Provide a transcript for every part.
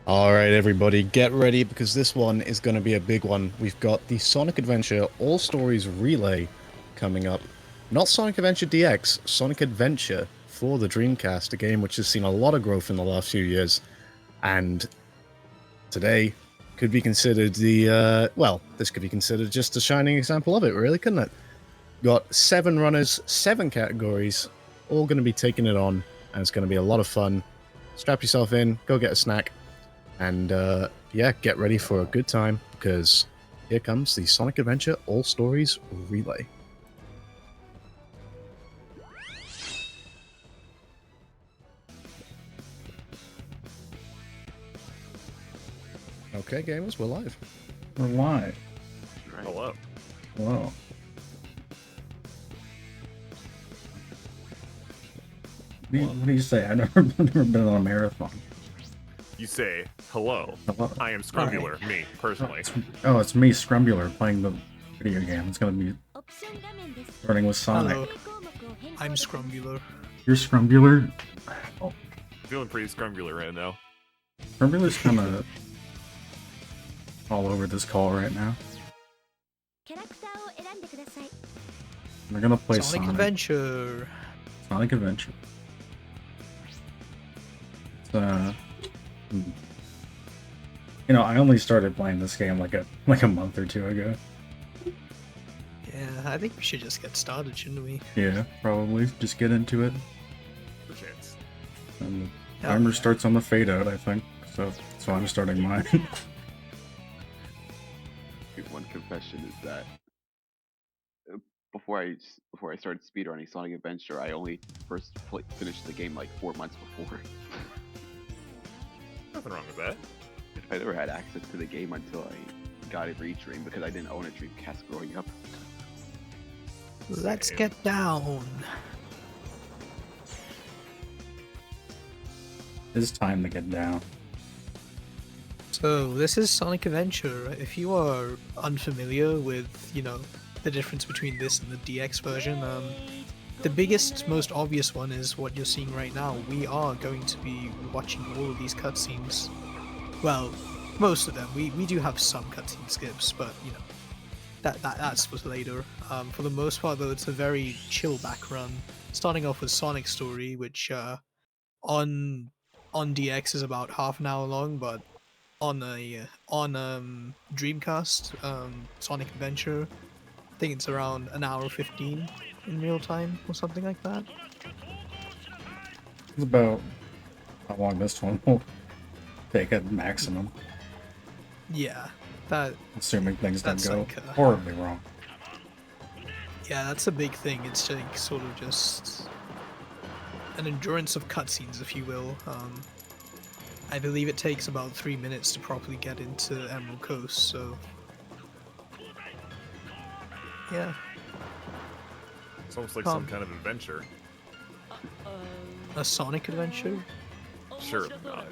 All right, everybody, get ready because this one is going to be a big one. We've got the Sonic Adventure All Stories Relay coming up. Not Sonic Adventure DX, Sonic Adventure for the Dreamcast, a game which has seen a lot of growth in the last few years. And today could be considered this could be considered just a shining example of it, really, couldn't it? Got 7 runners, 7 categories, all going to be taking it on, and it's going to be a lot of fun. Strap yourself in, go get a snack. And yeah, get ready for a good time because here comes the Sonic Adventure All Stories Relay. Okay, gamers, we're live. We're live. Right. Hello. Hello. What do you say? I've never been on a marathon. You say, hello. Hello. I am Scrumbular, me, personally. It's me, Scrumbular, playing the video game. It's going to be starting with Sonic. Hello. I'm Scrumbular. You're Scrumbular? Oh. Feeling pretty Scrumbular right now. Scrumbular's kind of all over this call right now. We're going to play Sonic Adventure. Sonic Adventure. It's, you know, I only started playing this game like a month or two ago. Yeah, I think we should just get started, shouldn't we? Yeah, probably. Just get into it. For chance. And the timer starts on the fade out, I think. So I'm starting mine. One confession is that before I started speedrunning Sonic Adventure, I only first finished the game like 4 months before. Nothing wrong with that. I never had access to the game until I got a Dream because I didn't own a Dreamcast growing up. Let's get down. It's time to get down. So this is Sonic Adventure. If you are unfamiliar with, you know, the difference between this and the DX version, the biggest, most obvious one is what you're seeing right now. We are going to be watching all of these cutscenes. Well, most of them. We do have some cutscene skips, but you know, that's for later. For the most part, though, it's a very chill back run. Starting off with Sonic's story, which on DX is about half an hour long, but on Dreamcast, Sonic Adventure, I think it's around an hour 15 in real time or something like that. It's about how long this one will take at maximum. Yeah, that. Assuming things don't go like, horribly wrong. Yeah, that's a big thing. It's like sort of just an endurance of cutscenes, if you will. I believe it takes about 3 minutes to properly get into Emerald Coast, so yeah. It's almost like some kind of adventure. A Sonic adventure? Sure not.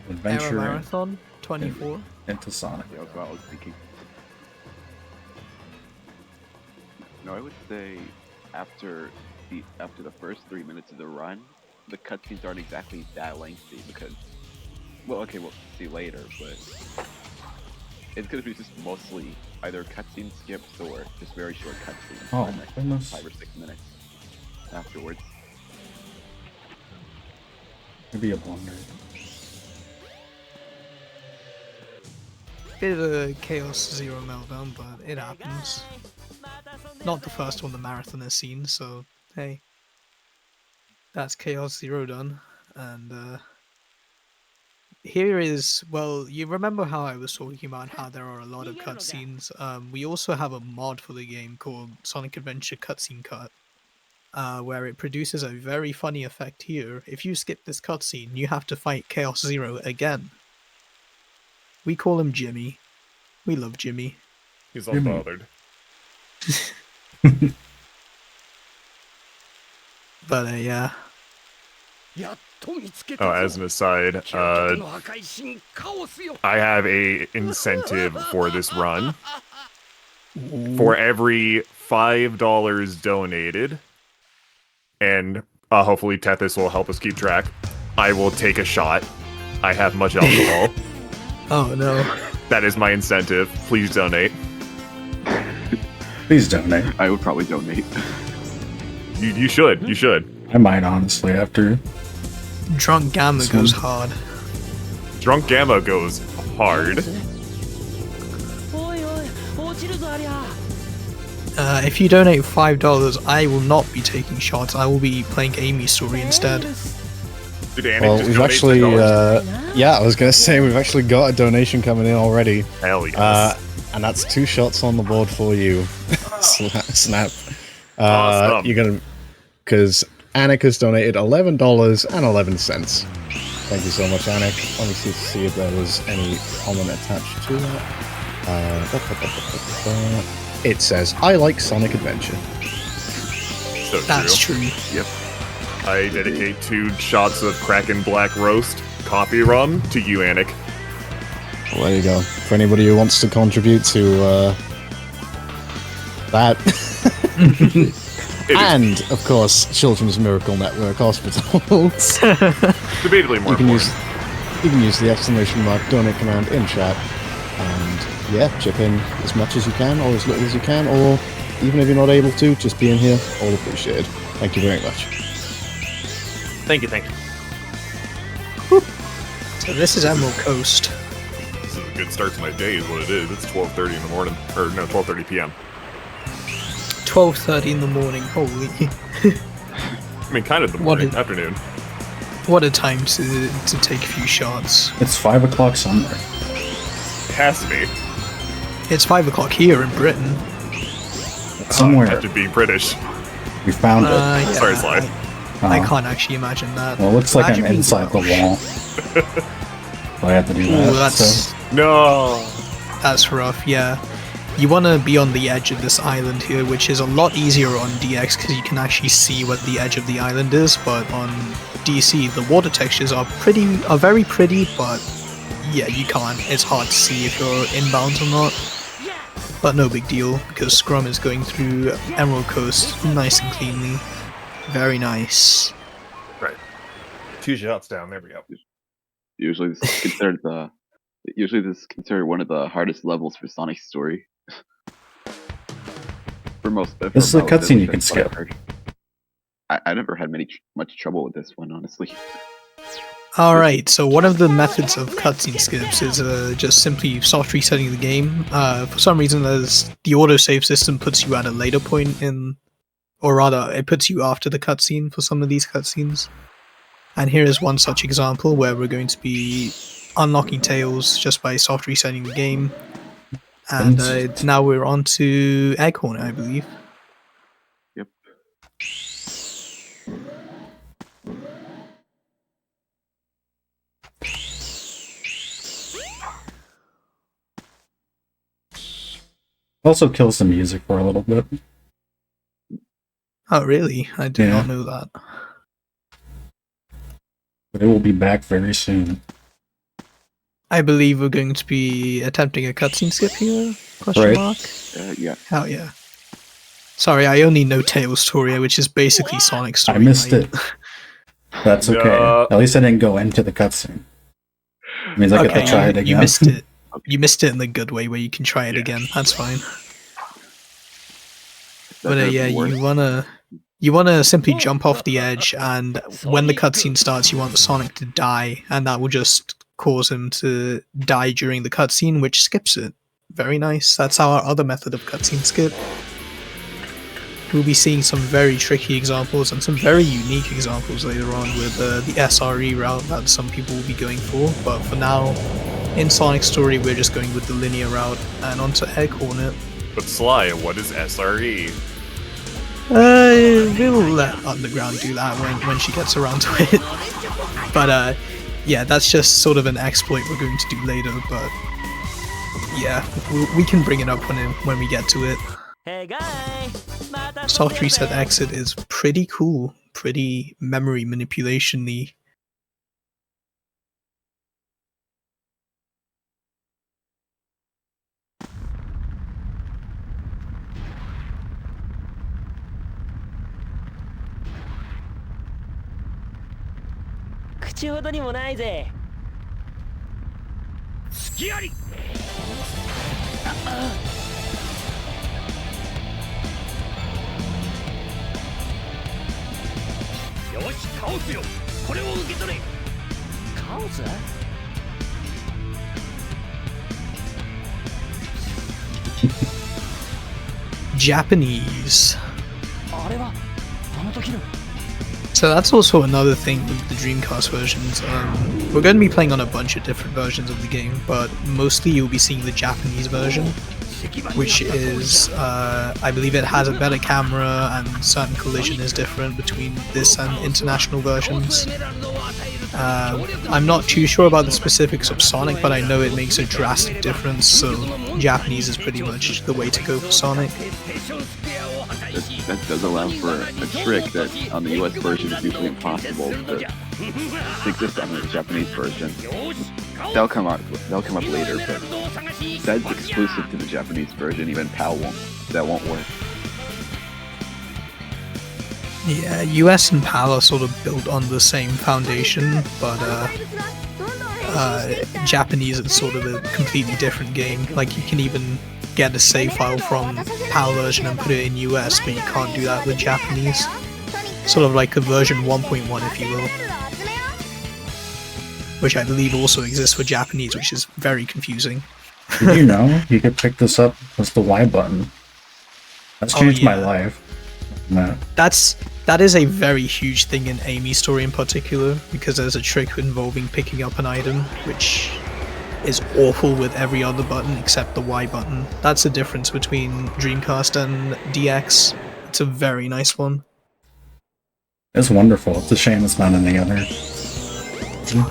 Adventure Era Marathon 24. into Sonic. Yeah, that's what I was thinking. No, I would say after the first 3 minutes of the run, the cutscenes aren't exactly that lengthy because, well, okay, we'll see later, but it's gonna be just mostly either cutscene skips or just very short cutscenes. Oh for my the next goodness. 5 or 6 minutes afterwards. Maybe a blunder. Bit of a Chaos Zero meltdown, but it happens. Not the first one the marathon has seen, so hey. That's Chaos Zero done. And here is, well, you remember how I was talking about how there are a lot of cutscenes? We also have a mod for the game called Sonic Adventure Cutscene Cut, where it produces a very funny effect here. If you skip this cutscene, you have to fight Chaos Zero again. We call him Jimmy. We love Jimmy. He's unbothered. But yeah. Oh, as an aside, I have a incentive for this run. For every $5 donated, and hopefully Tethys will help us keep track, I will take a shot I have much alcohol. Oh no. That is my incentive. Please donate. Please donate. I would probably donate. You should. You should. I might, honestly, after. Drunk Gamma This goes one. hard. Drunk Gamma goes hard. If you donate $5, I will not be taking shots. I will be playing Amy's story instead. Did Anik Well, just we've donate actually, $10? yeah, I was gonna say we've actually got a donation coming in already, Hell yes. and that's 2 shots on the board for you. Snap. Awesome. You're gonna, because Anik has donated $11.11. Thank you so much, Anik. Let me see if there was any comment attached to that. It says, "I like Sonic Adventure." So That's true. Yep. I dedicate 2 shots of Kraken Black Roast coffee rum to you, Anik. Well, there you go. For anybody who wants to contribute to that. It is And, of course, Children's Miracle Network Hospitals. debatably more you can important. use the exclamation mark donate command in chat, and yeah, chip in as much as you can, or as little as you can, or even if you're not able to, just being here, all appreciated. Thank you very much. Thank you, thank you. So this is Emerald Coast. This is a good start to my day, is what it is. It's 12:30 in the morning, or no, 12:30 p.m. 12:30 in the morning. Holy. I mean, kind of the What morning, is- afternoon. What a time to take a few shots. It's 5 o'clock somewhere. Has to be. It's 5 o'clock here in Britain. Somewhere. After being British. We found it. Yeah, Sorry, Sly. I can't actually imagine that. Well, it looks like Imagine I'm being inside the Welsh. wall. So I have to do Ooh, that. that's So No. that's rough. Yeah, you want to be on the edge of this island here, which is a lot easier on DX because you can actually see what the edge of the island is. But on DC, the water textures are very pretty, but yeah, you can't. It's hard to see if you're inbound or not. But no big deal because Scrum is going through Emerald Coast nice and cleanly. Very nice. Right. 2 shots down. There we go. Usually this is considered one of the hardest levels for Sonic's story. For most. For This is a most of it, cutscene you that's can what I've skip. heard. I never had much trouble with this one, honestly. Alright, so one of the methods of cutscene skips is just simply soft resetting the game. For some reason, the autosave system puts you at a later point in, or rather, it puts you after the cutscene for some of these cutscenes. And here is one such example where we're going to be unlocking Tails just by soft resetting the game. And now we're on to Egghorn, I believe. Yep. also kills the music for a little bit. Oh, really? I did Yeah. not know that. But it will be back very soon. I believe we're going to be attempting a cutscene skip here? Question Right. mark? Yeah. Hell yeah. Sorry, I only know Tails Story, which is basically Sonic's story. I missed it. That's okay. No. At least I didn't go into the cutscene. It means I get to Okay, try it again. you missed it. You missed it in the good way where you can try it again. That's fine. But yeah, you wanna simply jump off the edge, and when the cutscene starts, you want Sonic to die, and that will just cause him to die during the cutscene, which skips it. Very nice. That's our other method of cutscene skip. We'll be seeing some very tricky examples and some very unique examples later on with the SRE route that some people will be going for, but for now, in Sonic's story, we're just going with the linear route, and onto Egghorn. But Sly, what is SRE? We'll let Underground do that when she gets around to it. But yeah, that's just sort of an exploit we're going to do later. But yeah, we can bring it up when we get to it. Soft reset exit is pretty cool, pretty memory manipulation-y. Japanese. So that's also another thing with the Dreamcast versions. We're going to be playing on a bunch of different versions of the game, but mostly you'll be seeing the Japanese version, which is, I believe it has a better camera and certain collision is different between this and international versions. I'm not too sure about the specifics of Sonic, but I know it makes a drastic difference, so Japanese is pretty much the way to go for Sonic. That does allow for a trick that on the US version is usually impossible to exist on the Japanese version. They'll come up later, but that's exclusive to the Japanese version. Even PAL won't work. Yeah, US and PAL are sort of built on the same foundation, but Japanese is sort of a completely different game. Like, you can even get a save file from PAL version and put it in US, but you can't do that with Japanese. Sort of like a version 1.1, if you will. Which I believe also exists for Japanese, which is very confusing. Did you know you could pick this up with the Y button? That's changed my life. No. That is a very huge thing in Amy's story in particular, because there's a trick involving picking up an item, which is awful with every other button except the Y button. That's the difference between Dreamcast and DX. It's a very nice one. It's wonderful. It's a shame it's not in the other. Yeah.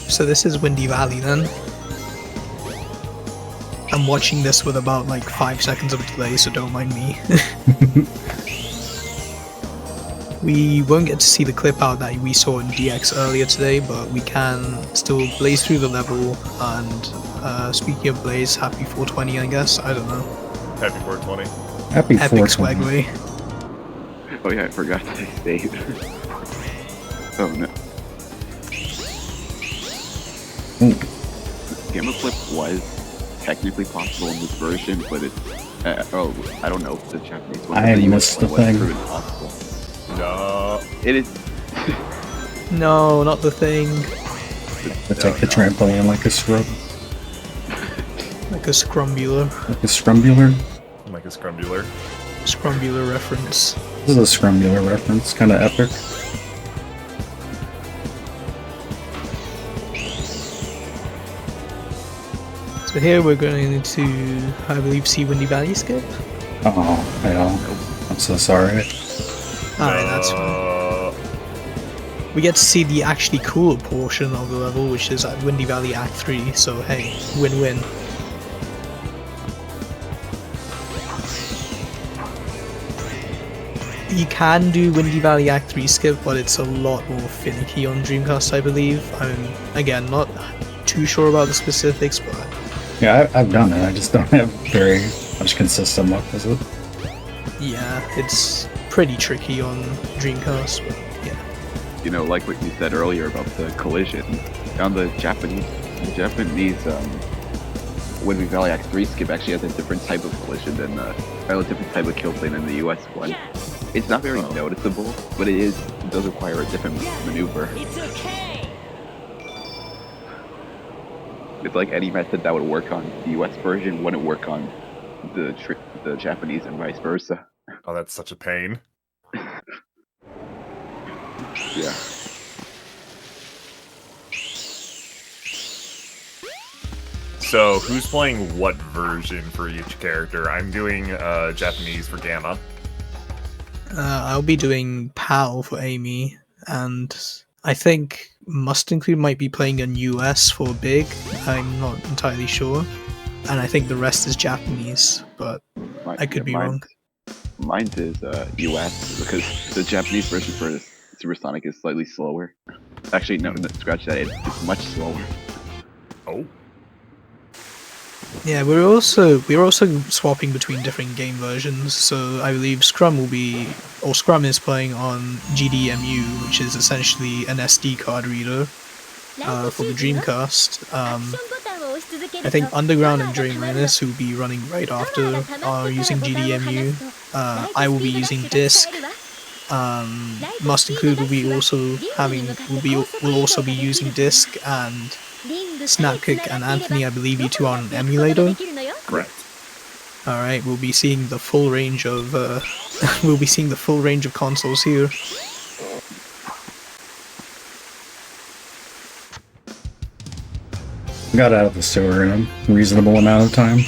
So this is Windy Valley then. I'm watching this with about like 5 seconds of delay, so don't mind me. We won't get to see the clip out that we saw in DX earlier today, but we can still blaze through the level, and speaking of blaze, happy 420 I guess, I don't know. Happy 420. Happy Epic 420. Swagway. Oh yeah, I forgot to save. Oh no. Gamma Flip was technically possible in this version, but it's I don't know if the Japanese one. I missed the thing. Possible. No. It is. No, not the thing. It's like the trampoline, like a scrub. Like a scrumbular. Like a scrumbular? Like a scrumbular. Scrumbular reference. This is a scrumbular reference, kind of epic. So here we're going to, I believe, see Windy Valley skip. Oh, yeah. I'm so sorry. Alright, that's fine. We get to see the actually cooler portion of the level, which is at Windy Valley Act 3, so hey, win-win. You can do Windy Valley Act 3 skip, but it's a lot more finicky on Dreamcast, I believe. I'm, again, not too sure about the specifics, but... Yeah, I've done it, I just don't have very much consistent luck with it. Yeah, it's pretty tricky on Dreamcast, but yeah. You know, like what you said earlier about the collision on the Japanese Windy Valley Act 3 skip actually has a different type of collision than a different type of kill plane in the US one. It's not very noticeable, but it does require a different maneuver. It's like any method that would work on the US version wouldn't work on the Japanese and vice versa. Oh, that's such a pain. Yeah. So, who's playing what version for each character? I'm doing Japanese for Gamma. I'll be doing PAL for Amy, and I think Mustinclude might be playing in US for Big. I'm not entirely sure. And I think the rest is Japanese, but I could be wrong. Mine is US, because the Japanese version for Supersonic is slightly slower. Actually, no, scratch that, it's much slower. Oh. Yeah, we're also swapping between different game versions. So I believe Scrum is playing on GDMU, which is essentially an SD card reader, for the Dreamcast. I think Underground and DreMinus, who will be running right after, are using GDMU. I will be using Disk. Mustinclude will also be using Disk, and Snapkick and Anthony, I believe you two are on emulator. Correct. All right, we'll be seeing the full range of consoles here. Got out of the sewer in a reasonable amount of time.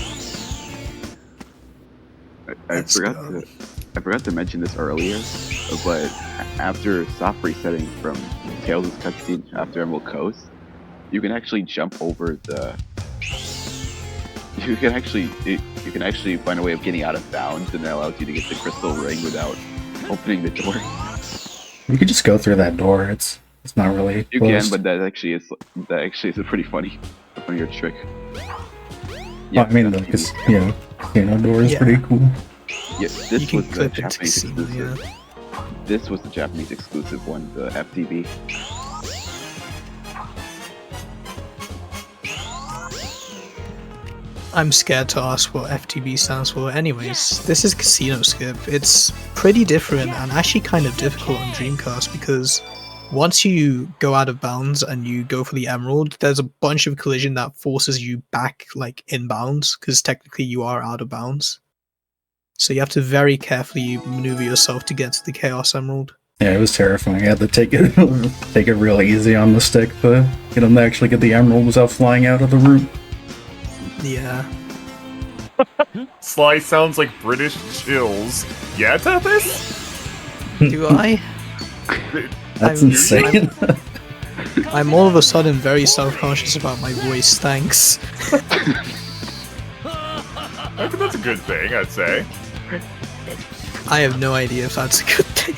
I forgot to mention this earlier, but after soft resetting from Tails' cutscene after Emerald Coast, you can actually jump over the. You can actually find a way of getting out of bounds, and that allows you to get the crystal ring without opening the door. You could just go through that door. It's not really. You closed. can, but that actually is a pretty funnier trick. Yeah, I mean, the casino door is pretty cool. Yeah, this was the Japanese casino, exclusive. yeah. This was the Japanese exclusive one, the FTB. I'm scared to ask what FTB stands for. Anyways, this is Casino Skip. It's pretty different and actually kind of difficult on Dreamcast because once you go out of bounds and you go for the Emerald, there's a bunch of collision that forces you back like in bounds because technically you are out of bounds. So you have to very carefully maneuver yourself to get to the Chaos Emerald. Yeah, it was terrifying. I had to take it real easy on the stick to get him to actually get the emerald without flying out of the room. Yeah. Sly sounds like British chills. Yeah, Tethys? Do I? That's I'm- insane. I'm all of a sudden very self-conscious about my voice, thanks. I think that's a good thing, I'd say. I have no idea if that's a good thing.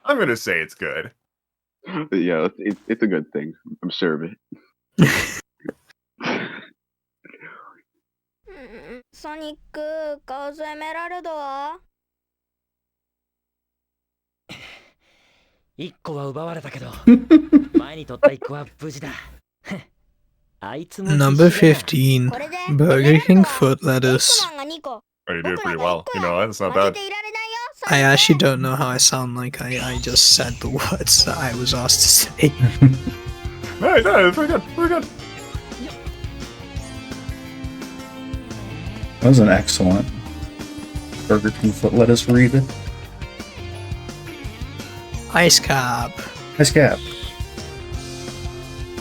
I'm gonna say it's good. But yeah, it's a good thing. I'm sure of it. ソニック、ガウズエメラルドは1個は奪われたけど前に取った1個は無事だあいつも Number 15, これで Burger King Foot Lettuce. マンが2個 Oh, you did it pretty well. You know, that's not 負け bad. ていられないよ I actually don't know how I sound like I just said the words that I was asked to say. No, it's pretty good. Pretty good. That was an excellent Burger King foot lettuce read. Ice Cap. Nice cap.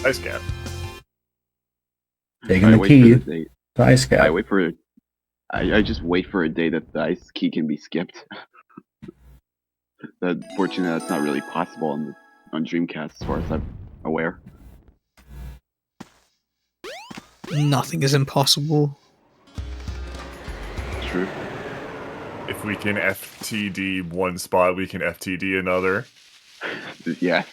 Nice cap. Taking the key to ice cap. I just wait for a day that the ice key can be skipped. Unfortunately, that's not really possible on Dreamcast, as far as I'm aware. Nothing is impossible. True. If we can FTD one spot, we can FTD another. Yeah.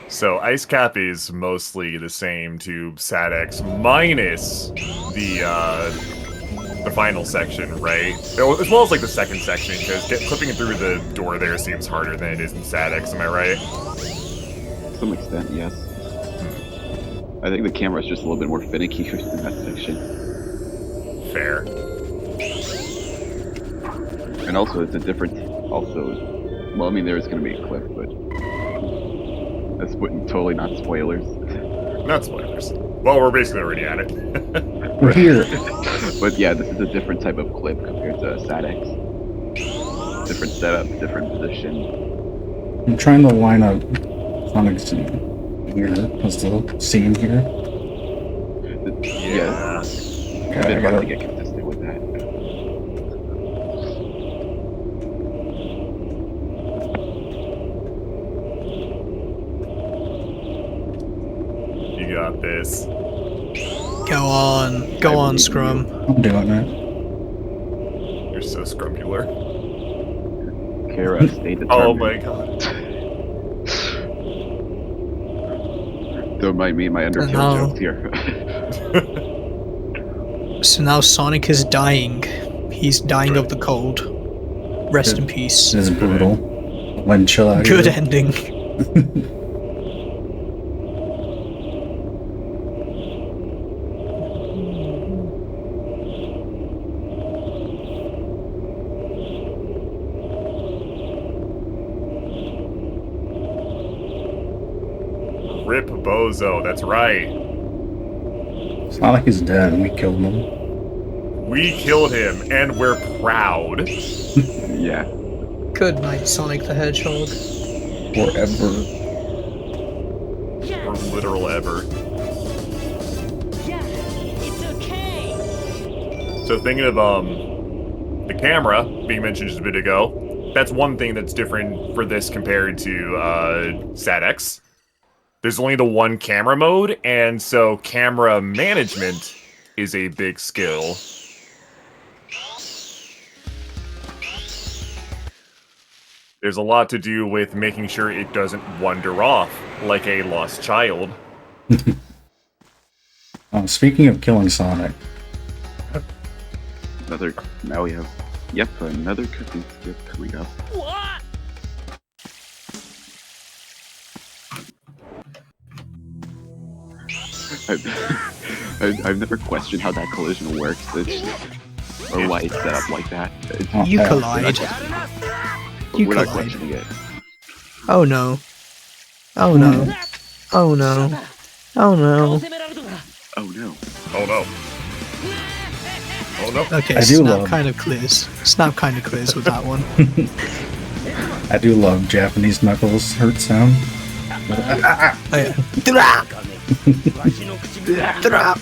So Ice Cap is mostly the same to SADX minus the final section, right? As well as like the second section, because clipping it through the door there seems harder than it is in SADX, am I right? To some extent, yes. I think the camera's just a little bit more finicky in that section. Fair. And also, it's a different... Well, I mean, there is going to be a clip, but... That's totally not spoilers. Not spoilers. Well, we're basically already at it. We're here. But yeah, this is a different type of clip compared to SADX. Different setup, different position. I'm trying to line up Sonic scene here. What's the scene here? Yeah. It's a Okay, bit hard to get consistent with that. You got this. Go on, Scrum. I'm doing it. You're so scrumbular. Kara, stay determined. Oh my god. Don't mind me and my Undertale No. jokes here. So now Sonic is dying. He's dying of the cold. Rest in peace. It is brutal. When chill out. Good here. ending. Rip Bozo, that's right. Sonic is dead. We killed him. We killed him, and we're proud. Yeah. Good night, Sonic the Hedgehog. Forever. Or literal ever. So thinking of the camera being mentioned just a bit ago, that's one thing that's different for this compared to SAT-X. There's only the one camera mode, and so camera management is a big skill. There's a lot to do with making sure it doesn't wander off like a lost child. Speaking of killing Sonic, Now we have, another cooking skip coming up. I've never questioned how that collision works, or why it's set up like that. You collide. You We're not collide. questioning it. Oh no. Oh no. Oh no. Oh no. Oh no. Oh no. Oh no. Okay, I do Snap love- kind of clears. Snap kind of clears with that one. I do love Japanese Knuckles hurt sound. Oh, yeah. Drop! Drop!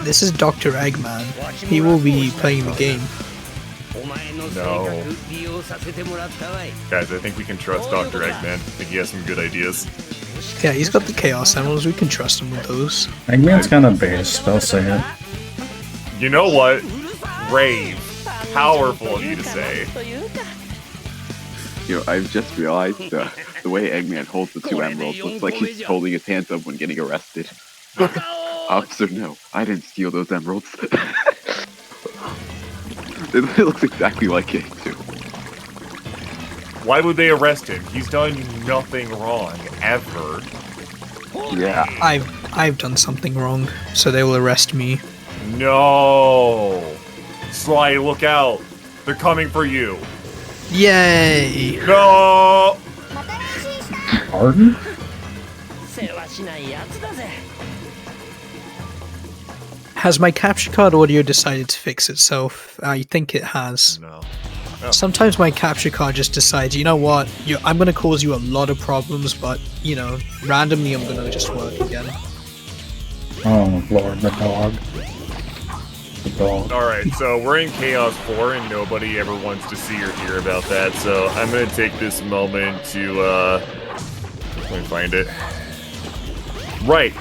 This is Dr. Eggman. He will be playing the game. No. Guys, I think we can trust Dr. Eggman. I think he has some good ideas. Yeah, he's got the Chaos Emeralds. We can trust him with those. Eggman's kind of based, I'll say it. You know what? Rave. Powerful of you to say. You know, I've just realized the way Eggman holds the two emeralds looks like he's holding his hands up when getting arrested. Officer, no, I didn't steal those emeralds. It looks exactly like it, too. Why would they arrest him? He's done nothing wrong, ever. Yeah. I've done something wrong, so they will arrest me. No! Sly, look out! They're coming for you! Yay! No! Pardon? Has my capture card audio decided to fix itself? I think it has. No. Sometimes my capture card just decides, you know what, I'm gonna cause you a lot of problems, but, you know, randomly I'm gonna just work again. Oh, Lord, the dog. The dog. Alright, so we're in Chaos 4 and nobody ever wants to see or hear about that, so I'm gonna take this moment to, let me find it. Right.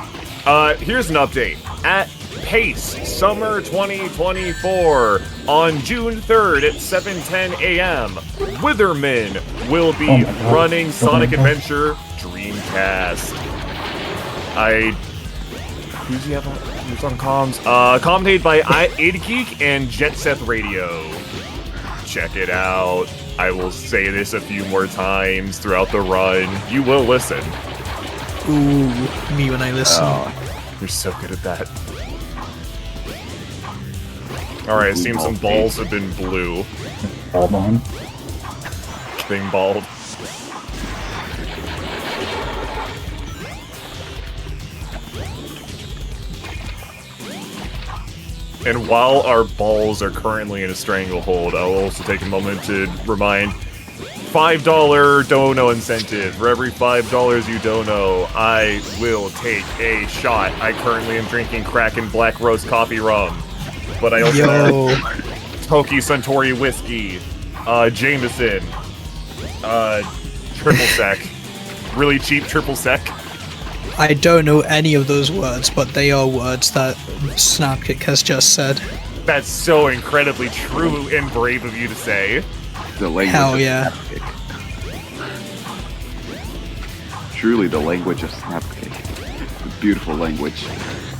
Here's an update. At PACE Summer 2024 on June 3rd at 7:10 a.m. Witherman will be Oh my God. running Sonic Oh my God. Adventure Dreamcast. Who's he have on? Who's on comms? Commentated by Adageek and Jet Set Radio. Check it out. I will say this a few more times throughout the run. You will listen. Ooh, me when I listen. You're so good at that. Alright, it seems some balls have been blue. Hold on. Being bald. And while our balls are currently in a stranglehold, I'll also take a moment to remind $5 dono incentive. For every $5 you dono, I will take a shot. I currently am drinking Kraken Black Roast Coffee Rum. But I also Yo, have Toki Suntory Whiskey, Jameson, Triple Sec. Really cheap Triple Sec. I don't know any of those words, but they are words that Snapkick has just said. That's so incredibly true and brave of you to say. The language Hell of yeah. Snapkick. Truly the language of Snapkick. The beautiful language.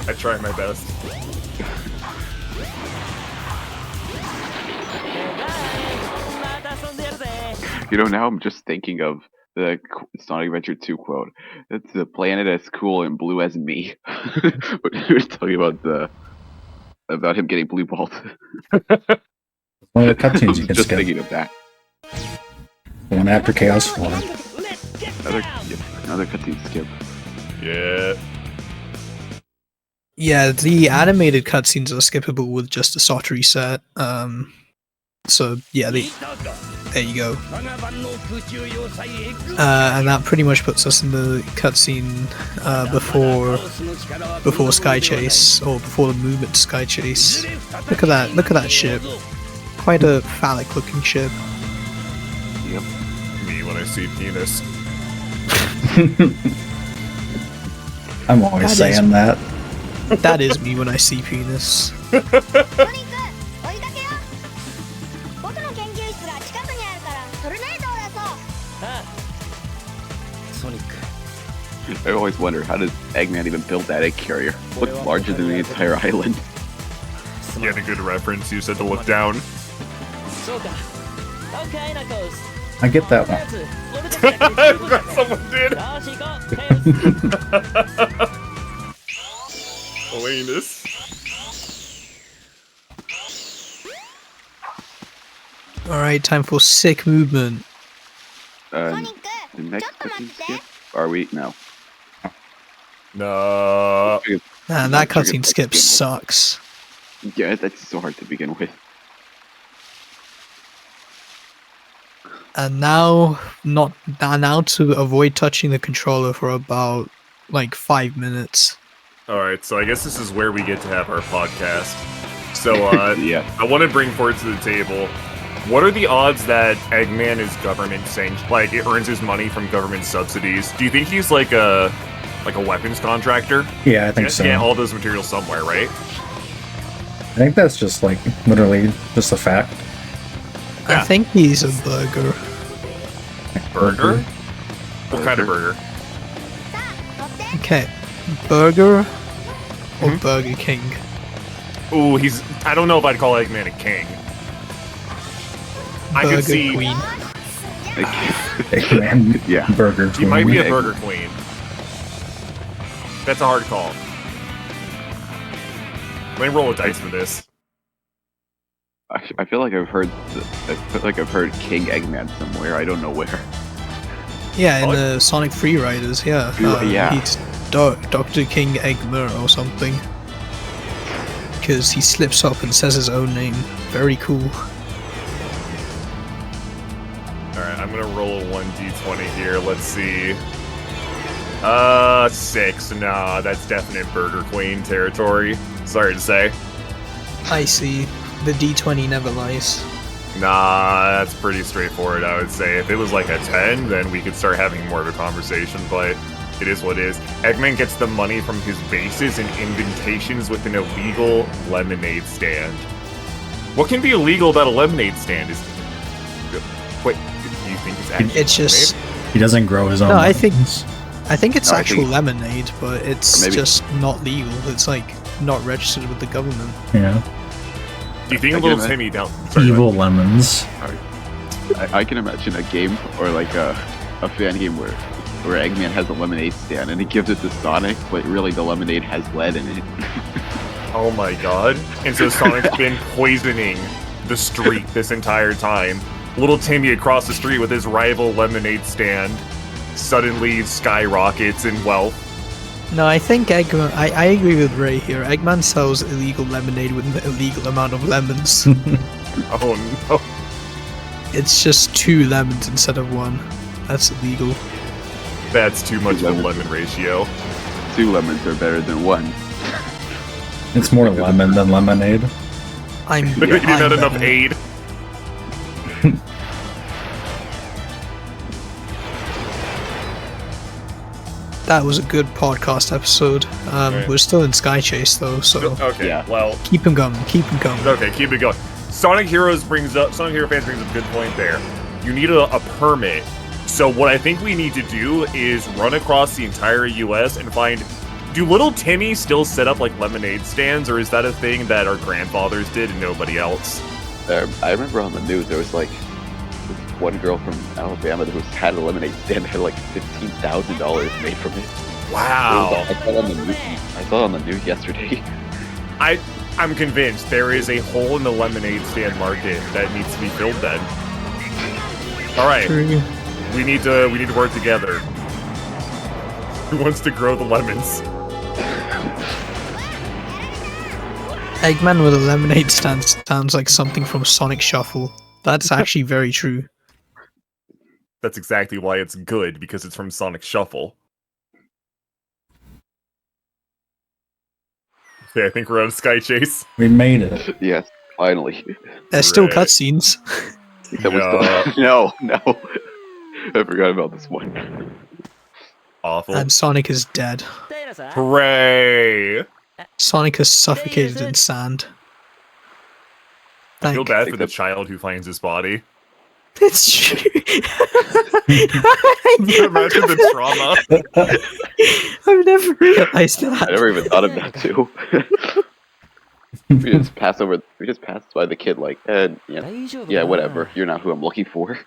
I try my best. Now I'm just thinking of the Sonic Adventure 2 quote. It's the planet as cool and blue as me. But we were talking about him getting blue balled. One of the I cutscenes was you can just skip. thinking of that. One after Chaos 4. Another cutscene skip. Yeah. Yeah, the animated cutscenes are skippable with just a soft reset. So yeah, there you go. And that pretty much puts us in the cutscene before Sky Chase, or before the movement to Sky Chase. Look at that ship. Quite a phallic looking ship. Yep. Me when I see penis. I'm always That is- saying that. That is me when I see penis. ソニック追いかけよ僕の研究室が近くにあるからトルネードを出そうソニック I always wonder, how does Eggman even build that egg carrier? Looks larger than the entire island. Get a good reference. You said to look down. そうか Okay, Knuckles I get that や one. つ俺たちだけで十分だ Someone did. よし行こうカヨス Elenus. Alright, time for sick movement. ソ Uh, ニック the ちょ next っと待 cutscene って skip? Are we? No. No. Man, that cutscene skip sucks. Yeah, that's so hard to begin with. And now to avoid touching the controller for about like 5 minutes. Alright, so I guess this is where we get to have our podcast. So, Yeah. I want to bring forward to the table, what are the odds that Eggman is government sanctioned? Like, it earns his money from government subsidies. Do you think he's like a weapons contractor? Yeah, I He think has so. to get all those materials somewhere, right? I think that's just like literally just a fact. I Yeah. think he's a burger. Burger? What kind of burger? さあ乗って Okay, burger or Mhm. Burger King? Ooh, I don't know if I'd call Eggman a king. I Burger could see Queen. Eggman Yeah. Burger. he might be a Queen. burger queen. That's a hard call. Let me roll a dice for this. I feel like I've heard King Eggman somewhere. I don't know where. Yeah, in Oh, the Sonic Free Riders, yeah. Yeah. He's Dr. King Eggmer or something. Because he slips up and says his own name. Very cool. Alright, I'm gonna roll a 1d20 here. Let's see. 6. Nah, that's definite Burger Queen territory. Sorry to say. I see. The D20 never lies. Nah, that's pretty straightforward, I would say. If it was like a 10, then we could start having more of a conversation, but it is what it is. Eggman gets the money from his bases and indentations with an illegal lemonade stand. What can be illegal about a lemonade stand? Wait, do you think it's actually It's just... He doesn't grow his own. No, I think- lemons. I think it's No, I actual think- lemonade, but it's Maybe- just not legal. It's like not registered with the government. Yeah. Do you think I little get it. Timmy down? Sorry, Evil lemons. I can imagine a game or like a fan game where Eggman has a lemonade stand and he gives it to Sonic, but really the lemonade has lead in it. Oh my god. And so Sonic's been poisoning the street this entire time. Little Timmy across the street with his rival lemonade stand suddenly skyrockets in wealth. No, I think Eggman... I agree with Ray here. Eggman sells illegal lemonade with an illegal amount of lemons. Oh no. It's just 2 lemons instead of 1. That's illegal. That's too much of a lemon ratio. 2 lemons are better than 1. It's more lemon than lemonade. I'm... But you didn't have I'm enough better. aid. That was a good podcast episode. Right. We're still in Sky Chase though, so Okay, Yeah. well, keep him coming, keep him coming. okay, keep it going. Sonic Hero fans brings up a good point there. You need a permit. So what I think we need to do is run across the entire U.S. and find. Do little Timmy still set up like lemonade stands, or is that a thing that our grandfathers did and nobody else? I remember on the news there was like this one girl from Alabama who had a lemonade stand that had like $15,000 made from it. Wow. I saw it on the news yesterday. I'm convinced there is a hole in the lemonade stand market that needs to be filled then. Alright. True. We need to work together. Who wants to grow the lemons? Eggman with a lemonade stand sounds like something from Sonic Shuffle. That's actually very true. That's exactly why it's good, because it's from Sonic Shuffle. Okay, I think we're on Sky Chase. We made it. Yes, finally. There's still Right. cutscenes. No. I forgot about this one. Awful. And Sonic is dead. Hooray! Sonic is suffocated in sand. I feel Thank- bad for the child who finds his body. It's true. Imagine the trauma. I've never realized that. I never even thought of that too. We just passed by the kid like, yeah, whatever. You're not who I'm looking for.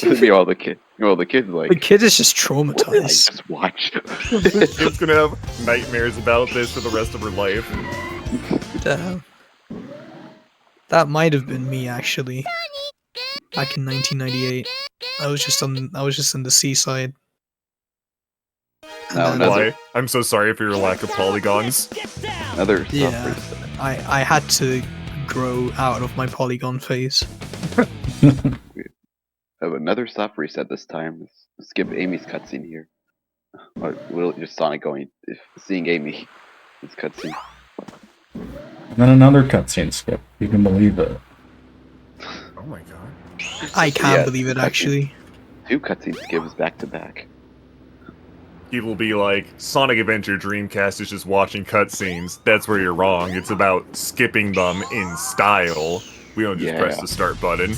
Meanwhile, the kid's like, The kid is just what did I traumatized. just watch? This kid's gonna have nightmares about this for the rest of her life. Damn. That might have been me actually. Back in 1998, I was just in the seaside. And No, then- no. Why? I'm so sorry for your lack of polygons. Another Yeah. stuff. I had to grow out of my polygon phase. Another soft reset this time. Let's skip Amy's cutscene here. Or we'll just Sonic seeing Amy. This cutscene. And then another cutscene skip. You can believe it. Oh my god. I can't Yeah, believe it cutscene. actually. 2 cutscene skips back to back. People will be like, Sonic Adventure Dreamcast is just watching cutscenes. That's where you're wrong. It's about skipping them in style. We don't just press Yeah. the start button.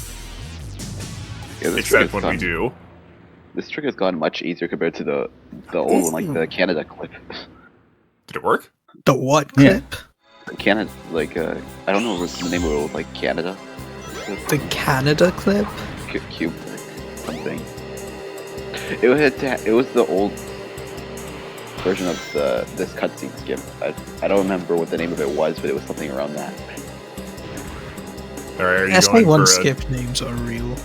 Yeah, this Except trick when has we do. This trick has gone much easier compared to the old one, like the Canada clip. Did it work? The what Yeah. clip? Canada, like I don't know what the name of it was, like Canada. The Canada clip? Cube something. It was the old version of this cutscene skip. I don't remember what the name of it was, but it was something around that. Alright, are you going SK1 for a... skip names are real.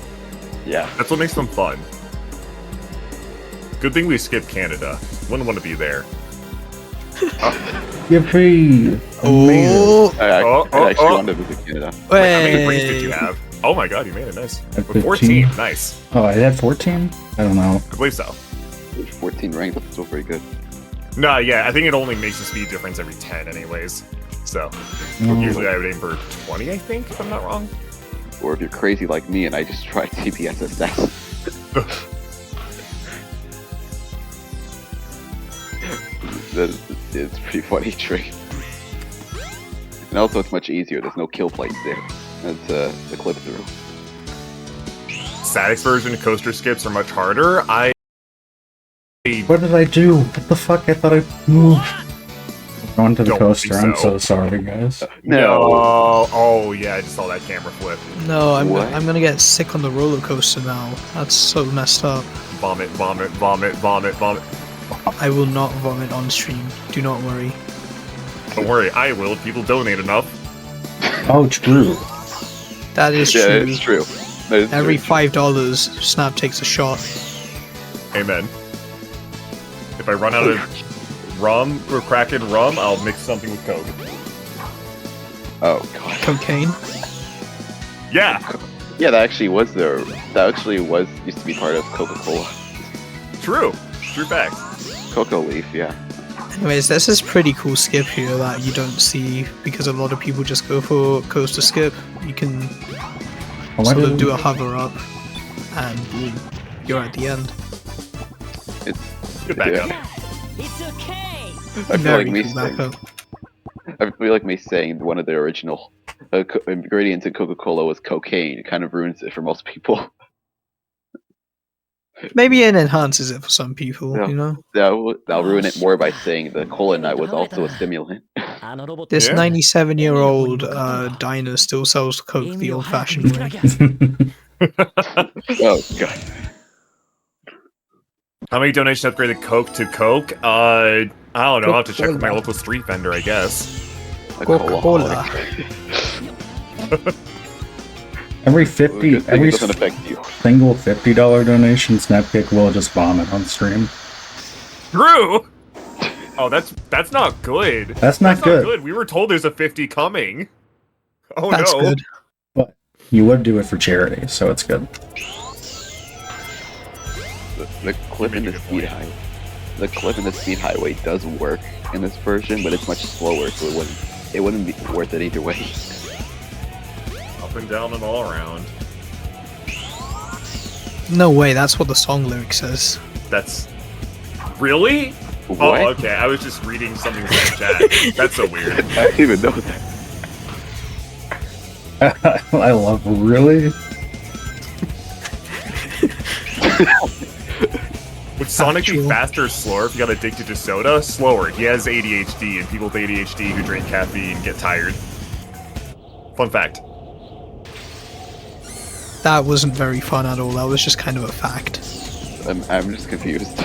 Yeah. That's what makes them fun. Good thing we skipped Canada. Wouldn't want to be there. Yippee! I made it. Oh, I actually wanted to visit Canada. Wait, how many rings did wait. you have? Oh my god, you made it nice. At 14, 15. nice. Oh, I had 14? I don't know. I believe so. 14 ranks, that's still pretty good. No, yeah, I think it only makes a speed difference every 10 anyways. So, usually I would aim for 20, I think, if I'm not wrong. Or if you're crazy like me and I just tried CPSSS. It's a pretty funny trick. And also it's much easier, there's no kill plates there. That's the clip through. Static's version coaster skips are much harder. What did I do? What the fuck? I thought I moved. Going to the Don't coaster. think I'm so. so sorry, guys. No. Oh, yeah, I just saw that camera flip. No, What? I'm gonna get sick on the roller coaster now. That's so messed up. Vomit, vomit, vomit, vomit, vomit. I will not vomit on stream. Do not worry. Don't worry, I will if people donate enough. Oh, true. That is Yeah, true. it's true. That is Every very true. $5, Snap takes a shot. Amen. If I run out of rum or Kraken rum, I'll mix something with Coke. Oh god. Cocaine. Yeah! Yeah, that actually was used to be part of Coca-Cola. True. True fact. Cocoa leaf, yeah. Anyways, this is pretty cool skip here that you don't see because a lot of people just go for coaster skip. You can Why sort of did- do a hover up and boom, you're at the end. Good backup. Yeah. It's okay. I feel Very like me cool saying, backup. I feel like me saying one of the original ingredient in Coca-Cola was cocaine. It kind of ruins it for most people. Maybe it enhances it for some people, Yeah. you know? That'll ruin it more by saying the cola nut was also a stimulant. あのロボット This Yeah. 97-year-old diner still sells Coke the old-fashioned way. Oh god. How many donations upgraded Coke to Coke? I don't know. I'll have to check with my local street vendor, I guess. A Coca-Cola. Every It doesn't affect you. single $50 donation, Snapkick will just vomit on stream. Drew! Oh, that's not good. That's not good. We were told there's a 50 coming. Oh That's no. good. But you would do it for charity, so it's good. The clip in the speed highway. The clip in the speed highway does work in this version, but it's much slower, so it wouldn't be worth it either way. Up and down and all around. No way, that's what the song lyric says. That's... Really? What? Oh, okay. I was just reading something from chat. That's so weird. I didn't even know that. I love really. Would Sonic be Actual. faster or slower if he got addicted to soda? Slower. He has ADHD, and people with ADHD who drink caffeine get tired. Fun fact. That wasn't very fun at all, that was just kind of a fact. I'm just confused.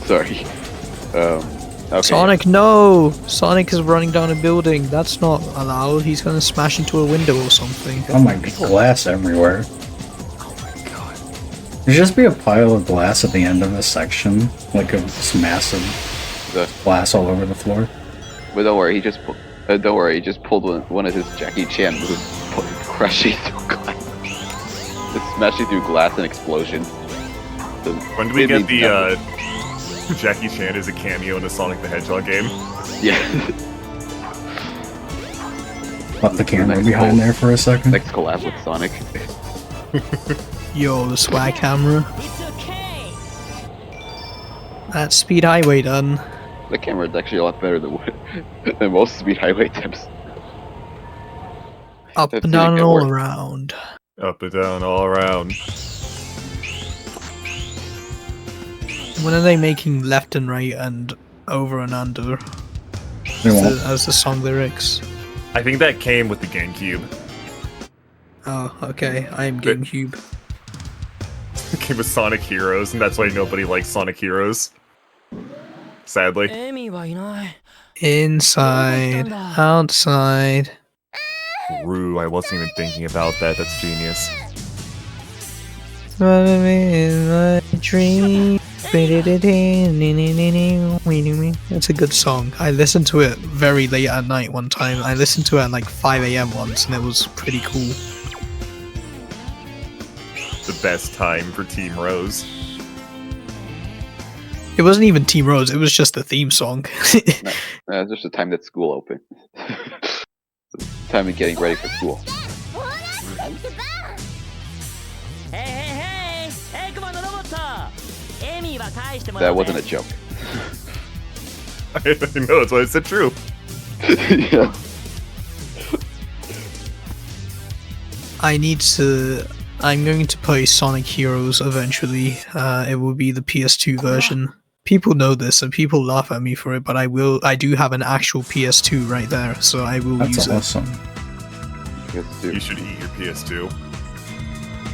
Sorry. Okay. Sonic, no! Sonic is running down a building. That's not allowed. He's gonna smash into a window or something. Oh my god, glass everywhere. There should just be a pile of glass at the end of this section, like a just massive glass all over the floor. But don't worry, he just pulled one of his Jackie Chan moves, crushing through glass. Just smashing through glass and explosions. So When do we it get needs the nothing. Jackie Chan as a cameo in the Sonic the Hedgehog game? Yeah. Put the camera behind there for a second. Next collab with Sonic. Yo, the swag camera. That's Speed Highway done. The camera is actually a lot better than most speed highway attempts. Up Let's and see it down and get all work. around. Up and down, all around. When are they making left and right and over and under They won't. as the song lyrics? I think that came with the GameCube. Oh, okay. I am But- GameCube. It came with Sonic Heroes, and that's why nobody likes Sonic Heroes. Sadly. エミはいない Inside, outside. Rue, I wasn't even thinking about that. That's genius. Running in my dream. It's a good song. I listened to it very late at night one time. I listened to it at like 5 AM once, and it was pretty cool. The best time for Team Rose. It wasn't even Team Rose, it was just the theme song. It's just the time that school opened. Time of getting ready for school. ヘイヘイヘイヘイクマンのロボットエミは返してもら That う wasn't a ぜ joke. I know, that's why I said true. Yeah. I'm going to play Sonic Heroes eventually. It will be the PS2 version. People know this and people laugh at me for it, but I do have an actual PS2 right there, so I will use That's it. awesome. You should eat your PS2.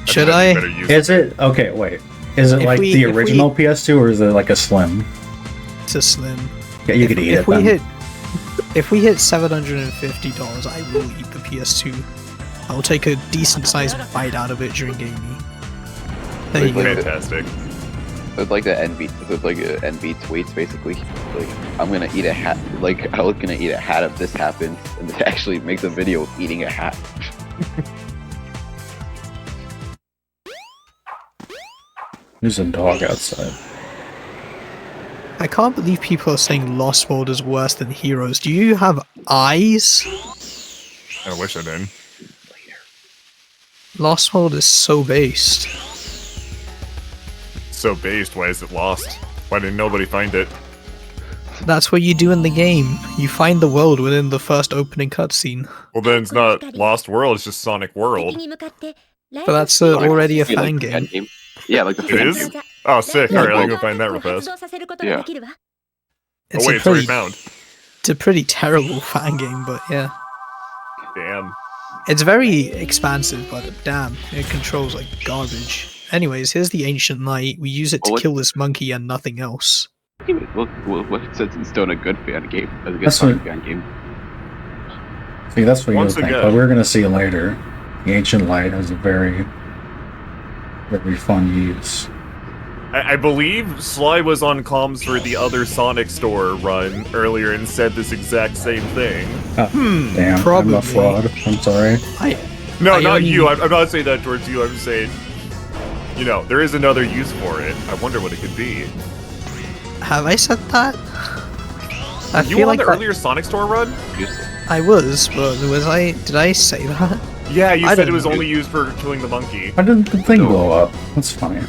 Should think I? you better use Is it okay? Wait, is it If like we- the if we- original PS2 or is it like a slim? It's a slim. Yeah, you could eat it then. If we hit $750, I will eat the PS2. I will take a decent sized bite out of it during gaming. There you go. Fantastic. It's like the NB. It's like NB tweets basically. Like I'm gonna eat a hat. Like I was gonna eat a hat if this happens, and it actually makes a video of eating a hat. There's a dog outside. I can't believe people are saying Lost World is worse than Heroes. Do you have eyes? I wish I did. Lost World is so based. So based, why is it lost? Why didn't nobody find it? That's what you do in the game. You find the world within the first opening cutscene. Well, then it's not Lost World, it's just Sonic World. But that's already a Yeah, like fan the game. fan Yeah, like the It fan is? game. Oh, sick. Yeah, Alright, let me well- go find that real fast. Yeah. It's Oh, wait, a it's already pretty, found. it's a pretty terrible fan game, but yeah. Damn. It's very expansive, but damn, it controls like garbage. Anyways, here's the Ancient Knight. We use it to Well, kill this monkey and nothing else. What sets in stone a good fan game? A good That's Sonic what- fan game. See, that's what you would Once think, again- but we're gonna see later. The Ancient Light has a very, very fun use. I believe Sly was on comms for the other Sonic store run earlier and said this exact same thing. Damn, probably. I'm a fraud. I'm sorry. No, I not only- you. I'm not saying that towards you. I'm saying, you know, there is another use for it. I wonder what it could be. Have I said that? I You feel on like the earlier Sonic store run? I was, but was I? Did I say that? Yeah, you I said don't it was know. only used for killing the monkey. Why didn't the thing blow up? That's funny.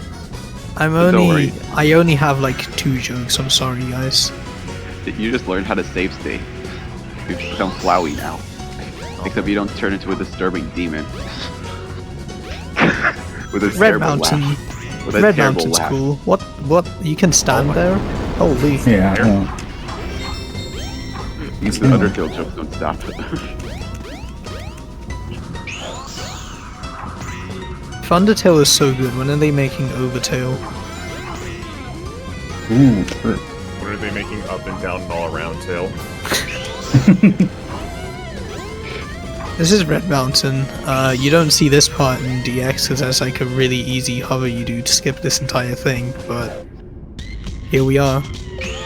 I'm Don't only. worry. I only have like 2 jokes. I'm sorry, guys. You just learned how to save state. You've become Flowey now. Except you don't turn into a disturbing demon. With a Red terrible Mountain. laugh. With a Red terrible Mountain's laugh. cool. What? You can stand my- there? Holy. Yeah, There. no. He's The cool. Undertale jokes don't stop. If Undertale is so good, when are they making Overtale? Ooh, sure. What are they making up and down and all around tail? This is Red Mountain. You don't see this part in DX because that's like a really easy hover you do to skip this entire thing, but here we are.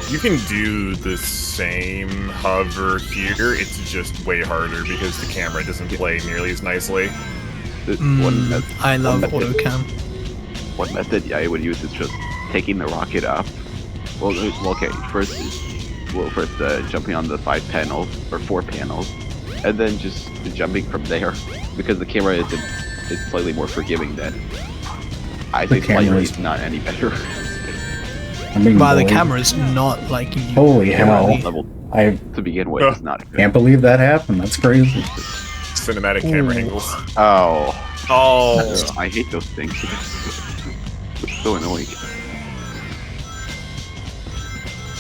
You can do the same hover here, it's just way harder because the camera doesn't play nearly as nicely. I love method- AutoCam. One method I would use is just taking the rocket up. Well, okay, first jumping on the 5 panels, or 4 panels, and then just jumping from there, because the camera is slightly more forgiving than... I think camera slightly is- is not any better. I'm being Wow, the bullied. camera's not liking you. Holy hell. Really. Level I to begin with is not good. can't believe that happened. That's crazy. Cinematic camera Ooh. angles. Oh, Oh, I hate those things. It's so annoying.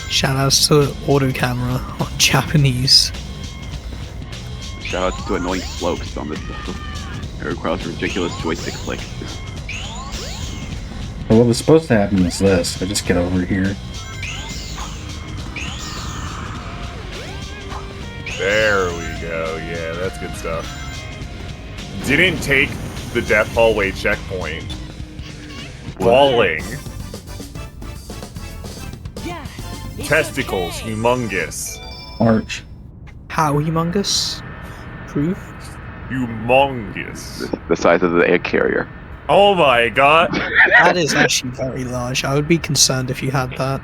Shoutouts to auto camera on Japanese. Shout out to annoying slopes on this system. It requires ridiculous joystick flicks. But what was supposed to happen is this. I just get over here. there we go. Yeah, that's good stuff. Didn't take the death hallway checkpoint. Falling. Testicles, humongous. Arch. How humongous? Proof? Humongous. The size of the air carrier. Oh my god. That is actually very large. I would be concerned if you had that.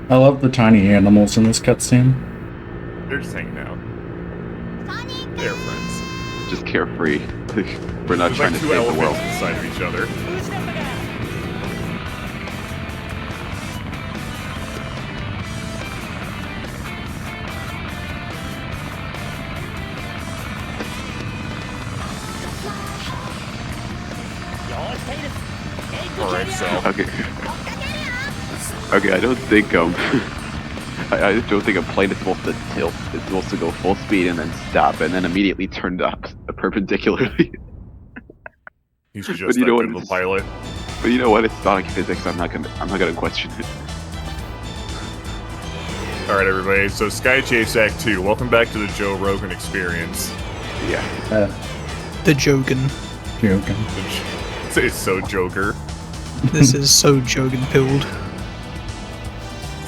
I love the tiny animals in this cutscene. They're just hanging out. They're friends. Just carefree. We're not There's trying like to two save the world. elephants inside of each other. Alright, so Okay. Okay, I don't think I don't think a plane is supposed to tilt. It's supposed to go full speed and then stop and then immediately turn up perpendicularly. he's just But you that know good what? of a pilot. But you know what? It's Sonic physics. I'm not gonna question it. Alright, everybody, so Sky Chase Act 2. Welcome back to the Joe Rogan experience. Yeah. The Jogan. Joking. It's so Joker. This is so Jogan pilled.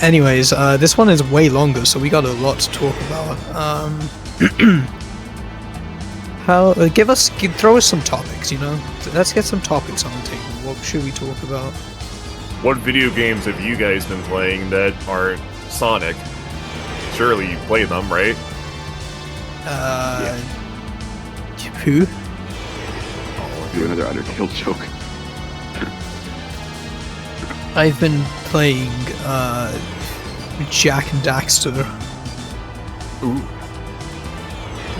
Anyways, this one is way longer, so we got a lot to talk about. Throw us some topics, you know? Let's get some topics on the table. What should we talk about? What video games have you guys been playing that aren't Sonic? Surely you play them, right? Who? Do another Undertale joke. I've been playing Jack and Daxter. Ooh.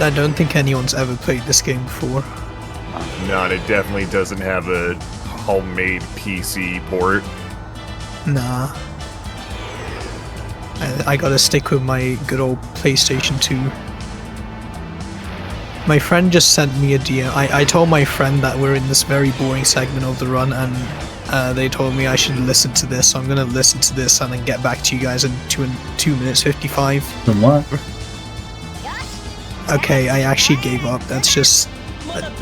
I don't think anyone's ever played this game before. No, it definitely doesn't have a homemade PC port. Nah. I gotta stick with my good old PlayStation 2. My friend just sent me a DM. I told my friend that we're in this very boring segment of the run, and they told me I should listen to this, so I'm gonna listen to this and then get back to you guys in 2 minutes 55. Then what? Okay, I actually gave up. That's just...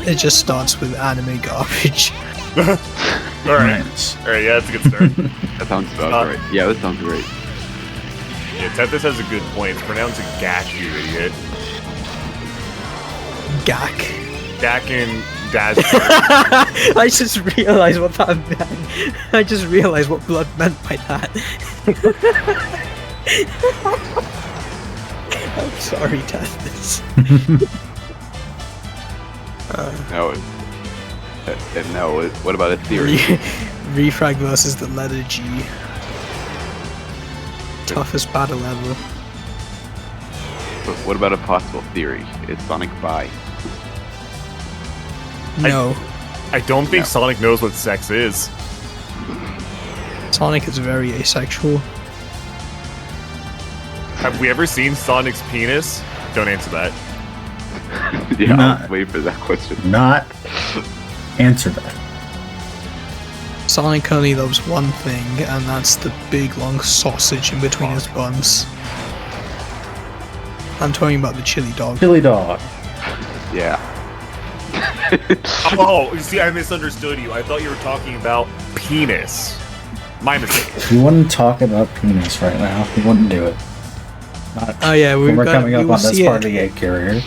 It just starts with anime garbage. Alright. Nice. Alright, yeah, that's a good start. That sounds about right. Yeah, that sounds great. Yeah, Tethys has a good point. It's pronounced Gak, you idiot. Gak. Gak and Dash. I just realized what that meant. I just realized what blood meant by that. I'm sorry, Tethys. No, what about a theory? Refrag versus the letter G. Toughest battle ever. But what about a possible theory? Is Sonic bi? No. I don't think No. Sonic knows what sex is. Sonic is very asexual. Have we ever seen Sonic's penis? Don't answer that. Yeah, Not- I'll wait for that question. Not answer that. Sonic only loves one thing, and that's the big long sausage in between his buns. I'm talking about the chili dog. Chili dog. Yeah. Oh, you see, I misunderstood you. I thought you were talking about penis. My mistake. We wouldn't talk about penis right now. We wouldn't do it. Not Oh yeah, when we're gonna- coming up we'll on this see part it. of the egg carrier.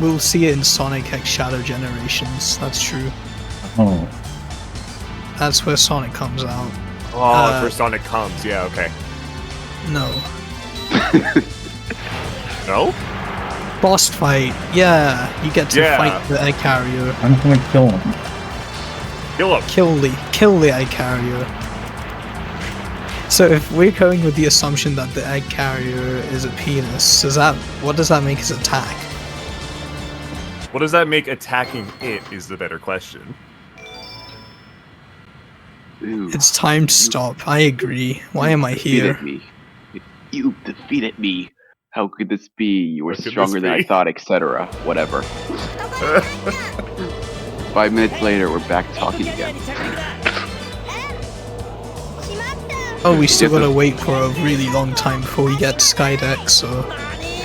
We'll see it in Sonic X Shadow Generations. That's true. Oh. That's where Sonic comes out. Oh, that's where Sonic comes. Yeah, okay. No. No? Boss fight. Yeah, you get to Yeah. fight the egg carrier. I'm gonna kill him. Kill him. Kill the egg carrier. So if we're going with the assumption that the egg carrier is a penis, what does that make his attack? What does that make attacking it is the better question. Ooh, It's time to stop. I agree. Why am I here? defeated me. You defeated me. How could this be? You were How could stronger this than I be? thought, etc. Whatever. 5 minutes later, we're back talking again. Oh, we still gotta wait for a really long time before we get to Skydeck, so...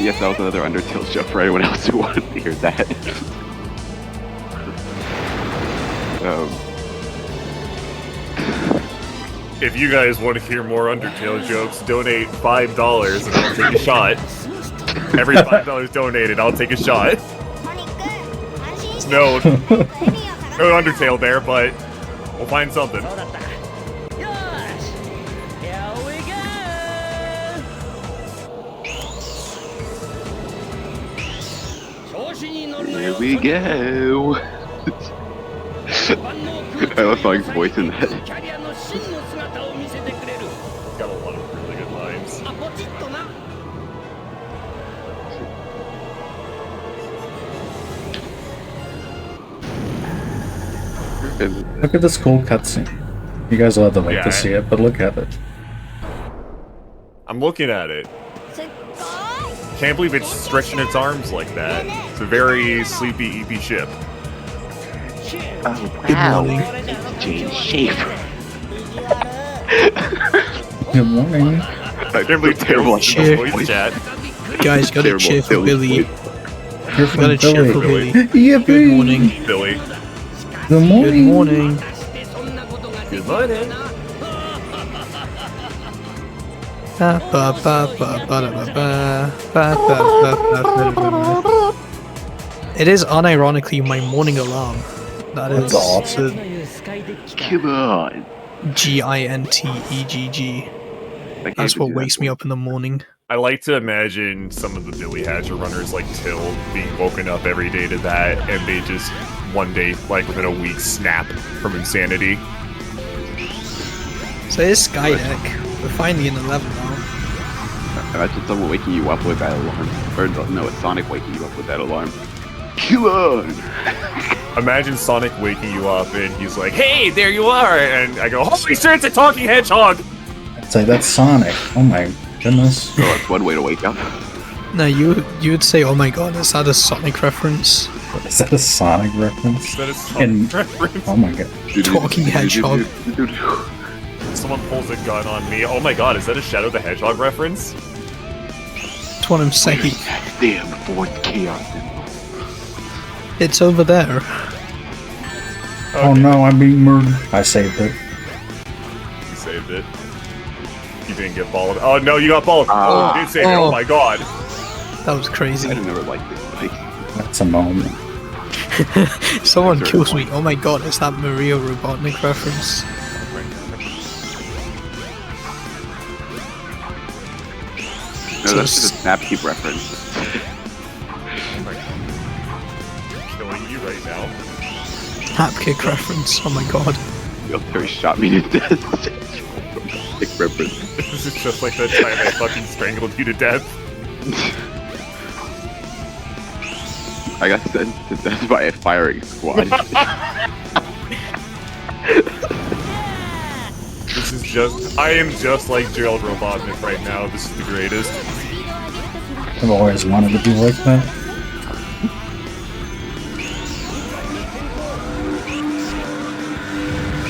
Yes, that was another Undertale joke for anyone else who wanted to hear that. If you guys want to hear more Undertale jokes, donate $5 and I'll take a shot. Every $5 donated, I'll take a shot. No, no Undertale there, but we'll find something. そうだった。よーし Here we go! Here we go. I love Sonic's voice in that. Got a lot of really good lines. Look at this cool cutscene. You guys will have to wait Yeah. to see it, but look at it. I'm looking at it. Can't believe it's stretching its arms like that. It's a very sleepy, eepy ship. Oh, Good wow. morning. Change shape. Good morning. I can't believe Terrible Tails is in the Cheer. voice chat. Guys, gotta Terrible cheer for Tails Billy. voice. You're from Gotta cheer for Philly. Billy. Yippee! Good morning. Billy. Good morning. Good morning. Good morning. Ba, ba, ba, ba, ba, da, ba, ba, ba, ba, ba, ba, ba, ba. It is unironically my morning alarm. That is That's awesome. Come on. GINTEGG. I can't That's even what do that wakes me voice. up in the morning. I like to imagine some of the Billy Hatcher runners like Till being woken up every day to that, and they just one day, like within a week, snap from insanity. So it's Skydeck. We're finally in the level now. Imagine someone waking you up with that alarm. Or no, it's Sonic waking you up with that alarm. Kill on! Imagine Sonic waking you up and he's like, "Hey, there you are!" And I go, "Holy shit, it's a talking hedgehog!" I'd say that's Sonic. Oh my goodness. So that's one way to wake up. No, you would say, "Oh my god, is that a Sonic reference?" Is that a Sonic reference? That is Sonic In- reference. Oh my god. Talking hedgehog. Someone pulls a gun on me. Oh my god, is that a Shadow the Hedgehog reference? That's what I'm saying. Damn, fourth chaos. It's over there. Oh no, I'm being murdered. I saved it. You saved it. You didn't get ball of. Oh no, you got ball of. Ah. You did save it. Oh my god. That was crazy. I never liked this bike. That's a moment. Someone kills me. Oh my god, is that Maria Robotnik reference? No, that's just a Snapkeep reference. I'm killing you right now. Hapkick reference. Oh my god. Military shot me to death. Sick reference. This is just like that time I fucking strangled you to death. I got sent to death by a firing squad. This is just. I am just like Gerald Robotnik right now. This is the greatest. I've always wanted to be like that.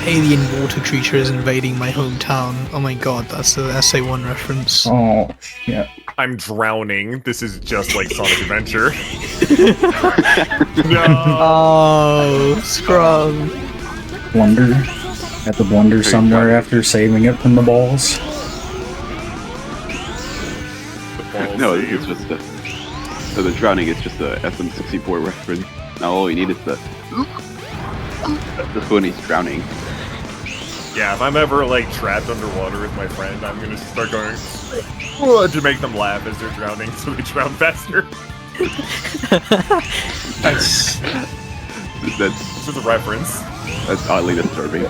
Alien water creature is invading my hometown. Oh my god, that's the SA1 reference. Oh, shit. I'm drowning. This is just like Sonic Adventure. No. Oh, Scrum. Blunder. At the blunder somewhere after saving it from the balls. No, it's just a. So the drowning is just a SM64 reference. Now all you need is the. That's when he's drowning. Yeah, if I'm ever like trapped underwater with my friend, I'm gonna start going to make them laugh as they're drowning, so they drown faster. That's That's This is a reference. oddly disturbing.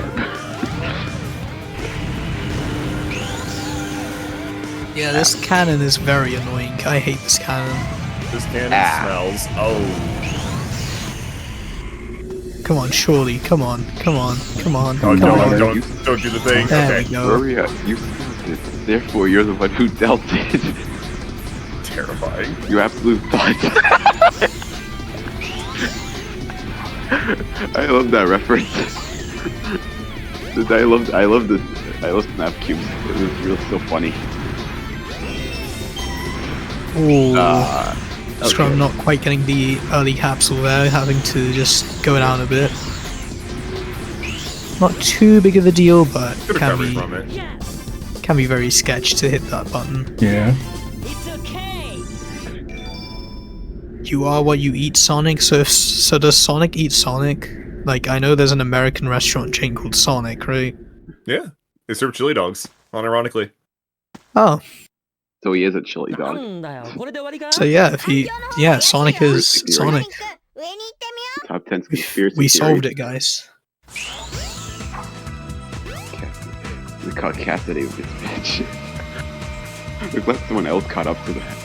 yeah. This cannon is very annoying. I hate this cannon. This cannon smells. Come on, surely. Come on. Come on. Come on. Oh, Come don't on. don't do the thing. There Okay. we go. Maria, you caused it. Therefore, you're the one who dealt it. Terrifying. You absolute thought. I love that reference. I love Snap Cubes. It was really so funny. Ooh. Okay. Scrum not quite getting the early capsule there, having to just go down a bit. Not too big of a deal, but Good recovery from it. can be very sketch to hit that button. Yeah. You are what you eat, Sonic. So does Sonic eat Sonic? Like, I know there's an American restaurant chain called Sonic, right? Yeah, they serve chili dogs. Unironically. Oh, So he is a chili dog. so yeah, Sonic is Sonic. 上に行ってみよ Top 10 conspiracy We theory. solved it, guys. We caught Cassidy with this bitch. We're glad someone else caught up to that.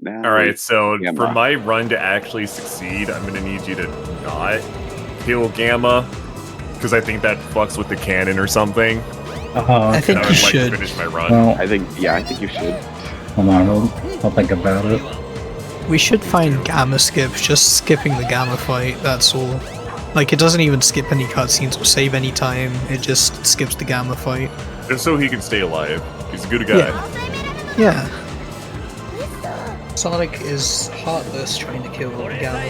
Now, Alright, so Gamma. for my run to actually succeed, I'm gonna need you to not kill Gamma. Because I think that fucks with the cannon or something. I think I you would like to should. finish my run. Well, I think you should. hold on, I'll think about it. We should find Gamma skips, just skipping the Gamma fight, that's all. Like, it doesn't even skip any cutscenes or save any time, it just skips the Gamma fight. Just so he can stay alive. He's a good guy. Yeah. Sonic is heartless trying to kill Gamma.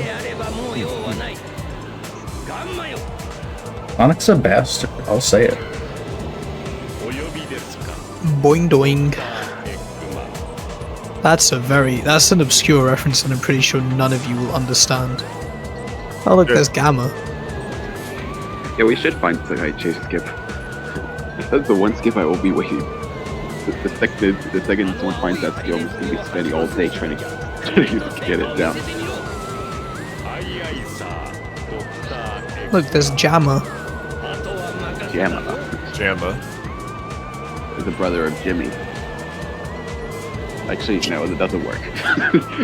Sonic's a bastard, I'll say it. Boing doing. That's an obscure reference and I'm pretty sure none of you will understand. Oh look, Yeah. there's Gamma. Yeah, we should find the chase skip. That's the one skip I will be waiting. The second someone finds that skill, I'm just gonna be spending all day trying to get it down. Look, there's Jammer. Jamma. Is the brother of Jimmy. Actually, no, that doesn't work.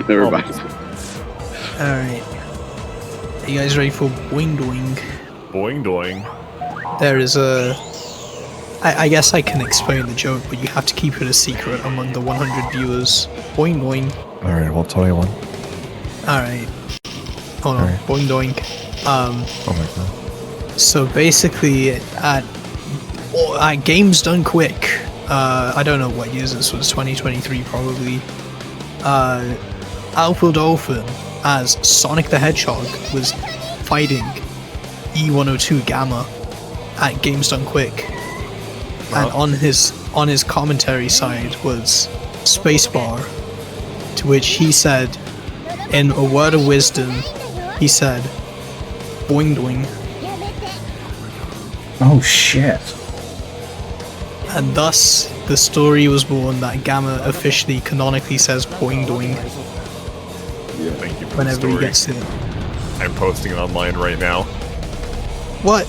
Never mind. Alright. Are you guys ready for Boing Doing? Boing doing. There is a... I guess I can explain the joke, but you have to keep it a secret among the 100 viewers. Boing Doing. Alright, well, tell me one. Alright. Hold on. Alright. Boing Doing. Oh my god. So basically, at Games Done Quick, I don't know what years this was, 2023 probably, Alpha Dolphin as Sonic the Hedgehog was fighting E102 Gamma at Games Done Quick, and on his commentary side was Spacebar, to which he said, in a word of wisdom, he said, "Boing doing." Oh shit. And thus, the story was born that Gamma officially canonically says "boing doing" Thank you for whenever the he story. gets to it. I'm posting it online right now. What?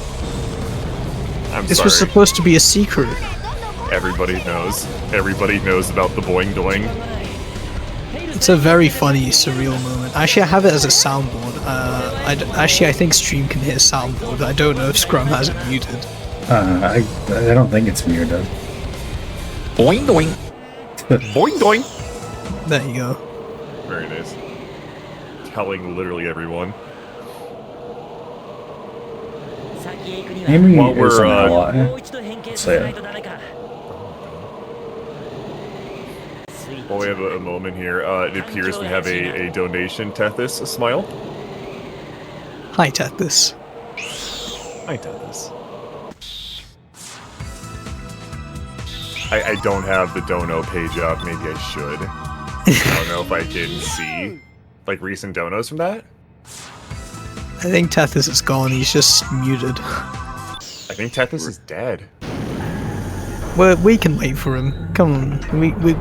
I'm This sorry. was supposed to be a secret. Everybody knows. Everybody knows about the boing doing. It's a very funny, surreal moment. Actually, I have it as a soundboard. I think Stream can hit a soundboard. I don't know if Scrum has it muted. I don't think it's muted. Boing doing. Boing doing. There you go. Very nice. Telling literally everyone. Amy While we're, isn't ally. Say it. While we have a moment here, it appears we have a donation. Tethys, a smile. Hi, Tethys. Hi, Tethys. I don't have the dono page up. Maybe I should. I don't know if I can see like recent donos from that. I think Tethys is gone. He's just muted. I think Tethys is dead. We can wait for him. Come on.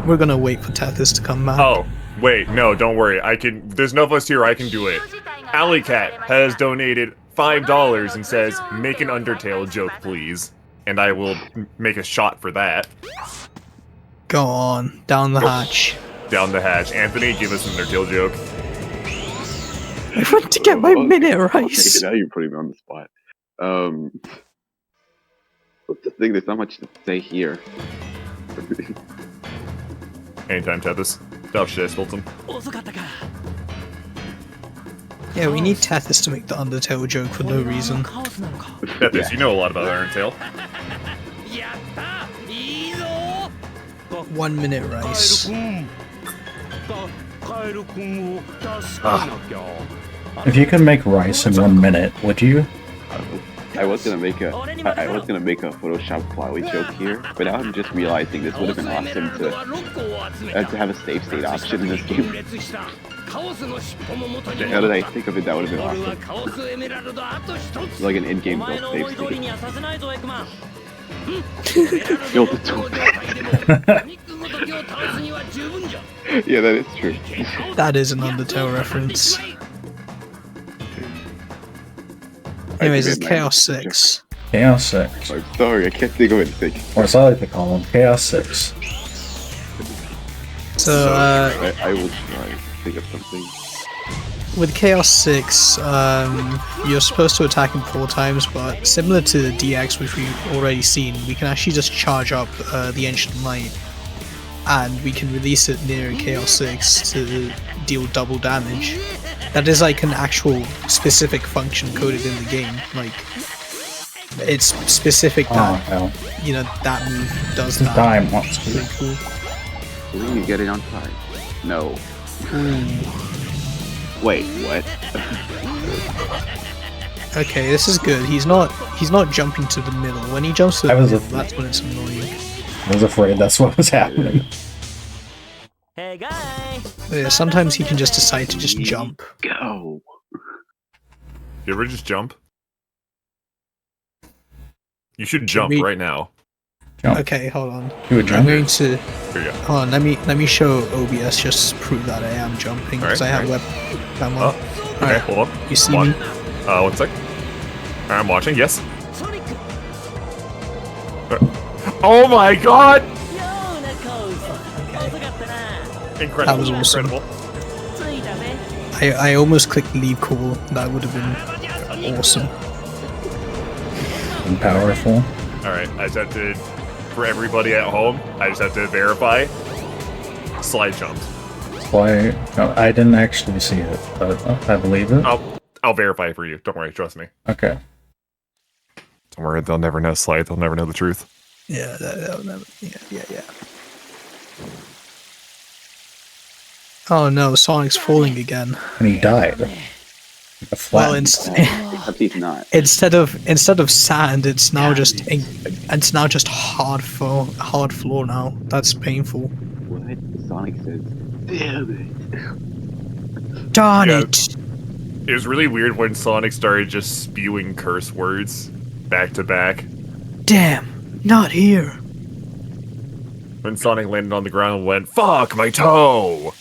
We're gonna wait for Tethys to come back. Oh, wait, no, don't worry. I can. There's no of us here. I can do it. Alleycat has donated $5 and says, "Make an Undertale joke, please," and I will make a shot for that. Go on. Down the hatch. Down the hatch. Anthony, give us an Undertale joke. I want to get my minute rice. Okay, now you're putting me on the spot. What's the thing? There's not much to say here. Anytime, Tethys. Oh shit, I spilled some. Yeah, we need Tethys to make the Undertale joke for no reason. Tethys, you know a lot about Undertale. 1 minute rice. If you could make rice in 1 minute, would you? I was gonna make a Photoshop Flowey joke here, but now I'm just realizing this would have been awesome to have a save state option in this game. Now that I think of it, that would have been awesome. Like an in-game built save state. Build it to Yeah, that is true. That is an Undertale reference. Anyways, it's Chaos 6. Chaos 6. I'm sorry, I can't think of anything. Or as I like to call them, Chaos 6. So, I will try to think of something. with Chaos 6, you're supposed to attack him 4 times, but similar to the DX, which we've already seen, we can actually just charge up the Ancient Light, and we can release it near Chaos 6 to deal double damage. That is like an actual specific function coded in the game. Like, it's specific that, hell. you know, that move does This that. time wants to. Pretty cool. Ooh, you get it on time. No. Wait, what? Okay, this is good. He's not jumping to the middle. When he jumps to the I was middle, afraid. that's when it's annoying. I was afraid that's what was happening. Hey guy. Yeah, sometimes he can just decide to just jump. Go. You ever just jump? You should jump we- right now. Jump. Okay, hold on. You would I'm jump. going to Here you go. hold on. Let me show OBS just to prove that I am jumping because I have Alright, webcam on. Oh, okay, Alright, hold on. you see One. me? 1 sec. I'm watching, yes. Oh my god! Incredible. That was awesome. Incredible. I almost clicked leave call. That would have been awesome. And powerful. Alright, I just have to, for everybody at home, I just have to verify. Slide jumped. Why? No, I didn't actually see it, but I believe it. I'll verify for you. Don't worry, trust me. Okay. Don't worry, they'll never know Slide. They'll never know the truth. Yeah, that'll never. Yeah. Oh no, Sonic's falling again. And he died. Well, Except he's not. instead of sand, it's now just hard floor now. That's painful. What? Sonic says, damn it. Darn Yeah. it! It was really weird when Sonic started just spewing curse words back to back. Damn, not here. When Sonic landed on the ground and went, "Fuck my toe!"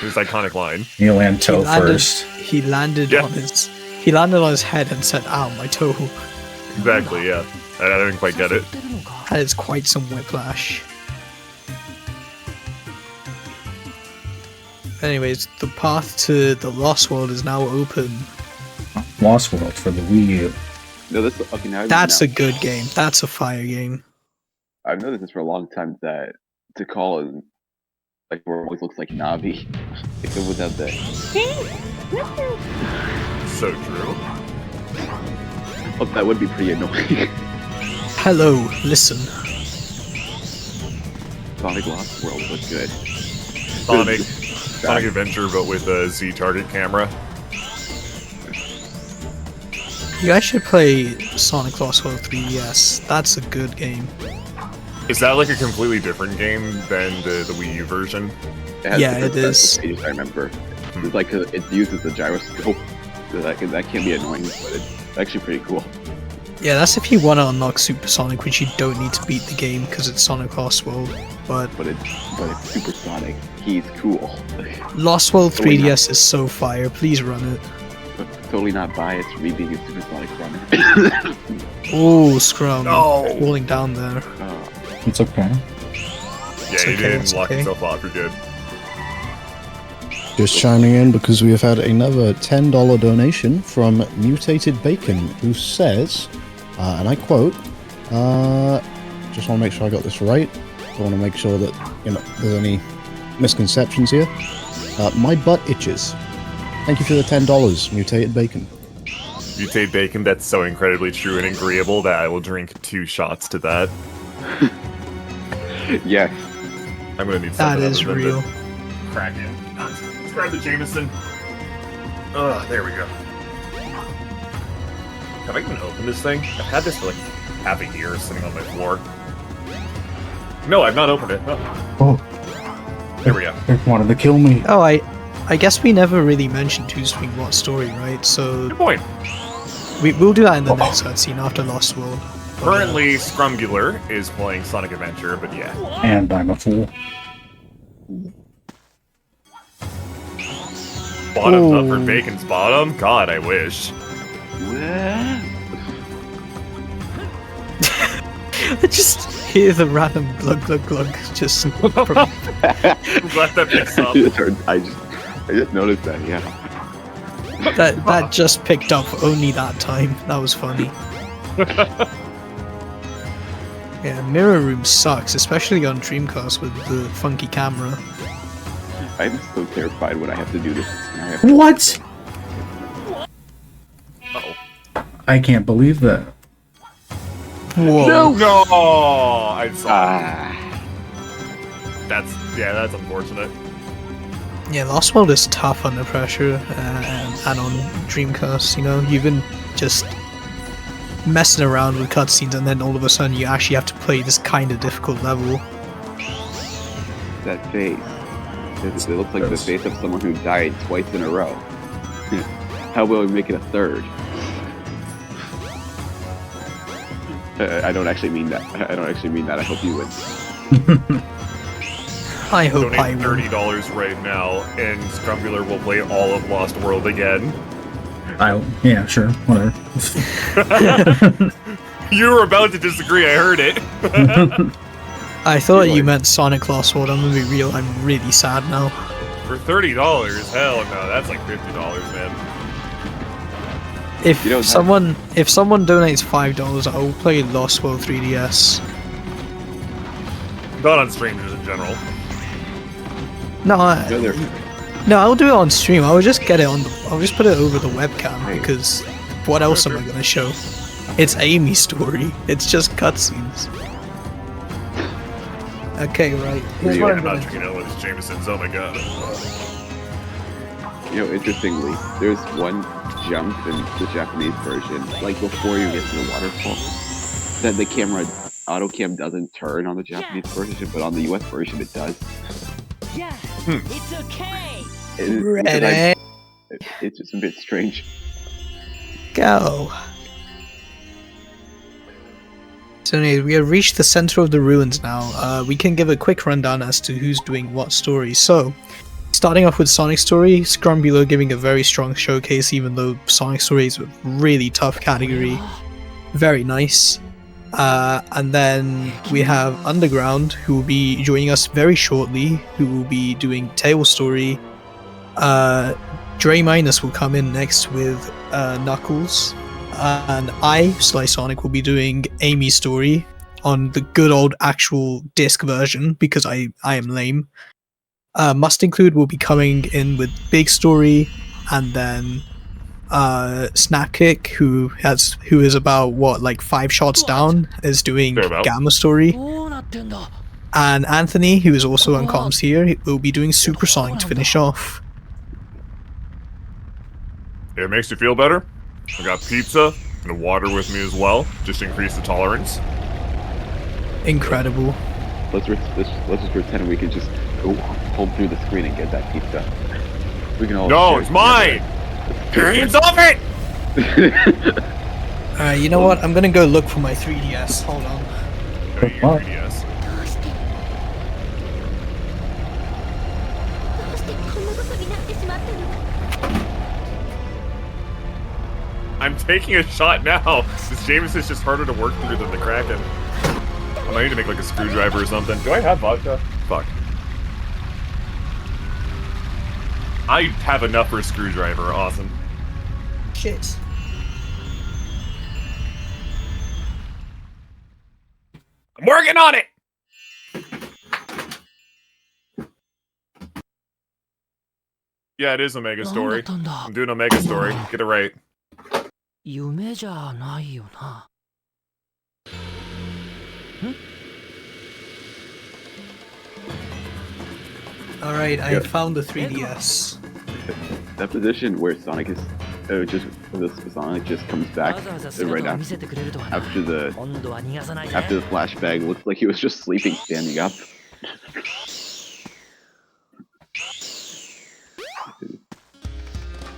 His iconic line. You land toe first. He landed Yeah. on his head and said, "Ow, my toe." Exactly, yeah. I didn't quite get it. That is quite some whiplash. Anyways, the path to the Lost World is now open. Lost World for the Wii U. No, this okay. That's a good game. That's a fire game. I've noticed this for a long time that to call it like where it always looks like Navi. If it without that. So true. Oh, that would be pretty annoying. Hello, listen. Sonic Lost World was good. Sonic Adventure, but with a Z target camera. You guys should play Sonic Lost World 3DS. That's a good game. Is that like a completely different game than the Wii U version? Has Yeah, different it is. special pages, I remember. It's like it uses the gyroscope. That can be annoying, but it's actually pretty cool. Yeah, that's if you want to unlock Super Sonic, which you don't need to beat the game because it's Sonic Lost World. But But it's Super Sonic. He's cool. Lost World Totally 3DS is so fire. Please run it. Totally not biased for me being a Super Sonic runner. Oh, Scrum. No. Falling down there. It's okay. Yeah, It's he okay, didn't it's lock okay. himself off. You're good. Just chiming in because we have had another $10 donation from Mutated Bacon, who says, and I quote, just want to make sure I got this right. I want to make sure that there's any misconceptions here. My butt itches. Thank you for the $10, Mutated Bacon. Mutate Bacon, that's so incredibly true and agreeable that I will drink 2 shots to that. Yes. I'm gonna need That something is other than real. the Kraken. Let's grab the Jameson. Ugh, there we go. Have I even opened this thing? I've had this for like half a year sitting on my floor. No, I've not opened it. Oh, Oh, there we go. they wanted to kill me. Oh, I guess we never really mentioned who's doing what story, right? So Good point. we'll do that in the next cutscene after Lost World. Currently, Scrumbular is playing Sonic Adventure, but yeah. And I'm a fool. Bottoms up for Ooh. Bacon's bottom? God, I wish. I just hear the random glug glug glug just from I'm glad that picks up. I just noticed that. Yeah. that just picked up only that time. That was funny. Yeah, Mirror Room sucks, especially on Dreamcast with the funky camera. I'm so terrified when I have to do this. What? Uh-oh. I can't believe that. Whoa. No! I'm sorry. Ah. That's unfortunate. Yeah, Lost World is tough under pressure, and on Dreamcast, you've been just messing around with cutscenes, and then all of a sudden you actually have to play this kind of difficult level. That face. It looks like the face of someone who died twice in a row. How will we make it a third? I don't actually mean that. I hope you would. I hope I Donate will. $30 right now, and Scrumbular will play all of Lost World again. Yeah, sure, whatever. You were about to disagree, I heard it. I thought you meant Sonic Lost World. I'm gonna be real, I'm really sad now. For $30? Hell no, that's like $50, man. If someone donates $5, I will play Lost World 3DS. Not on strangers in general. No, I'll do it on stream. I'll just get it on. I'll just put it over the webcam because what else am I gonna show? It's Amy's story. It's just cutscenes. Okay, right. Here's what I'm not gonna drinking out with Jameson's. Oh my god. Interestingly, there's one jump in the Japanese version, like before you get to the waterfall, that the camera auto cam doesn't turn on the Japanese version, but on the US version it does. Yeah, it's okay. Ready? It's just a bit strange. Go. So anyways, we have reached the center of the ruins now. We can give a quick rundown as to who's doing what story. So, starting off with Sonic's story, Scrumbular giving a very strong showcase, even though Sonic's story is a really tough category. Very nice. And then we have Underground, who will be joining us very shortly, who will be doing Tail's story. DreMinus will come in next with Knuckles. And I, Slysonic, will be doing Amy's story on the good old actual disc version, because I am lame. Mustinclude will be coming in with Big Story, and then Snapkick, who is about like 5 shots down, is doing Gamma Story. And Anthony, who is also on comms here, will be doing Supersonic to finish off. It makes you feel better. I got pizza and water with me as well, just to increase the tolerance. Incredible. Let's just pretend we can just go home through the screen and get that pizza. We can all. No, it's mine. Your hands off it! Alright, you know what? I'm gonna go look for my 3DS. Hold on. No, your 3DS. I'm taking a shot now. This Jameson is just harder to work through than the Kraken. I might need to make like a screwdriver or something. Do I have vodka? Fuck. I have enough for a screwdriver. Awesome. Shit. I'm working on it! Yeah, it is Omega Story. I'm doing Omega Story. Get it right. 夢じゃないよな。 Alright, I found the 3DS. That position where Sonic is Sonic just comes back right after the flashback looks like he was just sleeping standing up.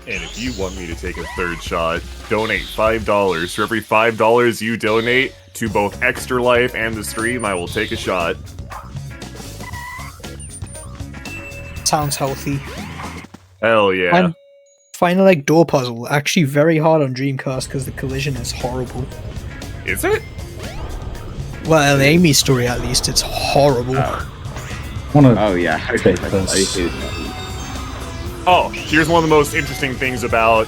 And if you want me to take a third shot, donate $5. For every $5 you donate to both Extra Life and the stream, I will take a shot. Sounds healthy. Hell yeah. Final like door puzzle. Actually very hard on Dreamcast because the collision is horrible. Is it? Well, in Amy's story at least, it's horrible. Oh yeah. I hate it. Oh, here's one of the most interesting things about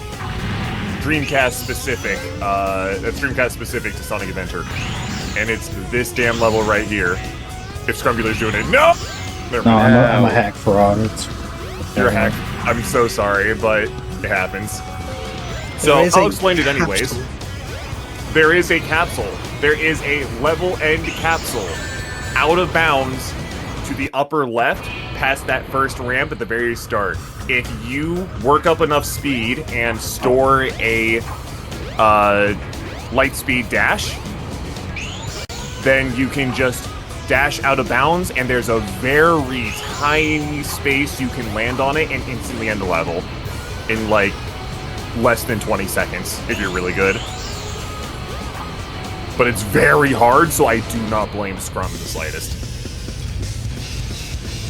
Dreamcast specific. That's Dreamcast specific to Sonic Adventure. And it's this damn level right here. If Scrumbular's doing it. No! I'm a hack fraud. You're a hack. I'm so sorry, but it happens. So, I'll explain it anyways. There is a capsule. There is a level end capsule out of bounds to the upper left past that first ramp at the very start. If you work up enough speed and store a light speed dash, then you can just dash out of bounds, and there's a very tiny space you can land on it and instantly end the level in like less than 20 seconds if you're really good. But it's very hard, so I do not blame Scrum in the slightest.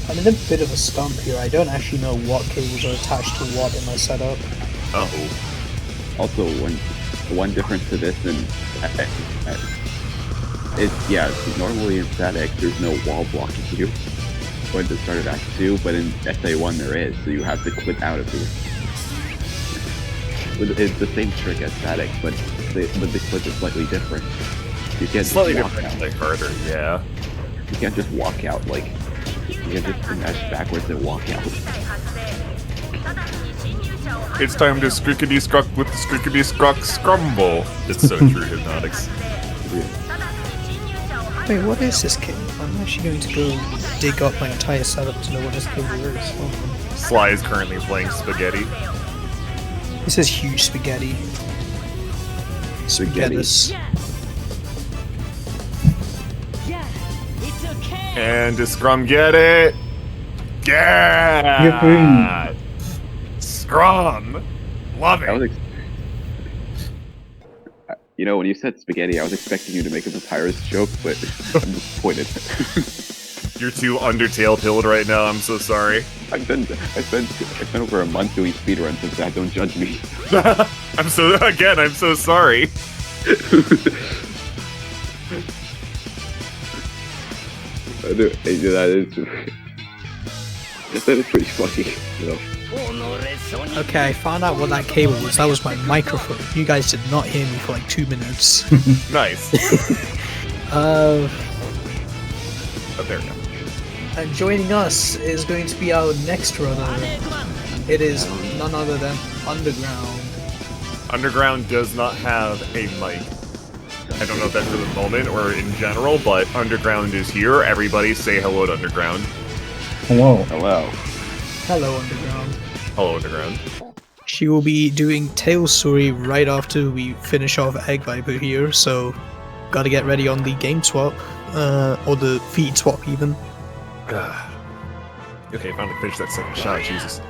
I'm in a bit of a stump here. I don't actually know what cables are attached to what in my setup. Uh-oh. Also, one difference to this and normally in StatX there's no wall blocking you when to start at Act 2, but in SA1 there is, so you have to clip out of here. It's the same trick as StatX, but the clip is slightly different. You can't Slightly just walk different, out. like harder, yeah. You can't just walk out, like, you can't just smash backwards and walk out. It's time to scrickety scruck with the scrickety scruck scrumble. It's so true, Hypnotics. Wait, what is this cable? I'm actually going to go dig up my entire setup to know what this cable is. Hold on. Sly is currently playing Spaghetti. This is huge spaghetti. Spaghettis. And to Scrum get it! Yeah! Scrum! Love I was it! you know, when you said spaghetti, I was expecting you to make a papyrus joke, but I'm disappointed. You're too Undertale pilled right now, I'm so sorry. I spent over a month doing speedruns of that, don't judge me. I'm so sorry. That is pretty funny, you know. Okay, I found out what that cable was. That was my microphone. You guys did not hear me for like 2 minutes. Nice. Oh, there we go. and joining us is going to be our next runner. It is none other than Underground. Underground does not have a mic. I don't know if that's for the moment or in general, but Underground is here. Everybody say hello to Underground. Hello. Hello. Hello, Underground. Hello, Underground. She will be doing Tails' story right after we finish off Egg Viper here, so gotta get ready on the game swap, or the feed swap even. Okay, finally finished that second shot, Jesus.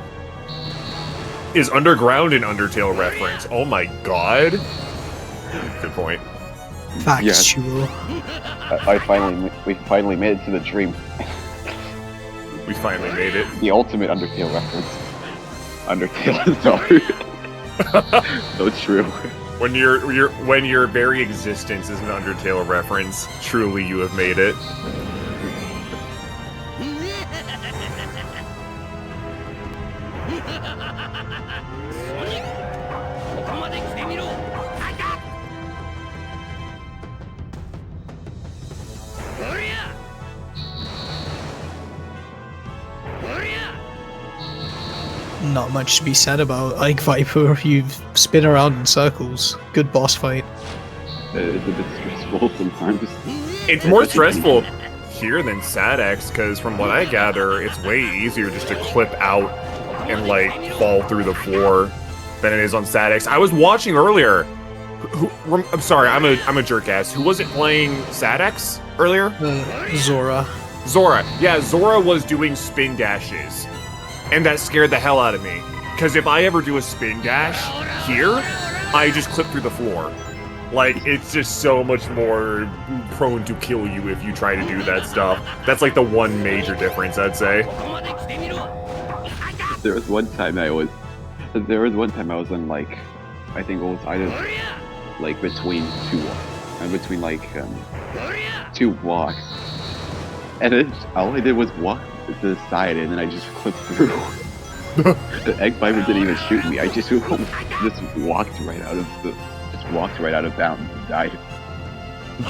Is Underground an Undertale reference? Oh my god. Good point. Facts, Yeah. Shiro. We finally made it to the dream. We finally made it. The ultimate Undertale reference. Undertale, sorry. So true. When your very existence is an Undertale reference, truly you have made it. Not much to be said about Egg Viper. You spin around in circles. Good boss fight. It's a bit stressful sometimes. It's more stressful here than StatX, because from what I gather, it's way easier just to clip out and like fall through the floor than it is on StatX. I was watching earlier. I'm sorry, I'm a jerk ass. Who was it playing StatX earlier? Zora. Zora. Yeah, Zora was doing spin dashes, and that scared the hell out of me. Because if I ever do a spin dash here, I just clip through the floor. Like, it's just so much more prone to kill you if you try to do that stuff. That's like the one major difference, I'd say. There was one time I was on like, I think it was either like between two blocks, and then all I did was walk to the side, and then I just clipped through. The Egg Viper didn't even shoot me. I just walked right out of bounds and died.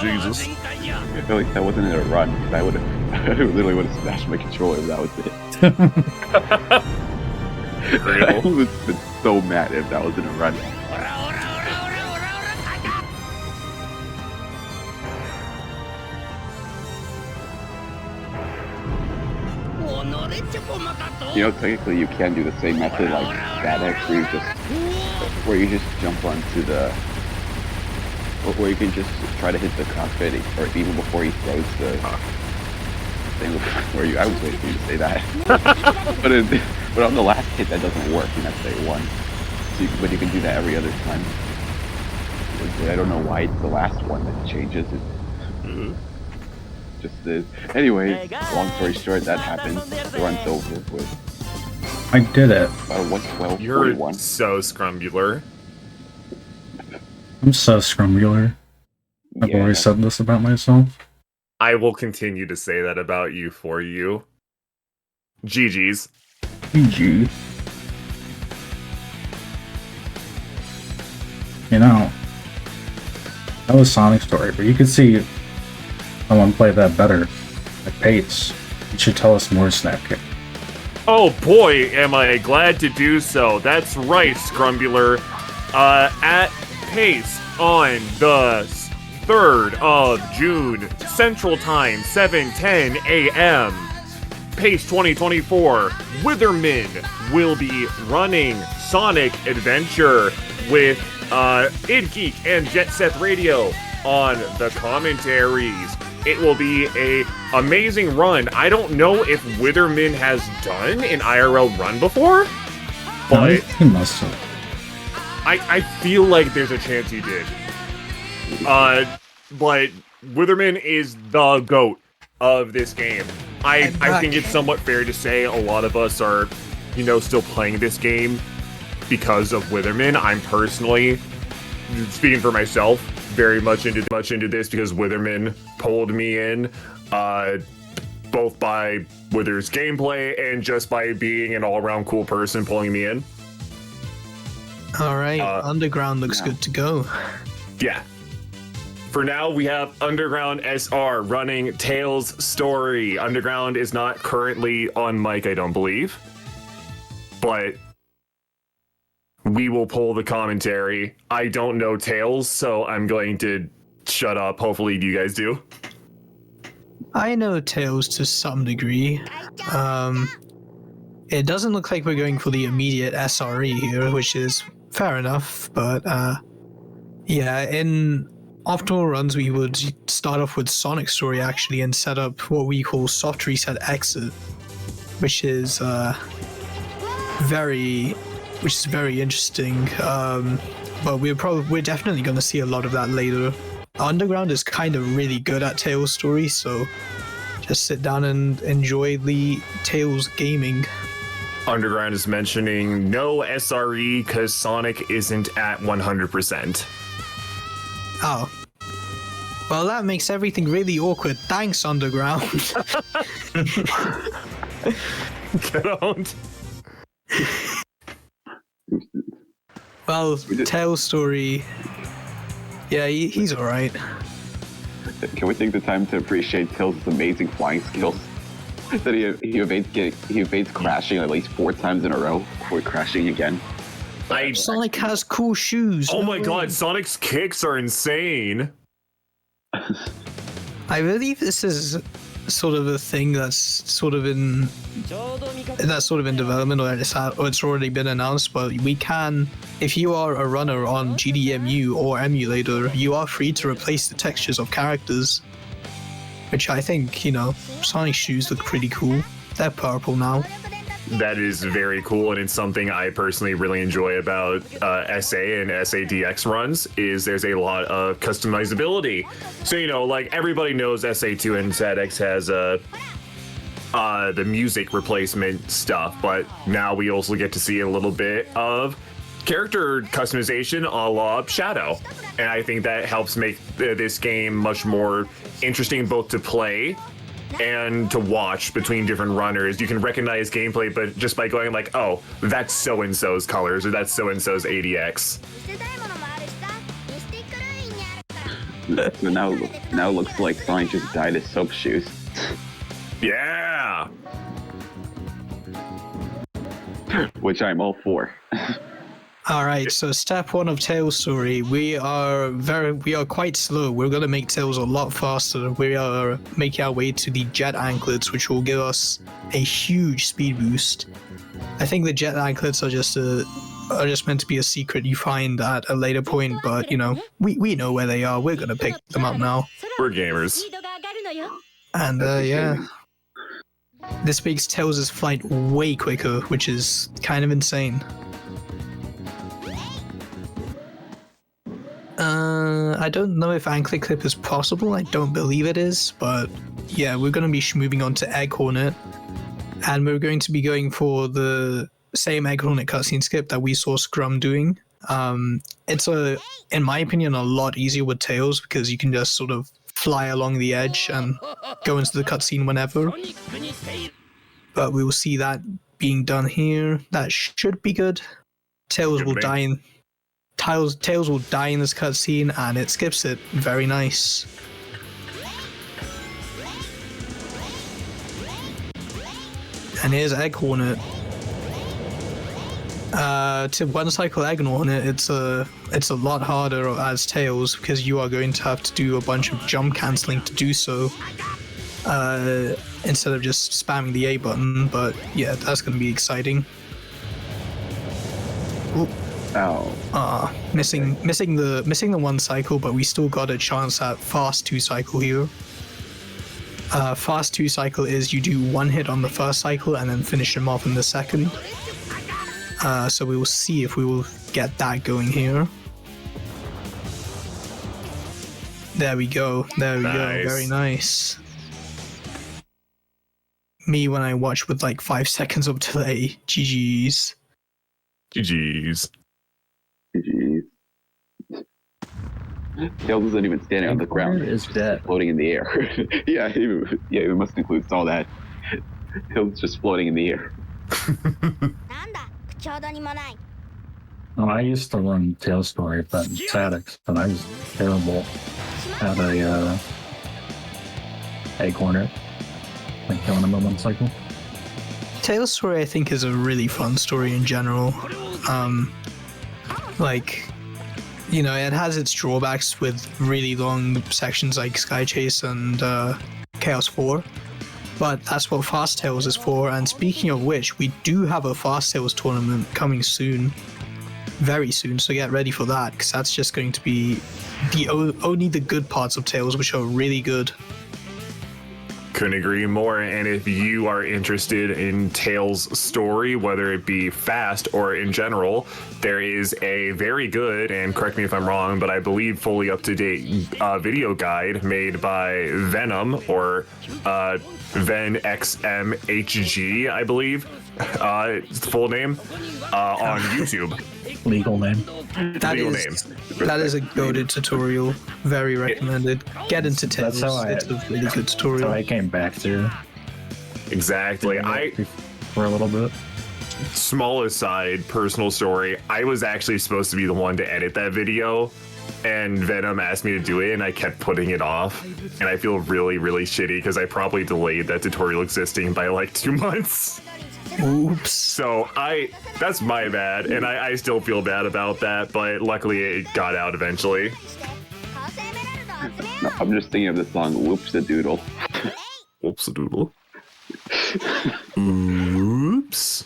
Jesus. I feel like that wasn't in a run, because I literally would have smashed my controller if that was it. I would have been so mad if that was in a run. You know, technically you can do the same method like StatX, where you just jump onto the, where you can just try to hit the cockpit, or even before he throws the thing. Where I was waiting for you to say that, but on the last hit that doesn't work, and that's A1. So but you can do that every other time. I don't know why it's the last one that changes it. Just is. Anyway, long story short, that happened. The run's over with. I did it. 112, You're 41. so scrumbular. I'm so scrumbular. I've Yeah, always said this about myself. I will continue to say that about you for you. GG's. GG. You know, that was Sonic's story, but you could see someone play that better. Like Pates. You should tell us more, Snapkick. Oh boy, am I glad to do so. That's right, Scrumbular. At Pace on the 3rd of June, Central Time, 7:10 a.m. Pace 2024, Witherman will be running Sonic Adventure with IdGeek and Jet Set Radio on the commentaries. It will be a amazing run. I don't know if Witherman has done an IRL run before, but He must have. I feel like there's a chance he did. But Witherman is the GOAT of this game. I think it's somewhat fair to say a lot of us are, still playing this game because of Witherman. I'm personally, speaking for myself, very much into this because Witherman pulled me in, both by Wither's gameplay and just by being an all-around cool person pulling me in. All right, Underground looks good to go. Yeah. For now, we have UndergroundSR running Tails' story. Underground is not currently on mic, I don't believe. But we will pull the commentary. I don't know Tails, so I'm going to shut up. Hopefully you guys do. I know Tails to some degree. It doesn't look like we're going for the immediate SRE here, which is fair enough, but yeah, in optimal runs we would start off with Sonic story actually and set up what we call soft reset exit, which is very interesting. But we're definitely going to see a lot of that later. Underground is kind of really good at Tails story, so just sit down and enjoy the Tails gaming. Underground is mentioning no SRE because Sonic isn't at 100%. Oh. Well, that makes everything really awkward. Thanks, Underground. Don't. Well, Tails story. Yeah, he's alright. Can we take the time to appreciate Tails' amazing flying skills? That he evades crashing at least 4 times in a row before crashing again. Sonic has cool shoes. Oh no my way. god, Sonic's kicks are insane. I believe this is sort of a thing that's sort of in development, or it's already been announced. But we can, if you are a runner on GDEMU or emulator, you are free to replace the textures of characters, which I think, Sonic's shoes look pretty cool. They're purple now. That is very cool, and it's something I personally really enjoy about SA and SADX runs, is there's a lot of customizability. So, like everybody knows SA2 and SADX has the music replacement stuff, but now we also get to see a little bit of character customization a la Shadow. And I think that helps make this game much more interesting both to play and to watch between different runners. You can recognize gameplay, but just by going like, oh, that's so-and-so's colors, or that's so-and-so's ADX. So now it looks like Sonic just dyed his soap shoes. Yeah! Which I'm all for. Alright, so step 1 of Tails' story, we are quite slow. We're gonna make Tails a lot faster. We are making our way to the jet anklets, which will give us a huge speed boost. I think the jet anklets are just meant to be a secret you find at a later point, but we know where they are. We're gonna pick them up now. We're gamers. And yeah. This makes Tails' flight way quicker, which is kind of insane. I don't know if anklet clip is possible. I don't believe it is, but yeah, we're going to be moving on to Egg Hornet, and we're going to be going for the same Egg Hornet cutscene skip that we saw Scrum doing. It's a in my opinion, a lot easier with Tails because you can just sort of fly along the edge and go into the cutscene whenever. But we will see that being done here. That should be good. Tails will die in Tails will die in this cutscene, and it skips it. Very nice. And here's Egg Hornet. To one cycle Egg Hornet, it's a lot harder as Tails because you are going to have to do a bunch of jump cancelling to do so. Instead of just spamming the A button, but yeah, that's going to be exciting. Ooh. Oh. Missing the one cycle, but we still got a chance at fast 2 cycle here. Fast 2 cycle is you do one hit on the first cycle and then finish them off in the second. So we will see if we will get that going here. There we go. There we go. Very nice. Me when I watch with like 5 seconds of delay. GG's. GG's. GG's. Tails isn't even standing on the ground. Is dead. Floating in the air. yeah, we must include all that. Tails just floating in the air. Oh, I used to run Tails Story at Sadix, and I was terrible at a Egg Hornet. Like killing him on one cycle. Tails Story, I think, is a really fun story in general. Like, you know, it has its drawbacks with really long sections like Sky Chase and Chaos 4, but that's what Fast Tails is for. And speaking of which, we do have a Fast Tails tournament coming soon, very soon, so get ready for that, because that's just going to be only the good parts of Tails, which are really good. Couldn't agree more. And if you are interested in Tails' story, whether it be fast or in general, there is a very good, and correct me if I'm wrong, but I believe fully up-to-date video guide made by Venom, or VenXMHG, I believe, it's the full name, on YouTube. Legal name. That is a goated tutorial. Very recommended. Get into Tails. It's a really good tutorial. So I came back to Exactly. for a little bit. Small aside, personal story, I was actually supposed to be the one to edit that video, and Venom asked me to do it, and I kept putting it off, and I feel really, really shitty because I probably delayed that tutorial existing by like 2 months. Oops. So that's my bad, and I still feel bad about that, but luckily it got out eventually. No, I'm just thinking of the song Whoops-a-Doodle. Whoops-a-doodle. Oops.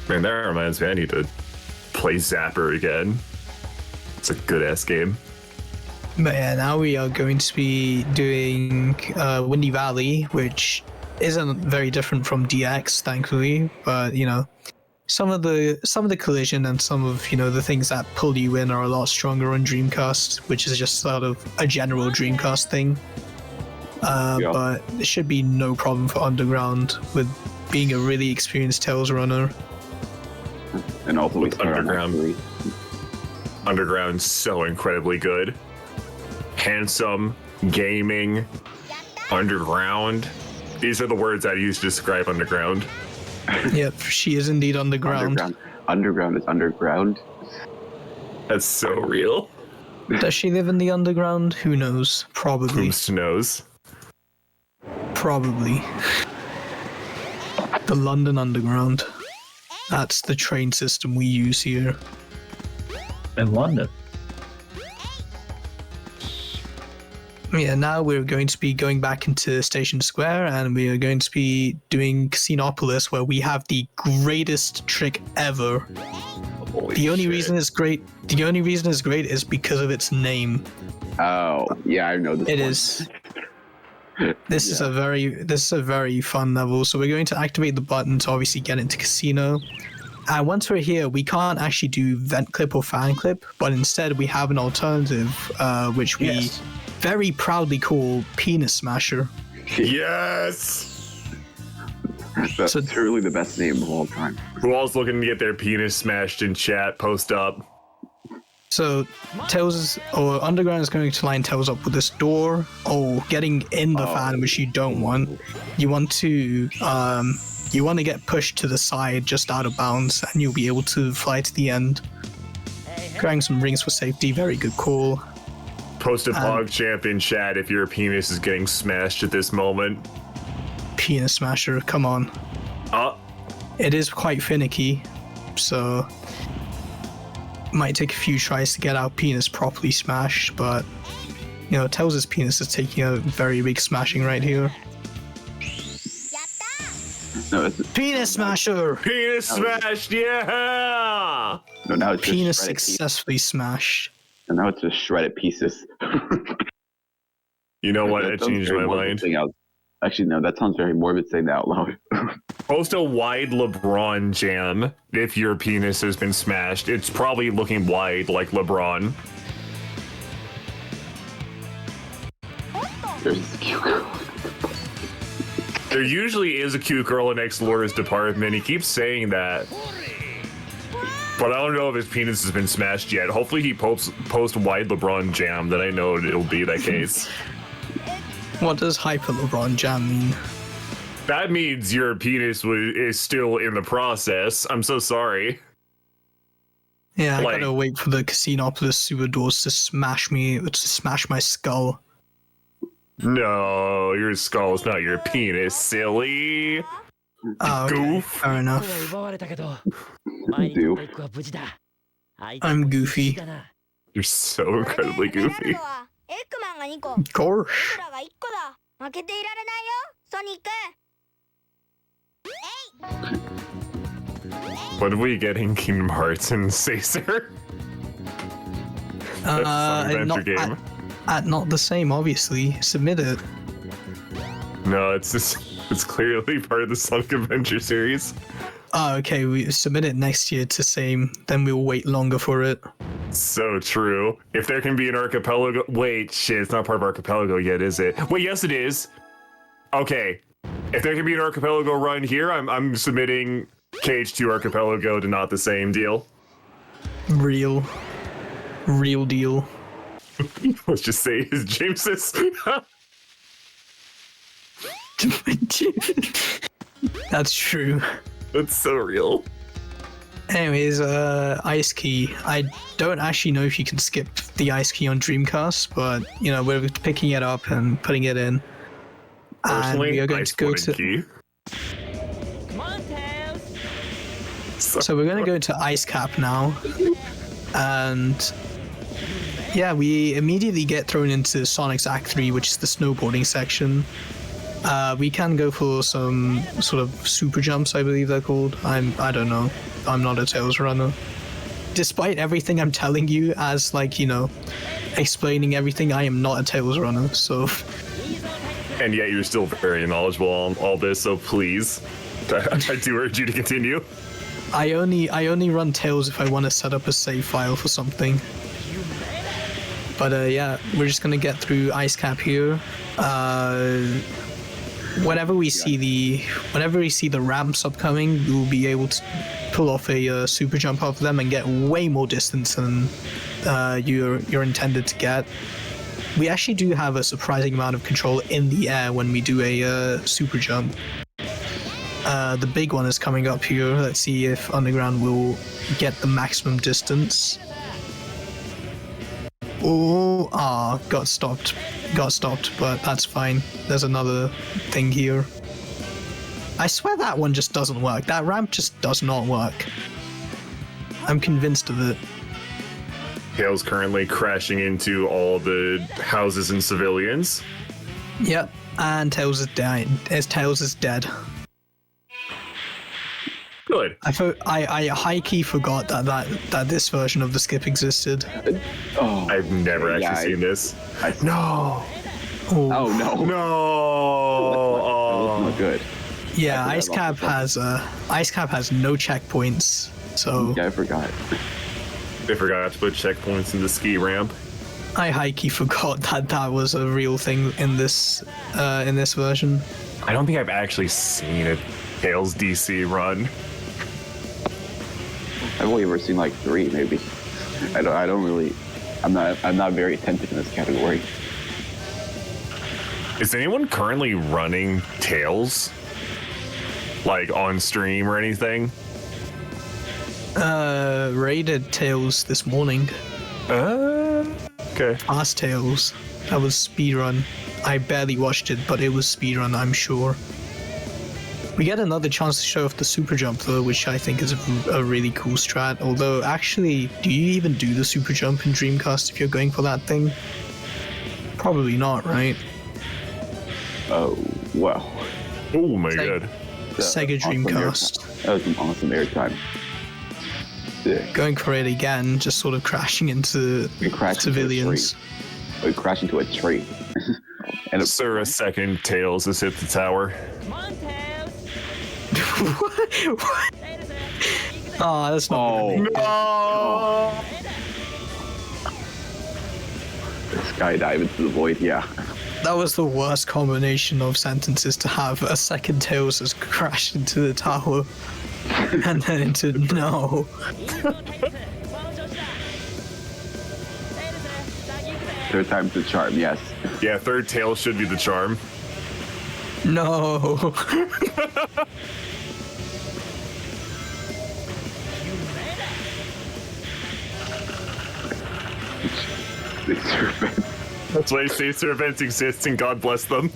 Man, that reminds me, I need to play Zapper again. It's a good-ass game. But yeah, now we are going to be doing Windy Valley, which isn't very different from DX, thankfully. But you know, some of the collision and some of, you know, the things that pull you in are a lot stronger on Dreamcast, which is just sort of a general Dreamcast thing. But it should be no problem for Underground with being a really experienced Tails runner. And also with Underground's so incredibly good. Handsome, gaming, Underground. These are the words I use to describe Underground. Yep, she is indeed underground. Underground is underground. That's so real. Does she live in the underground? Who knows? Probably. Who knows? Probably. The London Underground. That's the train system we use here. In London. Yeah, now we're going to be going back into Station Square, and we are going to be doing Casinopolis, where we have the greatest trick ever. The only reason it's great is because of its name. Oh, yeah, I know this. It is. This is a very fun level. So we're going to activate the button to obviously get into Casino. And once we're here, we can't actually do Vent Clip or Fan Clip, but instead we have an alternative, which we very proudly call Penis Smasher. Yes! That's So- truly the best name of all time. Who all's looking to get their penis smashed in chat? Post up. So Underground is going to line Tails up with this door. Oh, getting in the fan, which you don't want. You want to get pushed to the side, just out of bounds, and you'll be able to fly to the end. Grabbing some rings for safety, very good call. Post a PogChamp in chat if your penis is getting smashed at this moment. Penis smasher, come on. It is quite finicky, so might take a few tries to get our penis properly smashed, but you know, Tails' penis is taking a very big smashing right here. No, it's Penis smasher! Penis smashed, yeah! no. Now it's Penis just shredded successfully smashed. and now it's just shredded pieces. You know what? That It sounds changed very my morbid mind. saying out- Actually, no. That sounds very morbid saying that out loud. Post a wide LeBron jam if your penis has been smashed. It's probably looking wide like LeBron. There's this cute girl. There usually is a cute girl in X-Lore's department. He keeps saying that. But I don't know if his penis has been smashed yet. Hopefully he post wide LeBron jam, then I know it'll be that case. What does Hyper LeBron Jam mean? That means your penis is still in the process. I'm so sorry. Yeah, I Like- gotta wait for the Casinopolis sewer doors to smash my skull. No, your skull is not your penis, silly. Oh, okay. Goof. Fair enough. 奪われたけど前に取った一個は無事だ。相手 I'm も goofy. だな。 You're so incredibly これで選ぶ goofy. のはエッグマンが2個 Gosh. 僕らが1個だ負けていられないよソニック What are we getting Kingdom Hearts and Caesar? That's an adventure not, game. not the same, obviously. Submit it. No, it's clearly part of the Sonic Adventure series. Oh, okay, we submit it next year to same, then we'll wait longer for it. So true. If there can be an archipelago, wait, shit, it's not part of archipelago yet, is it? Wait, yes, it is. Okay, if there can be an archipelago run here, I'm submitting KH2 Archipelago to not the same deal. Real deal. Let's just say his James's. That's true. That's so real. Anyways, ice key. I don't actually know if you can skip the ice key on Dreamcast, but you know, we're picking it up and putting it in. And Personally, we are going ice to go wooden to key. Come on, Tails. So we're going to go to Ice Cap now. And yeah, we immediately get thrown into Sonic's Act 3, which is the snowboarding section. We can go for some sort of super jumps, I believe they're called. I don't know. I'm not a Tails runner. Despite everything I'm telling you as, like, you know, explaining everything, I am not a Tails runner, so... And yet you're still very knowledgeable on all this, so please, I do urge you to continue. I only run Tails if I want to set up a save file for something. But yeah, we're just gonna get through Ice Cap here. Whenever we see the ramps upcoming, we'll be able to pull off a super jump off them and get way more distance than you're intended to get. We actually do have a surprising amount of control in the air when we do a super jump. The big one is coming up here. Let's see if Underground will get the maximum distance. Oh, got stopped, but that's fine. There's another thing here. I swear that one just doesn't work. That ramp just does not work. I'm convinced of it. Tails currently crashing into all the houses and civilians. Yep, and Tails is dying. Tails is dead. Good. I high key forgot that this version of the skip existed. Oh, I've never actually seen this. No. Oh, Oh no. No. That was not good. yeah, I Ice forgot Cap has no checkpoints, so Yeah, I forgot. They forgot to put checkpoints in the ski ramp. I high key forgot that was a real thing in this version. I don't think I've actually seen a Tails DC run. I've only ever seen like 3, maybe. I don't really. I'm not very attentive in this category. Is anyone currently running Tails? Like on stream or anything? Raided Tails this morning. Okay. Fast Tails. That was speedrun. I barely watched it, but it was speedrun, I'm sure. We get another chance to show off the super jump though, which I think is a really cool strat. Although, actually, do you even do the super jump in Dreamcast if you're going for that thing? Probably not, right? Oh, wow. Oh my god. Sega Dreamcast. That was some awesome airtime. Sick. Going for it again, just sort of crashing into civilians. We crashed into a tree. And Sir, a second Tails has hit the tower. What? Oh, that's not. Oh. Skydive into the void, yeah. That was the worst combination of sentences to have. A second Tails has crashed into the tower. And then into no. Third time's the charm, yes. Yeah, third Tails should be the charm. No. That's why Sacer events exist and God bless them.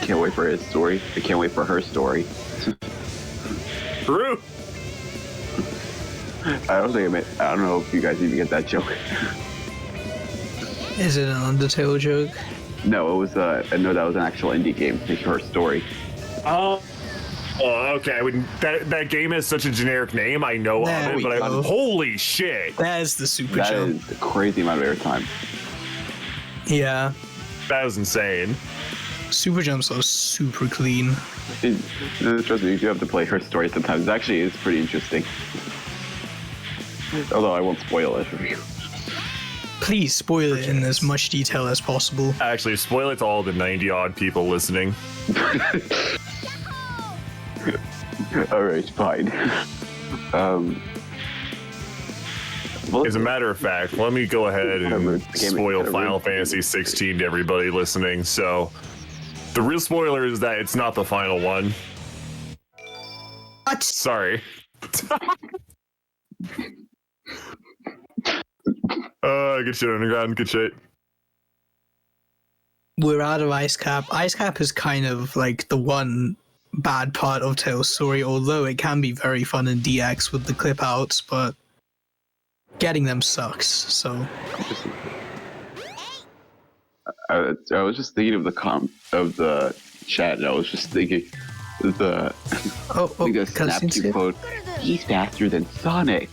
Can't wait for his story. I can't wait for her story. True. I don't know if you guys even get that joke. Is it an Undertale joke? No, it was no, that was an actual indie game. Think her story. Oh, okay. That game has such a generic name. I know There of we it, but go. Holy shit! There's the super That jump. is a crazy amount of airtime. Yeah. That was insane. Super jumps are super clean. Trust me, you do have to play her story sometimes. Actually, it's pretty interesting. Although I won't spoil it for you. Please spoil it in as much detail as possible. Actually, spoil it to all the 90-odd people listening. Alright, fine. Well, As a matter of fact, let me go ahead and spoil Final Fantasy 16 to everybody listening. So, the real spoiler is that it's not the final one. What? Sorry. Good shit, Underground. Good shit. We're out of Ice Cap. Ice Cap is kind of like the one bad part of Tails' story, although it can be very fun in DX with the clip outs, but getting them sucks, so. I was just thinking of the chat, and I was just thinking the the Snap quote. He's faster than Sonic.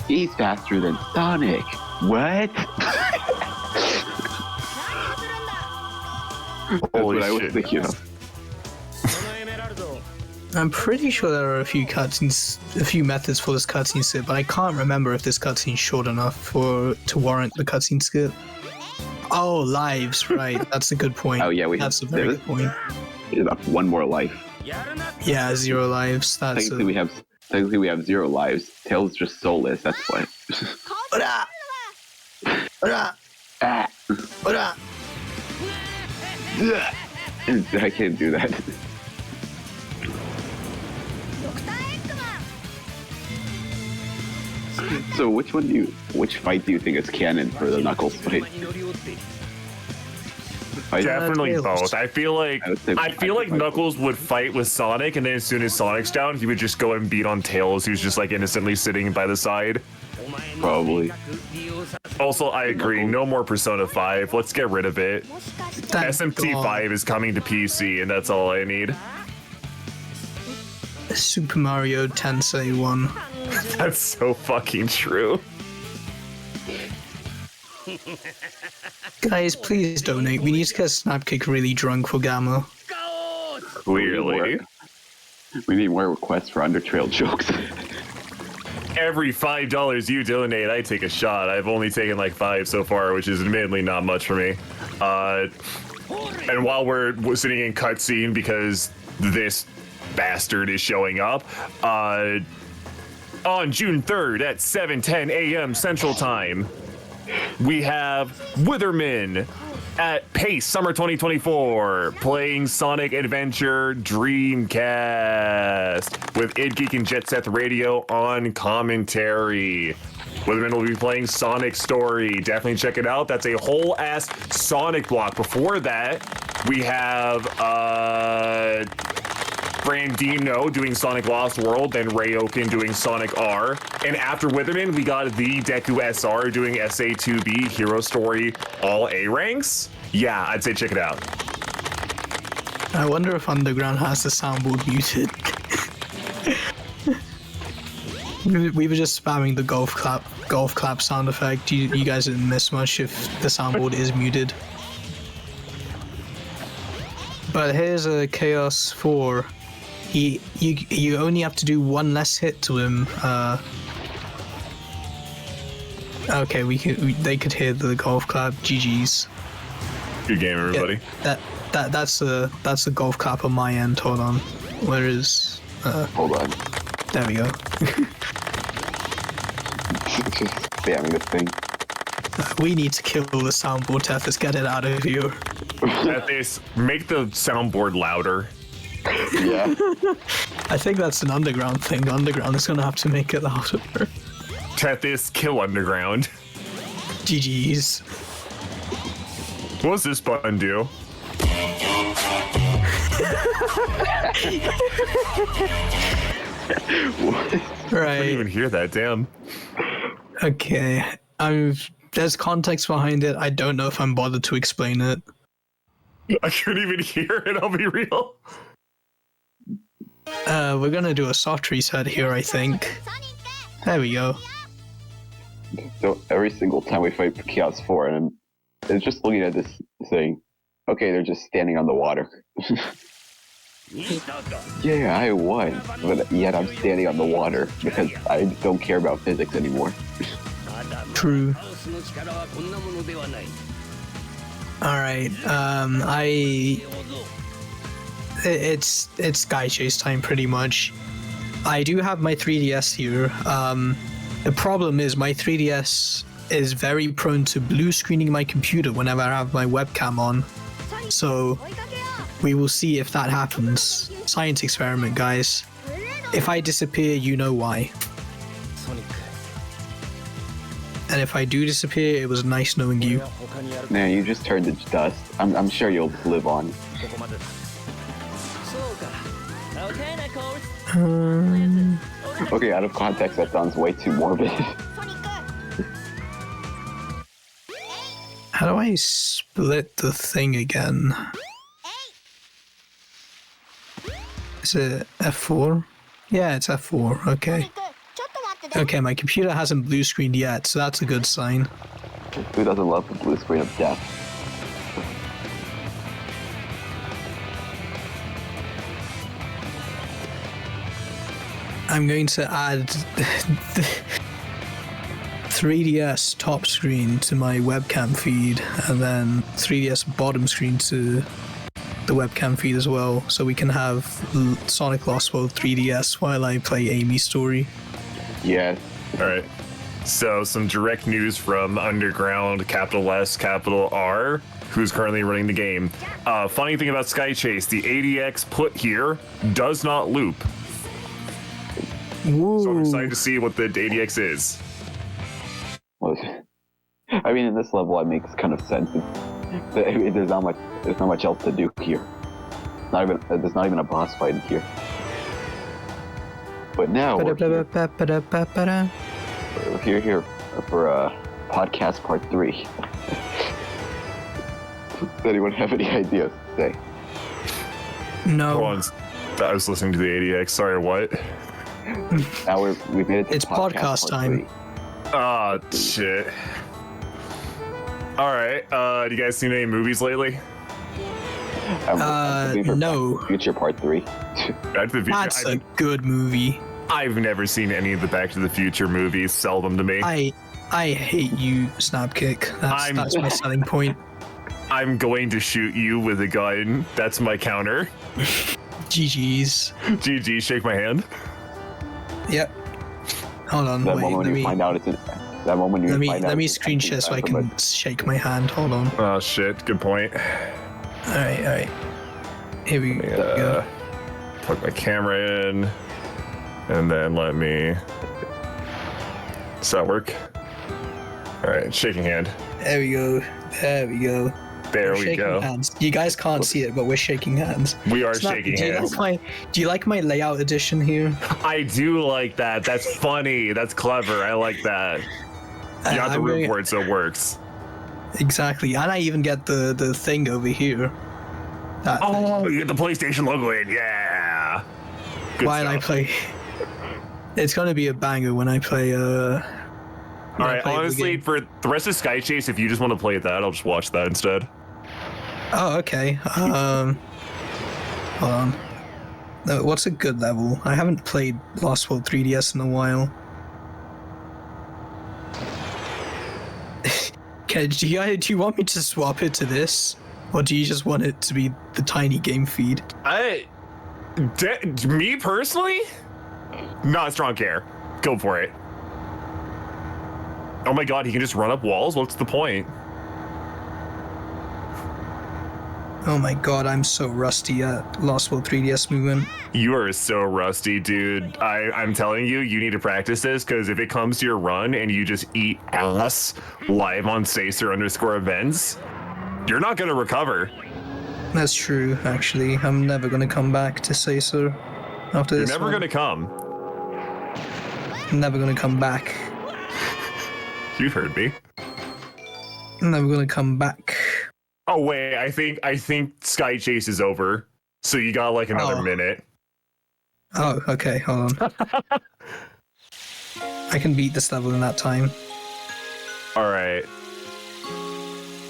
He's faster than Sonic. What? That's Holy what I was shit. thinking of. I'm pretty sure there are a few cutscenes, a few methods for this cutscene skip, but I can't remember if this cutscene's short enough to warrant the cutscene skip. Oh, lives, right? That's a good point. Oh yeah, That's a very good point. We have one more life. Yeah, 0 lives. That's Technically, we have 0 lives. Tails just soulless. That's why. Ora! Ora! Ah. Ora! I can't do that. So which fight do you think is canon for the Knuckles fight? Definitely Tails. both. I feel like fight. Knuckles would fight with Sonic, and then as soon as Sonic's down, he would just go and beat on Tails, who's just like innocently sitting by the side. Probably. Also, I agree. No more Persona 5. Let's get rid of it. Thank SMT God. 5 is coming to PC, and that's all I need. Super Mario Tensei 1. That's so fucking true. Guys, please donate. We need to get Snapkick really drunk for Gamma. Clearly. We need more requests for Undertale jokes. every $5 you donate, I take a shot. I've only taken like 5 so far, which is admittedly not much for me. And while we're sitting in cutscene because this bastard is showing up, on June 3rd at 7:10 a.m. Central Time, we have Witherman at PACE Summer 2024 playing Sonic Adventure Dreamcast with Id Geek and Jet Set Radio on commentary. Witherman will be playing Sonic Story. Definitely check it out. That's a whole ass Sonic block. Before that, we have Brandino doing Sonic Lost World, then Rayoken doing Sonic R. And after Witherman, we got the Deku SR doing SA2B Hero Story All A ranks. Yeah, I'd say check it out. I wonder if Underground has the soundboard muted. We were just spamming the golf clap sound effect. You guys didn't miss much if the soundboard is muted. But here's a Chaos 4. You only have to do one less hit to him. Okay, they could hear the golf clap. GG's. Good game, everybody. Yeah, that's a golf clap on my end. Hold on. Where is? Hold on. There we go. Just spamming the thing. We need to kill the soundboard, Tethys. Get it out of here. Tethys, make the soundboard louder. Yeah. I think that's an Underground thing. Underground is gonna have to make it louder. Tethys, kill Underground. GG's. What does this button do? I didn't even hear that, damn. Okay. There's context behind it. I don't know if I'm bothered to explain it. I couldn't even hear it, I'll be real. We're gonna do a soft reset here, I think. There we go. So every single time we fight Chaos 4, and it's just looking at this saying, okay, they're just standing on the water. Yeah, I won, but yet I'm standing on the water because I don't care about physics anymore. True. Alright, it's Sky Chase time pretty much. I do have my 3DS here. The problem is my 3DS is very prone to blue screening my computer whenever I have my webcam on. So we will see if that happens. Science experiment, guys. If I disappear, you know why. And if I do disappear, it was nice knowing you. Man, you just turned to dust. I'm sure you'll live on. Okay, out of context, that sounds way too morbid. How do I split the thing again? Is it F4? Yeah, it's F4. Okay. Okay, my computer hasn't blue screened yet, so that's a good sign. Who doesn't love the blue screen of death? I'm going to add 3DS top screen to my webcam feed, and then 3DS bottom screen to the webcam feed as well, so we can have Sonic Lost World 3DS while I play Amy's story. Yeah. Alright. So, some direct news from Underground, capital S, capital R, who's currently running the game. Funny thing about Sky Chase, the ADX put here does not loop. Woo. So I'm excited to see what the ADX is. Well, I mean, in this level, it makes kind of sense. There's not much else to do here. There's not even a boss fight in here. But now we're here for podcast part 3. Does anyone have any ideas to say? No. Hold on. I was listening to the ADX. Sorry, what? Now we've made it to It's podcast time. 3. Ah, shit. Alright, do you guys seen any movies lately? I believe we're no. Back to the Future part 3. Back to the Future. That's a good movie. I've never seen any of the Back to the Future movies. Sell them to me. I hate you, Snapkick. That's my selling point. I'm going to shoot you with a gun. That's my counter. GG's. GG, shake my hand. Yep. Hold on, That wait, moment let when me... you find out it's that moment you find out. Let me screen share so I can shake my hand. Hold on. Oh shit, good point. Alright. Here we go. Plug my camera in, and then let me... Does that work? Alright, shaking hand. There we go. There we go. There We're we shaking go. hands. You guys can't see it, but we're shaking hands. We are Snap, shaking do you hands. Do you like my layout edition here? I do like that. That's funny. That's clever. I like that. You got the room for it, so it works. Exactly, and I even get the thing over here. That Oh, you get the PlayStation logo in. Yeah. Good Why did I stuff. play? It's gonna be a banger when I play. All right, honestly, for the rest of Sky Chase, if you just want to play that, I'll just watch that instead. Oh, okay. Hold on. No, what's a good level? I haven't played Lost World 3DS in a while. Okay, do you want me to swap it to this, or do you just want it to be the tiny game feed? Me personally, not a strong care. Go for it. Oh my god, he can just run up walls? What's the point? Oh my god, I'm so rusty at Lost World 3DS movement. You are so rusty, dude. I'm telling you, you need to practice this, because if it comes to your run and you just eat ass live on Sacer_events, you're not going to recover. That's true, actually. I'm never gonna come back to Sacer after You're this. never going to come. I'm never gonna come back. You heard me. I'm never gonna come back. Oh wait, I think Sky Chase is over. So you got like another minute. Oh, okay, hold on. I can beat this level in that time. All right.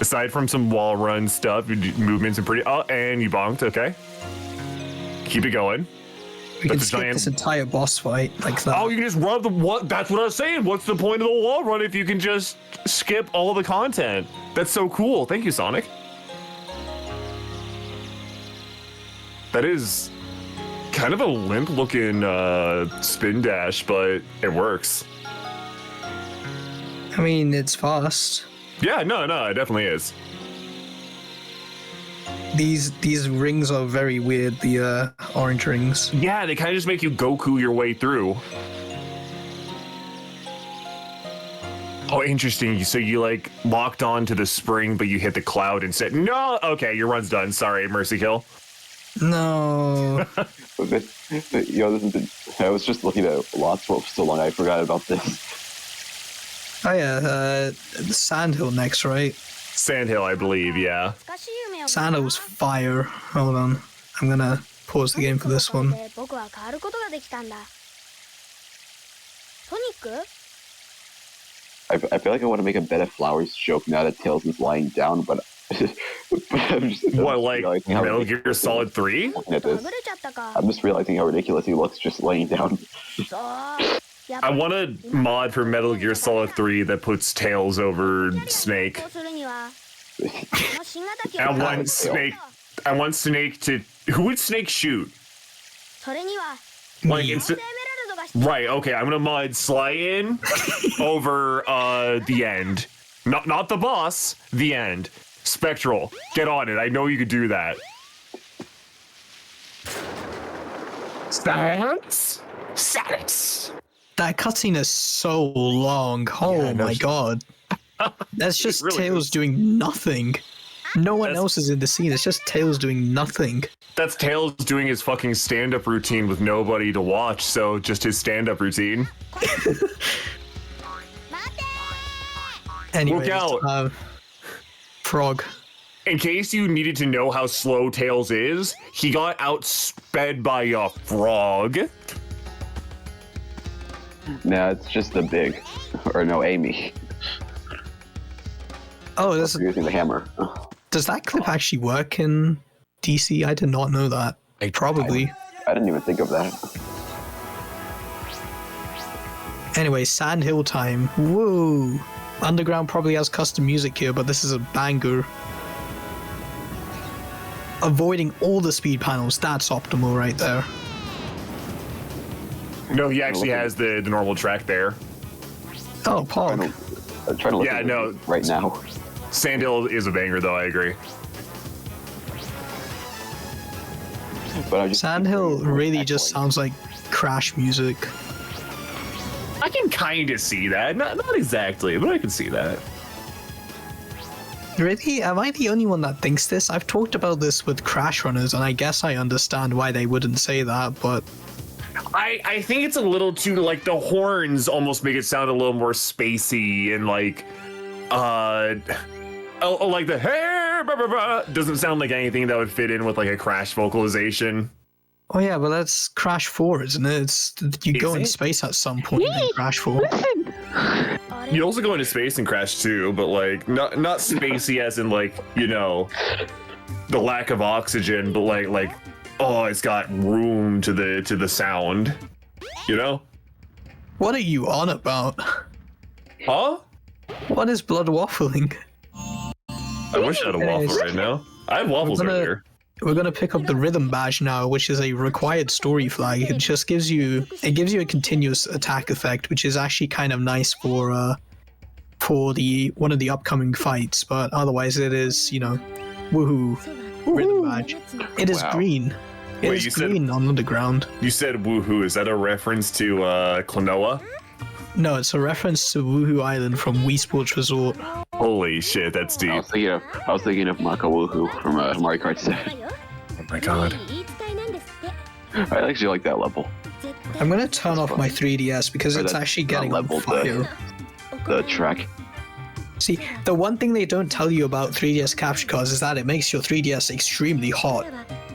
Aside from some wall run stuff, your movements are pretty. Oh, and you bonked. Okay. Keep it going. We can That's a skip giant- this entire boss fight like that. Oh, you can just run the what? That's what I was saying. What's the point of the wall run if you can just skip all the content? That's so cool. Thank you, Sonic. That is kind of a limp-looking spin dash, but it works. I mean, it's fast. Yeah, no, it definitely is. These rings are very weird, the orange rings. Yeah, they kind of just make you Goku your way through. Oh, interesting. So you like locked on to the spring, but you hit the cloud instead. No, okay, your run's done. Sorry, Mercy Kill. No. I was just looking at Lost World for so long I forgot about this. Oh yeah, the Sandhill next, right? Sandhill, I believe, yeah. Sandhill's fire. Hold on. I'm gonna pause the game for this one. I feel like I want to make a bed of flowers joke now that Tails is lying down, but I'm just What, like realizing how Metal Gear ridiculous Solid 3? he is looking at this. I'm just realizing how ridiculous he looks just laying down. I want a mod for Metal Gear Solid 3 that puts Tails over Snake. I want Snake to... Who would Snake shoot? Like, right, okay, I'm gonna mod Sly in over the end. Not the boss, the end. Spectral, get on it. I know you could do that. Silence. That cutscene is so long. Oh my god. That's just really Tails is. doing nothing. No one else is in the scene. It's just Tails doing nothing. That's Tails doing his fucking stand-up routine with nobody to watch, so just his stand-up routine. Anyways, Look out. Frog. In case you needed to know how slow Tails is, he got outsped by a frog. Nah, it's just the big, or no, Amy. Oh, Using the hammer. does that clip actually work in DC? I did not know that. Probably. I didn't even think of that. Anyway, Sandhill time. Woo! Underground probably has custom music here, but this is a banger. Avoiding all the speed panels, that's optimal right there. No, he actually has the normal track there. Oh, Pog. I'm trying to look Yeah, at no. it right now. Sandhill is a banger, though, I agree. But I just Sandhill really just sounds like Crash music. I can kind of see that. Not exactly, but I can see that. Really? Am I the only one that thinks this? I've talked about this with Crash runners, and I guess I understand why they wouldn't say that, but... I think it's a little too, like, the horns almost make it sound a little more spacey and, like, like the hey, blah, blah, blah, doesn't sound like anything that would fit in with, like, a Crash vocalization. Oh yeah, but that's Crash 4, isn't it? You go in space at some point in Crash 4. You also go into space in Crash 2, but, like, not spacey as in, like, you know, the lack of oxygen, but, like, oh, it's got room to the sound, you know? What are you on about? Huh? What is blood waffling? I wish I had a waffle right now. I have waffles right here. We're gonna pick up the rhythm badge now, which is a required story flag. It just gives you a continuous attack effect, which is actually kind of nice for the one of the upcoming fights. But otherwise, it is, you know, woohoo, rhythm badge. It is green. It is green on Underground. You said woohoo. Is that a reference to Klonoa? No, it's a reference to Woohoo Island from Wii Sports Resort. Holy shit, that's deep. I was thinking of Maka Woohoo from Mario Kart 7. Oh my god. I actually like that level. I'm gonna turn off my 3DS because it's actually getting on fire. The track. See, the one thing they don't tell you about 3DS capture cards is that it makes your 3DS extremely hot.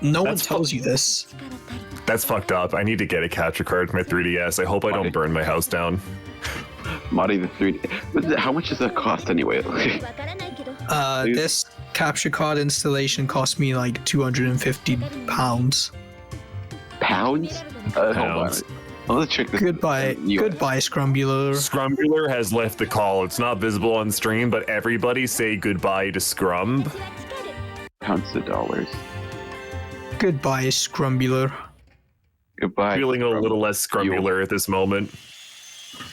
No one tells you this. That's fucked up. I need to get a capture card for my 3DS. I hope I don't burn my house down. Modding the 3D. How much does that cost anyway? This capture card installation cost me like £250. Pounds? Hold on. Let's check this. Goodbye, Scrumbular. Scrumbular has left the call. It's not visible on stream, but everybody say goodbye to Scrum. Pounds to dollars. Goodbye, Scrumbular. Goodbye. Feeling a little less Scrumbular at this moment.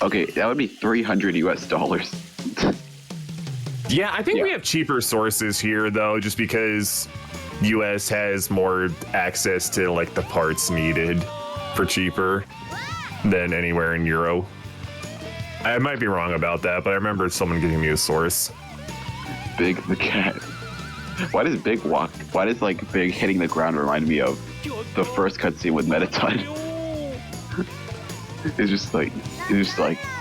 Okay, that would be $300 US. Yeah, I think we have cheaper sources here, though, just because US has more access to, like, the parts needed for cheaper than anywhere in Euro. I might be wrong about that, but I remember someone giving me a source. Big the cat. Why does like Big hitting the ground remind me of the first cutscene with Mettaton? It's just like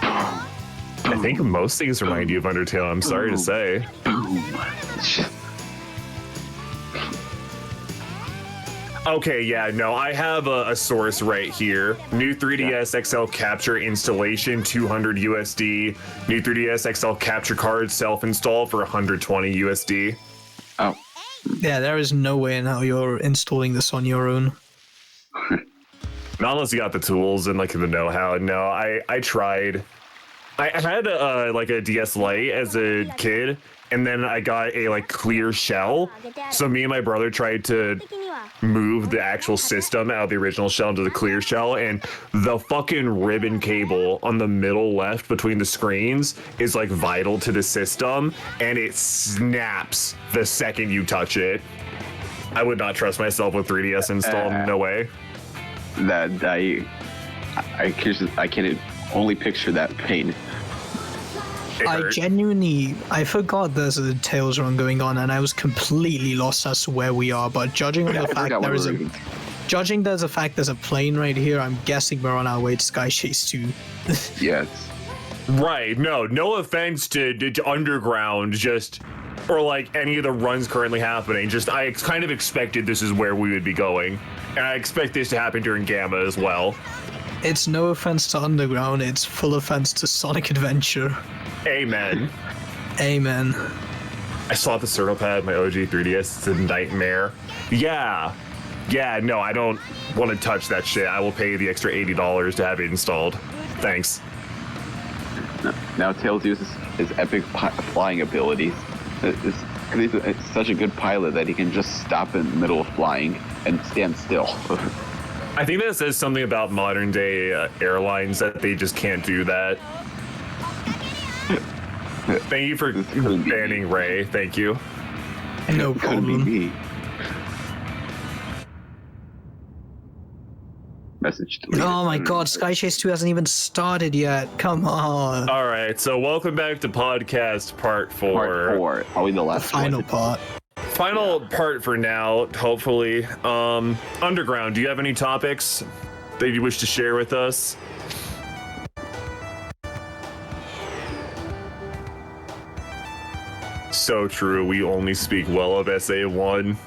I think most things remind you of Undertale, I'm sorry to say. Boom. Okay, yeah, no, I have a source right here. New 3DS XL capture installation, 200 USD. New 3DS XL capture card self-install for 120 USD. Oh. Yeah, there is no way in how you're installing this on your own. Not unless you got the tools and like the know-how. No, I tried. I had like a DS Lite as a kid, and then I got a like clear shell. So me and my brother tried to move the actual system out of the original shell into the clear shell, and the fucking ribbon cable on the middle left between the screens is like vital to the system, and it snaps the second you touch it. I would not trust myself with 3DS installed. No way. That I can only picture that pain. I forgot there's a Tails run going on, and I was completely lost as to where we are. But judging on the fact there's a plane right here, I'm guessing we're on our way to Sky Chase 2. Yes. Right. No offense to Underground, just or like any of the runs currently happening. Just I kind of expected this is where we would be going, and I expect this to happen during Gamma as well. It's no offense to Underground, it's full offense to Sonic Adventure. Amen. Amen. I saw the Circle Pad, my OG 3DS. It's a nightmare. Yeah, no, I don't want to touch that shit. I will pay the extra $80 to have it installed. Thanks. Now Tails uses his epic flying abilities. Because he's such a good pilot that he can just stop in the middle of flying and stand still. I think that says something about modern day airlines that they just can't do that. Thank you for banning Ray. Thank you. No Couldn't be problem. me. Message deleted. Oh my god, Sky Chase 2 hasn't even started yet. Come on. All right, so welcome back to podcast part 4. Part 4. Probably the last Final one. part. Final part for now, hopefully. Underground, do you have any topics that you wish to share with us? So true, we only speak well of SA1.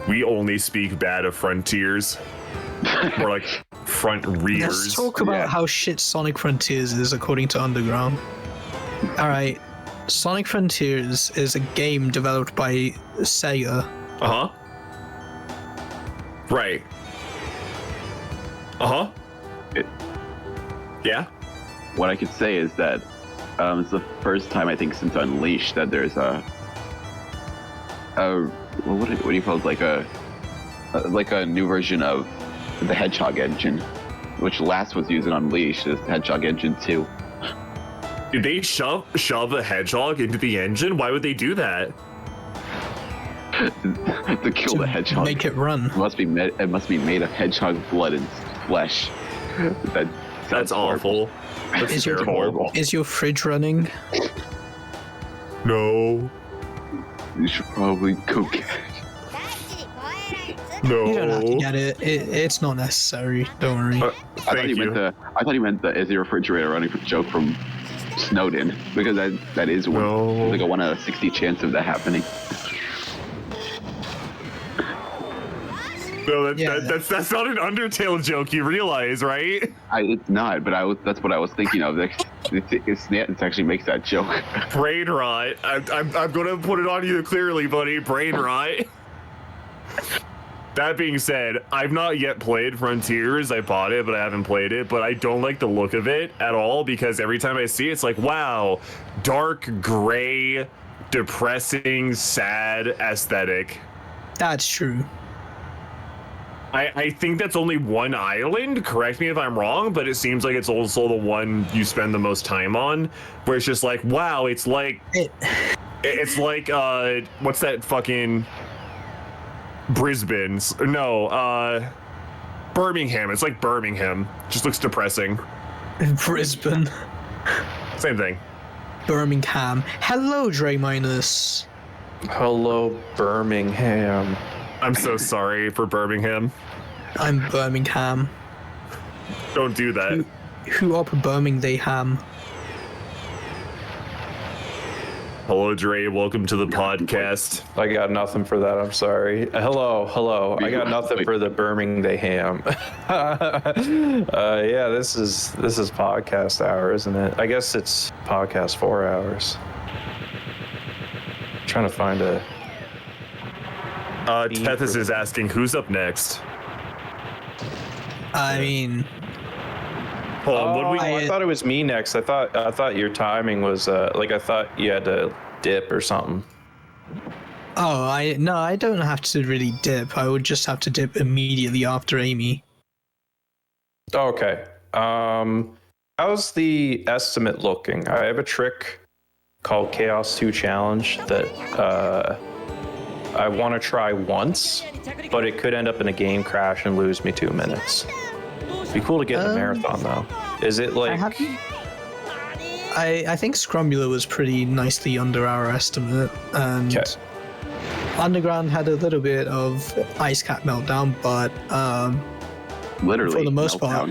We only speak bad of Frontiers. More like front rears. Let's talk about how shit Sonic Frontiers is according to Underground. Alright, Sonic Frontiers is a game developed by Sega. Uh-huh. Right. Uh-huh. Yeah? What I could say is that it's the first time I think since Unleashed that there's what do you call it? Like a new version of the Hedgehog engine, which last was used in Unleashed as Hedgehog Engine 2. Did they shove a hedgehog into the engine? Why would they do that? To kill the hedgehog. Make it run. It must be made of hedgehog blood and flesh. That's awful. That's Is your, terrible. is your fridge running? No. You should probably go get it. No. You don't have to get it. It's not necessary. Don't worry. I Thank you. thought he meant the is your refrigerator running for joke from Snowden, because that is No. like a 1 out of 60 chance of that happening. No, Yeah. that's not an Undertale joke, you realize, right? It's not, but that's what I was thinking of. It actually makes that joke. Brain rot. I'm gonna put it on you clearly, buddy. Brain rot. That being said, I've not yet played Frontiers. I bought it, but I haven't played it. But I don't like the look of it at all, because every time I see it, it's like, wow, dark gray, depressing, sad aesthetic. That's true. I think that's only one island. Correct me if I'm wrong, but it seems like it's also the one you spend the most time on, where it's just like, wow, it's like what's that fucking Brisbane? No, Birmingham. It's like Birmingham. Just looks depressing. Brisbane. Same thing. Birmingham. Hello, DreMinus. Hello, Birmingham. I'm so sorry for Birmingham. I'm Birmingham. Don't do that. Who up Birmingham they ham? Hello, Dre. Welcome to the podcast. I got nothing for that. I'm sorry. Hello. I got nothing for the Birmingham. Yeah, this is podcast hour, isn't it? I guess it's podcast 4 hours. Trying to find a. Tethys is asking, who's up next? I mean, Hold on, what do we... I thought it was me next. I thought your timing was I thought you had to dip or something. I don't have to really dip. I would just have to dip immediately after Amy. Okay. How's the estimate looking? I have a trick called Chaos 2 Challenge that I want to try once, but it could end up in a game crash and lose me 2 minutes. Be cool to get in a marathon though. Is it like? I think Scrumbular was pretty nicely under our estimate, and Okay. Underground had a little bit of Ice Cap meltdown, but Literally. for the most part,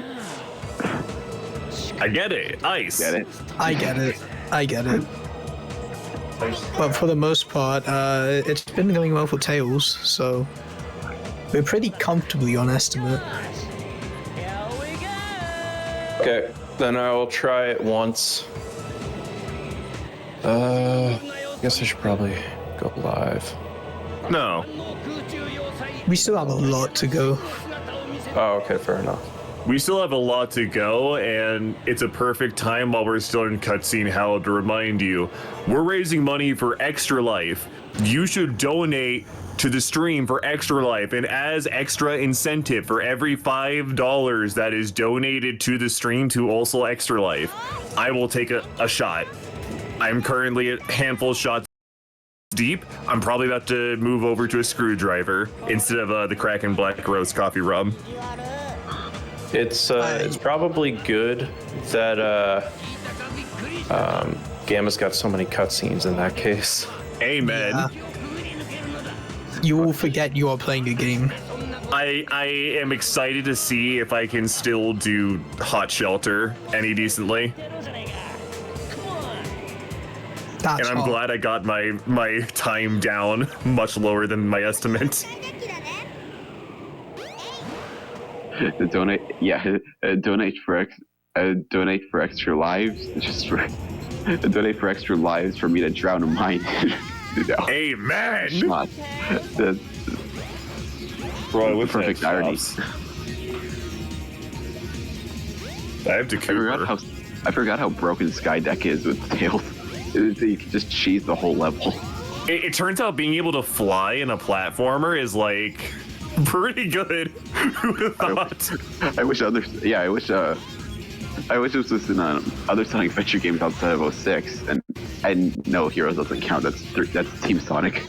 I get it. Ice. Get it? I get it. But for the most part, it's been going well for Tails, so we're pretty comfortably on estimate. Okay, then I will try it once. I guess I should probably go live. No. We still have a lot to go. Oh, okay, fair enough. We still have a lot to go, and it's a perfect time while we're still in cutscene, Hal, to remind you, we're raising money for Extra Life. You should donate to the stream for Extra Life, and as extra incentive for every $5 that is donated to the stream to also Extra Life, I will take a shot. I'm currently a handful of shots deep. I'm probably about to move over to a screwdriver instead of the Kraken Black Roast coffee rum. It's probably good that Gamma's got so many cutscenes in that case. Amen. Yeah. You will forget you are playing a game. I am excited to see if I can still do Hot Shelter any decently. That's And I'm hot. glad I got my time down much lower than my estimate. Donate for extra lives, just for donate for extra lives for me to drown a mine. Amen. Shot. That's Bro, with perfect irony. I have to Cooper. I forgot how broken Skydeck is with Tails. You can just cheese the whole level. It turns out being able to fly in a platformer is like pretty good. Who would have thought? I wish this was in other Sonic Adventure games outside of 06, and no, Heroes doesn't count. That's Team Sonic.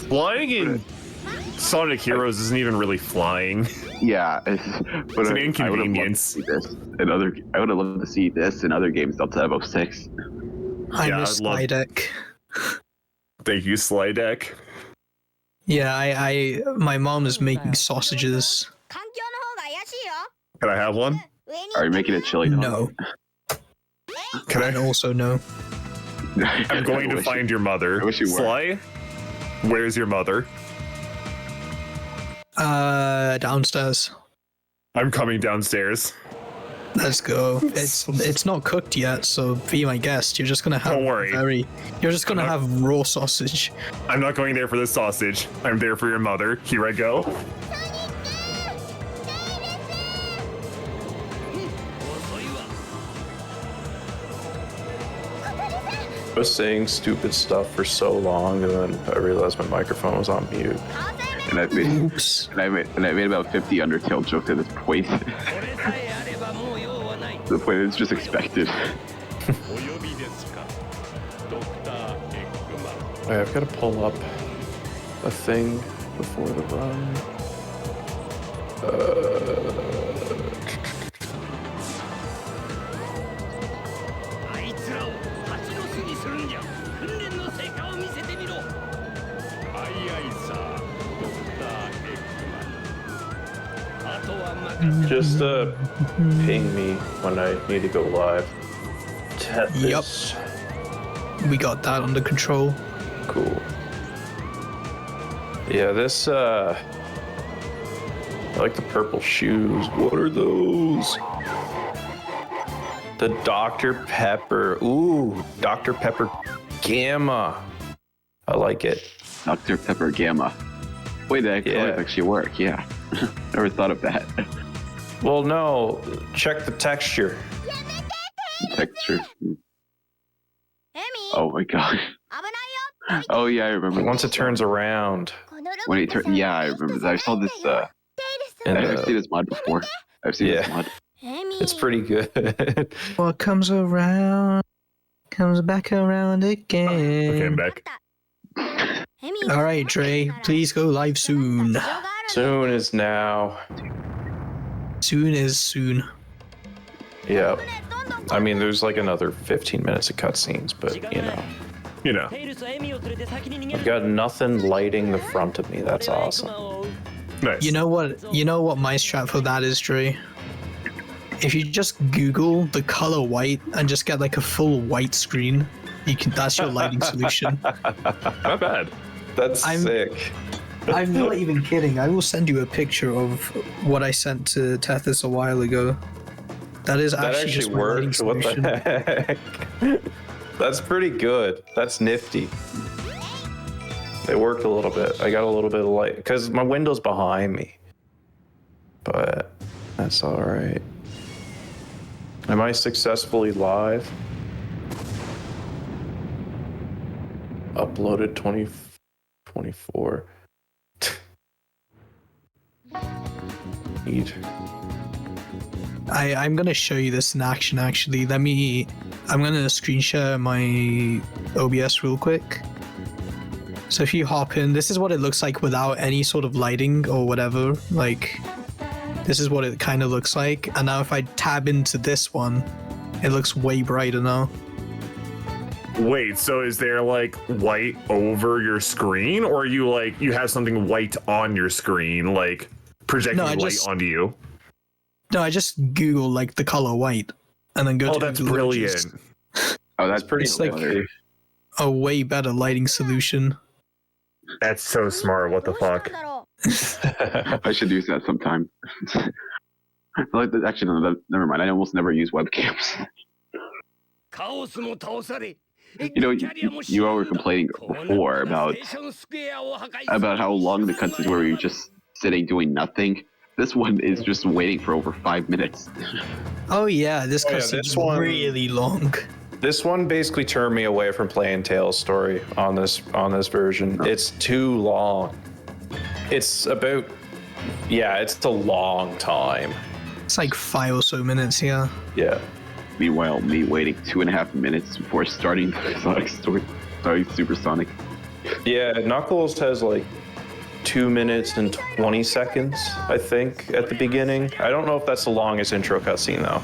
Flying in Sonic Heroes isn't even really flying. Yeah, but It's an inconvenience. I would have loved to see this in other games outside of 06. I Yeah, miss I'd love- Skydeck. Thank you, Slysonic. Yeah, my mom is making sausages. Can I have one? Are you making a chili dog? No. Can And I? also no. I'm going to find your mother. I wish you were. Sly, where's your mother? Downstairs. I'm coming downstairs. Let's go. It's not cooked yet, so be my guest. You're just gonna have Don't worry. You're just gonna have raw sausage. I'm not going there for the sausage. I'm there for your mother. Here I go. I was saying stupid stuff for so long, and then I realized my microphone was on mute. And I've made Oops. and I made about 50 Undertale jokes at this point. The point is just expected. I've got to pull up a thing before the run. Just ping me when I need to go live. Tethys. We got that under control. Cool. Yeah, this I like the purple shoes. What are those? The Dr. Pepper. Ooh, Dr. Pepper Gamma. I like it. Dr. Pepper Gamma. Wait, that Yeah. could actually work, yeah. Never thought of that. Well, no, check the texture. Texture. Oh my god. Oh yeah, I remember. Once it turns around. When it turns, yeah, I remember. I saw this. And, I've seen this mod before. I've seen this Yeah. mod. it's pretty good. What comes around comes back around again. Okay, I'm back. All right, Dre, please go live soon. Soon is now. Soon is soon. Yeah. I mean, there's like another 15 minutes of cutscenes, but you know. You know. I've got nothing lighting the front of me. That's awesome. Nice. You know what my strat for that is, Dre? If you just Google the color white and just get like a full white screen, that's your lighting solution. Not bad. That's sick. I'm not even kidding. I will send you a picture of what I sent to Tethys a while ago. That is That actually just actually my lighting worked. What solution. the heck? That's pretty good. That's nifty. It worked a little bit. I got a little bit of light because my window's behind me. But That's all right. Am I successfully live? Uploaded 2024. Neat. I'm gonna show you this in action actually. I'm gonna screen share my OBS real quick. So if you hop in, this is what it looks like without any sort of lighting or whatever. Like, this is what it kind of looks like. And now if I tab into this one, it looks way brighter now. Wait, so is there like white over your screen, or you have something white on your screen, like projecting light onto you? No, I just Google like the color white, and then go to. Oh, that's Google brilliant. Images. Oh, that's pretty It's like clever. a way better lighting solution. That's so smart. What the fuck? I should use that sometime. Actually, no, never mind. I almost never use webcams. You know, you all were complaining before about how long the cutscenes were. You're just sitting doing nothing. This one is just waiting for over 5 minutes. Oh yeah, this Oh, yeah, cutscene this is one- really long. This one basically turned me away from playing Tales Story on this version. It's too long. It's about it's a long time. It's like 5 or so minutes, yeah. Yeah. Meanwhile, me waiting 2.5 minutes before starting Sonic Story, starting Supersonic. Yeah, Knuckles has like 2 minutes and 20 seconds, I think, at the beginning. I don't know if that's the longest intro cutscene though.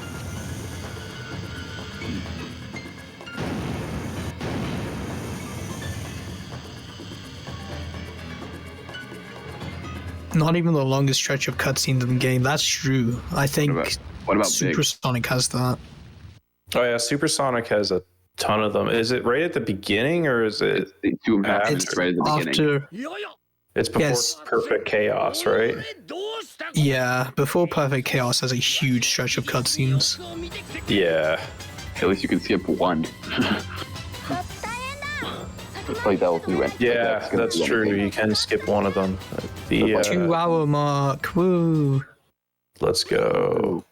Not even the longest stretch of cutscenes in the game. That's true. I think What about Big? Supersonic has that. Oh yeah, Supersonic has a ton of them. Is it right at the beginning or is it? It's 2.5 minutes It's right at the beginning. after, It's before Yes. Perfect Chaos, right? yeah, before Perfect Chaos has a huge stretch of cutscenes. Yeah. At least you can skip one. It's like that will do it. Yeah, that's true. You can skip one of them. The 2-hour mark. Woo! let's go.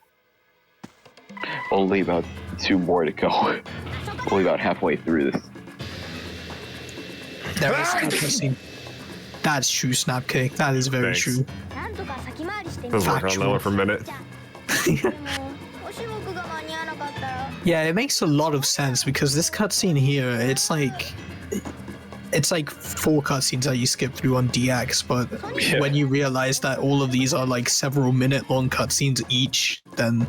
Only about 2 more to go. Only about halfway through this. There is a cutscene. That's true, Snapcake. That is very Thanks. true. I was working on that one for a minute. Yeah, it makes a lot of sense because this cutscene here, it's like 4 cutscenes that you skip through on DX, but Yeah. when you realize that all of these are like several minute long cutscenes each, then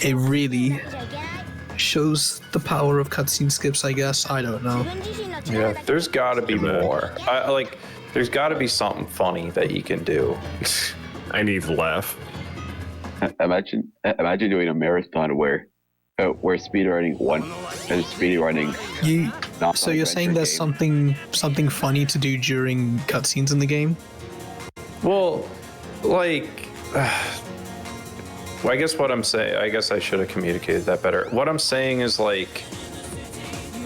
it really shows the power of cutscene skips, I guess. I don't know. Yeah, there's got to be more. There's got to be something funny that you can do. I need to laugh. Imagine doing a marathon where speedrunning one and speedrunning. So you're saying there's something funny to do during cutscenes in the game? Well, like, well, I guess what I'm saying, I guess I should have communicated that better. What I'm saying is like,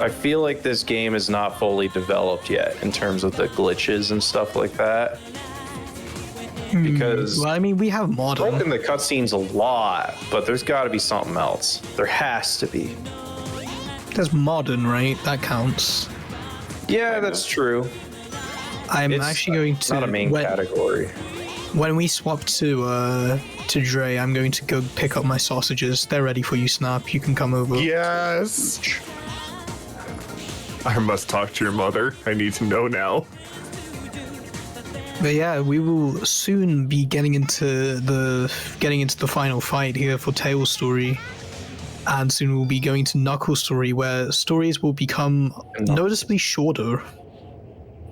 I feel like this game is not fully developed yet in terms of the glitches and stuff like that. Because Well, I mean, we have modern. broken the cutscenes a lot, but there's got to be something else. There has to be. There's modern, right? That counts. Yeah, that's true. I'm It's actually going to not a main category. When we swap to Dre, I'm going to go pick up my sausages. They're ready for you, Snap. You can come over. Yes. I must talk to your mother. I need to know now. But yeah, we will soon be getting into the final fight here for Tails Story, and soon we'll be going to Knuckles Story, where stories will become noticeably shorter.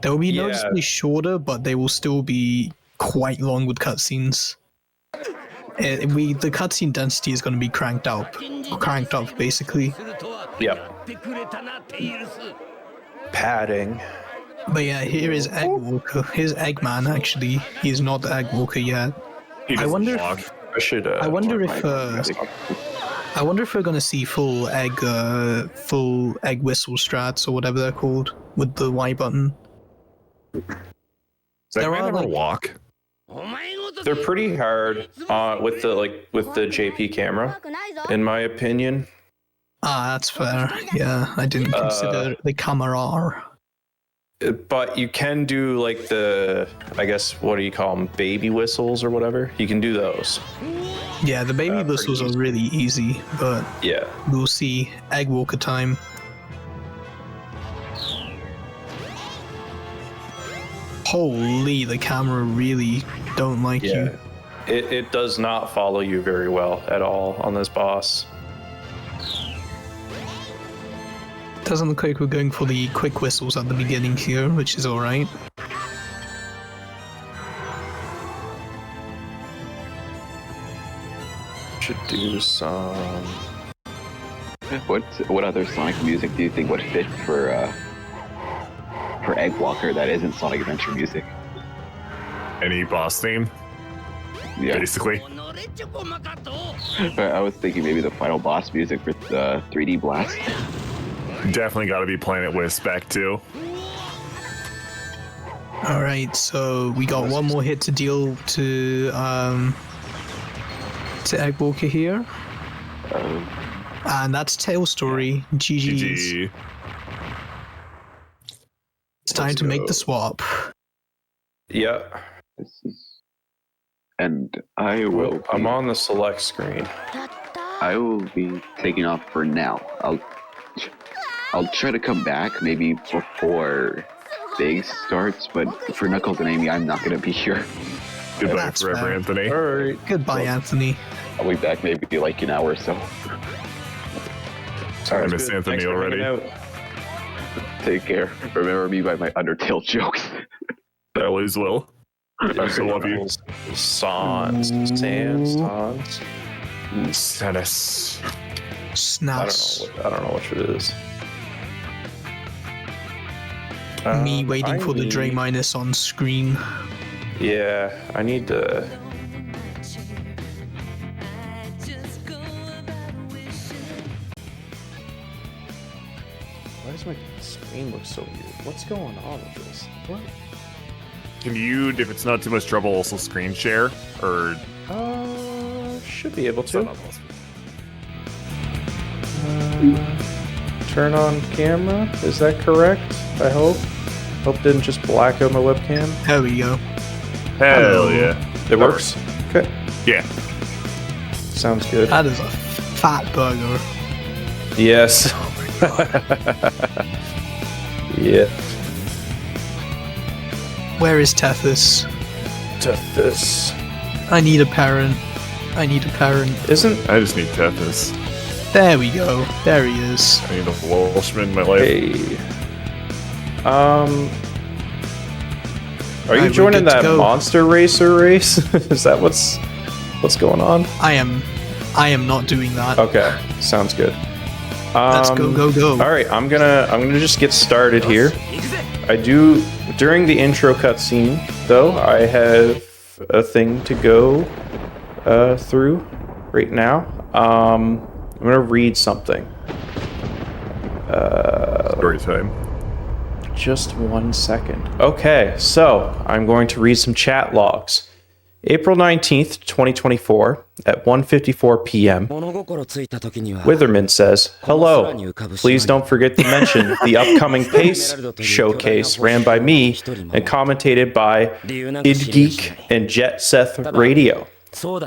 They will be noticeably shorter, but they will still be quite long with cutscenes. The cutscene density is going to be cranked up basically. Yep. Padding. But yeah, here is Egg Walker. Here's Eggman. Actually, he is not the Egg Walker yet. He I doesn't wonder. walk. I should. I wonder if we're gonna see full egg whistle strats or whatever they're called with the Y button. Does that There man are, ever like- walk? they're pretty hard with the JP camera, in my opinion. Ah, that's fair. Yeah, I didn't consider the camera. But you can do like the, I guess, what do you call them? Baby whistles or whatever. You can do those. Yeah, the baby whistles are really easy, but yeah, we'll see. Egg walker time. Holy, the camera really don't like you. It does not follow you very well at all on this boss. Doesn't look like we're going for the quick whistles at the beginning here, which is alright. Should do some... What other Sonic music do you think would fit for Egg Walker that isn't Sonic Adventure music? Any boss theme? Yeah. Basically. I was thinking maybe the final boss music for the 3D Blast. Definitely got to be Planet Wisp back too. Alright, so we got one more hit to deal to Egg Walker here. And that's Tail Story. GG's. GG. It's time to make the swap. Yeah. And I will. I'm on the select screen. I will be taking off for now. I'll try to come back maybe before Big starts, but for Knuckles and Amy, I'm not going to be here. Goodbye That's forever, fair. Anthony. All right. Goodbye, Anthony. I'll be back maybe like an hour or so. I miss Anthony already. Take care. Remember me by my Undertale jokes. I always will. I still love you. Sans. Sanis. Snaps. I don't know which it is. Me waiting for the DreMinus on screen. Yeah, I need to... Why does my screen look so weird? What's going on with this? What? Can you, if it's not too much trouble, also screen share? Or... Should be able It's to. not possible. Turn on camera. Is that correct? I hope. Hope it didn't just black out my webcam. There we go. Hell yeah. It works? Okay. Yeah. Sounds good. That is a fat burger. Yes. Yeah. Where is Tethys? Tethys. I need a parent. I need a parent. Isn't... I just need Tethys. There we go. There he is. I need a Welshman in my life. Hey. Are you Right, joining we're good to that go. monster racer race? Is that what's going on? I am not doing that. Okay, sounds good. Let's go. All right, I'm gonna just get started here. I do during the intro cutscene though. I have a thing to go through right now. I'm gonna read something. Story time. Just 1 second. Okay, so I'm going to read some chat logs. April 19th, 2024, at 1:54 p.m. Witherman says, "Hello. Please don't forget to mention the upcoming PACE showcase ran by me and commentated by idgeek and Jet Seth Radio."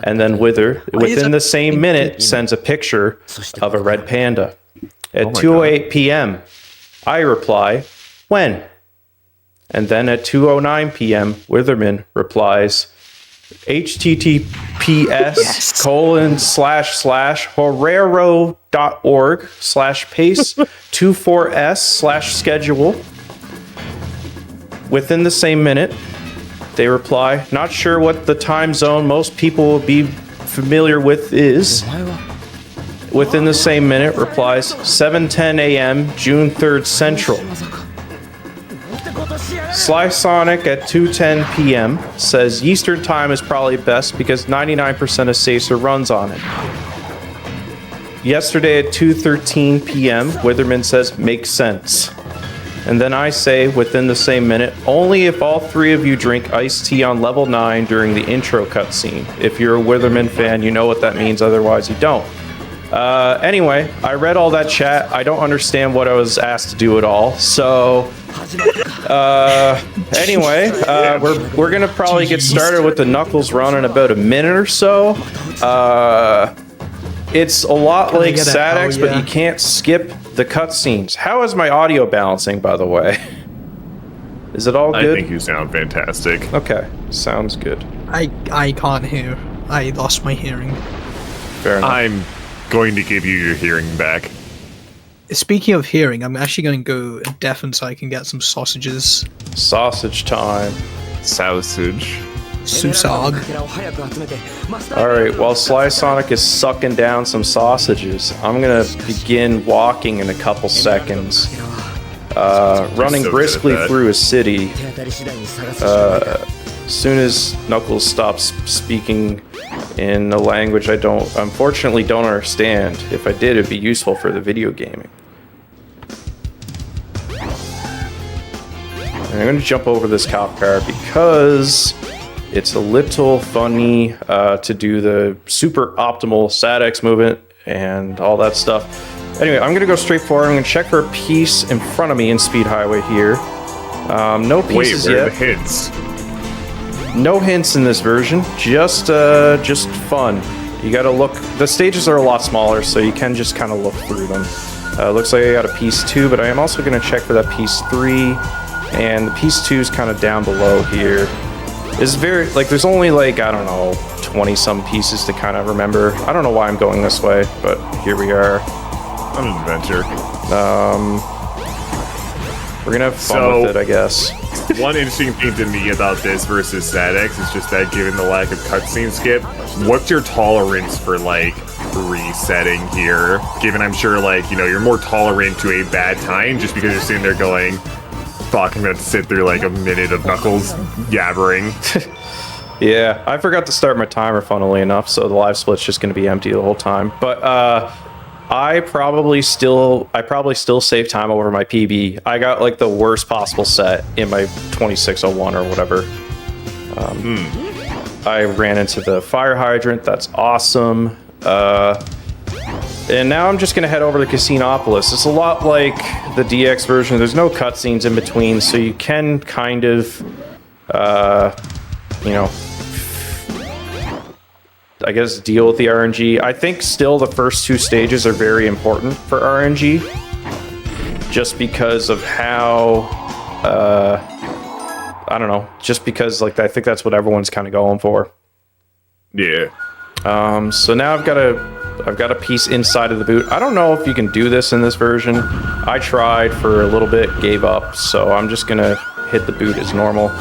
And then within the same minute, sends a picture of a red panda. At 2:08 p.m., I reply, "When?" And then at 2:09 p.m., Witherman replies, https://horero.org/pace24s/schedule. Within the same minute, they reply, "Not sure what the time zone most people will be familiar with is." Within the same minute, replies, 7:10 a.m., June 3rd Central. Slysonic at 2:10 p.m. says Eastern time is probably best because 99% of Sacer runs on it. Yesterday at 2:13 p.m., Witherman says makes sense. and then I say within the same minute, only if all 3 of you drink iced tea on level 9 during the intro cutscene. If you're a Witherman fan, you know what that means, otherwise you don't. Anyway, I read all that chat. I don't understand what I was asked to do at all. So, anyway, we're gonna probably get started with the Knuckles run in about a minute or so. It's a lot like Sadex, but you can't skip the cutscenes. How is my audio balancing, by the way? Is it all good? I think you sound fantastic. Okay, sounds good. I can't hear. I lost my hearing. Fair enough. I'm going to give you your hearing back. Speaking of hearing, I'm actually going to go deafen so I can get some sausages. Sausage time. Sausage. Susag. Alright, while Slysonic is sucking down some sausages, I'm gonna begin walking in a couple seconds. Running so briskly good at through a city. As soon as Knuckles stops speaking in a language I unfortunately don't understand. If I did, it'd be useful for the video gaming. And I'm gonna jump over this cop car because it's a little funny to do the super optimal Sadex movement and all that stuff. Anyway, I'm gonna go straight forward. I'm gonna check for a piece in front of me in Speed Highway here. No pieces Wait, where yet. are the hints? No hints in this version. Just fun. You gotta look. The stages are a lot smaller, so you can just kind of look through them. Looks like I got a piece 2, but I am also gonna check for that piece 3, and the piece 2 is kind of down below here. It's very, like, there's only, like, I don't know, 20-some pieces to kind of remember. I don't know why I'm going this way, but here we are. An adventure. We're gonna have fun with it, I guess. One interesting thing to me about this versus Sadex is just that given the lack of cutscene skip, what's your tolerance for, like, resetting here? Given I'm sure, like, you know, you're more tolerant to a bad time just because you're sitting there going, fuck, I'm gonna have to sit through like a minute of Knuckles yabbering. Yeah, I forgot to start my timer, funnily enough, so the live split's just gonna be empty the whole time. But I probably still save time over my PB. I got like the worst possible set in my 2601 or whatever. I ran into the fire hydrant. That's awesome. And now I'm just gonna head over to Casinopolis. It's a lot like the DX version. There's no cutscenes in between, so you can kind of, you know, I guess deal with the RNG. I think still the first 2 stages are very important for RNG, just because of how, I don't know, just because like I think that's what everyone's kind of going for. Yeah. So now I've got a piece inside of the boot. I don't know if you can do this in this version. I tried for a little bit, gave up, so I'm just gonna hit the boot as normal.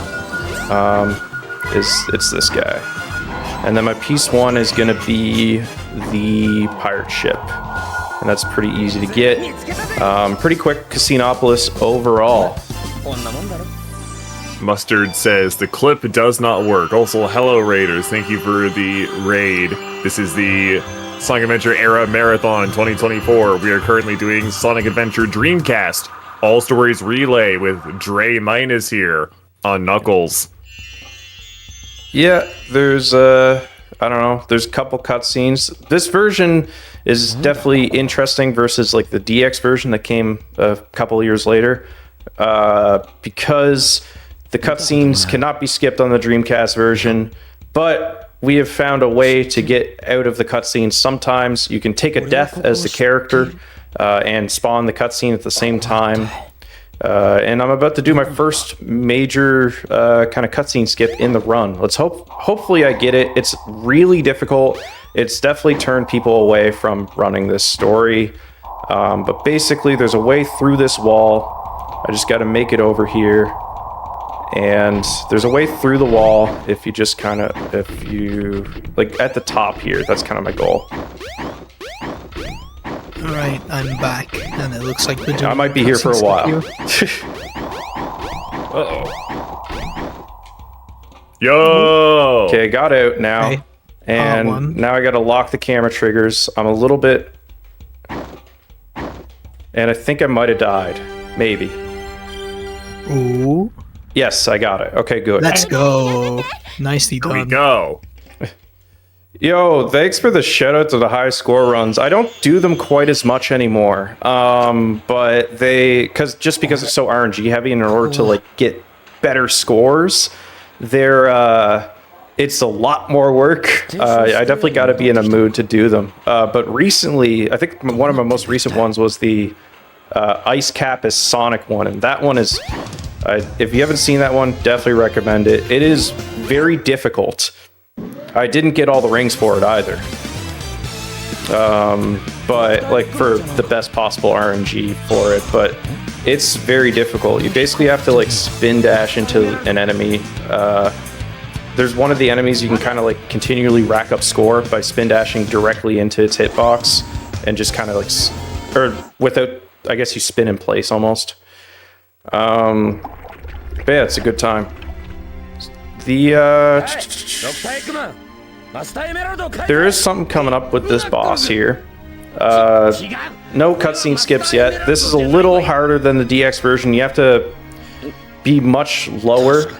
It's this guy. And then my piece 1 is gonna be the pirate ship. And that's pretty easy to get. Pretty quick Casinopolis overall. Mustard says the clip does not work. Also, hello Raiders, thank you for the raid. This is the Sonic Adventure Era Marathon 2024. We are currently doing Sonic Adventure Dreamcast All Stories Relay with DreMinus here on Knuckles. Yeah, there's I don't know, there's a couple cutscenes. This version is definitely interesting versus like the DX version that came a couple years later, because the cutscenes cannot be skipped on the Dreamcast version, but we have found a way to get out of the cutscenes. Sometimes you can take a death as the character and spawn the cutscene at the same time. And I'm about to do my first major kind of cutscene skip in the run. Let's hopefully I get it. It's really difficult. It's definitely turned people away from running this story. But basically there's a way through this wall. I just got to make it over here. And there's a way through the wall if you just kind of, if you, like at the top here, that's kind of my goal. Alright, I'm back, and it looks like the I might be here for a while. Uh-oh. Yo! Okay, I got out now. Okay. And now I gotta lock the camera triggers. I'm a little bit... And I think I might have died. Maybe. Ooh. Yes, I got it. Okay, good. Let's go. Nicely Here we done. go. Yo, thanks for the shout out to the high score runs. I don't do them quite as much anymore. But because it's so RNG heavy, and in order to like get better scores, it's a lot more work. I definitely got to be in a mood to do them. But recently, I think one of my most recent ones was the Ice Cap is Sonic one, and that one is, if you haven't seen that one, definitely recommend it. It is very difficult. I didn't get all the rings for it either. But like for the best possible RNG for it, but it's very difficult. You basically have to like spin dash into an enemy. There's one of the enemies you can kind of like continually rack up score by spin dashing directly into its hitbox and just kind of like, or without, I guess you spin in place almost. But yeah, it's a good time. There is something coming up with this boss here. No cutscene skips yet. This is a little harder than the DX version. You have to be much lower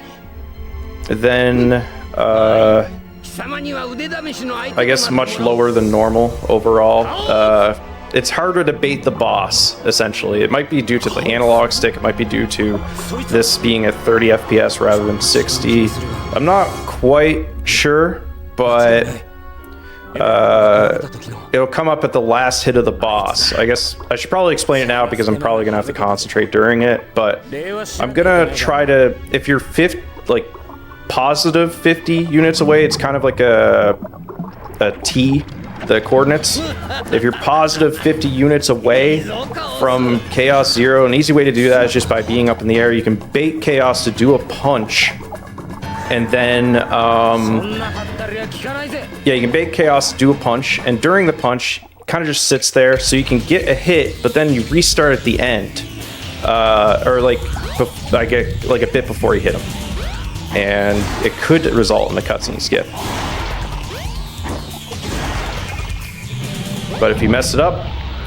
than, I guess much lower than normal overall. It's harder to bait the boss, essentially. It might be due to the analog stick, it might be due to this being at 30 FPS rather than 60. I'm not quite sure, but it'll come up at the last hit of the boss. I guess I should probably explain it now because I'm probably gonna have to concentrate during it, but I'm gonna try to, if you're positive 50 units away, it's kind of like a T, the coordinates. If you're positive 50 units away from Chaos Zero, an easy way to do that is just by being up in the air. You can bait Chaos to do a punch, and then you can bait Chaos to do a punch, and during the punch kind of just sits there so you can get a hit, but then you restart at the end, or like I get like a bit before you hit him, and it could result in a cutscene skip. But if you mess it up,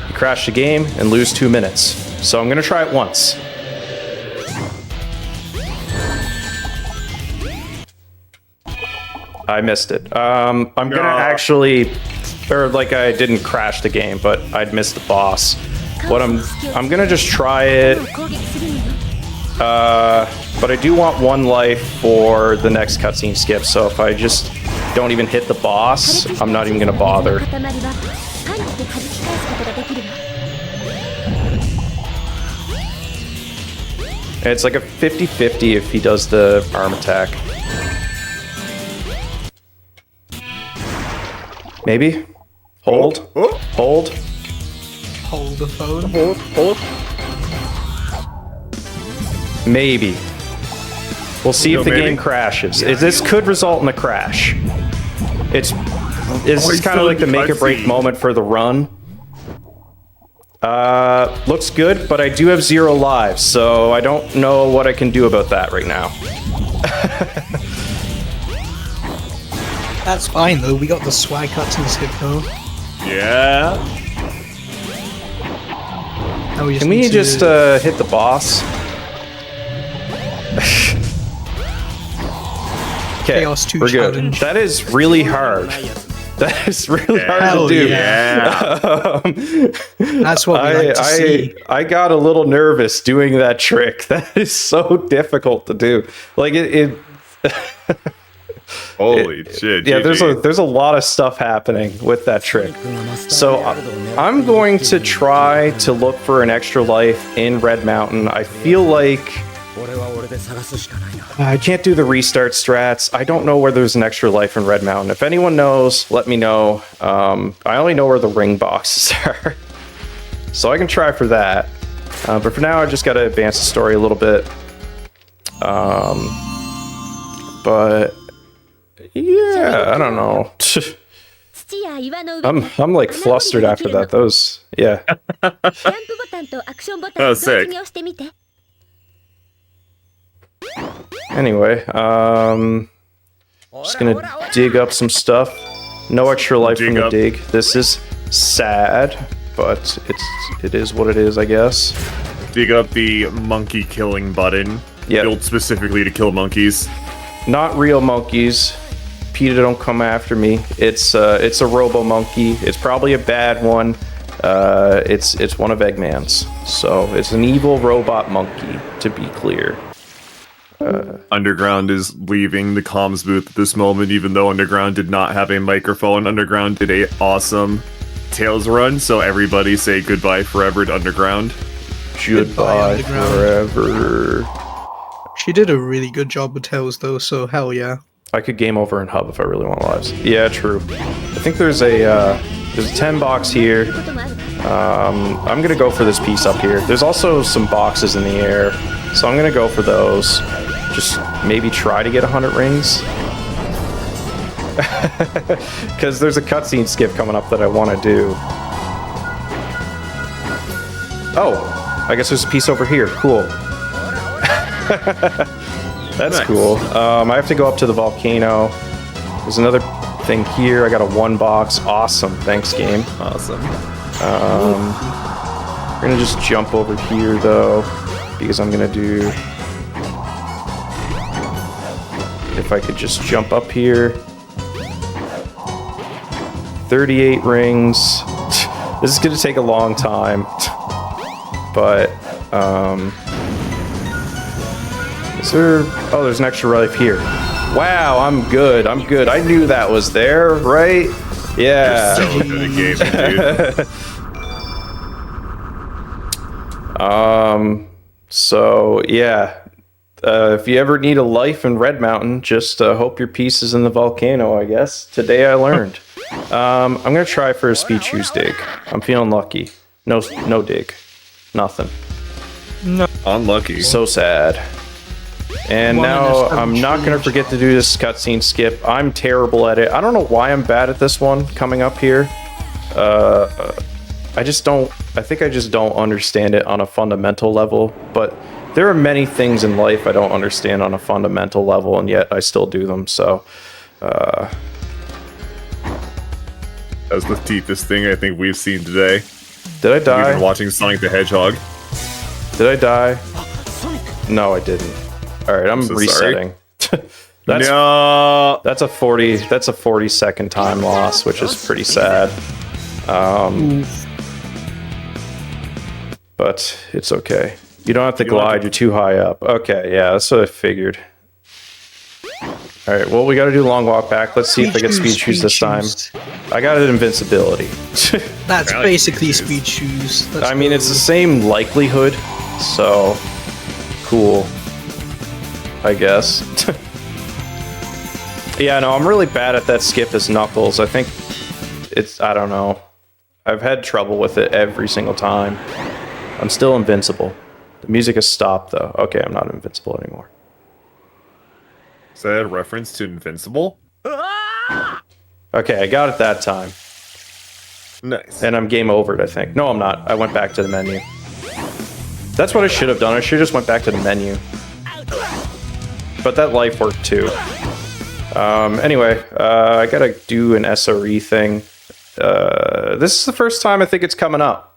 you crash the game and lose 2 minutes. So I'm gonna try it once. I missed it. I'm gonna actually, or like I didn't crash the game, but I'd missed the boss. What I'm gonna just try it. But I do want 1 life for the next cutscene skip. So if I just don't even hit the boss, I'm not even gonna bother. It's like a 50-50 if he does the arm attack. Maybe? Hold. Hold. Hold the phone. Hold. Maybe. We'll see if the game crashes. This could result in a crash. It's kind of like the make or break moment for the run. Looks good, but I do have 0 lives, so I don't know what I can do about that right now. That's fine though, we got the swag cutscene skip though. Yeah. Can we just hit the boss? Okay, we're good. That is really hard. That is really hard to do. Yeah. That's what we like to see. I got a little nervous doing that trick. That is so difficult to do. Like it Holy shit. Yeah, GG. there's a lot of stuff happening with that trick. So I'm going to try to look for an extra life in Red Mountain. I feel like I can't do the restart strats. I don't know where there's an extra life in Red Mountain. If anyone knows, let me know. I only know where the ring boxes are. So I can try for that. But for now, I just got to advance the story a little bit. But yeah, I don't know. I'm like flustered after that. Those, yeah. That was sick. Anyway, just gonna dig up some stuff. No extra life from the dig. This is sad, but it is what it is, I guess. dig up the monkey killing button. Yep. Built specifically to kill monkeys. Not real monkeys. PETA, don't come after me. It's a robo monkey. It's probably a bad one. It's one of Eggman's. So it's an evil robot monkey, to be clear. Underground is leaving the comms booth at this moment, even though Underground did not have a microphone. Underground did a awesome Tails run, so everybody say goodbye forever to Underground. Goodbye Underground. forever. She did a really good job with Tails, though, so hell yeah. I could game over in Hub if I really want lives. Yeah, true. I think there's a 10 box here. I'm gonna go for this piece up here. There's also some boxes in the air, so I'm gonna go for those. Just maybe try to get 100 rings. Because there's a cutscene skip coming up that I want to do. Oh, I guess there's a piece over here. Cool. That's Nice. cool. I have to go up to the volcano. There's another thing here. I got a 1 box. Awesome. Thanks, game. Awesome. We're gonna just jump over here though, because I'm gonna do. If I could just jump up here. 38 rings. This is gonna take a long time, but is there? Oh, there's an extra life here. Wow, I'm good. I'm good. I knew that was there, right? Yeah. So good at gaming, dude. So yeah, if you ever need a life in Red Mountain, just hope your piece is in the volcano, I guess. Today I learned. I'm gonna try for a speed shoes dig. I'm feeling lucky. No dig. Nothing. No. Unlucky. So sad. And One now in a I'm not gonna challenge. forget to do this cutscene skip. I'm terrible at it. I don't know why I'm bad at this one coming up here. I think I just don't understand it on a fundamental level, but there are many things in life I don't understand on a fundamental level, and yet I still do them, so... That's the deepest thing I think we've seen today. Did I We've die? been watching Sonic the Hedgehog. Did I die? No, I didn't. Alright, I'm so resetting. No. That's a 40-second time loss, which is pretty sad. But it's okay. You don't have to glide, you're too high up. Okay, yeah, that's what I figured. Alright, well, we gotta do long walk back. Let's see if I get speed shoes this time. I got an invincibility. That's basically speed shoes. I mean, it's the same likelihood, so cool, I guess. Yeah, no, I'm really bad at that skip as Knuckles. I think I don't know. I've had trouble with it every single time. I'm still invincible. The music has stopped, though. Okay, I'm not invincible anymore. Is that a reference to Invincible? Okay, I got it that time. Nice. And I'm game overed, I think. No, I'm not. I went back to the menu. That's what I should have done. I should have just went back to the menu. But that life worked, too. Anyway, I gotta do an SRE thing. This is the first time I think it's coming up.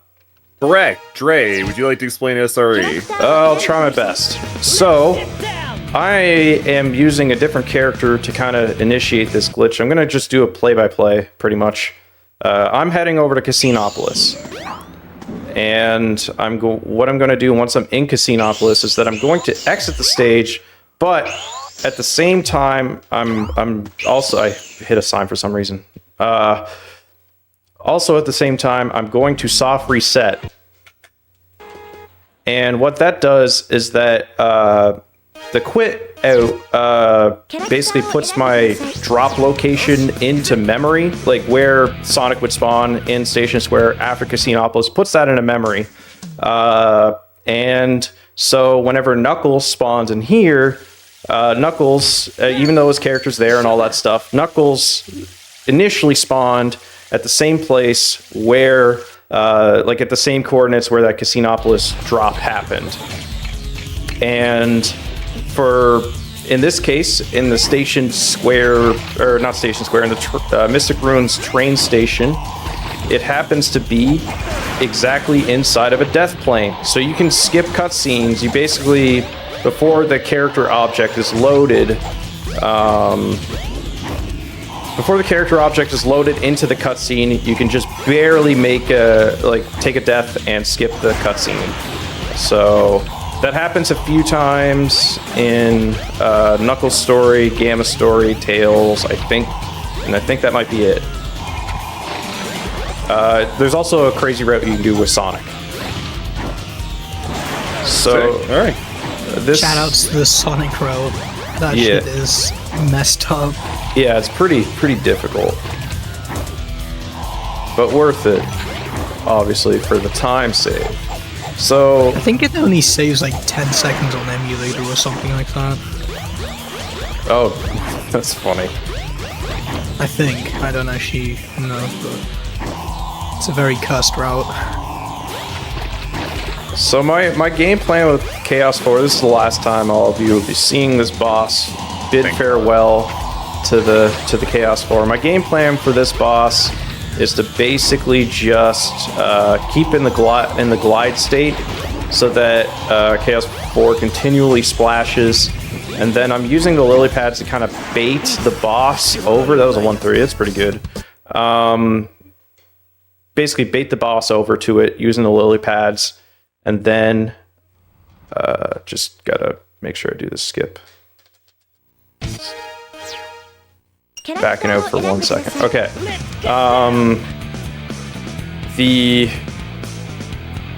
Correct. Dre, would you like to explain SRE? I'll try my best. So, I am using a different character to kind of initiate this glitch. I'm going to just do a play-by-play, pretty much. I'm heading over to Casinopolis. And what I'm going to do once I'm in Casinopolis is that I'm going to exit the stage, but at the same time, I'm also... I hit a sign for some reason. Also, at the same time, I'm going to soft reset. And what that does is that the quit out basically puts my drop location into memory, like where Sonic would spawn in Station Square after Casinopolis, puts that into memory. And so whenever Knuckles spawns in here, Knuckles, even though his character's there and all that stuff, Knuckles initially spawned at the same place where, like at the same coordinates where that Casinopolis drop happened. And in this case, in the Station Square, or not Station Square, in the Mystic Ruins train station, it happens to be exactly inside of a death plane. So you can skip cutscenes. You basically, before the character object is loaded, into the cutscene, you can just barely take a death and skip the cutscene. So that happens a few times in Knuckles' story, Gamma story, Tails, I think, and I think that might be it. There's also a crazy route you can do with Sonic. So, all right. Shout outs to the Sonic route. That shit is messed up. Yeah, it's pretty difficult, but worth it, obviously, for the time save. So I think it only saves like 10 seconds on emulator or something like that. Oh, that's funny. I think. I don't actually know, but it's a very cursed route. So my game plan with Chaos 4, this is the last time all of you will be seeing this boss. Bid farewell to the Chaos 4. My game plan for this boss is to basically just keep in the glide state so that Chaos 4 continually splashes, and then I'm using the lily pads to kind of bait the boss over. That was a 1-3. That's pretty good. Basically bait the boss over to it using the lily pads, and then just gotta make sure I do the skip. Backing out for 1 second. Okay.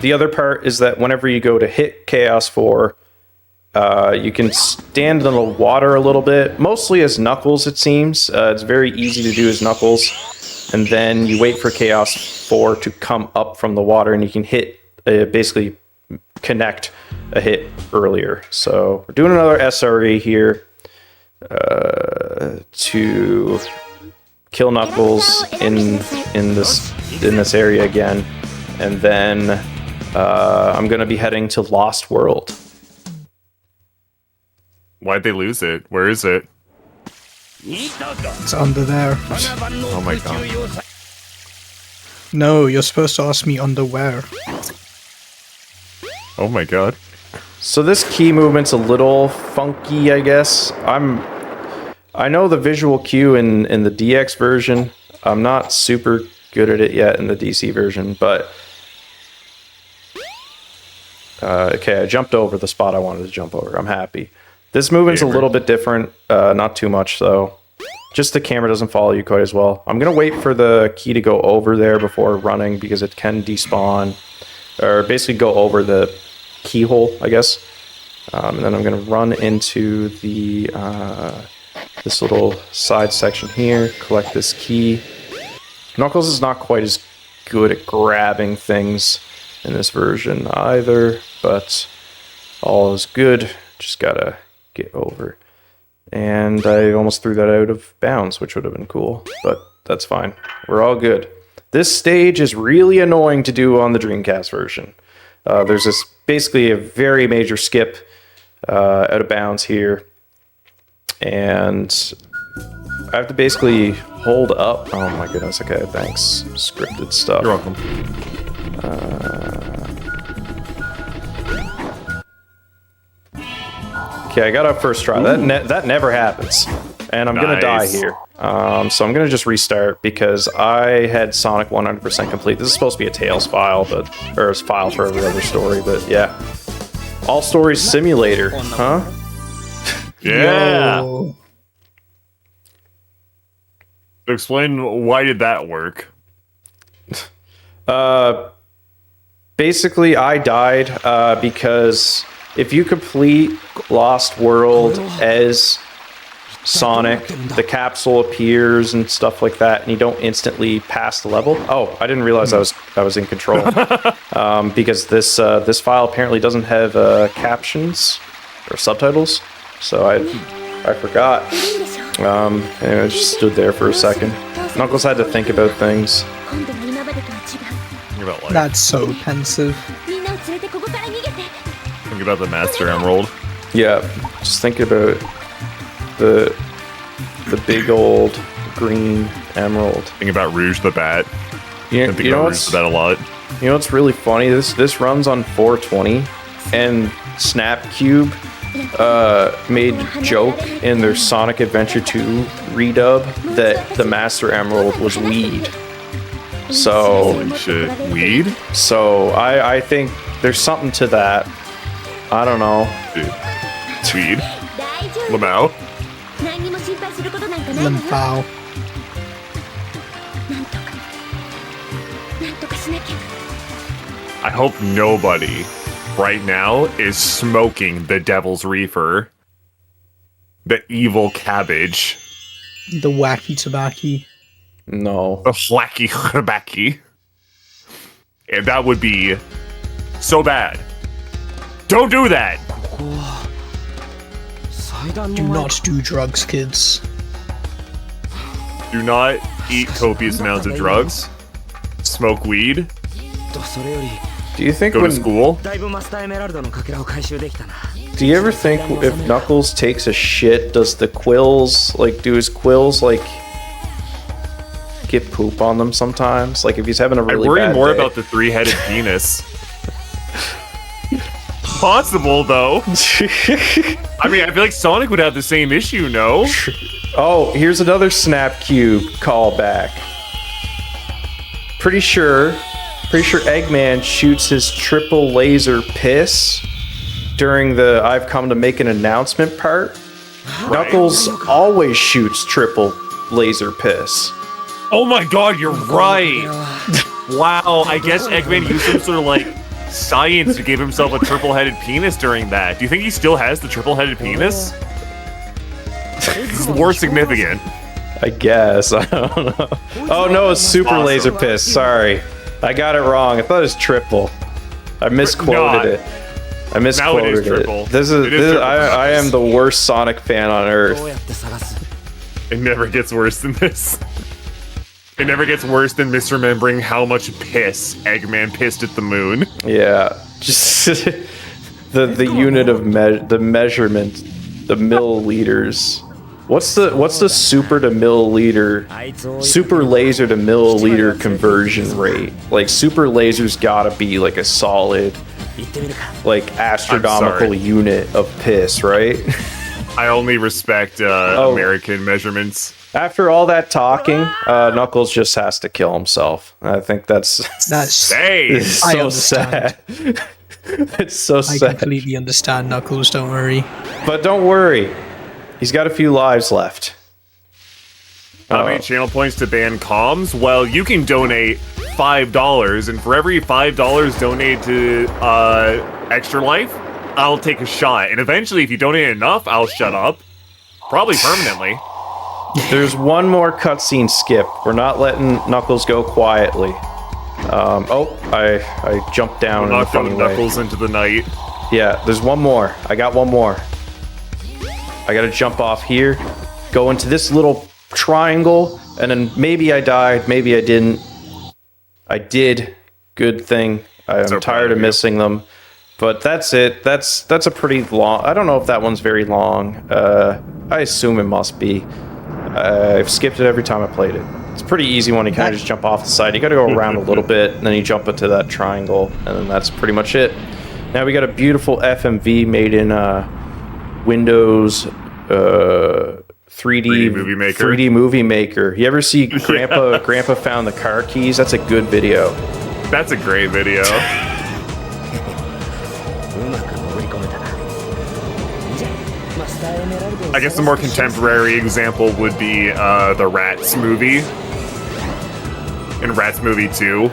The other part is that whenever you go to hit Chaos 4, you can stand in the water a little bit, mostly as Knuckles, it seems. It's very easy to do as Knuckles. And then you wait for Chaos 4 to come up from the water, and you can hit, basically connect a hit earlier. So we're doing another SRE here to kill Knuckles in this area again, and then I'm gonna be heading to Lost World. Why'd they lose it? Where is it? It's under there. Oh my god. No, you're supposed to ask me under where. Oh my god. So this key movement's a little funky, I guess. I know the visual cue in the DX version. I'm not super good at it yet in the DC version, but okay, I jumped over the spot I wanted to jump over. I'm happy. This movement's a little bit different, not too much though. Just the camera doesn't follow you quite as well. I'm gonna wait for the key to go over there before running because it can despawn, or basically go over the keyhole, I guess. And then I'm gonna run into the this little side section here, collect this key. Knuckles is not quite as good at grabbing things in this version either, but all is good. Just gotta get over. And I almost threw that out of bounds, which would have been cool, but that's fine. We're all good. This stage is really annoying to do on the Dreamcast version. There's this basically a very major skip out of bounds here, and I have to basically hold up. Oh my goodness, okay, thanks. Scripted stuff. You're welcome. Okay, I got up first try. That never happens, and I'm gonna die here. So I'm gonna just restart because I had Sonic 100% complete. This is supposed to be a Tails file, or a file for every other story, but yeah. All Stories Simulator, huh? Yeah. Yo. Explain, why did that work? Basically, I died because if you complete Lost World as Sonic, the capsule appears and stuff like that, and you don't instantly pass the level. Oh, I didn't realize I was in control because this file apparently doesn't have captions or subtitles, so I forgot. And I just stood there for a second. Knuckles had to think about things. Think about like, That's so pensive. think about the Master Emerald. Yeah, just think about the big old green emerald. Think about Rouge the Bat. You, I think you know I what's that a lot. You know what's really funny? This runs on 420, and Snapcube made joke in their Sonic Adventure 2 redub that the Master Emerald was weed. So Holy shit, weed? So I think there's something to that. I don't know. Dude. Weed? Lamau? Limpow. I hope nobody right now is smoking the Devil's Reefer. The evil cabbage. The wacky tobacco. No. The wacky tobacco. And that would be so bad. Don't do that! Do not do drugs, kids. Do not eat copious amounts of drugs. Smoke weed. Do you think Go when to school. Do you ever think if Knuckles takes a shit, does the quills do his quills get poop on them sometimes? Like if he's having a really I worry bad more day. about the three-headed penis. Possible though. I mean, I feel like Sonic would have the same issue, no? Oh, here's another Snapcube callback. Pretty sure Eggman shoots his triple laser piss during the I've come to make an announcement part. Right. Knuckles always shoots triple laser piss. Oh my god, you're right! Wow, I guess Eggman used some sort of science to give himself a triple-headed penis during that. Do you think he still has the triple-headed penis? It's more significant. I guess. I don't know. Oh no, it's super Awesome. laser piss. Sorry. I got it wrong. I thought it was triple. I misquoted it. I misquoted Now it is it. triple. This is triple. I am the worst Sonic fan on earth. It never gets worse than this. It never gets worse than misremembering how much piss Eggman pissed at the moon. Yeah. Just the unit of the measurement, the milliliters. What's the super to milliliter, super laser to milliliter conversion rate? Like super laser's gotta be like a solid, astronomical unit of piss, right? I only respect American measurements. After all that talking, Knuckles just has to kill himself. I think that's Hey, it's so I understand. sad. It's so I sad. completely understand, Knuckles, don't worry. But don't worry, he's got a few lives left. How many channel points to ban comms? Well, you can donate $5, and for every $5 donated to Extra Life, I'll take a shot. And eventually, if you donate enough, I'll shut up. Probably permanently. There's one more cutscene skip. We're not letting Knuckles go quietly. I jumped down in a Knocked funny out way. Knuckles into the night. Yeah, there's one more. I got one more. I gotta jump off here, go into this little triangle, and then maybe I died, maybe I didn't. I did. Good thing. I'm So tired proud of of you. missing them. But that's it. That's a pretty long. I don't know if that one's very long. I assume it must be. I've skipped it every time I played it. It's a pretty easy one. You kind of just jump off the side. You got to go around a little bit, and then you jump into that triangle, and then that's pretty much it. Now we got a beautiful FMV made in Windows 3D Movie Maker. 3D Movie Maker. You ever see Grandpa found the car keys? That's a good video. That's a great video. I guess the more contemporary example would be the Rats movie. In Rats movie 2.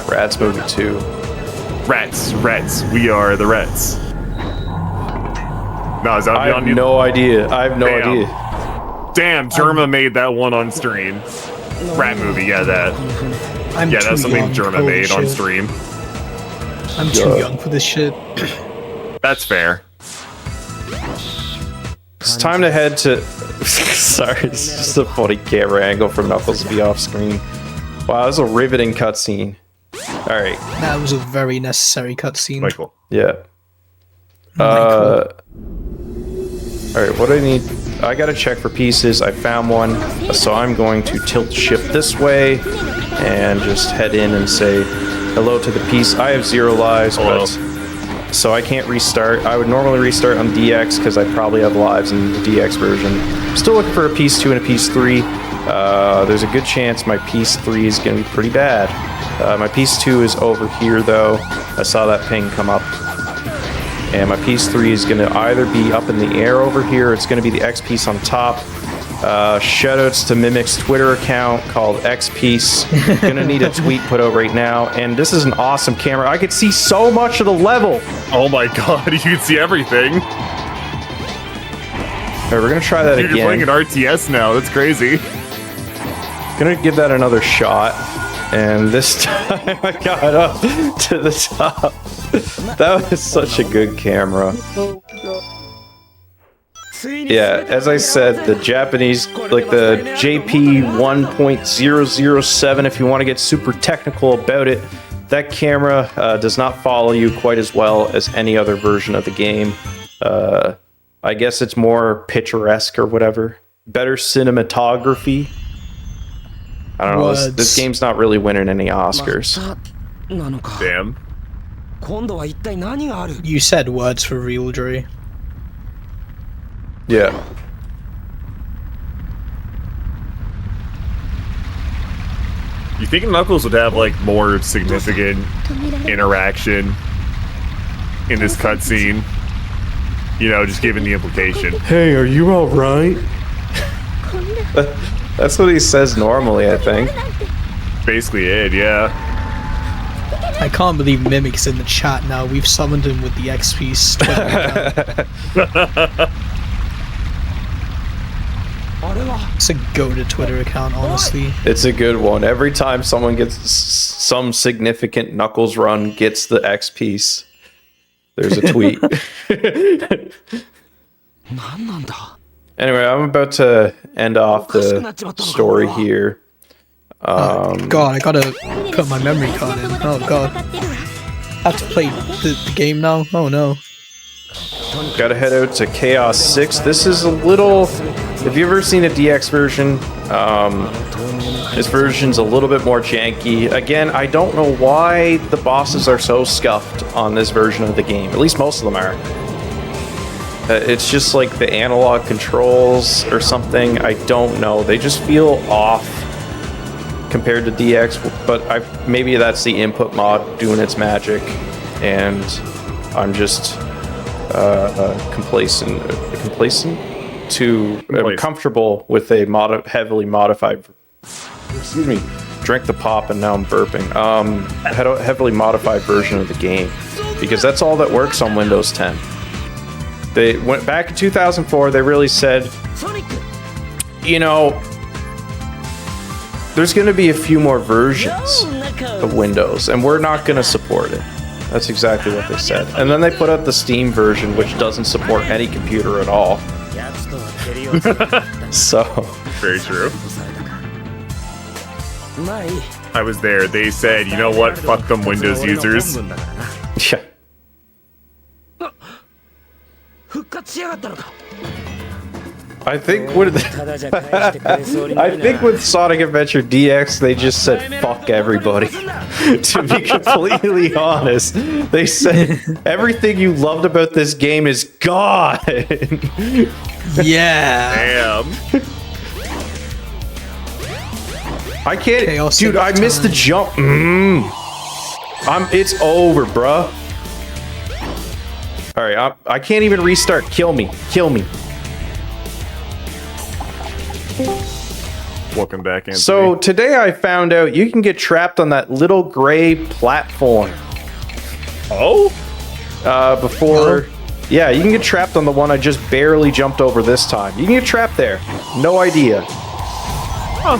Rats movie 2. Rats, we are the Rats. No, is that I have on you? no idea. I have no Damn. idea. Damn, Germa made that one on stream. Rat movie, yeah, that. I'm Yeah, too that's something young for Germa all made this on shit. stream. I'm too young for this shit. That's fair. It's time to head to. Sorry, it's just a funny camera angle for Knuckles to be off screen. Wow, that was a riveting cutscene. All right, That was a very necessary cutscene. Michael. yeah. Michael. All right, what do I need? I gotta check for pieces. I found one, so I'm going to tilt shift this way, and just head in and say hello to the piece. I have 0 lives, but so I can't restart. I would normally restart on DX because I probably have lives in the DX version. Still looking for a piece 2 and a piece 3. There's a good chance my piece 3 is going to be pretty bad. My piece 2 is over here, though. I saw that ping come up. And my piece 3 is going to either be up in the air over here, or it's going to be the X piece on top. Shoutouts to Mimic's Twitter account called X Piece. Gonna need a tweet put out right now. And this is an awesome camera. I could see so much of the level. Oh my god, you can see everything. Alright, we're gonna try that Dude, again. You're playing an RTS now. That's crazy. Gonna give that another shot. And this time I got up to the top. That was such a good camera. Yeah, as I said, the Japanese, like the JP 1.007, if you want to get super technical about it, that camera does not follow you quite as well as any other version of the game. I guess it's more picturesque or whatever. Better cinematography. I don't know, this game's not really winning any Oscars. Damn. You said words for real, Dre. Yeah. You think Knuckles would have, like, more significant interaction in this cutscene? You know, just given the implication. Hey, are you alright? That's what he says normally, I think. Basically it, yeah. I can't believe Mimic's in the chat now. We've summoned him with the X piece. It's a go-to Twitter account, honestly. It's a good one. Every time someone gets some significant Knuckles run gets the X piece, there's a tweet. Anyway, I'm about to end off the story here. God, I gotta put my memory card in. Oh god. I have to play the game now? Oh no. Gotta head out to Chaos 6. This is a little... Have you ever seen a DX version? This version's a little bit more janky. Again, I don't know why the bosses are so scuffed on this version of the game. At least most of them are. It's just like the analog controls or something. I don't know. They just feel off compared to DX, but maybe that's the input mod doing its magic, and I'm just comfortable with a heavily modified. Excuse me. Drank the pop and now I'm burping. Had a heavily modified version of the game because that's all that works on Windows 10. They went back in 2004. They really said, you know, there's going to be a few more versions of Windows, and we're not going to support it. That's exactly what they said. And then they put out the Steam version, which doesn't support any computer at all. So. Very true. I was there. They said, you know what? Fuck them Windows users. Yeah. I think with Sonic Adventure DX, they just said fuck everybody. To be completely honest, they said everything you loved about this game is gone. Yeah. Damn. I can't, dude. I missed the jump. It's over, bruh. All right, I can't even restart. Kill me. Kill me. Welcome back, Anthony. So today I found out you can get trapped on that little gray platform. Oh? Before... Yeah, you can get trapped on the one I just barely jumped over this time. You can get trapped there. No idea. Huh.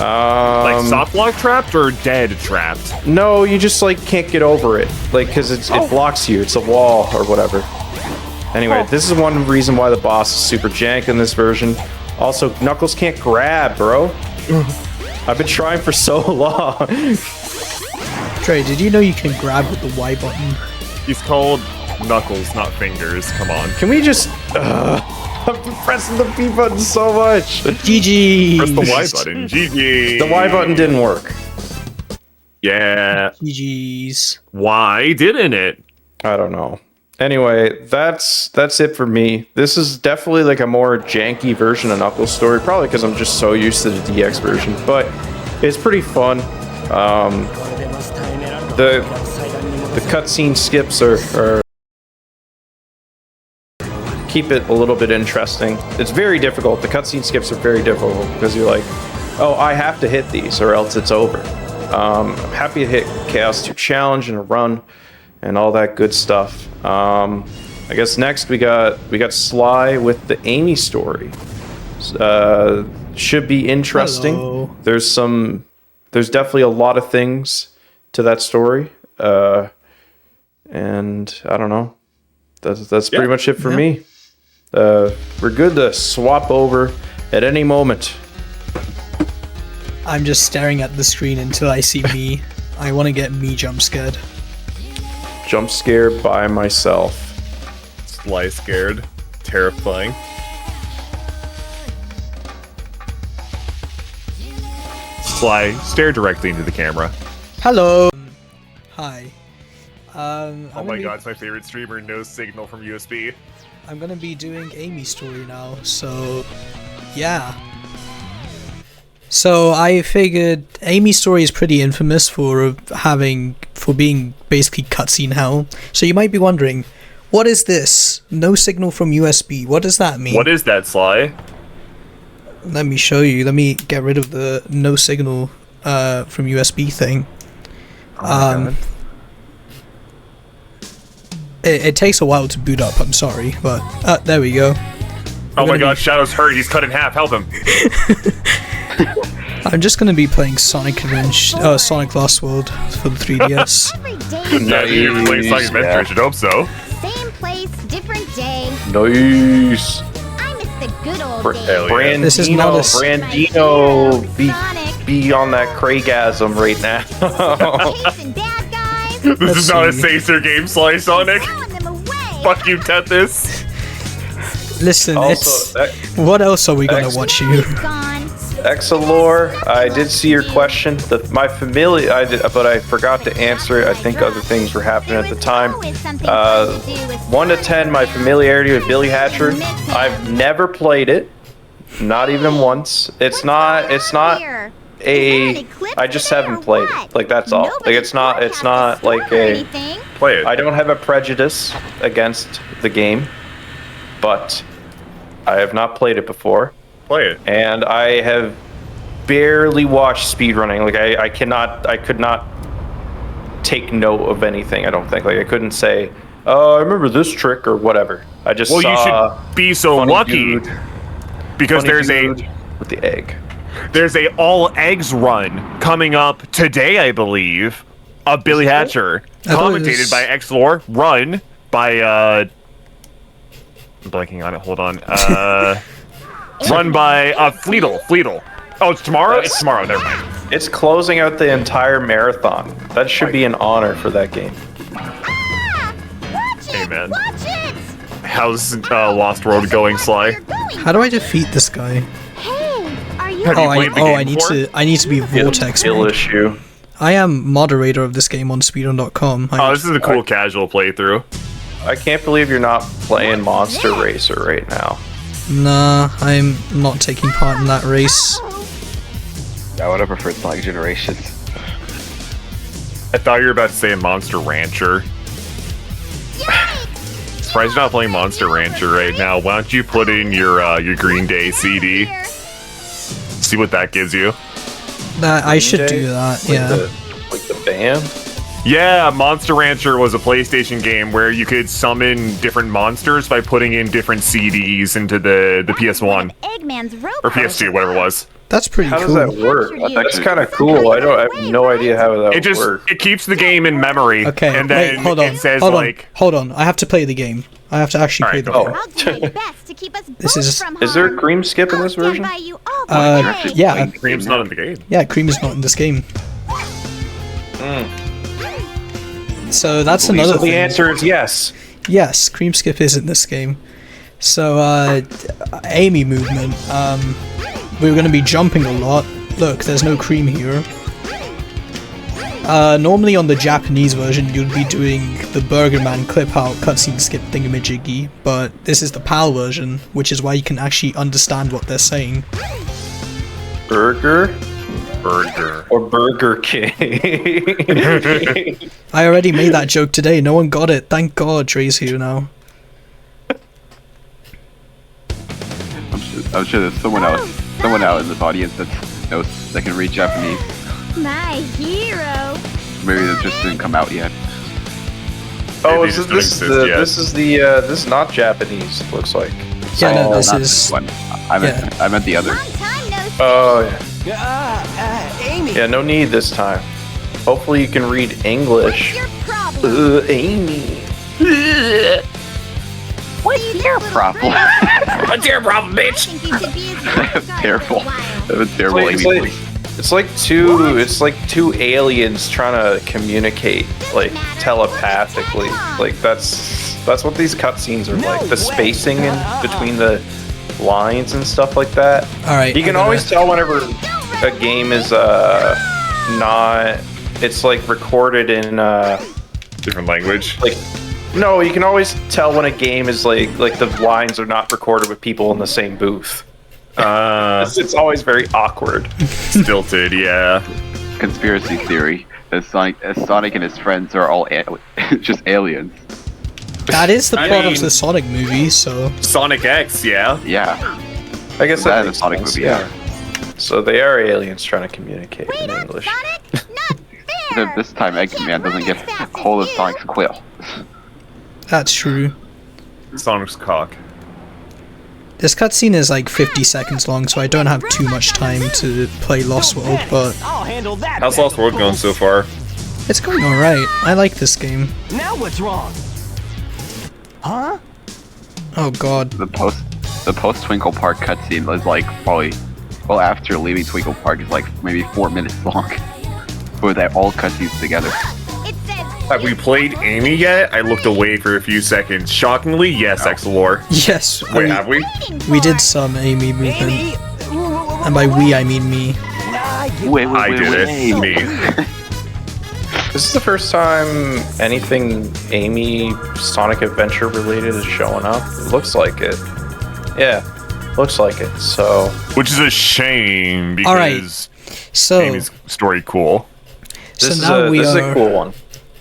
Like soft lock trapped or dead trapped? No, you just like can't get over it. Like, because it blocks you. It's a wall or whatever. Anyway, this is one reason why the boss is super jank in this version. Also, Knuckles can't grab, bro. I've been trying for so long. Trey, did you know you can grab with the Y button? He's called Knuckles, not fingers. Come on. Can we just... I've been pressing the B button so much. GG. Press the Y button. GG. The Y button didn't work. Yeah. GG's. Why didn't it? I don't know. Anyway, that's it for me. This is definitely like a more janky version of Knuckles Story, probably because I'm just so used to the DX version, but it's pretty fun. The cutscene skips are keep it a little bit interesting. It's very difficult. The cutscene skips are very difficult because you're like, oh, I have to hit these or else it's over. I'm happy to hit Chaos 2 Challenge and a run and all that good stuff. I guess next we got Sly with the Amy story. Should be interesting. Hello. There's definitely a lot of things to that story. And I don't know. That's pretty much it for me. We're good to swap over at any moment. I'm just staring at the screen until I see me. I want to get me jump scared. Jump scared by myself. Sly scared. Terrifying. Sly, stare directly into the camera. Hello. Hi. Oh my god, it's my favorite streamer, no signal from USB. I'm gonna be doing Amy's story now, so yeah. So I figured Amy's story is pretty infamous for being basically cutscene hell. So you might be wondering, what is this? No signal from USB. What does that mean? What is that, Sly? Let me show you. Let me get rid of the no signal from USB thing. It takes a while to boot up, I'm sorry, but there we go. Oh my god, Shadow's hurt, he's cut in half, help him. I'm just gonna be playing Sonic Lost World for the 3DS. Yeah, you're playing Sonic Adventure, I should hope so. Same place, different day. Nice. I miss the good old days. Hell yeah. This is not a Brandino be on that Craigasm right now. Chasing bad guys, This is not a see. Sacer game, Slysonic. throwing them away. Fuck you, Tethys. Listen, Also, what else are we gonna watch you? Gone. Exalore, I did see your question. But I forgot to answer it. I think other things were happening at the time. 1 to 10, my familiarity with Billy Hatcher. I've never played it, not even once. It's not a. I just haven't played it. Like that's all. Like it's not like a. Play it. I don't have a prejudice against the game, but I have not played it before. Play it. And I have barely watched speedrunning. Like I could not take note of anything. I don't think. Like I couldn't say, "Oh, I remember this trick" or whatever. I just Well, saw you should be so funny lucky dude- because funny there's dude with the egg. There's a all eggs run coming up today, I believe, of Billy Hatcher, I thought it commentated was- by Exlore, run by I'm blanking on it. Hold on. Run by Fleetle. Oh, it's tomorrow. It's tomorrow. Never mind. It's closing out the entire marathon. That should be an honor for that game. Hey man, Watch it! how's Lost World going, Sly? How do I defeat this guy? Hey, are you? Have you played the game I need before? I need to be Vortex. Ill mode. issue. I am moderator of this game on speedrun.com. Oh, this is a cool casual playthrough. I can't believe you're not playing Monster Racer right now. Nah, I'm not taking part in that race. I would have preferred Sonic Generations. I thought you were about to say Monster Rancher. Surprised you're not playing Monster Rancher right now. Why don't you put in your Green Day CD? See what that gives you. I should do that, yeah. Like the band? Yeah, Monster Rancher was a PlayStation game where you could summon different monsters by putting in different CDs into the PS1 Eggman's rope. or PS2, whatever it was. That's pretty How cool. does that work? That's kind of cool. I have no idea how that It just works. it keeps the game in memory. Okay, and then wait, hold on. it says hold on. like Hold on. I have to play the game. I have to actually play the Alright, game. I'll do my best to keep us This both is- from Is there a harm. cream skip in this I'll stand version? by you all the way. Yeah. Cream's not in the game. Yeah, Cream is not in this game. So that's another So the thing. answer is yes. Yes, Cream Skip is in this game. So, Amy movement. We're going to be jumping a lot. Look, there's no cream here. Normally on the Japanese version, you'd be doing the Burger Man clip out cutscene skip thingamajiggy, but this is the PAL version, which is why you can actually understand what they're saying. Burger? Burger. Or Burger King? I already made that joke today, no one got it. Thank God Dre's here now. I'm sure there's someone out in this audience that can read Japanese. My hero. Maybe it just didn't come out yet. Oh, Maybe this is not Japanese, looks like. Yeah, no, this not is... this one. I meant the other. Long time no see. Oh, yeah. Amy. Yeah, no need this time. Hopefully you can read English. What's your problem? Amy. What's your problem? What's your problem, I bitch? think you should be his bodyguard Terrible. for a while. That was terrible, It's Amy. like- It's like two aliens trying to communicate, like, telepathically. Like, that's what these cutscenes are like. The spacing in between the lines and stuff like that. Alright, You can always tell whenever a game is not, it's like recorded in Different language. like, no, you can always tell when a game is like the lines are not recorded with people in the same booth. It's always very awkward. Stilted, yeah. Conspiracy theory. As Sonic and his friends are all just aliens. That is the I plot of mean- the Sonic movie, so... Sonic X, yeah. Yeah. I guess That that is makes a Sonic sense, movie, yeah. So they are aliens trying to communicate in English. Sonic, not fair. This time Eggman doesn't get hold of Sonic's quill. That's true. Sonic's cock. This cutscene is like 50 seconds long, so I don't have too much time to play Lost World, but I'll handle that. How's Lost World going so far? it's going alright. I like this game. Now what's wrong? Huh? Oh god. The post Twinkle Park cutscene was like probably, well, after leaving Twinkle Park is like maybe 4 minutes long. With that all cutscenes together. It says Have we played Amy yet? I looked away for a few seconds. Shockingly, yes, Exalor. Yes, Wait, have we? we did some Amy movement. Amy. And by we, I mean me. Wait, I did it. Me. This is the first time anything Amy Sonic Adventure related is showing up. It looks like it. Yeah, looks like it. So Which is a shame because Alright. So, Amy's story cool. this now is a cool one.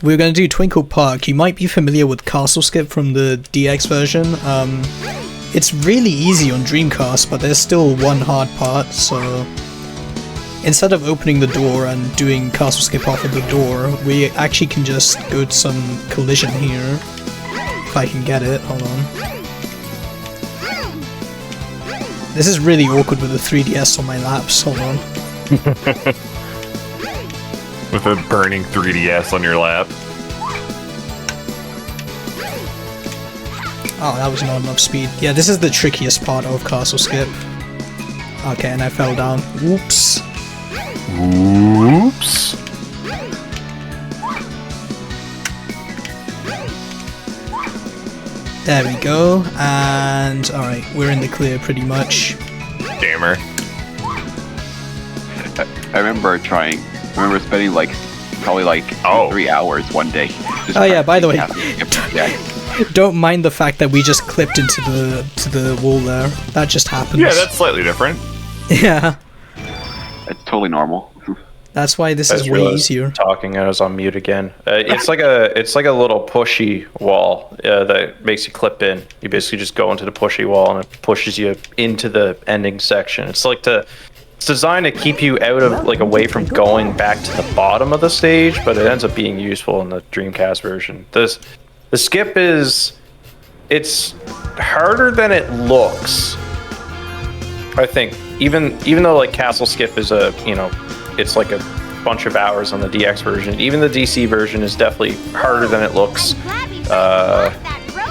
we're going to do Twinkle Park. You might be familiar with Castle Skip from the DX version. It's really easy on Dreamcast, but there's still one hard part, so... Instead of opening the door and doing Castle Skip off of the door, we actually can just go to some collision here. If I can get it, hold on. This is really awkward with the 3DS on my laps, hold on. With a burning 3DS on your lap. Oh, that was not enough speed. Yeah, this is the trickiest part of Castle Skip. Okay, and I fell down. Whoops. Oops. There we go, and alright, we're in the clear pretty much. Gamer. I remember spending like probably like 3 hours one day. Just Oh yeah, by the way, yeah, don't mind the fact that we just clipped into the wall there. That just happens. Yeah, that's slightly different. Yeah, it's totally normal. that's why this I is just way realized easier. Talking, I was on mute again. It's like a little pushy wall that makes you clip in. You basically just go into the pushy wall and it pushes you into the ending section. It's designed to keep you out of away from going back to the bottom of the stage, but it ends up being useful in the Dreamcast version. The skip it's harder than it looks. I think even though like Castle Skip is it's like a bunch of hours on the DX version, even the DC version is definitely harder than it looks.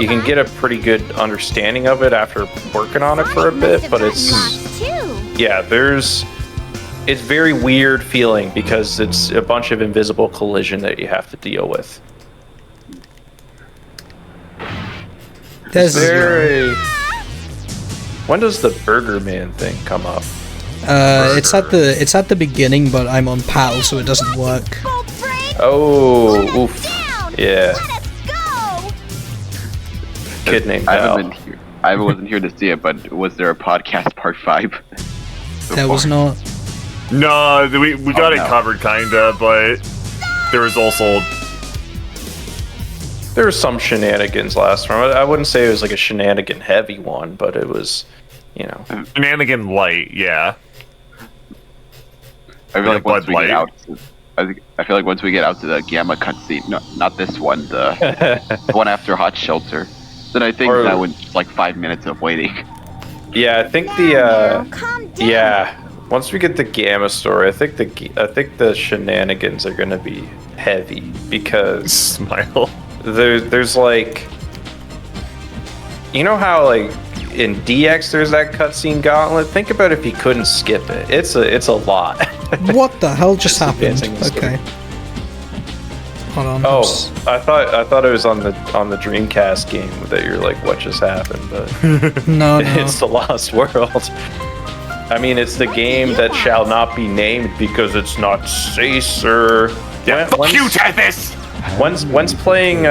You can get a pretty good understanding of it after working on it for a bit, but it's very weird feeling because it's a bunch of invisible collision that you have to deal with. There's Very When does the Burger Man thing come up? It's at the beginning, but I'm on PAL, so it doesn't work. Oh, oof. Yeah. Kid named I Pal. haven't been here. I wasn't here to see it, but was there a podcast part 5? There was not. No, we got it no. covered, kinda, but there was also... There were some shenanigans last time. I wouldn't say it was like a shenanigan heavy one, but it was, you know. Shenanigan light, yeah. I feel like once we Bud get Light. out, I feel like once we get out to the Gamma cutscene, no, not this one, the one after Hot Shelter, then I think that would like 5 minutes of waiting. Yeah, I think yeah. Once we get the Gamma story, I think the shenanigans are gonna be heavy because Smile. there's like, you know how like in DX there's that cutscene gauntlet. Think about if you couldn't skip it. It's a lot. What the hell just happened? advancing the story. Okay. Hold on. Oh, oops. I thought it was on the Dreamcast game that you're like, what just happened? But No. it's the Lost World. I mean, it's the game that shall not be named because it's not sacer. Yeah, fuck you, Tethys! When's playing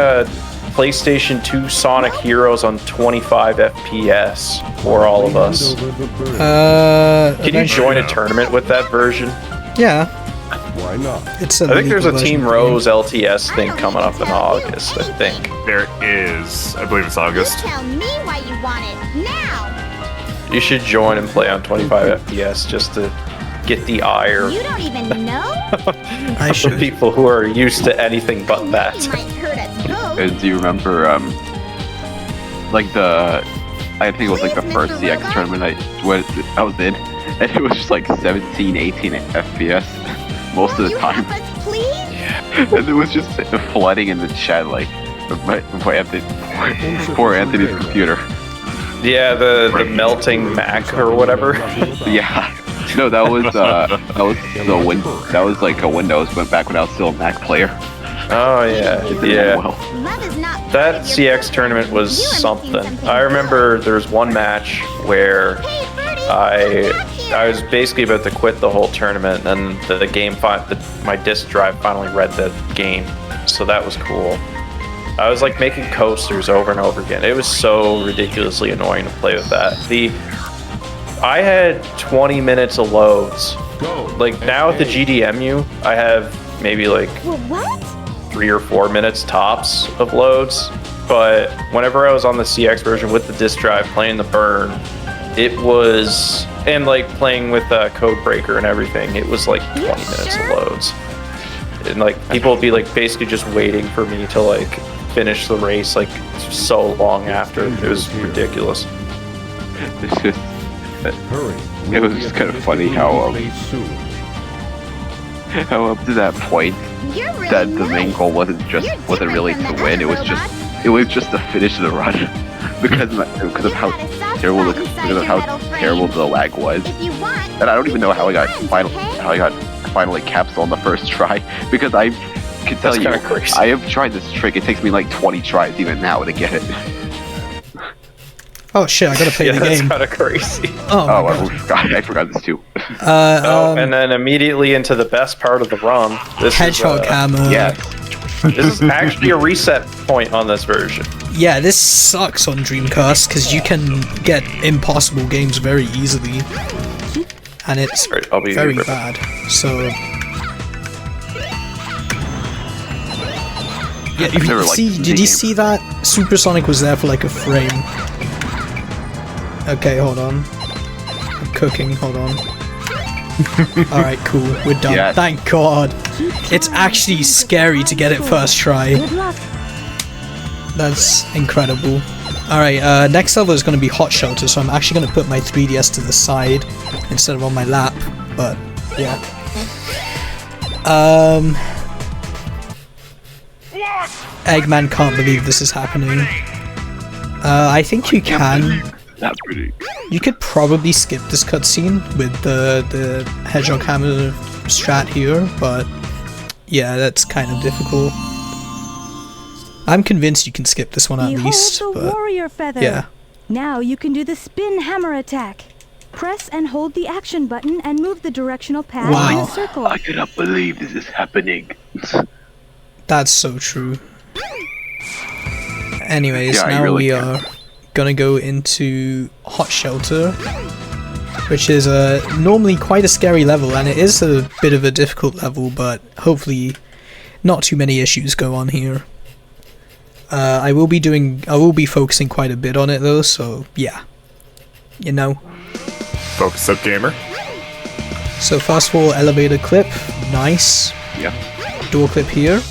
PlayStation 2 Sonic Heroes on 25 FPS for all of us? Can you join a tournament with that version? Yeah. Why not? It's a I think there's a legal Team version. Rose LTS thing coming up in August, I think. There is. I believe it's August. Tell me why you want it now. You should join and play on 25 FPS just to get the ire You don't even know. I of the should. people who are used to anything but It that. might hurt us both. Do you remember, like I think it was like the first CX tournament I was in, and it was just like 17, 18 FPS most of the You time. help us, please? And it was just flooding in the chat, like, poor Anthony's computer. Yeah, the melting Mac or whatever. Yeah. No, that was that was like a Windows, but back when I was still a Mac player. Oh yeah, It did yeah. well. Love is not part That of your CX tournament was You haven't seen something. something I remember there was one match where Hey, Birdie, I was basically about to quit the whole tournament, and the game my disk drive finally read the game, so that was cool. I was like making coasters over and over again. It was so ridiculously annoying to play with that. I had 20 minutes of loads. Like now with the GDMU, I have maybe like Well, what? 3 or 4 minutes tops of loads. But whenever I was on the CX version with the disk drive playing the burn, it was, and like playing with Codebreaker and everything, it was like 20 minutes of loads. And like people would be like basically just waiting for me to like finish the race like so long after. It was ridiculous. It's just, Hurry. it was just kind of funny how up to that point You're really that the main nice. goal wasn't really to win. It was just to finish the run because of how terrible the lag was. If you want, And I don't even know how I got friends, okay? finally capsule on the first try because I can tell That's you kinda crazy. I have tried this trick. It takes me like 20 tries even now to get it. Oh shit! I gotta play Yeah, the that's game. kind of crazy. Oh my Oh, god. I forgot this too. And then immediately into the best part of the run. This Hedgehog is, hammer. Yeah, This is actually a reset point on this version. Yeah, this sucks on Dreamcast because you can get impossible games very easily, and it's Right, I'll be very right bad. So yeah, I've never liked see, the did you game. see that? Supersonic was there for like a frame. Okay, hold on. I'm cooking. Hold on. All right, cool. We're done. Yeah. Thank God. It's actually scary to get it first try. That's incredible. Alright, next level is going to be Hot Shelter, so I'm actually going to put my 3DS to the side instead of on my lap, but yeah. Eggman can't believe this is happening. I think you can. that's pretty. You could probably skip this cutscene with the Hedgehog Hammer strat here, but yeah, that's kind of difficult. I'm convinced you can skip this one at least, but warrior feather. yeah. Now you can do the spin hammer attack. Press and hold the action button and move the directional pad in a circle. I cannot believe this is happening. That's so true. Anyways, Yeah, now really we are gonna go into Hot Shelter, which is normally quite a scary level, and it is a bit of a difficult level, but hopefully not too many issues go on here. I will be focusing quite a bit on it though, so yeah. You know. Focus up, gamer. So first of all, elevator clip, nice. Yeah. Door clip here.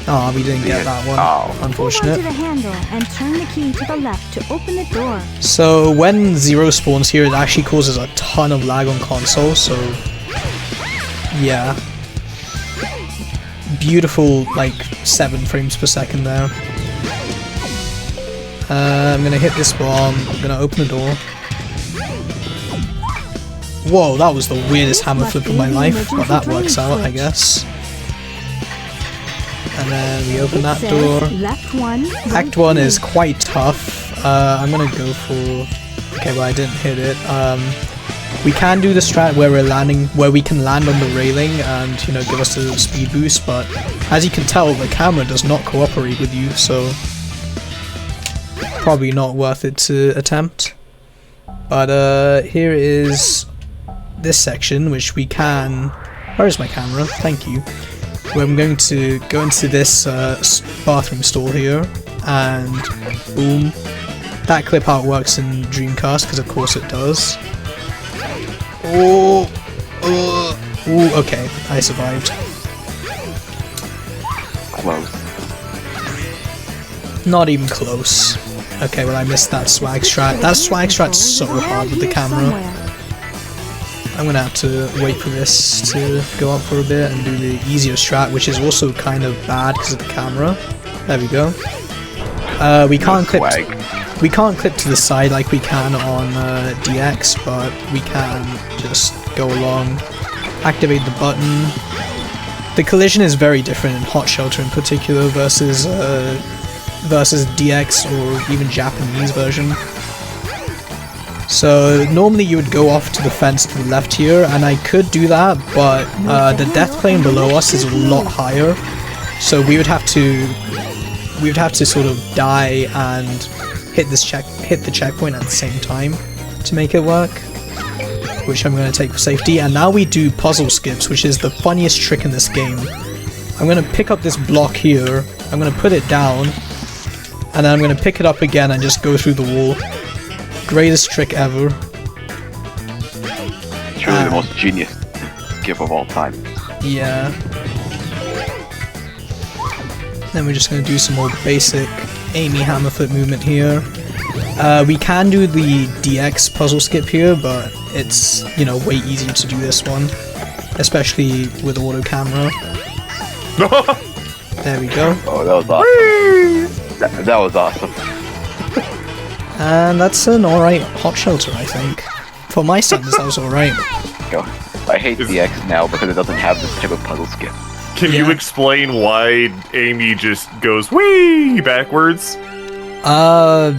Oh, we didn't get that one. Unfortunate. Hold onto the handle and turn the key to the left to open the door. So when Zero spawns here, it actually causes a ton of lag on console, so yeah. Beautiful, like 7 frames per second there. I'm gonna hit this bomb, I'm gonna open the door. Whoa, that was the weirdest hammer flip of my life, but that works out, I guess. And then we open that door. Act 1 is quite tough. I'm gonna go for... Okay, well I didn't hit it. We can do the strat where we can land on the railing and, you know, give us a speed boost, but as you can tell, the camera does not cooperate with you, so probably not worth it to attempt. But here is this section, which we can... Where is my camera? Thank you. Where I'm going to go into this bathroom stall here, and boom. That clip how it works in Dreamcast, because of course it does. Oh, ooh, okay, I survived. Close. Not even close. Okay, well I missed that swag strat. That swag strat's so hard with the camera. I'm gonna have to wait for this to go up for a bit and do the easier strat, which is also kind of bad because of the camera. There we go. We can't clip to the side like we can on DX, but we can just go along, activate the button. The collision is very different in Hot Shelter in particular versus DX or even Japanese version. So normally you would go off to the fence to the left here, and I could do that, but the death plane below us is a lot higher, so we would have to sort of die and hit the checkpoint at the same time to make it work, which I'm going to take for safety. And now we do puzzle skips, which is the funniest trick in this game. I'm going to pick up this block here, I'm going to put it down, and then I'm going to pick it up again and just go through the wall. Greatest trick ever. Truly the most genius skip of all time. Yeah. Then we're just going to do some more basic Amy hammer flip movement here. We can do the DX puzzle skip here, but it's, you know, way easier to do this one, especially with auto camera. There we go. Oh, that was awesome. That was awesome. And that's an alright Hot Shelter, I think. For my standards, that was alright. I hate DX now because it doesn't have this type of puzzle skip. Can you explain why Amy just goes whee backwards? I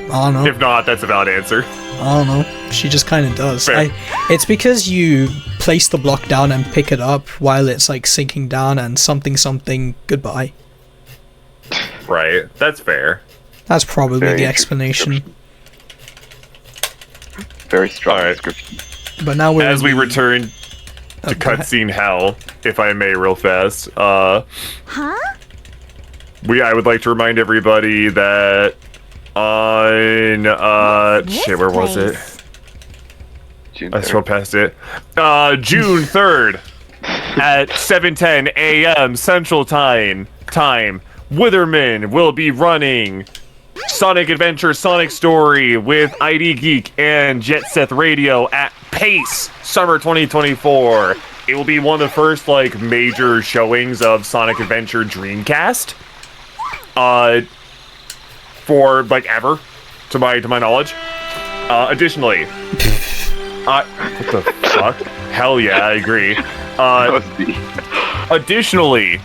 don't know. If not, that's a valid answer. I don't know. She just kind of does. Fair. It's because you place the block down and pick it up while it's like sinking down and something goodbye. Right. That's fair. That's probably the explanation. Very strong description. But now we're as we return to cutscene hell, if I may, real fast. I would like to remind everybody that on where was it? I scrolled past it. June 3rd at 7:10 a.m. Central Time, Witherman will be running Sonic Adventure Sonic Story with ID Geek and Jet Set Radio at PACE Summer 2024. It will be one of the first like major showings of Sonic Adventure Dreamcast. For like ever, to my knowledge. Additionally, what the fuck? Hell yeah, I agree. Additionally,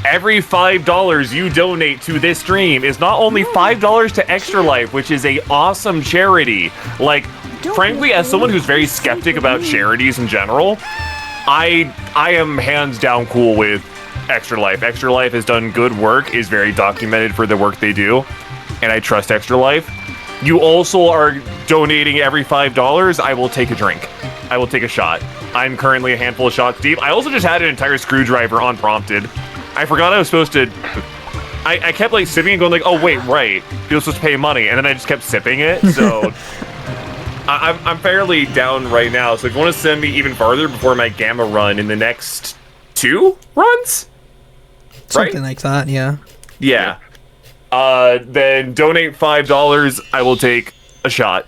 every $5 you donate to this stream is not only $5 to Extra Life, which is a awesome charity. Like, frankly, as someone who's very skeptic about charities in general, I am hands down cool with Extra Life. Extra Life has done good work, is very documented for the work they do, and I trust Extra Life. You also are donating every $5, I will take a drink. I will take a shot. I'm currently a handful of shots deep. I also just had an entire screwdriver unprompted. I forgot I was supposed to... I kept like sipping and going like, oh wait, right. You're supposed to pay money, and then I just kept sipping it, so... I'm fairly down right now, so if you want to send me even farther before my Gamma run in the next 2 runs? Something like that, yeah. Yeah. Then donate $5, I will take a shot.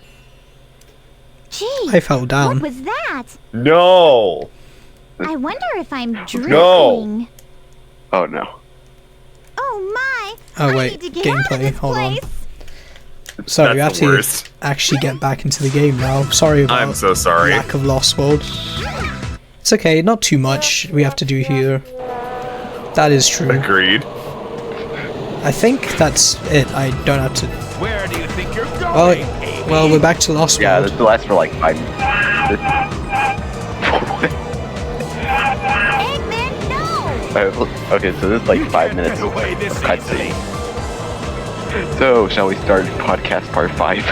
Gee, I fell down. what was that? No! I wonder if I'm drifting. No. Oh no. Oh my! Oh I wait, need to get out of gameplay, this hold on. place. Sorry, we have That's the to worst. actually get back into the game now. Sorry about I'm so sorry. lack of Lost World. It's okay, not too much we have to do here. That is true. Agreed. I think that's it. I don't have to... Where do you think you're going? Well, we're back to Lost Yeah, World. this will last for like 5 minutes. Eggman, no! Okay, so this is like 5 minutes of cutscene. So, shall we start podcast part 5?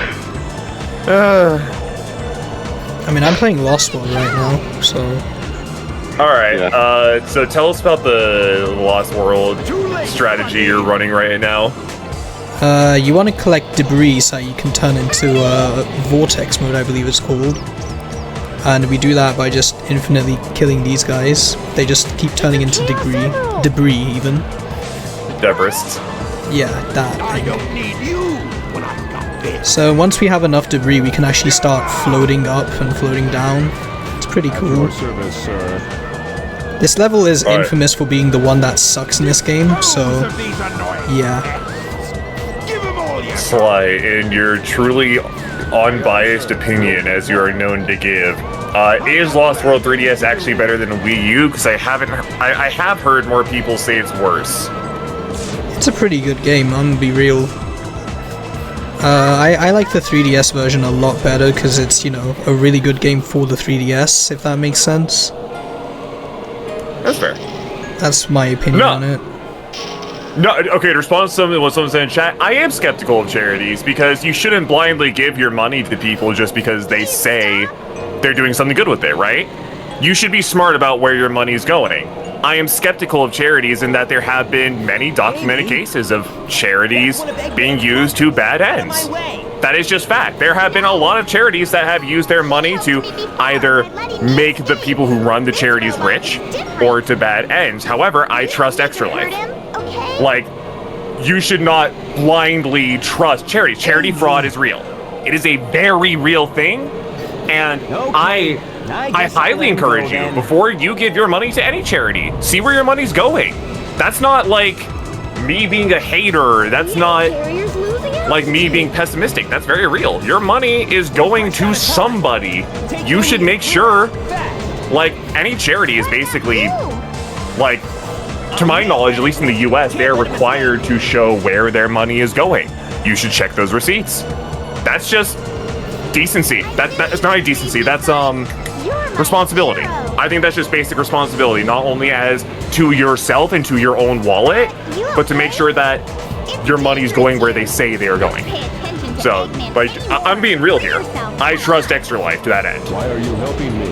I mean, I'm playing Lost World right now, so... Alright, Yeah. so tell us about the Lost World strategy you're running right now. You want to collect debris so you can turn into Vortex mode, I believe it's called. And we do that by just infinitely killing these guys. They just keep turning into debris even. Debris. Yeah, that I thing. don't need you when I've got this. So once we have enough debris, we can actually start floating up and floating down. It's pretty cool. Your service, sir. This level is Right. infamous for being the one that sucks in this game, so Of these annoying yeah. Give 'em all you Sly, in your truly unbiased opinion, as you are known to give, is Lost World 3DS actually better than Wii U? Because I have heard more people say it's worse. It's a pretty good game, I'm gonna be real. I like the 3DS version a lot better because it's, you know, a really good game for the 3DS, if that makes sense. That's fair. That's my opinion No. on it. No, okay, to respond to what someone said in chat, I am skeptical of charities because you shouldn't blindly give your money to people just because they say they're doing something good with it, right? You should be smart about where your money's going. I am skeptical of charities in that there have been many documented cases of charities being used to bad ends. That is just fact. There have been a lot of charities that have used their money to either make the people who run the charities rich or to bad ends. However, I trust Extra Life. Okay. Like, you should not blindly trust charities. Charity fraud is real. It is a very real thing, and I highly encourage you, before you give your money to any charity, see where your money's going. That's not like me being a hater. That's not Carrier's losing out. like me being pessimistic. That's very real. Your money is going to somebody. You should make sure, like, any charity is basically, like, to my knowledge, at least in the US, they're required to show where their money is going. You should check those receipts. That's just decency. That's not a decency. That's responsibility. I think that's just basic responsibility, not only as to yourself and to your own wallet, but to make sure that your money's going where they say they are going. So, like, I'm being real here. I trust Extra Life to that end. Why are you helping me?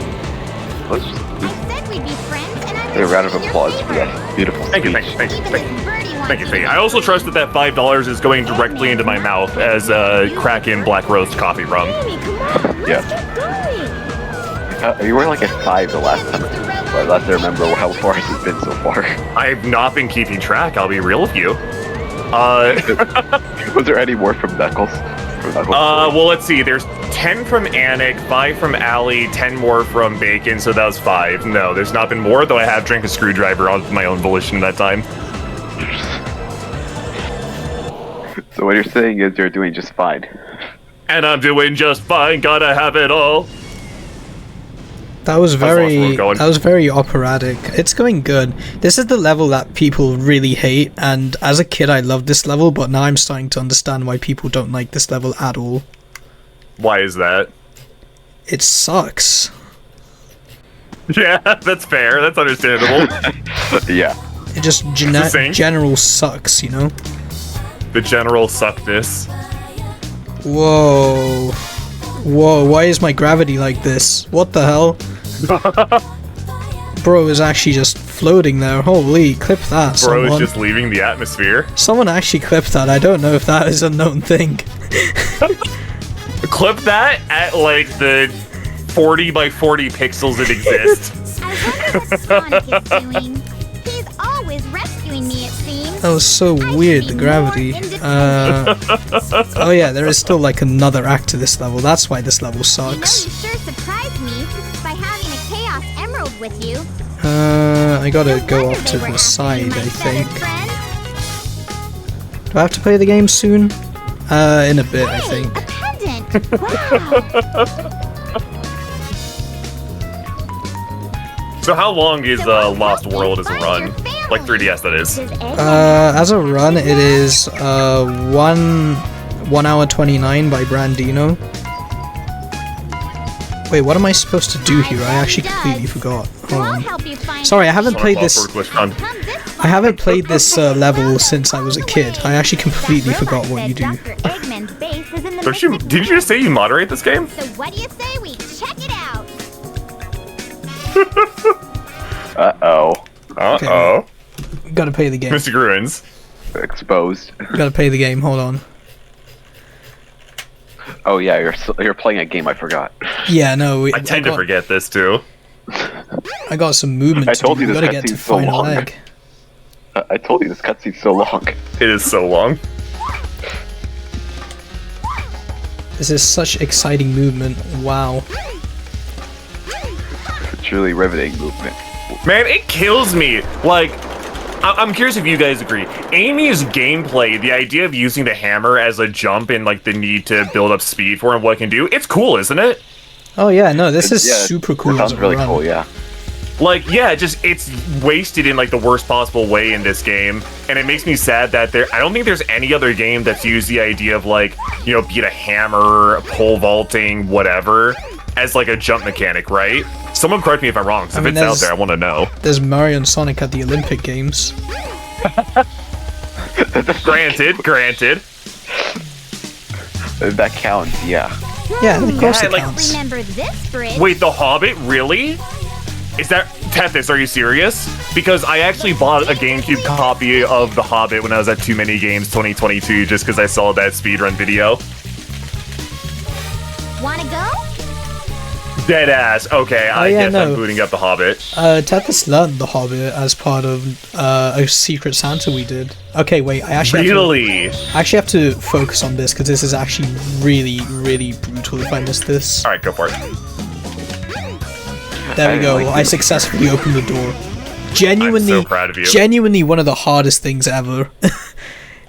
Let's just I said we'd be friends, and I'm a round of your applause for favorite. that beautiful Thank you, speech. thank you, thank you, thank you. Even this birdie wants Thank you, to thank you. I also trust that that $5 is going directly into my mouth as Kraken Black Roast coffee rum. Jamie, come on, Yeah. let's get going. You were like at 5 the last time, but last I remember how far has it been so far. I've not been keeping track, I'll be real with you. Was there any more from Knuckles? Well, let's see. There's 10 from Anik, 5 from Allie, 10 more from Bacon, so that was 5. No, there's not been more, though I have drank a screwdriver on my own volition in that time. So what you're saying is you're doing just fine. And I'm doing just fine, gotta have it all. That was As long as we're very going. that was very operatic. It's going good. This is the level that people really hate, and as a kid I loved this level, but now I'm starting to understand why people don't like this level at all. Why is that? It sucks. Yeah, that's fair. That's understandable. Yeah. It just the same. general sucks, you know? The general suckness. Whoa. Whoa, why is my gravity like this? What the hell? Bro is actually just floating there. Holy, clip that, Bro someone. is just leaving the atmosphere. Someone actually clipped that. I don't know if that is a known thing. Clip that at like the 40 by 40 pixels that exist. I wonder what Sonic is doing. He's always rescuing me, it seems. That was so weird, the gravity. Oh yeah, there is still like another act to this level. That's why this level You sucks. sure surprised me by having a Chaos Emerald with you. I gotta No go wonder off they to were the after side, you, my I think. feathered friend. Do I have to play the game soon? In a bit, I Hey, think. a pendant! Wow! So how long is Lost World as a run? Like 3DS, that is. As a run, it is 1 hour 29 by Brandino. Wait, what am I supposed to do here? I actually completely forgot. Hold I'll on. help you find Sorry, I haven't played this. Awkward glitch run. Come this I haven't played this level since I was a kid. I actually completely forgot what you do. Dr. Eggman's base is in the Don't you, Mystic did you just say you moderate this game? So what do you say we check it out? Uh-oh. Uh-oh. Gotta pay the game. Mr. Gruins. Exposed. Gotta pay the game. Hold on. Oh yeah, you're playing a game I forgot. Yeah, no. I tend to forget this too. I got some movement I to told do. you We this gotta get to cutscene's so final long. egg. I told you this cutscene's so long. It is so long. This is such exciting movement. Wow. It's really riveting movement. Man, it kills me. Like, I'm curious if you guys agree. Amy's gameplay, the idea of using the hammer as a jump and like the need to build up speed for and what it can do, it's cool, isn't it? Oh yeah, no, this is Yeah, super It cool. sounds as a really run. cool, yeah. Like, yeah, it's wasted in like the worst possible way in this game, and it makes me sad that I don't think there's any other game that's used the idea of like, you know, be it a hammer, pole vaulting, whatever, as like a jump mechanic, right? Someone correct me if I'm wrong, 'cause I if mean, it's out there's- there, I want to know. There's Mario and Sonic at the Olympic Games. Granted. That counts, yeah. Yeah, of course Yeah, it like- counts. Remember this bridge? Wait, The Hobbit? Really? Is that... Tethys, are you serious? Because I actually bought a GameCube copy of The Hobbit when I was at Too Many Games 2022 just because I saw that speedrun video. Wanna go? Dead ass. Okay, I yeah, guess no. I'm booting up The Hobbit. Tethys learned The Hobbit as part of a Secret Santa we did. Okay, wait, I actually Really? I actually have to focus on this because this is actually really, really brutal if I miss this. Alright, go for it. There we I go. like I this. successfully opened the door. Genuinely, I'm so proud of you. genuinely one of the hardest things ever.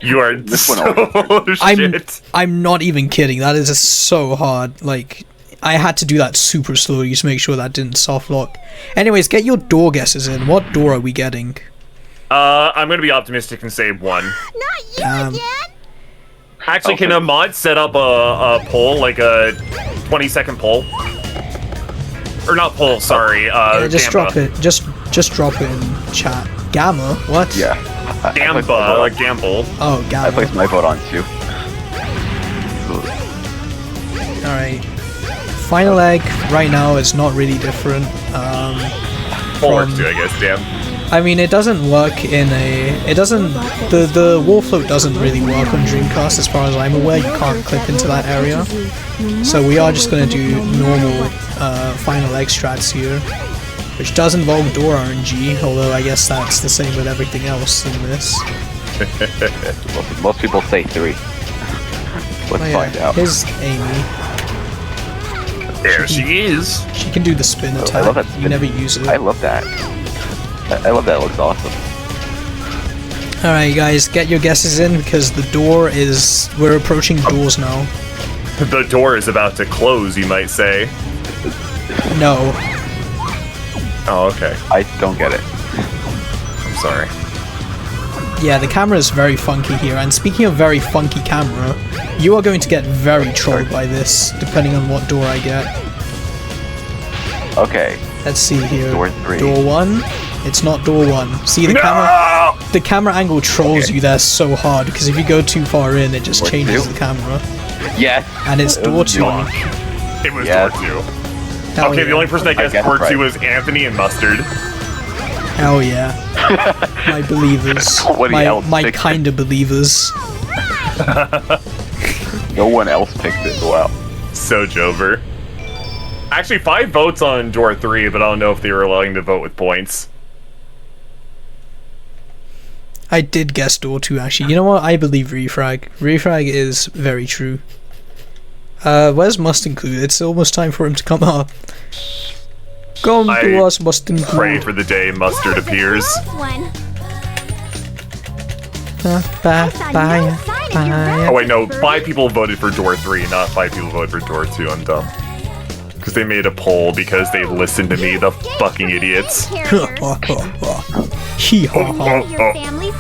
You are This one so shit. I'm not even kidding. That is so hard. Like, I had to do that super slowly to make sure that didn't soft lock. Anyways, get your door guesses in. What door are we getting? I'm gonna be optimistic and say 1. Not you Damn. again? Actually, can a mod set up a poll, like a 20-second poll? Or not poll, sorry, Yeah, just Gamba. drop it. Just drop it in chat. Gamma? What? Yeah. I placed my Gamba, vote like on- Gamble. Oh, I Gamma. placed my vote on too. Alright. Final egg right now is not really different. Poll works from- too, I guess, damn. I mean, it doesn't work in a... It doesn't... The wall float doesn't really work on Dreamcast as far as I'm aware. You can't clip into that area. So we are just going to do normal final egg strats here. Which does involve door RNG, although I guess that's the same with everything else in this. Most people say 3. Let's Oh, yeah. find out. Here's Amy. There she is. She can do the spin I attack. love that You spin. never use it. I love that. I love that. It looks awesome. Alright guys, get your guesses in because the door is... We're approaching doors now. The door is about to close, you might say. No. Oh, okay. I don't get it. I'm sorry. Yeah, the camera is very funky here, and speaking of very funky camera, you are going to get very trolled by this, depending on what door I get. Okay. Let's see here. Door 3. Door 1? It's not door 1. See, the camera angle trolls you there so hard, because if you go too far in, it just Door changes 2? the camera. Yes. And it's door 2. It was Yes. door 2. Hell Okay, yeah. the only person that I guessed guessed door 2 right. was Anthony and Mustard. Hell yeah. My believers. Nobody else My picked it. kind of believers. No one else picked it. Wow. So Jover. Actually, 5 votes on door 3, but I don't know if they were allowing to vote with points. I did guess door 2 actually. You know what? I believe refrag. Refrag is very true. Where's Mustinclude? It's almost time for him to come up. Come to I us, Mustinclude. Pray for the day Mustard appears. One. Bye. Oh wait, no, 5 people voted for door 3, not 5 people voted for door 2. I'm dumb. Because they made a poll because they listened to me, the fucking idiots. Hee haw haw. Your family's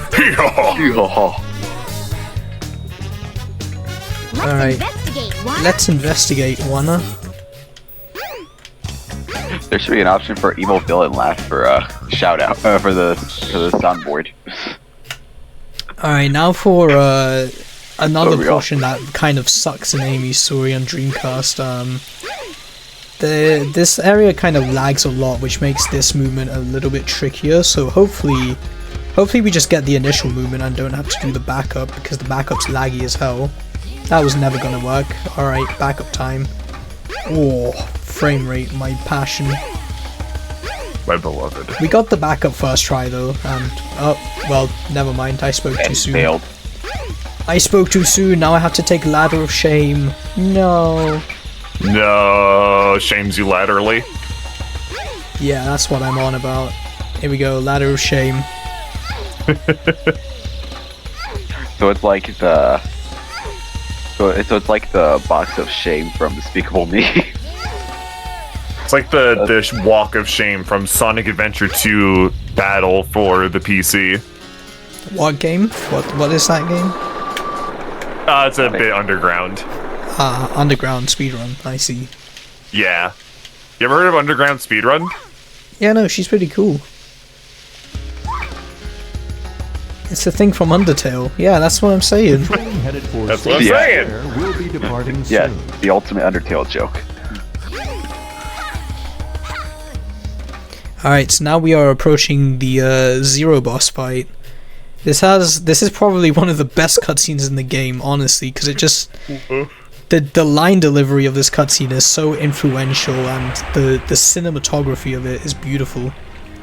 Alright. investigate. One. Let's investigate, wanna? There should be an option for evil villain laugh for shout out for the soundboard. Alright, now for another we are. portion that kind of sucks in Amy's story on Dreamcast. This area kind of lags a lot, which makes this movement a little bit trickier, so hopefully we just get the initial movement and don't have to do the backup, because the backup's laggy as hell. That was never gonna work. Alright, backup time. Oh, frame rate, my passion. My beloved. We got the backup first try though, and oh, well, never mind, I spoke too And soon. failed. I spoke too soon, now I have to take Ladder of Shame. No. No, shames you laterally. Yeah, that's what I'm on about. Here we go, Ladder of Shame. So it's like the so it's like the box of shame from Despicable Me. It's like the walk of shame from Sonic Adventure 2 Battle for the PC. What game? What is that game? It's a bit underground. Underground speedrun, I see. Yeah. You ever heard of Underground Speedrun? Yeah, no, she's pretty cool. It's the thing from Undertale. Yeah, that's what I'm saying. Headed for That's what I'm Yeah. saying! We'll be departing Yeah, soon. the ultimate Undertale joke. Alright, so now we are approaching the Zero boss fight. This is probably one of the best cutscenes in the game, honestly, because it just the line delivery of this cutscene is so influential, and the cinematography of it is beautiful.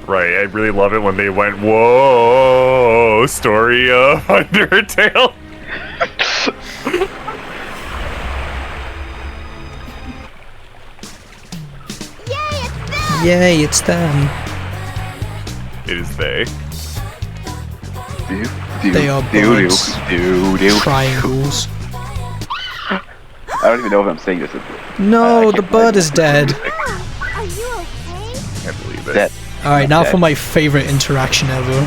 Right, I really love it when they went, whoa, story of Undertale. Yay, it's them. It is they. They are birds. Triangles. I don't even know if I'm saying this. No, the bird is dead. Are you okay? I believe it. That Alright, now Okay. for my favorite interaction ever.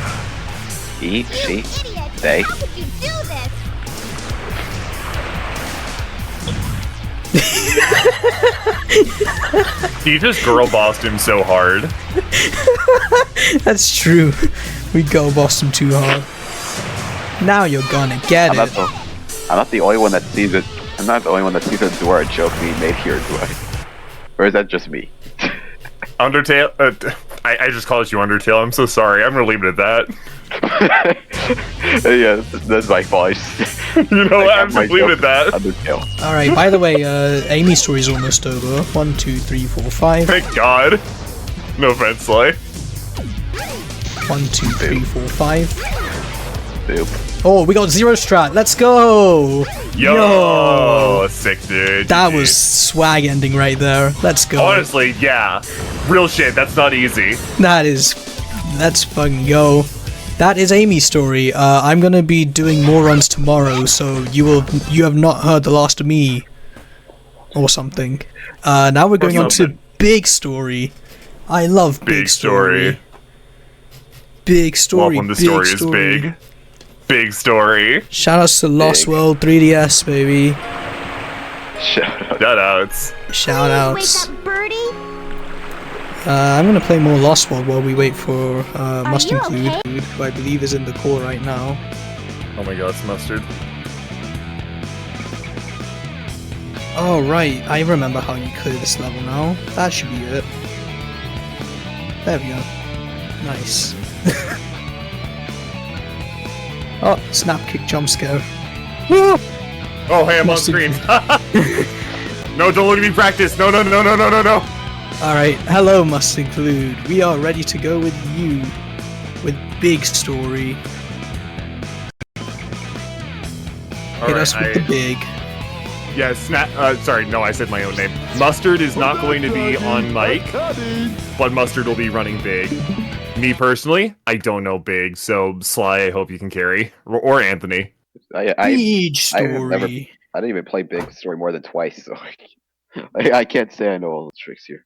he, she, Idiot. they. How could you do this? He just girl bossed him so hard. That's true. We go boss him too hard. Now you're gonna get I'm it. not the only one that sees it. I'm not the only one that sees a Dora joke being made here, do I? Or is that just me? Undertale. I just called you Undertale. I'm so sorry. I'm gonna leave it at that. Yeah, that's my fault. I just, You know I what? got I'm my just leaving it at joke that. Undertale. Alright, by the way, Amy's story's almost over. 1, 2, 3, 4, 5. Thank God. No offense, Sly. 1, 2, 3, 4, 5. Boop. Oh, we got zero strat. Let's go! Yo, sick dude. That GG. was swag ending right there. Let's go. Honestly, yeah. Real shit. That's not easy. Let's fucking go. That is Amy's story. I'm gonna be doing more runs tomorrow, so you have not heard the last of me. Or something. Now we're going on to something. big story. I love Big story. Big story. Welcome, the big story story. is big. Big story. Shout outs to Lost Big. World 3DS, baby. Shout out. Shoutouts. Shout Wake outs. up, birdie. I'm gonna play more Lost World while we wait for you Mustinclude, who I believe is in the core right now. Oh my god, it's mustard. Oh right, I remember how you clear this level now. That should be it. There we go. Nice. Oh, snap kick jump scare. Oh, hey, I'm on Mustard. screen. No, don't look at me practice. No. Alright, hello Mustinclude. We are ready to go with you. With big story. Hit us with the big. Yeah, sorry, no, I said my own name. Mustard is not going to be on mic, but Mustard will be running big. Me personally, I don't know big, so Sly, I hope you can carry. Or Anthony. I Big have never- story. I didn't even play Big Story more than twice, so I can't say I know all the tricks here.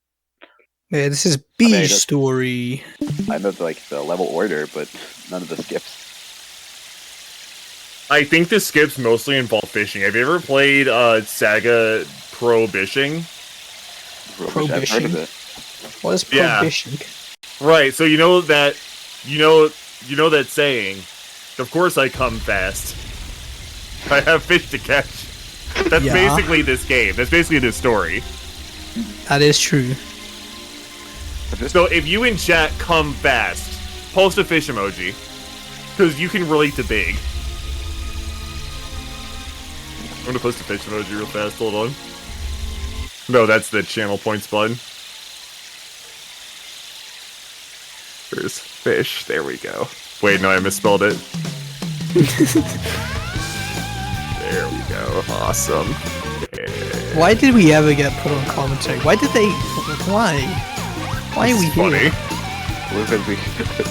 Yeah, this is I B mean, that's- story. I know like the level order, but none of the skips. I think the skips mostly involve fishing. Have you ever played Saga Prohibition? I've heard of it. What is Yeah. prohibition? Right, so you know that saying, of course I come fast. I have fish to catch. That's Yeah. basically this game. That's basically this story. That is true. So if you in chat come fast, post a fish emoji. Because you can relate to big. I'm gonna post a fish emoji real fast, hold on. No, that's the channel points button. There's fish, there we go. Wait, no, I misspelled it. There we go, awesome. Yeah. Why did we ever get put on commentary? Why? Why are we It's funny. here?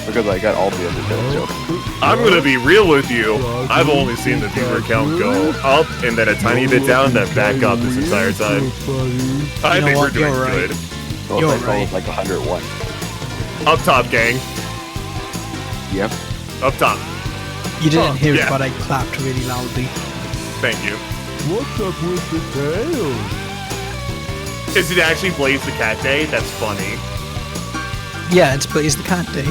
Because I got all the other jokes. I'm gonna be real with you. I've only seen the viewer count go up and then a tiny bit down, then back up this entire time. I You know think we're what? doing You're right. good. So You're I call right. it like 101. Up top, gang. Yep. Up top. You didn't Oh, hear yeah. it, but I clapped really loudly. Thank you. What's up with the tail? Is it actually Blaze the Cat Day? That's funny. Yeah, it's Blaze the Cat Day.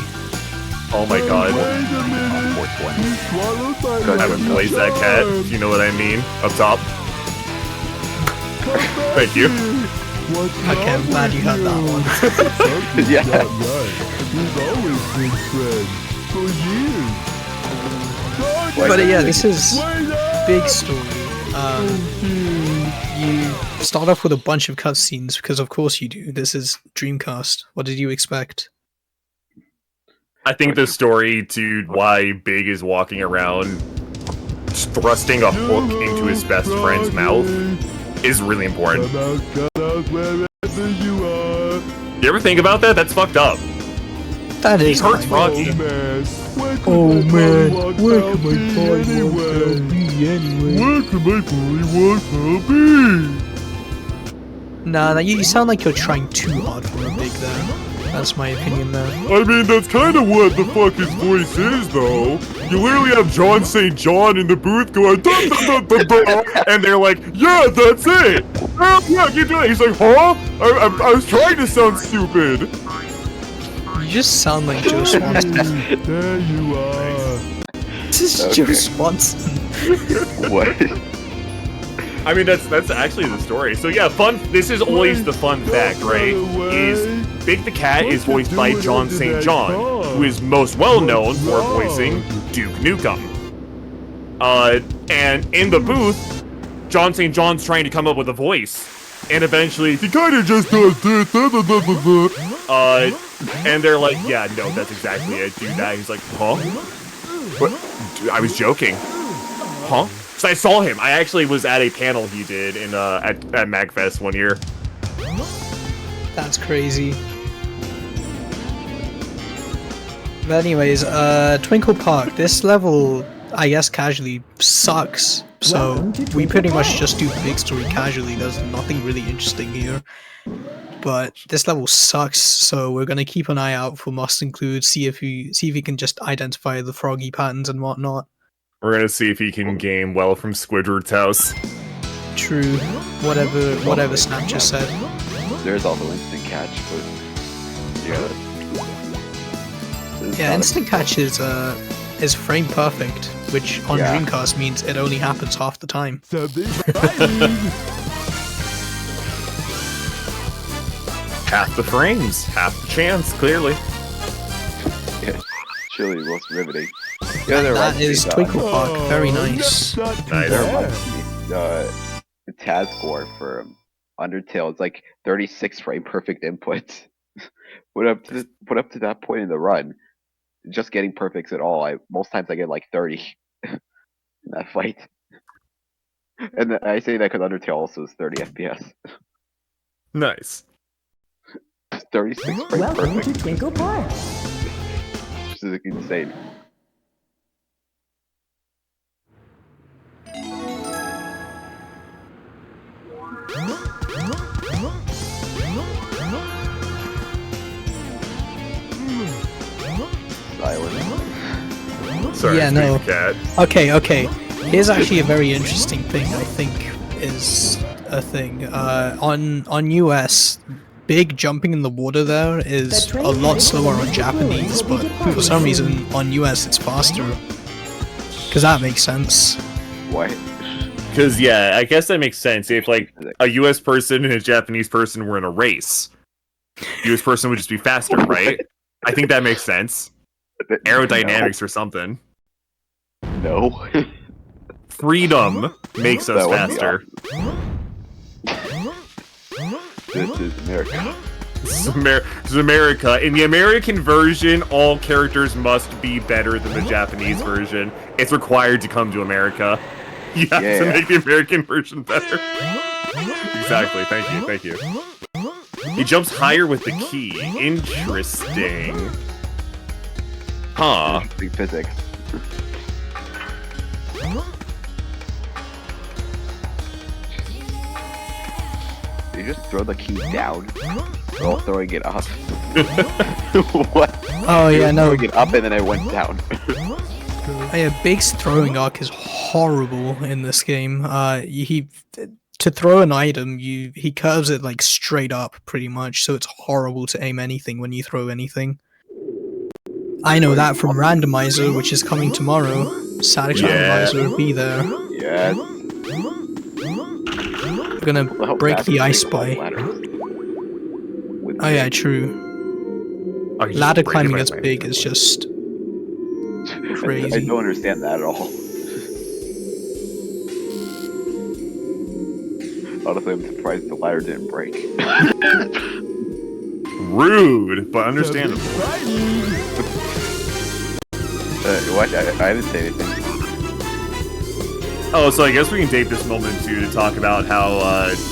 Oh my god. Wait a minute. 420. He swallowed my I haven't lucky blazed that cat, charm. if you know what I mean. Up top. Come back Thank you. here. What's Okay, I'm wrong glad you with had that one. Something's Yeah. not right. We've always been friends for years. But yeah, this is Wait up! big story. You start off with a bunch of cutscenes because of course you do. This is Dreamcast. What did you expect? I think the story to why Big is walking around thrusting a hook into his best friend's mouth is really important. Come out, wherever you are. You ever think about that? That's fucked up. That He is hurts fine. Froggy. Oh man, where could my where party can my walk party out be anyway? Where could my party walk out be? Nah, you sound like you're trying too hard for a Big there. That's my opinion there. I mean, that's kind of what the fuck his voice is, though. You literally have John St. John in the booth going, dun, dun, dun, dun, dun, and they're like, yeah, that's it. Yeah, keep doing it. He's like, huh? I was trying to sound stupid. You just sound like Joe Swanson. There you are. This is Okay. Joe Swanson. What? I mean, that's actually the story. So yeah, this is always the fun fact, right? Is Big the Cat is voiced by John St. John, who is most well known for voicing Duke Nukem. And in the booth, John St. John's trying to come up with a voice. And eventually, he kind of just does this, and they're like, yeah, no, that's exactly it, do that. He's like, huh? What? Dude, I was joking. Huh? So I saw him. I actually was at a panel he did in at MagFest one year. That's crazy. But anyways, Twinkle Park. This level, I guess, casually sucks. So we pretty much just do Big Story casually. There's nothing really interesting here. but this level sucks. So we're gonna keep an eye out for Mustinclude, see if he can just identify the froggy patterns and whatnot. We're gonna see if he can game well from Squidward's house. True. Whatever Snap just said. There's also instant catch, but yeah, instant catch is frame perfect, which on Dreamcast means it only happens half the time. Half the frames, half the chance, clearly. Yeah, surely most riveting. That is Twinkle Park, very nice. The TAS score for Undertale is like 36 frame perfect inputs. Put up to that point in the run, just getting perfects at all. Most times I get like 30 in that fight. And I say that because Undertale also is 30 FPS. Nice. 36 frames Welcome perfect. to Twinkle Park. This is insane. Sorry, yeah, no. Cat. Okay. Here's actually a very interesting thing. I think is a thing. On US, big jumping in the water there is a lot slower on Japanese, but for some reason on US it's faster. Because that makes sense. Why? Because, yeah, I guess that makes sense. If, like, a US person and a Japanese person were in a race, the US person would just be faster, right? I think that makes sense. Aerodynamics or something. No. Freedom makes us faster. This is America. This is America. In the American version, all characters must be better than the Japanese version. It's required to come to America. You have to make the American version better. Exactly. Thank you. He jumps higher with the key. Interesting. Huh. Big physics. You just throw the key down while throwing it up. What? Oh yeah, no. Throwing it up and then I went down. Yeah, Big's throwing arc is horrible in this game. To throw an item, he curves it like straight up pretty much, so it's horrible to aim anything when you throw anything. I know that from Randomizer, which is coming tomorrow. Static Randomizer will be there. Yeah. We're gonna break the ice by. Oh yeah, true. Ladder climbing as Big is just crazy. I don't understand that at all. Honestly, I'm surprised the ladder didn't break. Rude, but understandable. What? I didn't say anything. Oh, so I guess we can take this moment to talk about how,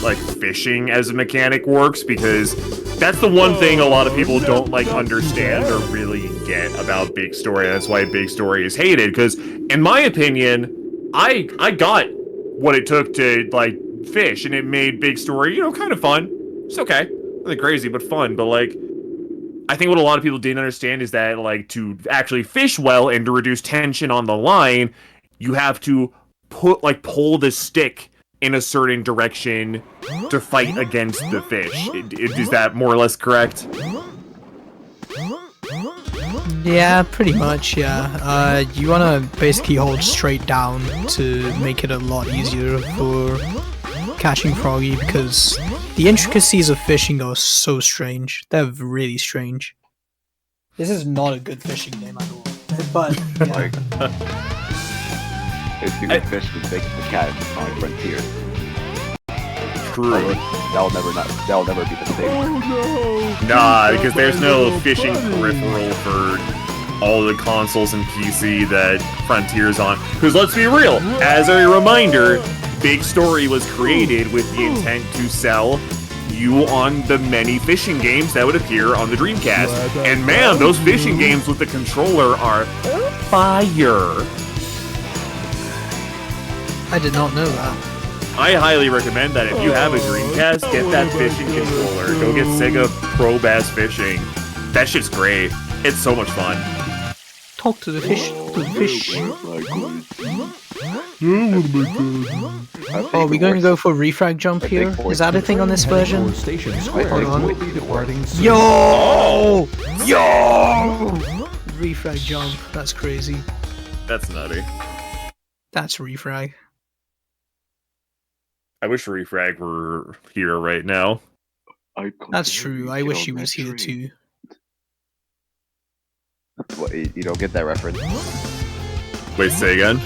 like, fishing as a mechanic works, because that's the one thing a lot of people don't, like, understand or really get about Big Story, and that's why Big Story is hated, because, in my opinion, I got what it took to, like, fish, and it made Big Story, kind of fun. It's okay. Nothing crazy, but fun, but, like, I think what a lot of people didn't understand is that, like, to actually fish well and to reduce tension on the line, you have to pull the stick in a certain direction to fight against the fish. Is that more or less correct? Yeah, pretty much, yeah. You wanna basically hold straight down to make it a lot easier for catching Froggy, because the intricacies of fishing are so strange. They're really strange. This is not a good fishing game at all. But, yeah. If you can fish with Big the Cat on Frontier. True. That'll never be the same. Oh no! Nah, because there's no fishing peripheral for all the consoles and PC that Frontier's on. Because let's be real, as a reminder, Big Story was created with the intent to sell you on the many fishing games that would appear on the Dreamcast. And man, those fishing games with the controller are fire. I did not know that. I highly recommend that if you have a Dreamcast, get that fishing controller. Go get Sega Pro Bass Fishing. That shit's great. It's so much fun. Talk to the fish. Oh, are we going to go for refrag jump here? Is that a thing on this version? Hold on. Yo! Refrag jump. That's crazy. That's nutty. That's refrag. I wish Refrag were here right now. That's true. I wish he was here too. What, you don't get that reference? Wait, say again?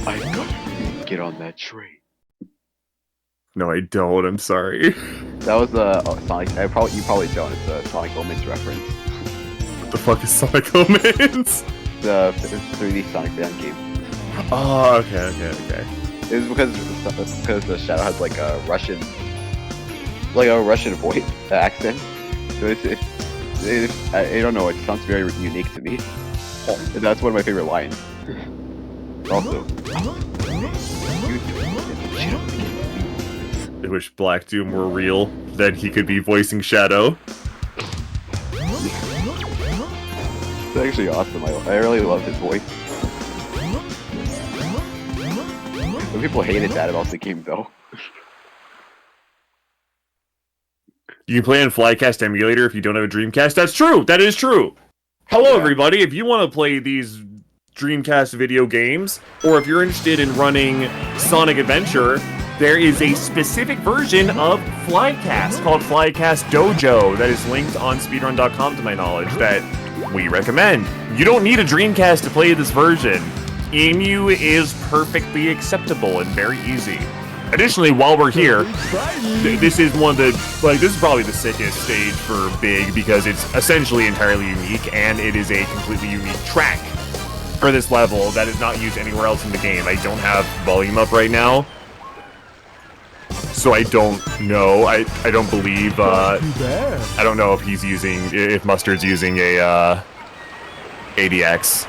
I gotta get on that train. No, I don't. I'm sorry. That was Sonic. You probably don't. It's a Sonic Omens reference. What the fuck is Sonic Omens? The 3D Sonic band game. Oh, okay. It was because the Shadow has like a Russian voice accent. So I don't know. It sounds very unique to me. That's one of my favorite lines. Also, I wish Black Doom were real. Then he could be voicing Shadow. It's actually awesome. I really love his voice. Some people hated that about the game though. You can play on Flycast emulator if you don't have a Dreamcast. That's true. That is true. Hello, everybody. If you want to play these Dreamcast video games, or if you're interested in running Sonic Adventure, there is a specific version of Flycast called Flycast Dojo that is linked on speedrun.com, to my knowledge, that we recommend. You don't need a Dreamcast to play this version. EMU is perfectly acceptable and very easy. Additionally, while we're here, this is this is probably the sickest stage for Big because it's essentially entirely unique and it is a completely unique track for this level that is not used anywhere else in the game. I don't have volume up right now, so I don't know. I don't believe. I don't know if Mustard's using a ADX.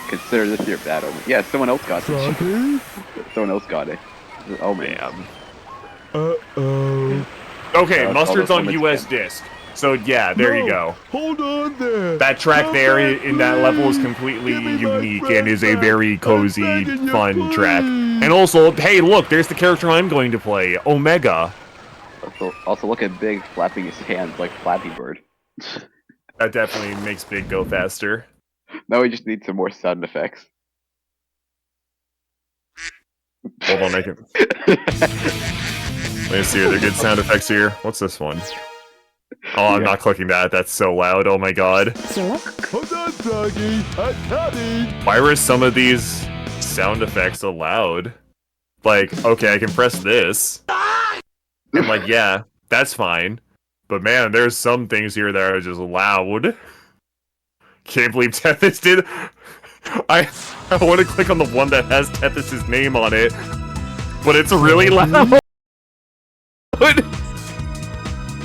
Consider this your bad omen. Yeah, someone else got it. Someone else got it. Oh man. Okay, Mustard's on US disc. So yeah, there you go. Hold on there. That track there in that level is completely unique and is a very cozy, fun track. And also, hey, look, there's the character I'm going to play, Omega. Also look at Big flapping his hands like Flappy Bird. That definitely makes Big go faster. Now we just need some more sound effects. Hold on, make it. Let me see, are there good sound effects here? What's this one? Oh, I'm not clicking that. That's so loud. Oh my god. Hold on, doggy. I'm coming. Why were some of these sound effects allowed? Like, okay, I can press this. I'm like, yeah, that's fine. But man, there's some things here that are just loud. Can't believe Tethys did. I want to click on the one that has Tethys' name on it, but it's really loud.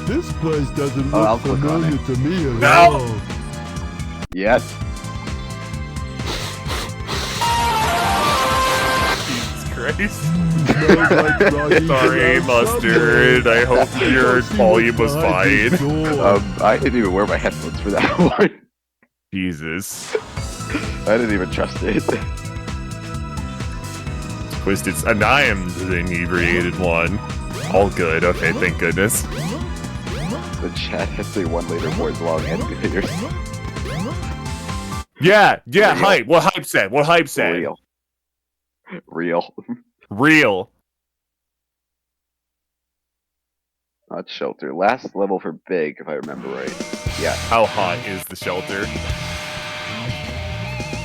This place doesn't look familiar to me at all. Yes. Jesus Christ. Sorry, Mustard. I hope your volume was fine. I didn't even wear my headphones for that one. Jesus. I didn't even trust it. Twisted. And I am the inebriated one. All good. Okay, thank goodness. The chat has to say 1 later boys long emulators. Yeah, hype. What hype said? What hype said? Real. Not shelter. Last level for Big, if I remember right. Yeah. How hot is the shelter?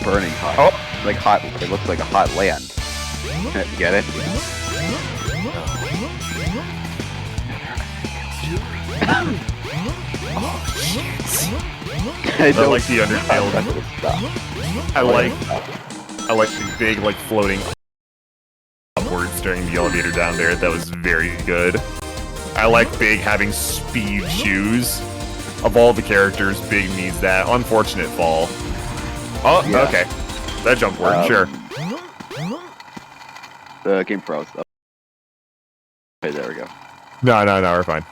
Burning hot. Oh! Like hot. It looks like a hot land. Get it? Oh shit! I like the Undertale. I like the big floating upwards during the elevator down there. That was very good. I like Big having speed shoes. Of all the characters, Big needs that. Unfortunate fall. Oh, yeah. Okay. That jump worked, sure. Game Pros. Oh. Okay, there we go. No, we're fine.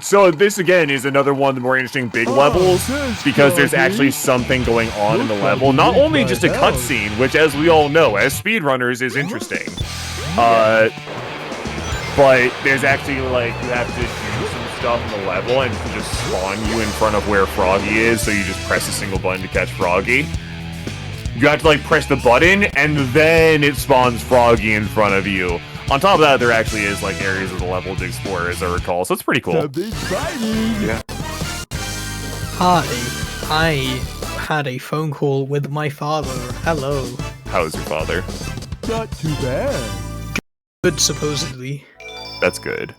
So this again is another one of the more interesting big levels because there's actually something going on in the level. Not only just a cutscene, which as we all know, as speedrunners is interesting. But there's actually like you have to do some stuff in the level and just spawn you in front of where Froggy is, so you just press a single button to catch Froggy. You have to like press the button and then it spawns Froggy in front of you. On top of that, there actually is like areas of the level to explore, as I recall, so it's pretty cool. Yeah. Hi, I had a phone call with my father. Hello. How is your father? Not too bad. Good, supposedly. That's good.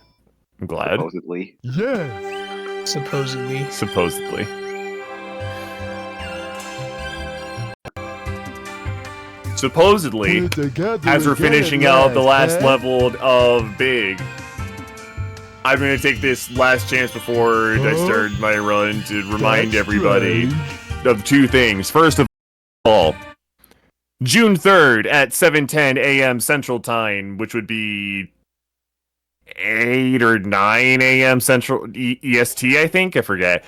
I'm glad. Supposedly. Yeah. Supposedly. Supposedly. Supposedly, as we're finishing out the last level of Big, I'm going to take this last chance before I start my run to remind everybody of two things. First of all, June 3rd at 7:10 a.m. Central Time, which would be 8 or 9 a.m. Central EST, I think. I forget.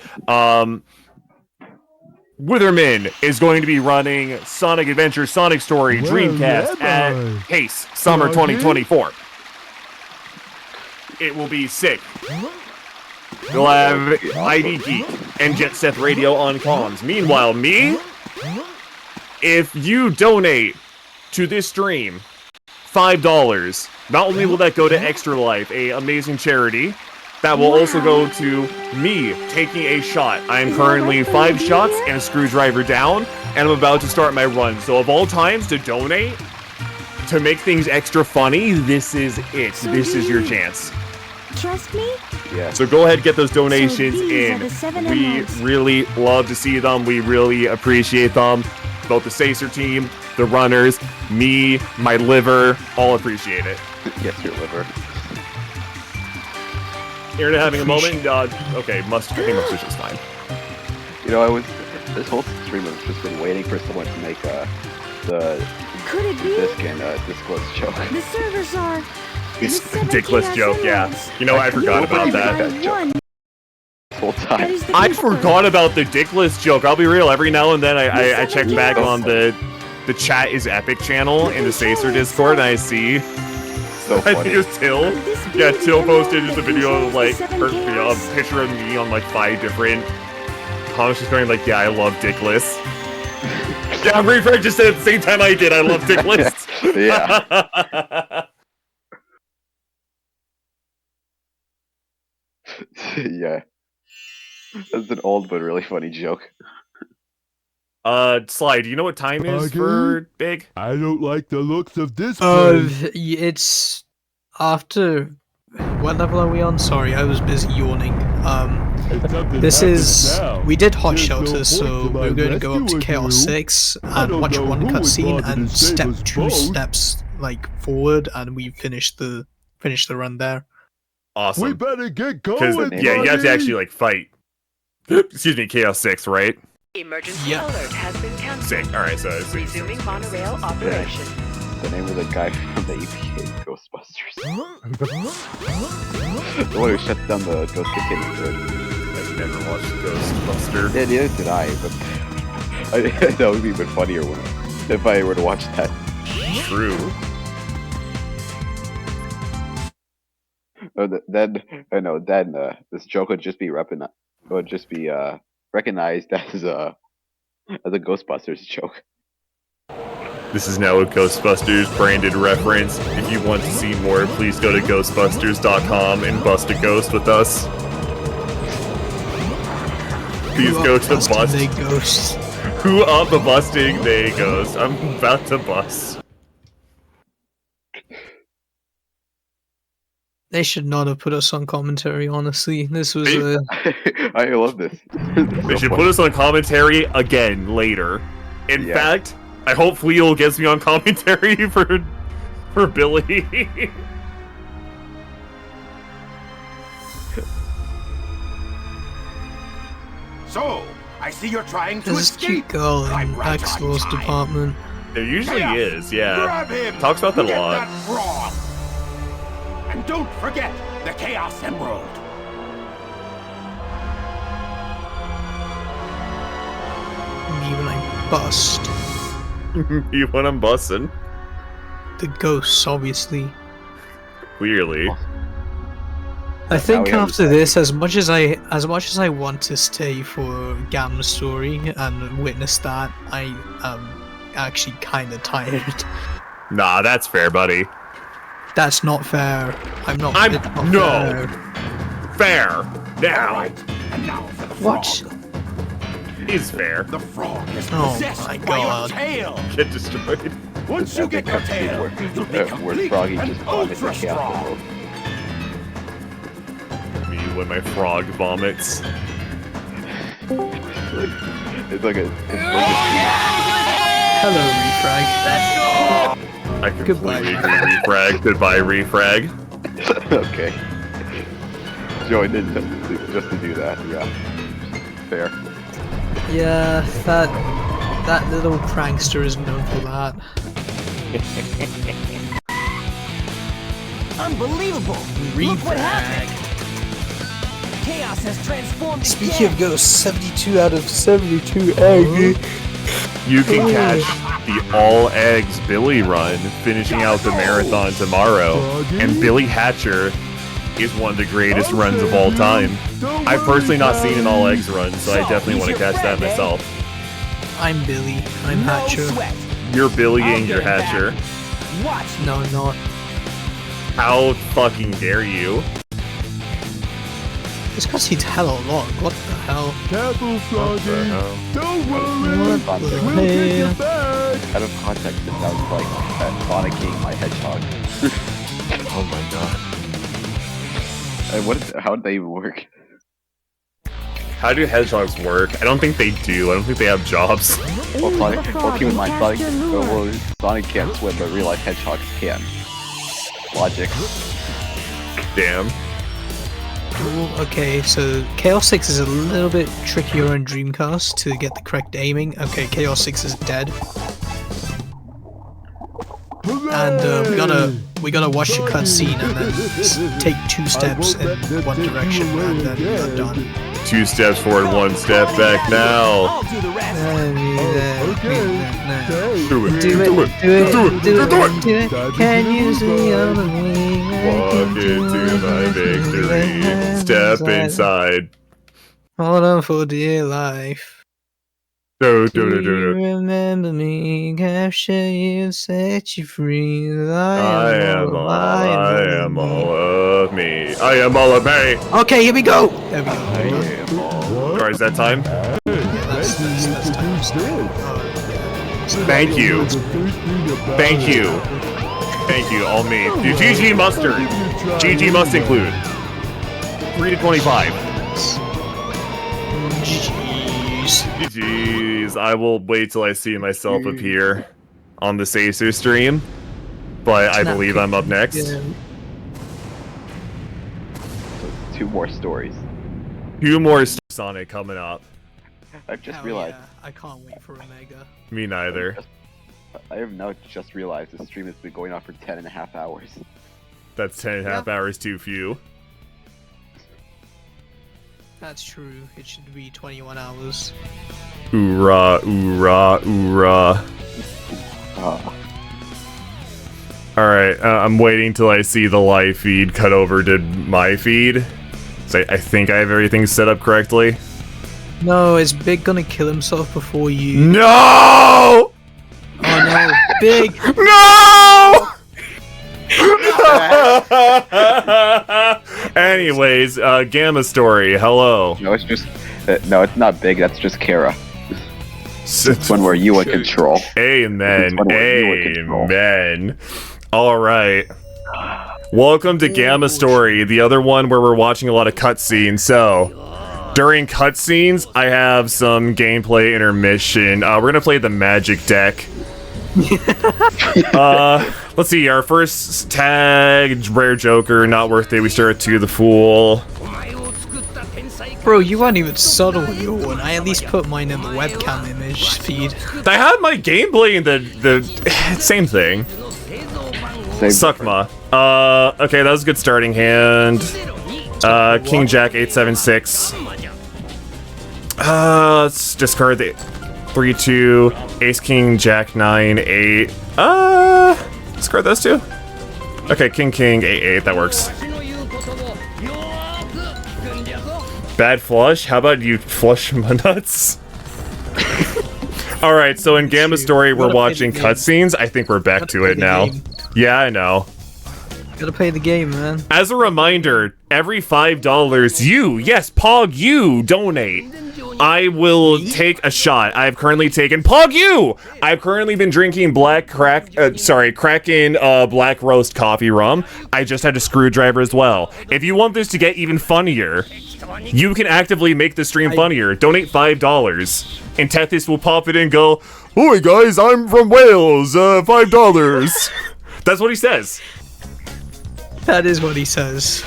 Witherman is going to be running Sonic Adventure Sonic Story Dreamcast at Pace Summer 2024. It will be sick. You'll have ID Geek and Jet Set Radio on comms. Meanwhile, me, if you donate to this stream $5, not only will that go to Extra Life, a amazing charity, that will also go to me taking a shot. I am currently 5 shots and a screwdriver down, and I'm about to start my run. So of all times to donate, to make things extra funny, this is it. This is your chance. Trust me? Yeah. So go ahead, get those donations So in. these are the 7 We emeralds. really love to see them. We really appreciate them. Both the Sacer team, the runners, me, my liver, all appreciate it. Yes, your liver. You're having a moment? Okay, I think Mustard's just fine. You know, this whole stream I've just been waiting for someone to make the Could it be? disc and discless joke. The servers are. Dickless joke, yeah. You know, I forgot about that. One. Whole time. I forgot about the Dickless joke. I'll be real, every now and then I check back on the Chat is Epic channel in the Sacer Discord and I see So I think funny. it was Till. Yeah, Till posted just a video of like a picture of me on like 5 different comments just going like, yeah, I love Dickless. Yeah, I'm pretty sure I just said at the same time I did, I love Dickless. Yeah. Yeah. That's an old but really funny joke. Sly, do you know what time is for Big? I don't like the looks of this place. It's after. What level are we on? Sorry, I was busy yawning. This is. We did Hot Shelter, so we're going to go up to Chaos 6 and watch one cutscene and step 2 steps like forward, and we finished the run there. Awesome. We better get Because going. yeah, you have to buddy. actually like fight. Excuse me, Chaos 6, right? Emergency Yep. alert has been cancelled. Sick. All right, so it's Resuming monorail operation. The name of the guy from the EPA Ghostbusters. The one who shuts down the Ghost Containment Grid. I've never watched Ghostbuster. Yeah, neither did I, but that would be even funnier if I were to watch that. True. Then this joke would just be recognized as a Ghostbusters joke. This is now a Ghostbusters branded reference. If you want to see more, please go to ghostbusters.com and bust a ghost with us. Please go to bust. They ghost. Who up a busting they ghost? I'm about to bust. They should not have put us on commentary, honestly. This was a. I love this. They should put us on commentary again later. In fact, I hope Fleal gets me on commentary for Billy. So, I see you're trying to There's this escape. cute girl I'm in right on Axel's time. department. There usually is, yeah. Grab him. Talks about that a Get lot. that frog. And don't forget the Chaos Emerald. Me when I bust. You when I'm busting? The ghosts, obviously. Clearly. I think we after this, as much as I want to stay for Gam's story and witness that, I am actually kind of tired. Nah, that's fair, buddy. That's not fair. It's not no fair. Now. And now for the What? frog. Is fair. The frog is Oh possessed my by God. your tail. Get destroyed. Once you get your tail, you'll be where complete Froggy and just vomited ultra the Chaos strong. Emerald. Me when my frog vomits. It's like a. Hello, refrag. I completely agree. Refrag. Goodbye, refrag. Okay. Joined in just to do that. Yeah. Fair. Yeah, that little prankster is known for that. Unbelievable! Look what happened! Chaos has transformed Speaking again. of ghosts, 72 out of 72 egg. You can catch the all eggs Billy run, finishing out the marathon tomorrow. And Billy Hatcher is one of the greatest runs of all time. I've personally not seen an all eggs run, so I definitely want to catch that myself. I'm Billy. I'm Hatcher. You're Billying your Hatcher. Watch. No, I'm not. How fucking dare you? This cutscene's hella long. What the hell? Careful, Froggy. Don't worry. What the We'll get you hell? back. Out of context, it sounds like Sonicking my hedgehog. Oh my god. How did they even work? How do hedgehogs work? I don't think they do. I don't think they have jobs. Well, Sonic, the well, keep in mind, frog Sonic, cast your lure. well, Sonic can't swim, but real life hedgehogs can. Logic. Damn. Ooh, okay, so Chaos 6 is a little bit trickier on Dreamcast to get the correct aiming. Okay, Chaos 6 is dead. And we gotta watch the cutscene and then take 2 steps in one direction and then we're done. 2 steps forward, 1 step back now. I'll do the rest. Do it. Do it. Can you see all of me? Walk into my victory. Step inside. Hold on for dear life. Do. Remember me, capture you, set you free. I am all of me. I am all of me. Okay, here we go. There we go. Alright, is that time? Yeah, that's time. Thank you. Thank you. Thank you, all me. GG Mustard. GG Mustinclude. 3to25. GG's. I will wait till I see myself appear on the Sacer stream. But I believe I'm up next. So 2 more stories. 2 more Sonic coming up. I've just Hell realized. yeah, I can't wait for Omega. Me neither. I have now just realized this stream has been going on for 10.5 hours. That's 10.5 hours too few. That's true. It should be 21 hours. Oorah, oorah, oorah. Alright, I'm waiting till I see the live feed cut over to my feed. So I think I have everything set up correctly. No, is Big gonna kill himself before you? No! Oh no, Big! No! Anyways, Gamma Story, hello. No, it's just. No, it's not Big, that's just Kara. It's one where you in control. Amen. Amen. Alright. Welcome to Gamma Story, the other one where we're watching a lot of cutscenes. So, during cutscenes, I have some gameplay intermission. We're gonna play the magic deck. Let's see, our first tag, Rare Joker, not worth it. We start at 2 the Fool. Bro, you weren't even subtle with your one. I at least put mine in the webcam image feed. I had my gameplay in the same thing. Suckma. Okay, that was a good starting hand. King Jack 876. Let's discard the 3-2. Ace King Jack 9-8. Discard those two. Okay, King 8-8. That works. Bad flush? How about you flush my nuts? Alright, so in Gamma Story, we're watching cutscenes. I think we're back to it now. Yeah, I know. Gotta play the game, man. As a reminder, every $5 yes, Pog, you donate. I will take a shot. I've currently taken Pog, you! I've currently been drinking Kraken black roast coffee rum. I just had a screwdriver as well. If you want this to get even funnier, you can actively make the stream funnier. Donate $5. And Tethys will pop it in and go, "Oi guys, I'm from Wales, $5. That's what he says. That is what he says.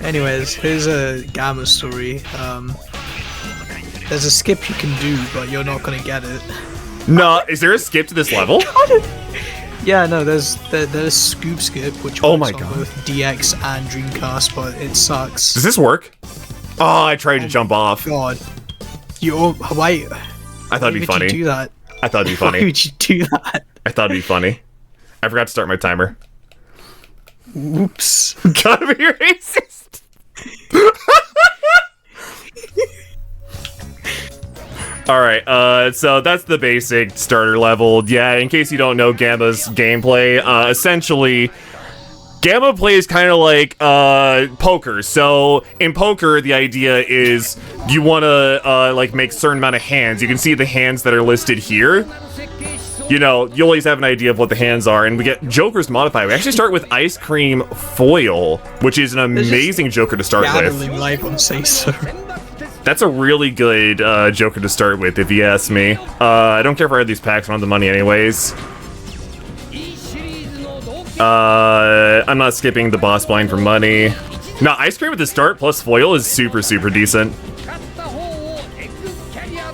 Anyways, here's a Gamma Story. There's a skip you can do, but you're not gonna get it. No, is there a skip to this level? Yeah, no, there's Scoop Skip, which works on both DX and Dreamcast, but it sucks. Does this work? Oh, I tried to jump off. God, why? I thought it'd be funny. Why would you do that? I thought it'd be funny. Why would you do that? I thought it'd be funny. I forgot to start my timer. Whoops. Gotta be racist. Alright, so that's the basic starter level. Yeah, in case you don't know Gamma's gameplay, essentially, Gamma plays kind of like poker. So in poker, the idea is you want to like make a certain amount of hands. You can see the hands that are listed here. You know, you always have an idea of what the hands are, and we get Jokers modified. We actually start with Ice Cream Foil, which is an amazing Joker to start with. Life on Say So. That's a really good Joker to start with, if you ask me. I don't care if I had these packs, I don't have the money anyways. I'm not skipping the boss blind for money. No, Ice Cream at the start plus Foil is super, super decent.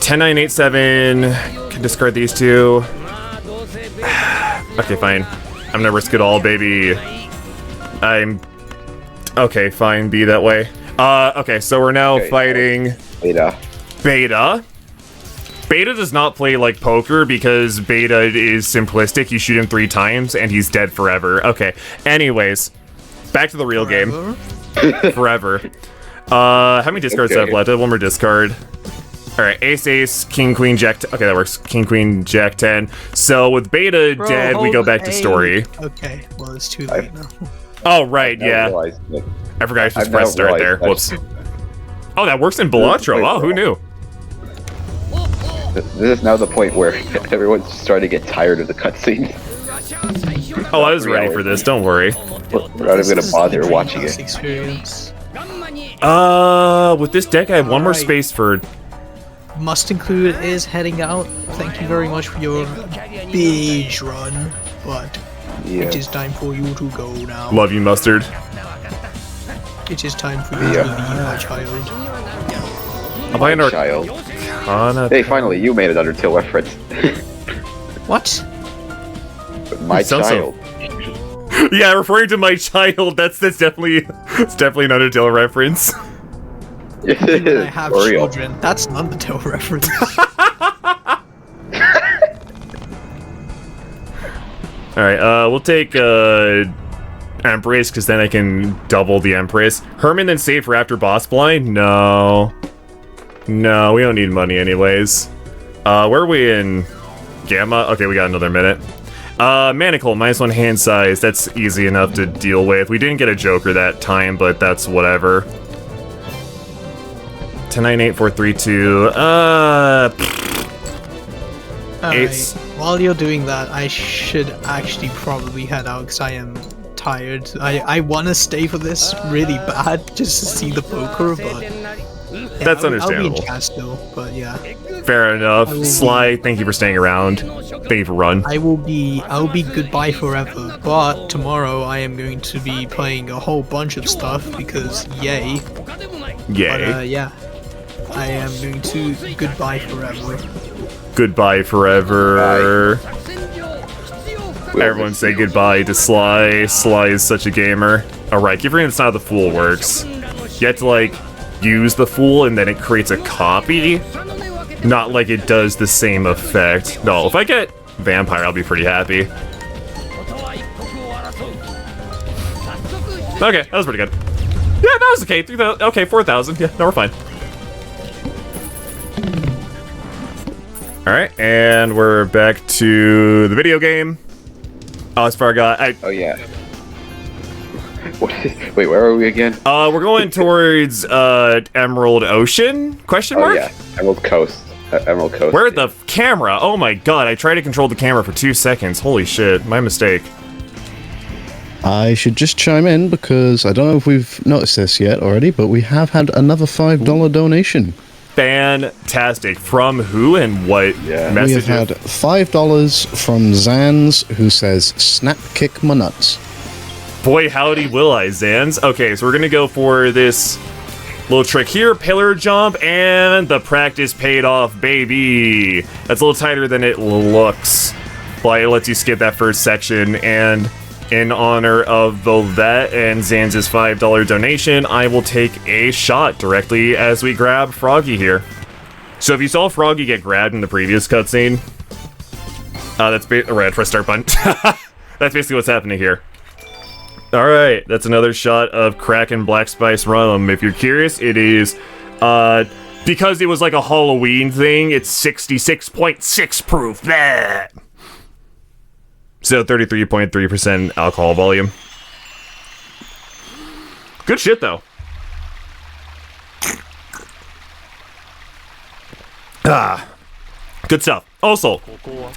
10987. Can discard these two. Okay, fine. I'm gonna risk it all, baby. Okay, fine, be that way. Okay, so we're now fighting Beta. Beta does not play like poker because Beta is simplistic. You shoot him 3 times and he's dead forever. Okay, anyways, back to the real game. Forever. How many discards do I have left? I have one more discard. Alright, Ace, King, Queen, Jack... Okay, that works. King, Queen, Jack 10. So with Beta dead, we go back to story. Okay, well, it's too late now. Oh, right, yeah. I forgot I should press start there. Whoops. Oh, that works in Balatro. Oh, who knew? This is now the point where everyone's starting to get tired of the cutscenes. Oh, I was ready for this. Don't worry. We're not even gonna bother watching it. Experience. With this deck, I have one more space for... Mustinclude is heading out. Thank you very much for your beige run, but it is time for you to go now. Love you, Mustard. It is time for you to leave, my child. I'm buying our child. Hey, finally, you made an Undertale reference. What? My child. Yeah, referring to my child. That's definitely an Undertale reference. I have children. That's an Undertale reference. Alright, we'll take Empress, because then I can double the Empress. Herman then save for after boss blind? No. No, we don't need money anyways. Where are we in Gamma? Okay, we got another minute. Manacle, -1 hand size. That's easy enough to deal with. We didn't get a Joker that time, but that's whatever. 1098432. Alright, while you're doing that, I should actually probably head out because I am tired. I want to stay for this really bad just to see the poker, but yeah, that's I'll understandable. be in chat still, but yeah. Fair enough. Sly, thank you for staying around. Thank you for run. I'll be goodbye forever, but tomorrow I am going to be playing a whole bunch of stuff because yay. Yay. But, yeah. I am going to goodbye forever. Goodbye forever. Everyone say goodbye to Sly. Sly is such a gamer. Alright, keep forgetting that's not how the Fool works. You have to, like, use the Fool and then it creates a copy. Not like it does the same effect. No, if I get Vampire, I'll be pretty happy. Okay, that was pretty good. Yeah, that was okay. 3,000. Okay, 4,000. Yeah, no, we're fine. Alright, and we're back to the video game. Oh, as far I Oh, yeah. Wait, where are we again? We're going towards, Emerald Ocean? Question mark? Oh, yeah. Emerald Coast. Emerald Coast. Where the camera? Oh my god, I tried to control the camera for 2 seconds. Holy shit, my mistake. I should just chime in because I don't know if we've noticed this yet already, but we have had another $5 donation. Fantastic. From who and what message? We have had $5 from Zans, who says, "Snap kick my nuts." Boy, howdy will I, Zans. Okay, so we're gonna go for this little trick here, pillar jump, and the practice paid off, baby. That's a little tighter than it looks, but it lets you skip that first section, and in honor of both that and Zan's $5 donation, I will take a shot directly as we grab Froggy here. So if you saw Froggy get grabbed in the previous cutscene, that's right, press start button. That's basically what's happening here. Alright, that's another shot of Kraken Black Spice Rum. If you're curious, it is, because it was like a Halloween thing, it's 66.6 proof. That. So 33.3% alcohol volume. Good shit, though. Good stuff. Also,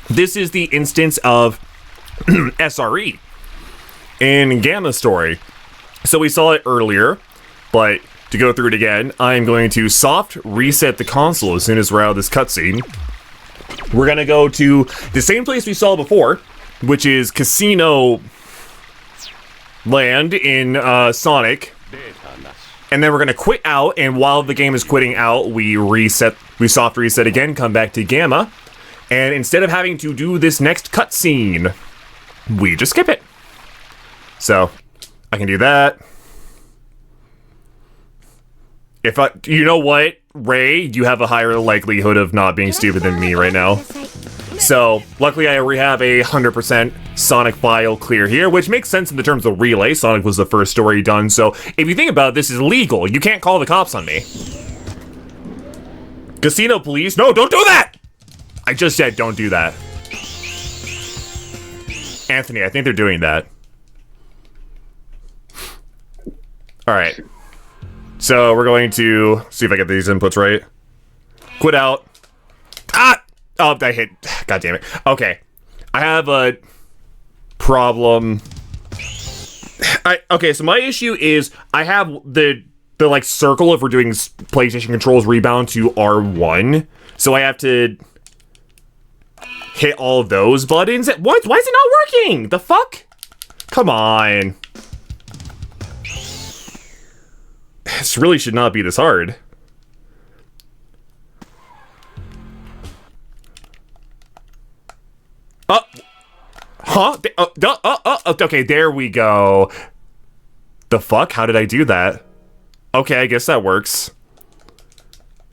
this is the instance of SRE in Gamma Story. So we saw it earlier, but to go through it again, I'm going to soft reset the console as soon as we're out of this cutscene. We're going to go to the same place we saw before, which is Casino Land in Sonic. And then we're going to quit out, and while the game is quitting out, we soft reset again, come back to Gamma, and instead of having to do this next cutscene, we just skip it. So, I can do that. You know what, Ray, you have a higher likelihood of not being stupid than me right now. So, luckily I already have a 100% Sonic file clear here, which makes sense in the terms of Relay. Sonic was the first story done, so if you think about it, this is legal. You can't call the cops on me. Casino police, no, don't do that! I just said don't do that. Anthony, I think they're doing that. Alright. So, we're going to see if I get these inputs right. Quit out. Ah! Oh, I hit. God damn it. Okay. I have a problem. Okay, so my issue is I have the like circle if we're doing PlayStation controls rebound to R1. So I have to hit all of those buttons at once. Why is it not working? The fuck? Come on. This really should not be this hard. Huh? Okay, there we go. The fuck? How did I do that? Okay, I guess that works.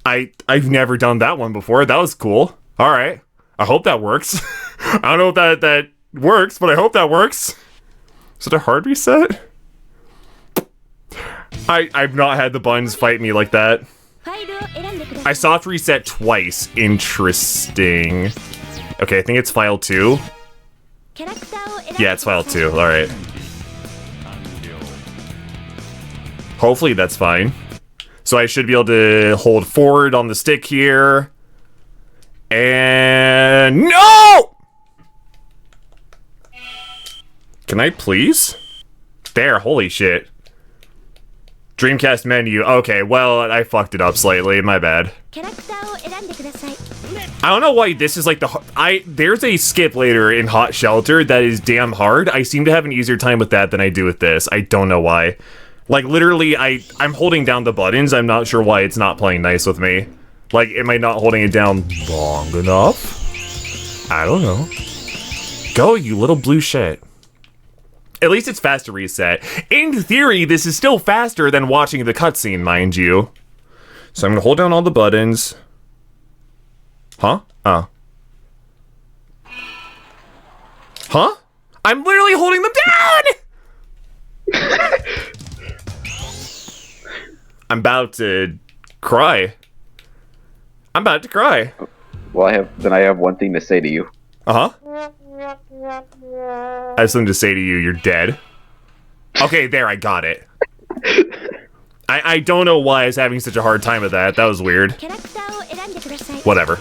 I've never done that one before. That was cool. Alright. I hope that works. I don't know if that works, but I hope that works. Is it a hard reset? I've not had the buttons fight me like that. I soft reset twice. Interesting. Okay, I think it's file 2. Yeah, it's file 2. Alright. Hopefully that's fine. So I should be able to hold forward on the stick here. And... No! Can I please? There, holy shit. Dreamcast menu. Okay, well, I fucked it up slightly. My bad. I don't know why this is like there's a skip later in Hot Shelter that is damn hard. I seem to have an easier time with that than I do with this. I don't know why. Like, literally, I'm holding down the buttons. I'm not sure why it's not playing nice with me. Like, am I not holding it down long enough? I don't know. Go, you little blue shit. At least it's fast to reset. In theory, this is still faster than watching the cutscene, mind you. So I'm gonna hold down all the buttons. Huh? Oh. Huh? I'm literally holding them down! I'm about to cry. I'm about to cry. Well, I have one thing to say to you. Uh-huh. I have something to say to you. You're dead. Okay, there, I got it. I don't know why I was having such a hard time with that. That was weird. Whatever.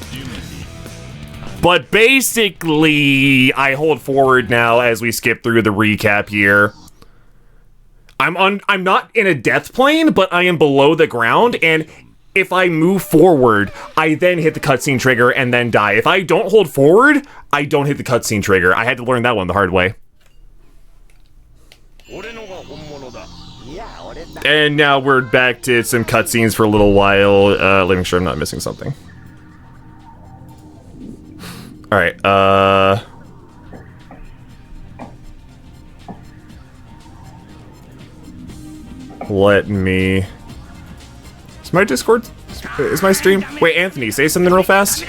But basically, I hold forward now as we skip through the recap here. I'm not in a death plane, but I am below the ground, and if I move forward, I then hit the cutscene trigger and then die. If I don't hold forward, I don't hit the cutscene trigger. I had to learn that one the hard way. And now we're back to some cutscenes for a little while. Let me make sure I'm not missing something. Alright, let me... Is my Discord... Is my stream... Wait, Anthony, say something real fast.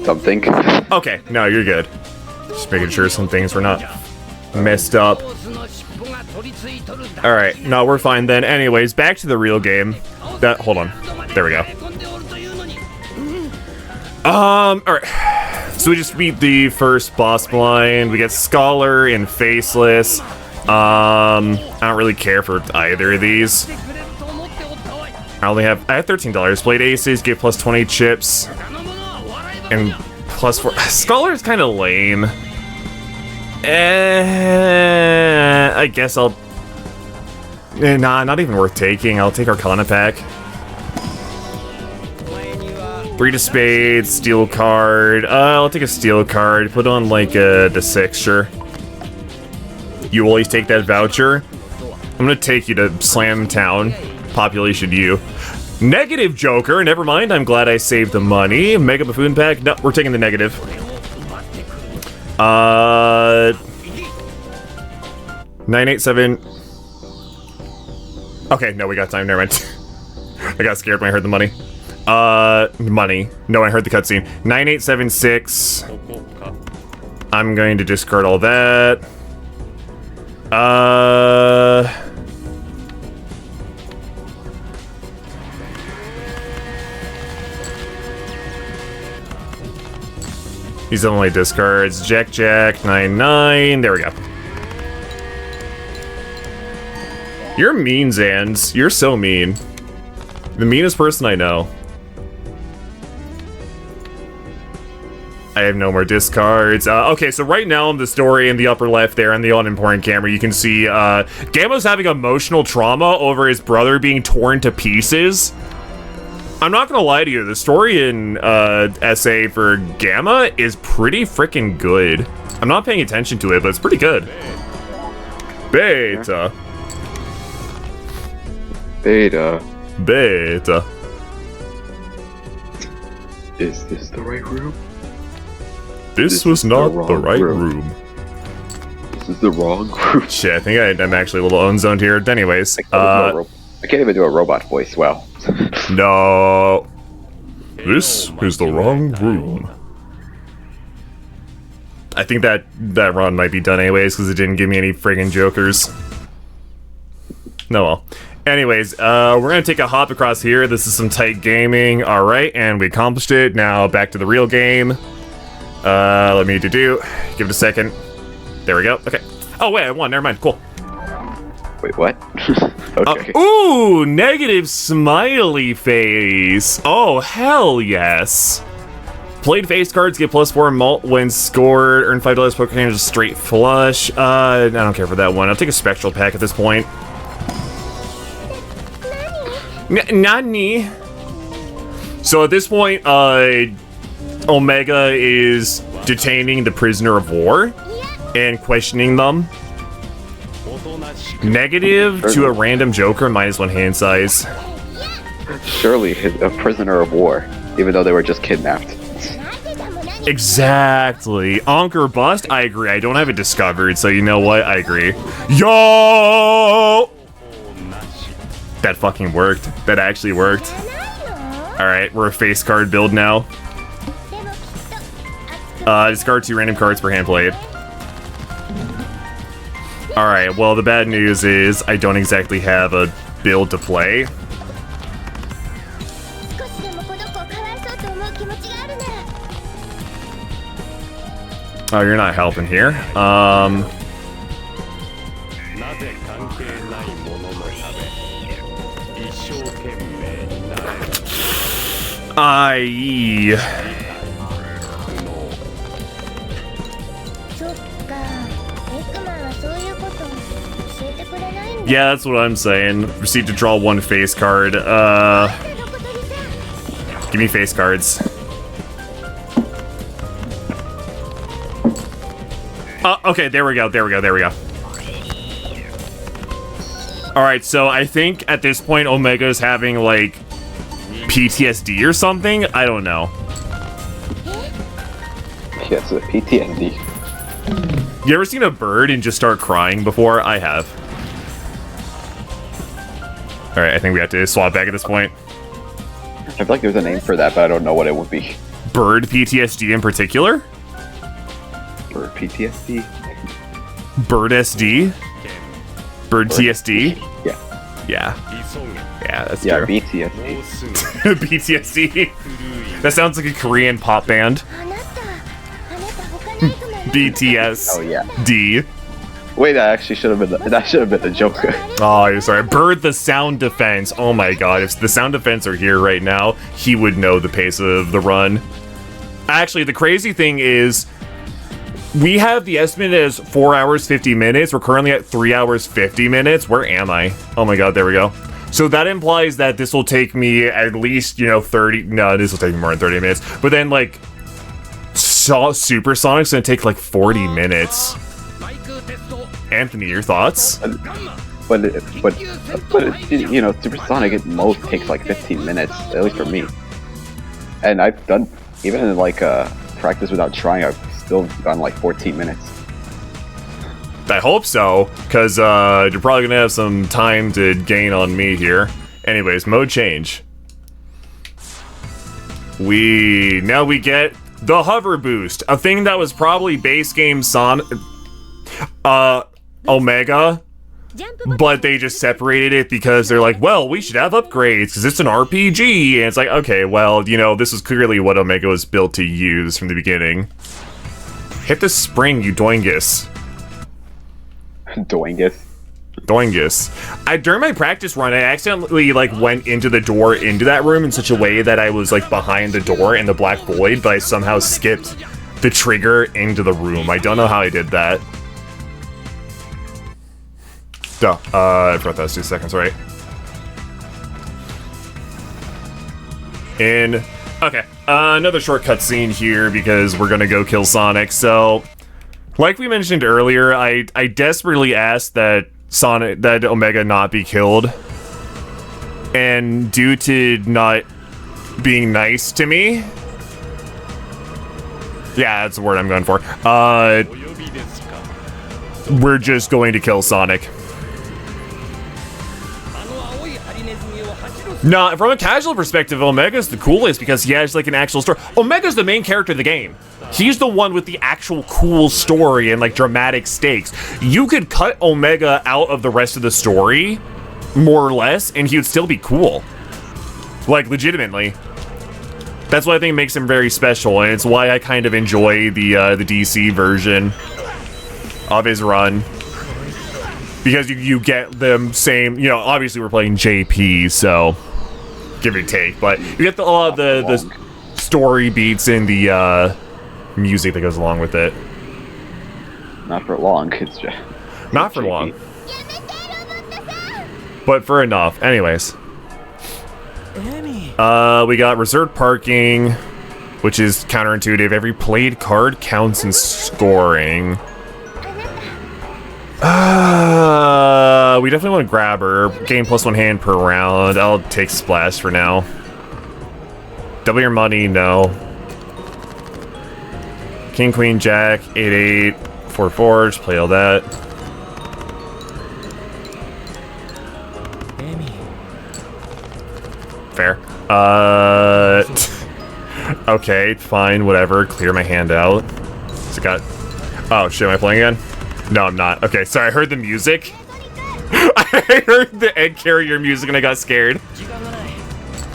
Something. Okay, no, you're good. Just making sure some things were not messed up. Alright, no, we're fine then. Anyways, back to the real game. Hold on. There we go. Alright. So we just beat the first boss blind. We get Scholar and Faceless. I don't really care for either of these. I have $13. Blade Aces, give plus 20 chips. And plus 4. Scholar is kind of lame. I guess I'll... Nah, not even worth taking. I'll take Arcana Pack. 3 to Spades, Steel card. I'll take a Steel card. Put on, like, the 6, sure. You always take that voucher. I'm gonna take you to Slam Town. Population U. Negative Joker. Never mind. I'm glad I saved the money. Mega Buffoon Pack. No, we're taking the negative. 987. Okay, no, we got time. Never mind. I got scared when I heard the money. Money. No, I heard the cutscene. 9876. I'm going to discard all that. These only discards. Jack, 99. There we go. You're mean, Zans. You're so mean. The meanest person I know. I have no more discards. Okay, so right now in the story in the upper left there on the unimportant camera, you can see Gamma's having emotional trauma over his brother being torn to pieces. I'm not gonna lie to you, the story in SA for Gamma is pretty freaking good. I'm not paying attention to it, but it's pretty good. Beta. Is this the right room? This was not the right room. This is the wrong room. Shit, I think I'm actually a little own-zoned here. Anyways, I can't even do a robot voice well. No. This is the wrong room. I think that run might be done anyways, because it didn't give me any friggin' jokers. No, well. Anyways, we're gonna take a hop across here. This is some tight gaming. Alright, and we accomplished it. Now, back to the real game. Let me give it a second. There we go. Okay. Oh, wait, I won. Never mind. Cool. Wait, what? Okay. Ooh, negative smiley face. Oh, hell yes. Played face cards, get +4 mult when scored. Earn $5 poker games, straight flush. I don't care for that one. I'll take a spectral pack at this point. Nani? So at this point, Omega is detaining the prisoner of war and questioning them. Negative to a random joker, -1 hand size. Surely a prisoner of war, even though they were just kidnapped. Exactly. Onk or bust? I agree. I don't have it discovered, so you know what? I agree. Yo! That fucking worked. That actually worked. Alright, we're a face card build now. Discard 2 random cards per hand played. Alright, well, the bad news is I don't exactly have a build to play. Oh, you're not helping here. Yeah, that's what I'm saying. Proceed to draw 1 face card. Give me face cards. Okay, there we go. Alright, so I think at this point Omega's having, like, PTSD or something? I don't know. Yeah, it's a PTSD. You ever seen a bird and just start crying before? I have. Alright, I think we have to swap back at this point. I feel like there's a name for that, but I don't know what it would be. Bird PTSD in particular? Bird PTSD? Bird SD? Bird TSD? Yeah. Yeah. Yeah, that's yeah, true. BTSD. BTSD. That sounds like a Korean pop band. BTS. Oh yeah. D. Wait, that actually should have been the Joker. Oh, I'm sorry. Bird the sound defense. Oh my god, if the sound defense are here right now, he would know the pace of the run. Actually, the crazy thing is, we have the estimate as 4 hours 50 minutes. We're currently at 3 hours 50 minutes. Where am I? Oh my god, there we go. So that implies that this will take me at least, 30... No, this will take me more than 30 minutes. But then, like, Supersonic's gonna take, like, 40 minutes. Anthony, your thoughts? But Supersonic at most takes, like, 15 minutes, at least for me. And I've done... Even in, like, practice without trying, I've still gone, like, 14 minutes. I hope so, because you're probably gonna have some time to gain on me here. Anyways, mode change. Now we get the hover boost, a thing that was probably base game Omega, but they just separated it because they're like, well, we should have upgrades because it's an RPG, and it's like, okay, well, this is clearly what Omega was built to use from the beginning. Hit the spring, you doingus. Doingus. During my practice run, I accidentally went into the door into that room in such a way that I was behind the door in the black void, but I somehow skipped the trigger into the room. I don't know how I did that. Duh. I forgot that was 2 seconds, right? Okay. Another short cutscene here because we're gonna go kill Sonic. So, like we mentioned earlier, I desperately asked that Omega not be killed, and due to not being nice to me, yeah, that's the word I'm going for. We're just going to kill Sonic. No, from a casual perspective, Omega's the coolest because he has an actual story. Omega's the main character of the game. He's the one with the actual cool story and dramatic stakes. You could cut Omega out of the rest of the story, more or less, and he would still be cool. Legitimately. That's what I think makes him very special, and it's why I kind of enjoy the DC version of his run. Because you get them same, obviously we're playing JP, so give or take, but you get a lot of the story beats and the music that goes along with it. Not for long, it's just... Not for long. But for enough. Anyways. We got reserved parking, which is counterintuitive. Every played card counts in scoring. We definitely want to grab her. Gain +1 hand per round. I'll take Splash for now. Double your money, no. King, Queen, Jack, 8-8, 4-4, just play all that. Fair. Okay, fine, whatever. Clear my hand out. So got... Oh, shit, am I playing again? No, I'm not. Okay, sorry, I heard the music. I heard the egg carrier music and I got scared.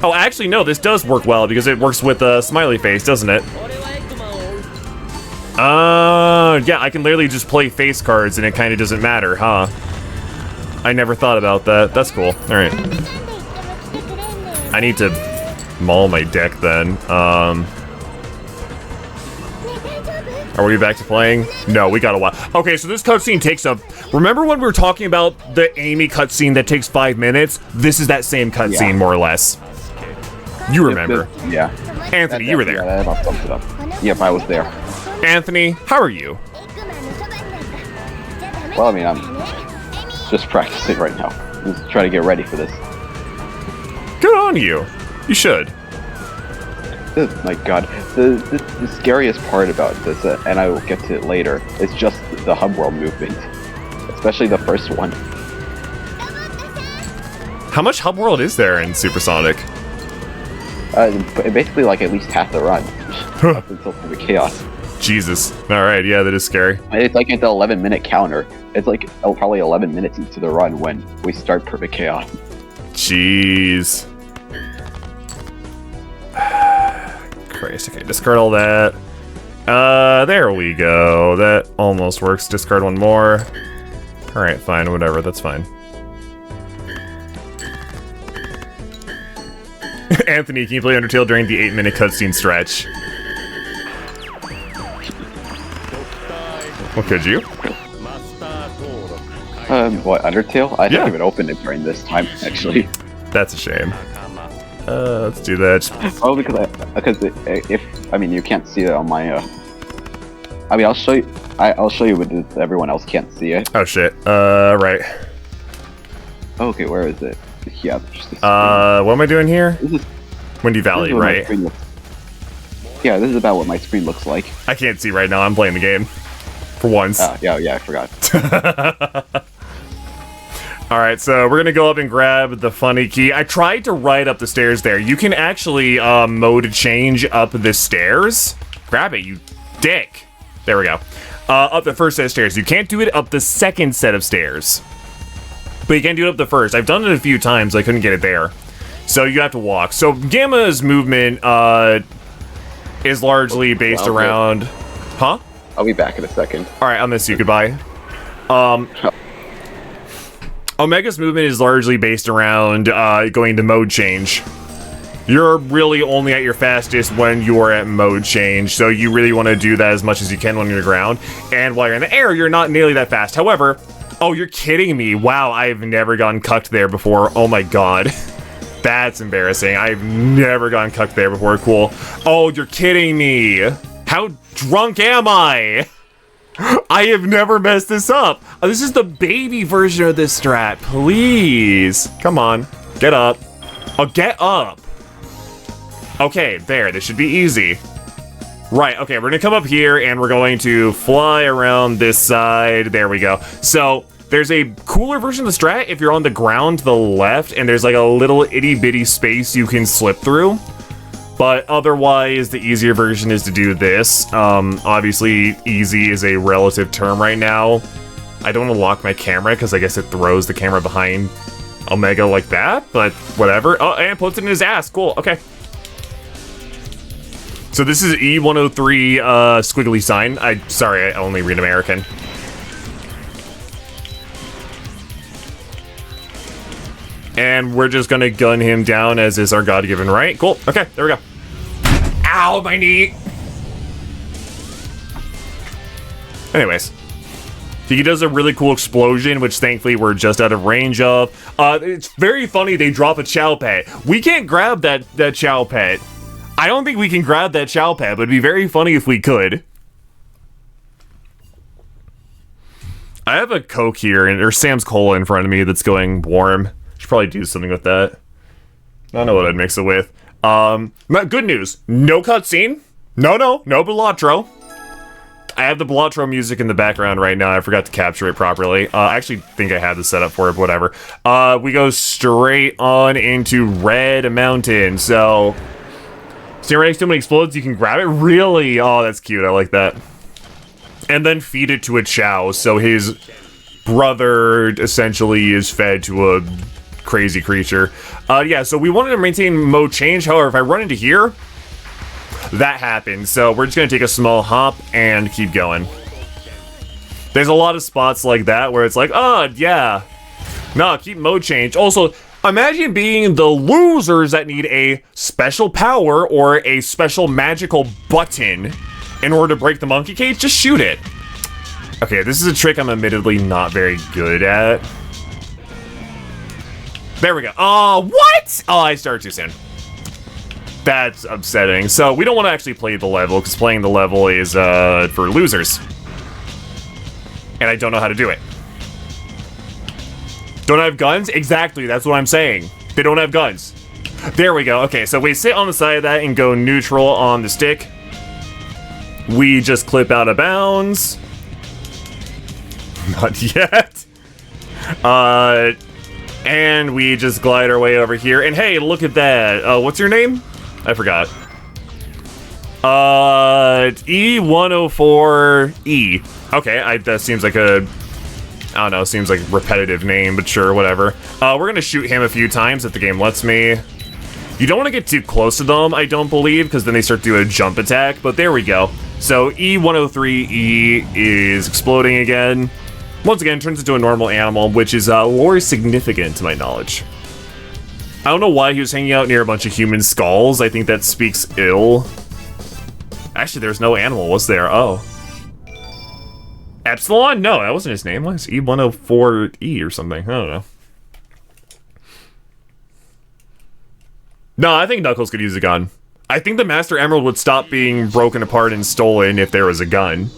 Oh, actually, no, this does work well because it works with a smiley face, doesn't it? Yeah, I can literally just play face cards and it kind of doesn't matter, huh? I never thought about that. That's cool. Alright. I need to maul my deck then. Are we back to playing? No, we got a while. Okay, so this cutscene takes up... Remember when we were talking about the Amy cutscene that takes 5 minutes? This is that same cutscene, more or less. You remember. Yeah. Anthony, you were there. Yeah, that sums it up. Yep, I was there. Anthony, how are you? Well, I mean, I'm just practicing right now. Just trying to get ready for this. Good on you. You should. My god. The scariest part about this, and I will get to it later, is just the hub world movement. Especially the first one. How much hub world is there in Supersonic? Basically like at least half the run. Up until the chaos. Jesus. Alright, yeah, that is scary. It's like at the 11-minute counter. It's like probably 11 minutes into the run when we start perfect chaos. Jeez. Christ, okay, discard all that. There we go. That almost works. Discard one more. Alright, fine, whatever, that's fine. Anthony, can you play Undertale during the 8-minute cutscene stretch? Well, could you? What, Undertale? I didn't even open it during this time, actually. That's a shame. Let's do that. Oh, because if I mean you can't see it on my I mean I'll show you. I'll show you, but everyone else can't see it. Oh shit. Right. Okay, where is it? Yeah. What am I doing here? Windy Valley, right? Yeah, this is about what my screen looks like. I can't see right now. I'm playing the game. For once. Yeah, I forgot. Alright, so we're gonna go up and grab the funny key. I tried to ride up the stairs there. You can actually mode change up the stairs. Grab it, you dick. There we go. Up the first set of stairs. You can't do it up the second set of stairs. But you can do it up the first. I've done it a few times. I couldn't get it there. So you have to walk. So Gamma's movement is largely based around... Huh? I'll be back in a second. Alright, I'll miss you. Goodbye. Omega's movement is largely based around going to mode change. You're really only at your fastest when you're at mode change, so you really want to do that as much as you can when you're on the ground. And while you're in the air, you're not nearly that fast. However, oh, you're kidding me. Wow, I've never gotten cucked there before. Oh my god. That's embarrassing. I've never gotten cucked there before. Cool. Oh, you're kidding me. How drunk am I? I have never messed this up. Oh, this is the baby version of this strat. Please. Come on. Get up. Oh, get up. Okay, there. This should be easy. Right, okay, we're gonna come up here and we're going to fly around this side. There we go. So, there's a cooler version of the strat if you're on the ground to the left and there's like a little itty-bitty space you can slip through. But otherwise, the easier version is to do this. Obviously, easy is a relative term right now. I don't want to lock my camera because I guess it throws the camera behind Omega like that, but whatever. Oh, and puts it in his ass. Cool, okay. So this is E103 squiggly sign. Sorry, I only read American. And we're just gonna gun him down as is our God-given right. Cool, okay, there we go. Ow, my knee! Anyways. He does a really cool explosion, which thankfully we're just out of range of. It's very funny they drop a Chow Pet. We can't grab that Chow Pet. I don't think we can grab that Chow Pet, but it'd be very funny if we could. I have a Coke here, and there's Sam's Cola in front of me that's going warm. Should probably do something with that. I don't know what I'd mix it with. Good news. No cutscene. No Belotro. I have the Belotro music in the background right now. I forgot to capture it properly. I actually think I had the setup for it, but whatever. We go straight on into Red Mountain. So, stand right next to him when he explodes, you can grab it. Really? Oh, that's cute. I like that. And then feed it to a Chow. So his brother essentially is fed to a crazy creature. Yeah, so we wanted to maintain mode change. However, if I run into here, that happens. So we're just going to take a small hop and keep going. There's a lot of spots like that where it's like, oh, yeah. No, keep mode change. Also, imagine being the losers that need a special power or a special magical button in order to break the monkey cage. Just shoot it. Okay, this is a trick I'm admittedly not very good at. There we go. Oh, what? Oh, I started too soon. That's upsetting. So we don't want to actually play the level, because playing the level is for losers. And I don't know how to do it. Don't have guns? Exactly, that's what I'm saying. They don't have guns. There we go. Okay, so we sit on the side of that and go neutral on the stick. We just clip out of bounds. Not yet. And we just glide our way over here. And hey, look at that. What's your name? I forgot. E104E. Okay, that seems like a... I don't know, seems like a repetitive name, but sure, whatever. We're gonna shoot him a few times if the game lets me. You don't want to get too close to them, I don't believe, because then they start to do a jump attack, but there we go. So E103E is exploding again. Once again, turns into a normal animal, which is lore significant to my knowledge. I don't know why he was hanging out near a bunch of human skulls. I think that speaks ill. Actually, there's no animal, was there? Oh. Epsilon? No, that wasn't his name. What is E104E or something? I don't know. No, I think Knuckles could use a gun. I think the Master Emerald would stop being broken apart and stolen if there was a gun.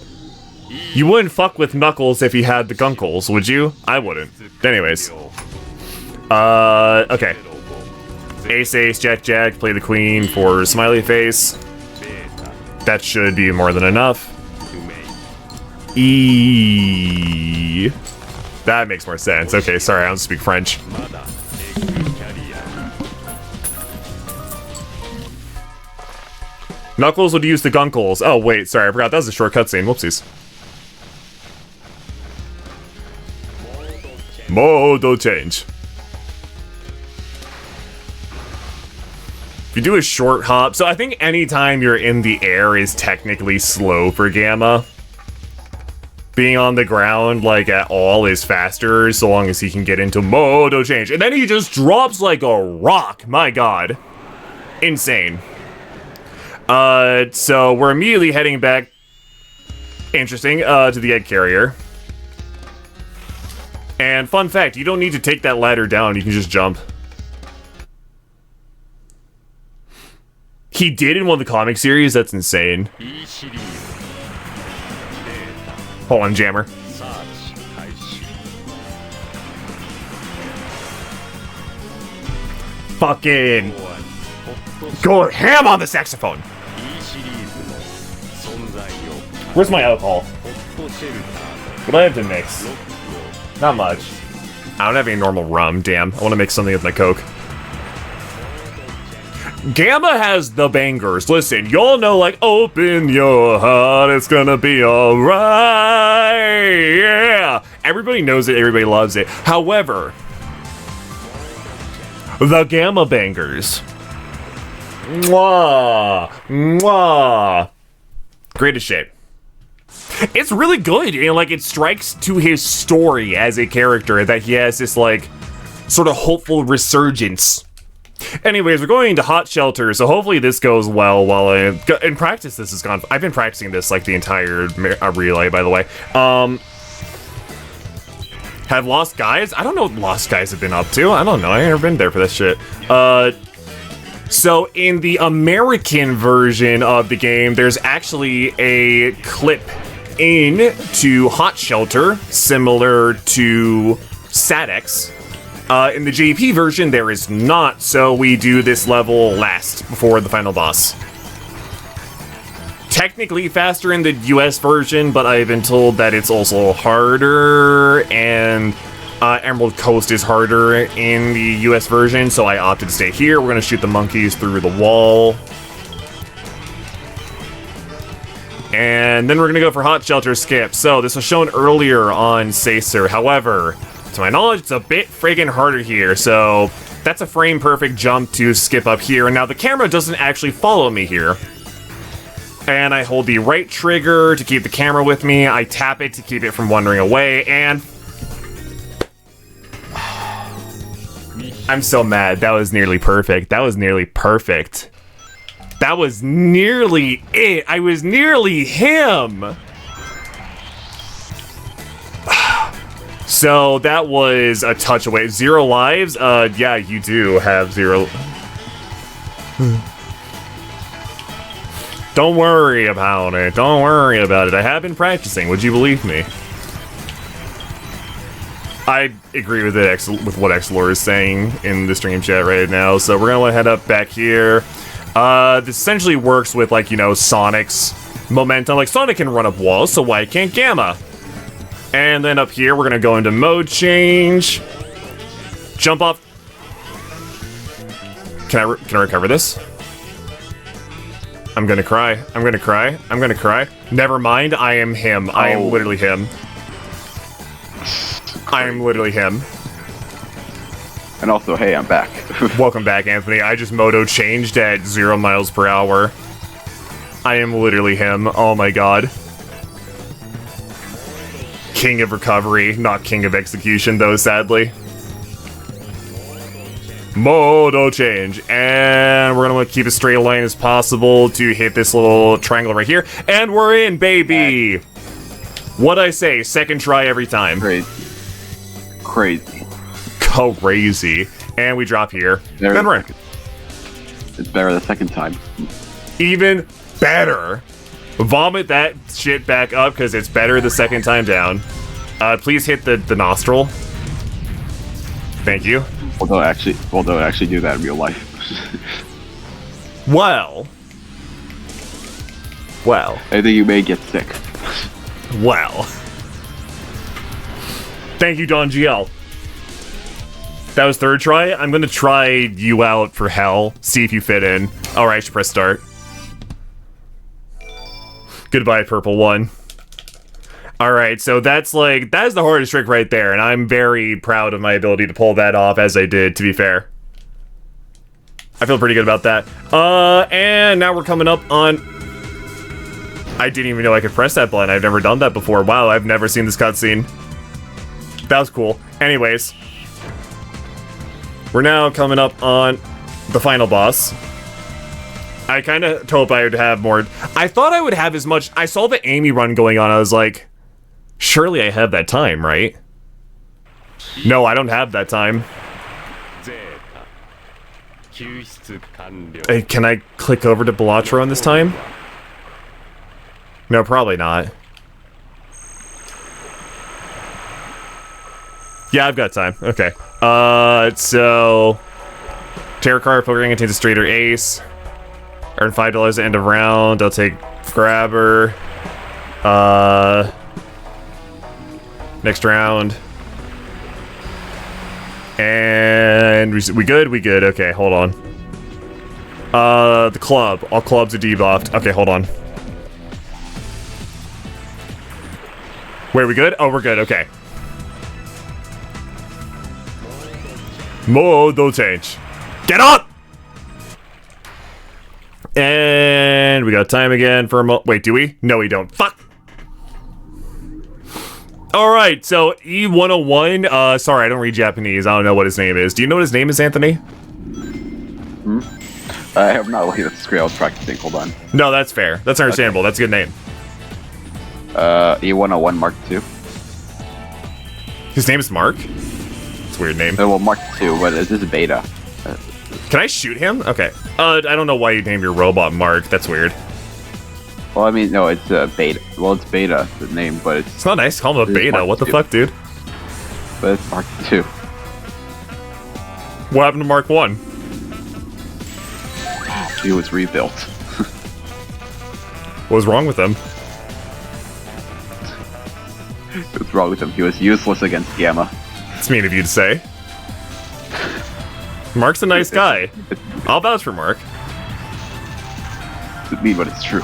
You wouldn't fuck with Knuckles if he had the gunkles, would you? I wouldn't. Anyways. Okay. Ace, ace, jack, jack, play the queen for smiley face. That should be more than enough. E. That makes more sense. Okay, sorry, I don't speak French. Knuckles would use the gunkles. Oh, wait, sorry, I forgot that was a short cutscene. Whoopsies. Mode change. If you do a short hop, so I think anytime you're in the air is technically slow for Gamma. Being on the ground, like, at all is faster, so long as he can get into mode change. And then he just drops like a rock. My god. Insane. So we're immediately heading back, interesting, to the egg carrier. And fun fact, you don't need to take that ladder down, you can just jump. He did in one of the comic series, that's insane. Hold on, Jammer. Fucking go ham on the saxophone. Where's my alcohol? What do I have to mix? Not much. I don't have any normal rum, damn. I want to mix something with my Coke. Gamma has the bangers. Listen, y'all know, like, open your heart, it's gonna be alright. Yeah. Everybody knows it, everybody loves it. However, the Gamma bangers. Mwah. Mwah. Greatest shape. It's really good, and like it strikes to his story as a character that he has this like sort of hopeful resurgence. Anyways, we're going into hot shelter, so hopefully this goes well while in practice this has gone. I've been practicing this like the entire relay, by the way. Have Lost Guys? I don't know what Lost Guys have been up to. I don't know. I've never been there for this shit. So in the American version of the game, there's actually a clip into Hot Shelter, similar to Sadex. In the JP version, there is not, so we do this level last, before the final boss. Technically faster in the US version, but I've been told that it's also harder, and Emerald Coast is harder in the US version, so I opted to stay here. We're going to shoot the monkeys through the wall. And then we're going to go for Hot Shelter skip. So this was shown earlier on Sacer. However, to my knowledge, it's a bit friggin' harder here. So that's a frame perfect jump to skip up here. And now the camera doesn't actually follow me here. And I hold the right trigger to keep the camera with me. I tap it to keep it from wandering away. And I'm so mad. That was nearly perfect. That was nearly perfect. That was nearly it. I was nearly him. So that was a touch away. 0 lives? Yeah, you do have 0. Don't worry about it. Don't worry about it. I have been practicing. Would you believe me? I agree with it, with what Xlor is saying in the stream chat right now. So we're gonna head up back here. This essentially works with, like, you know, Sonic's momentum. Like, Sonic can run up walls, so why can't Gamma? And then up here, we're gonna go into mode change. Jump up. Can I recover this? I'm gonna cry. I'm gonna cry. I'm gonna cry. Never mind, I am him. I am literally him. I am literally him. And also, hey, I'm back. Welcome back, Anthony. I just moto changed at 0 miles per hour. I am literally him. Oh my god. King of recovery, not king of execution, though, sadly. Moto change. And we're gonna keep as straight a line as possible to hit this little triangle right here. And we're in, baby! What'd I say? Second try every time. Crazy. Crazy. And we drop here. Then we're in. It's better the second time. Even better. Vomit that shit back up because it's better the second time down. Please hit the nostril. Thank you. Although actually do that in real life. Well. I think you may get sick. Well. Thank you, Don GL. That was third try. I'm gonna try you out for hell. See if you fit in. Alright, I should press start. Goodbye, Purple One. Alright, so that's the hardest trick right there, and I'm very proud of my ability to pull that off as I did, to be fair. I feel pretty good about that. And now we're coming up on... I didn't even know I could press that button. I've never done that before. Wow, I've never seen this cutscene. That was cool. Anyways. We're now coming up on the final boss. I kind of hope I would have more... I thought I would have as much... I saw the Amy run going on. I was like, surely I have that time, right? No, I don't have that time. Hey, can I click over to Balatron this time? No, probably not. Yeah, I've got time. Okay. So... Tarot card, poker ring contains a straight or ace. Earn $5 at the end of round. I'll take grabber. Next round. And we good? We good. Okay, hold on. The club. All clubs are debuffed. Okay, hold on. Wait, we good? Oh, we're good. Okay. Modo change. Get up! And we got time again for a wait, do we? No, we don't. Fuck! Alright, so E101, sorry, I don't read Japanese. I don't know what his name is. Do you know what his name is, Anthony? I have not looked at the screen. I was practicing. Hold on. No, that's fair. That's understandable. Okay. That's a good name. E101 Mark II. His name is Mark? It's a weird name. Well, Mark II, but this is beta. Can I shoot him? Okay. I don't know why you named your robot Mark. That's weird. Well, I mean, no, it's beta. Well, it's beta, the name, but It's not nice to call him a beta. What the fuck, dude? But it's Mark 2. What happened to Mark 1? He was rebuilt. What was wrong with him? What's wrong with him? He was useless against Gamma. It's mean of you to say. Mark's a nice guy. I'll vouch for Mark. It's mean, but it's true.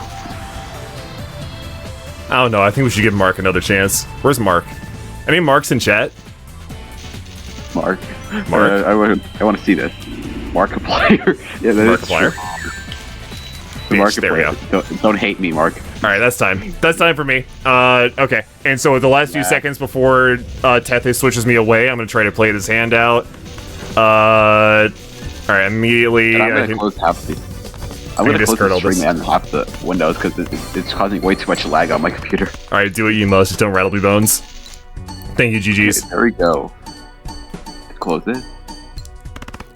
I don't know. I think we should give Mark another chance. Where's Mark? Any Marks in chat? Mark. Mark. I want to see this. Markiplier. Yeah, that is Markiplier. true. The Bitch, there we Markiplier. Don't hate me, Mark. All right, that's time. That's time for me. Okay. And so the last few seconds before Tethe switches me away, I'm gonna try to play this hand out. All right, immediately. And I'm gonna close half the. I'm gonna close the stream and half the windows because it's causing way too much lag on my computer. All right, do what you must. Just don't rattle me bones. Thank you, GG's. Okay, there we go. Close it.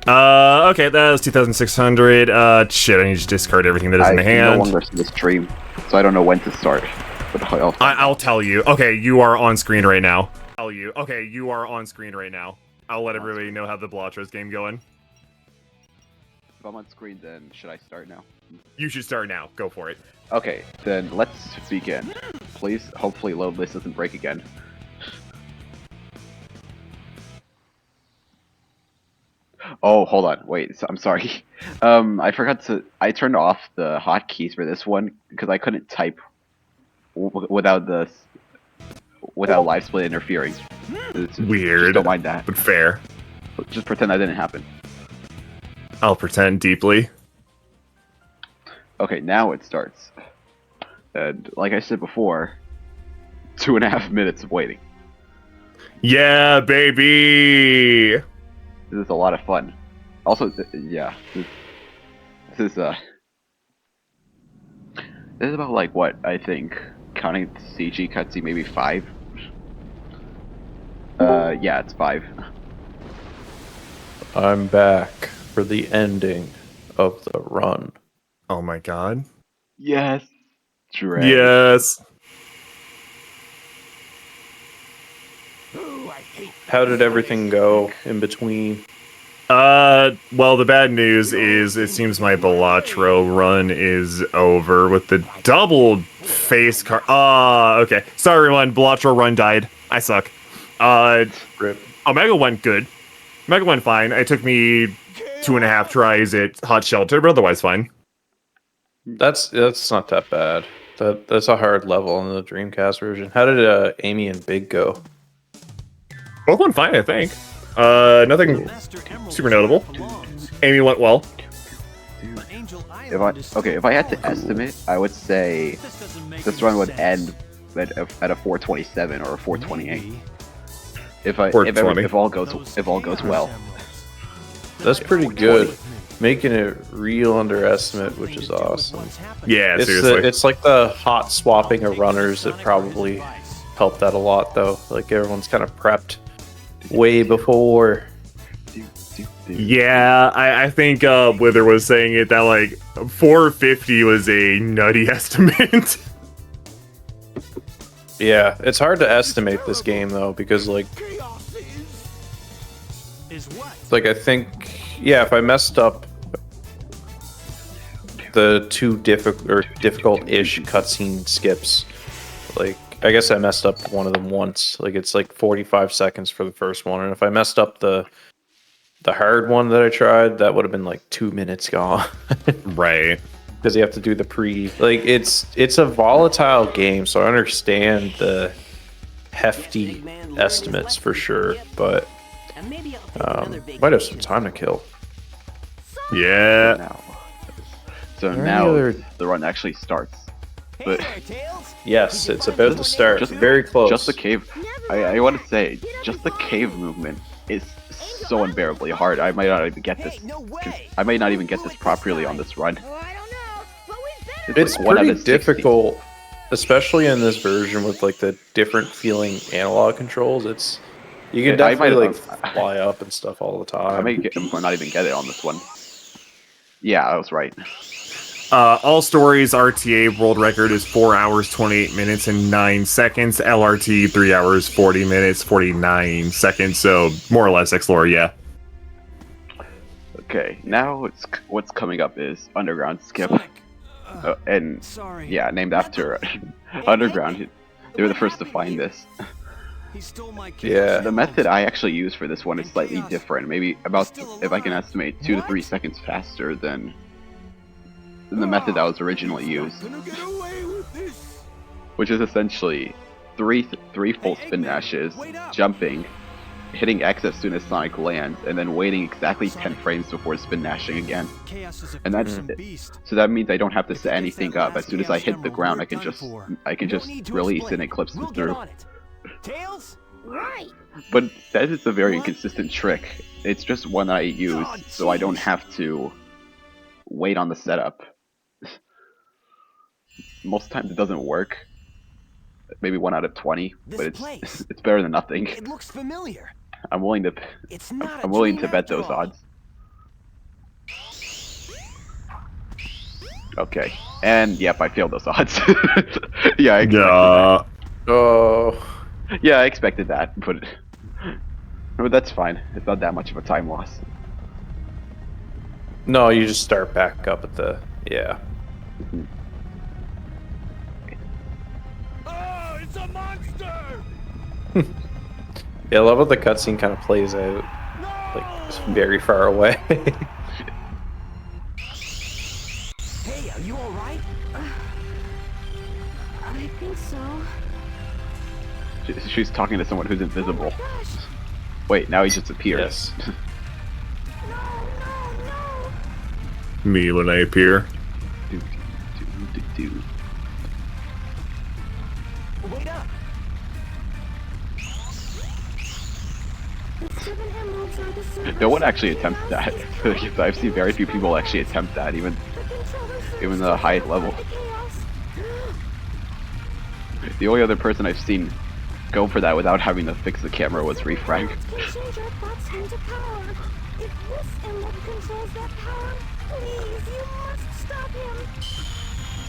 Okay, that was 2,600. Shit, I need to discard everything that is in the hand. I no longer see the stream, so I don't know when to start. But I'll tell you. Okay, you are on screen right now. Okay, you are on screen right now. I'll let everybody know how the Blotros game going. If I'm on screen, then should I start now? You should start now. Go for it. Okay, then let's begin. Please, hopefully load list doesn't break again. Oh, hold on. Wait, I'm sorry. I forgot to... I turned off the hotkeys for this one because I couldn't type without live split interfering. Weird. Just don't mind that. But fair. Just pretend that didn't happen. I'll pretend deeply. Okay, now it starts. And like I said before, 2.5 minutes of waiting. Yeah, baby! This is a lot of fun. Also, yeah, this is about like what I think, counting the CG cutscene, maybe 5. Yeah, it's 5. I'm back for the ending of the run. Oh my god. Yes. Dre. Yes. How did everything go in between? Well, the bad news is it seems my Balatro run is over with the double face car. Okay. Sorry, everyone. Balatro run died. I suck. Rip. Omega went good. Omega went fine. It took me 2.5 tries at Hot Shelter, but otherwise fine. That's not that bad. That's a hard level in the Dreamcast version. How did Amy and Big go? Both went fine, I think. Nothing super notable. Amy went well. If I had to estimate, I would say this run would end at a 427 or a 428. If all goes well. That's pretty good. Making it real underestimate, which is awesome. Yeah, seriously. It's like the hot swapping of runners that probably helped that a lot, though. Like everyone's kind of prepped way before. Yeah, I think Wither was saying it that like 450 was a nutty estimate. Yeah, it's hard to estimate this game though because like I think if I messed up the 2 difficult-ish cutscene skips, like I guess I messed up one of them once. Like it's like 45 seconds for the first one, and if I messed up the hard one that I tried, that would have been like 2 minutes gone. Right. Because you have to do the like it's a volatile game, so I understand the hefty estimates for sure, but might have some time to kill. Yeah. So now the run actually starts. But yes, it's about to start. Just very close. Just the cave. I want to say, just the cave movement is so unbearably hard. I might not even get this. I might not even get this properly on this run. It's like pretty difficult, especially in this version with like the different feeling analog controls. You can definitely like fly up and stuff all the time. I might not even get it on this one. Yeah, I was right. All Stories RTA world record is 4 hours, 28 minutes, and 9 seconds. LRT, 3 hours, 40 minutes, 49 seconds. So, more or less, Explorer, yeah. Okay, now what's coming up is Underground Skip. And, yeah, named after Underground. They were the first to find this. Yeah. The method I actually use for this one is slightly different. Maybe about, if I can estimate, 2 to 3 seconds faster than the method that was originally used. Which is essentially three full spin dashes, jumping, hitting X as soon as Sonic lands, and then waiting exactly 10 frames before spin dashing again. And that's it. So that means I don't have to set anything up. As soon as I hit the ground, I can just release and it clips me through. Right. But that is a very inconsistent trick. It's just one I use, so I don't have to wait on the setup. Most times it doesn't work. Maybe 1 out of 20, but it's better than nothing. It looks familiar. I'm willing to bet those odds. Okay, and yep, I failed those odds. Yeah, I expected that. Oh. Yeah, I expected that, but that's fine. It's not that much of a time loss. No, you just start back up at the yeah. Oh, it's a monster! Yeah, I love how the cutscene kind of plays out, like just very far away. Hey, are you all right? I think so. She's talking to someone who's invisible. Wait, now he just appeared. Yes. Me when I appear. Wait up! No one actually attempts that. I've seen very few people actually attempt that, even the highest level. The only other person I've seen go for that without having to fix the camera was Refrag.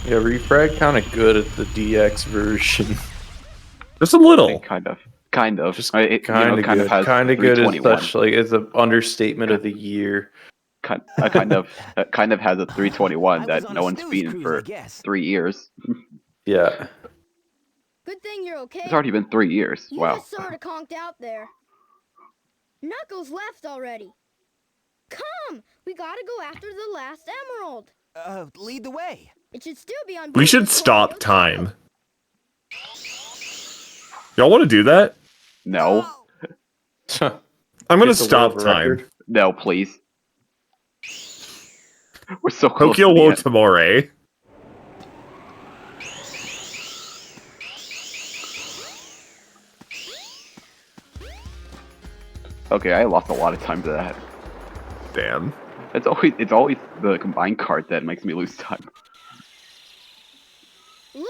Yeah, Refrag kind of good at the DX version. Just a little. Kind of. Just It kind of good. has Kind of good is 321. such like it's an understatement of the year. Kind of has a 321 that no one's beaten for 3 years. Yeah. Good thing you're okay. It's already been 3 years. You Wow. just sort of conked out there. Knuckles left already. Come, we gotta go after the last emerald. Lead the way. It should still be on. We should stop time. Y'all want to do that? No. I'm gonna It's a stop world time. record. No, please. We're so close Tokyo to the wo end. Tamore. Okay, I lost a lot of time to that. Damn. It's always the combined card that makes me lose time. Look,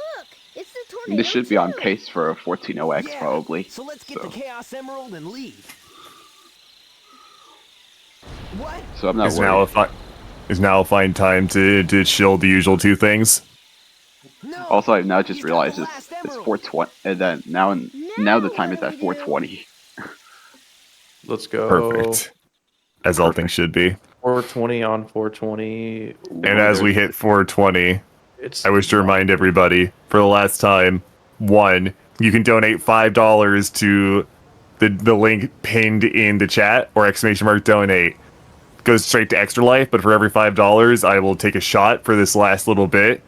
it's the tornado. This should be on too. pace for a 14-0X Yeah, probably. So let's get the Chaos Emerald and leave. What? So I'm not Is worried. now a fine time to chill the usual two things. No. Also, I've now just He's got realized the it's last emerald. 420, and then now the time is at 420. Let's go. Perfect. As all things should be. 420 on 420. And as we hit 420, It's I wish to remind everybody, for the last time, 1, you can donate $5 to the link pinned in the chat, or !donate. Goes straight to Extra Life, but for every $5, I will take a shot for this last little bit.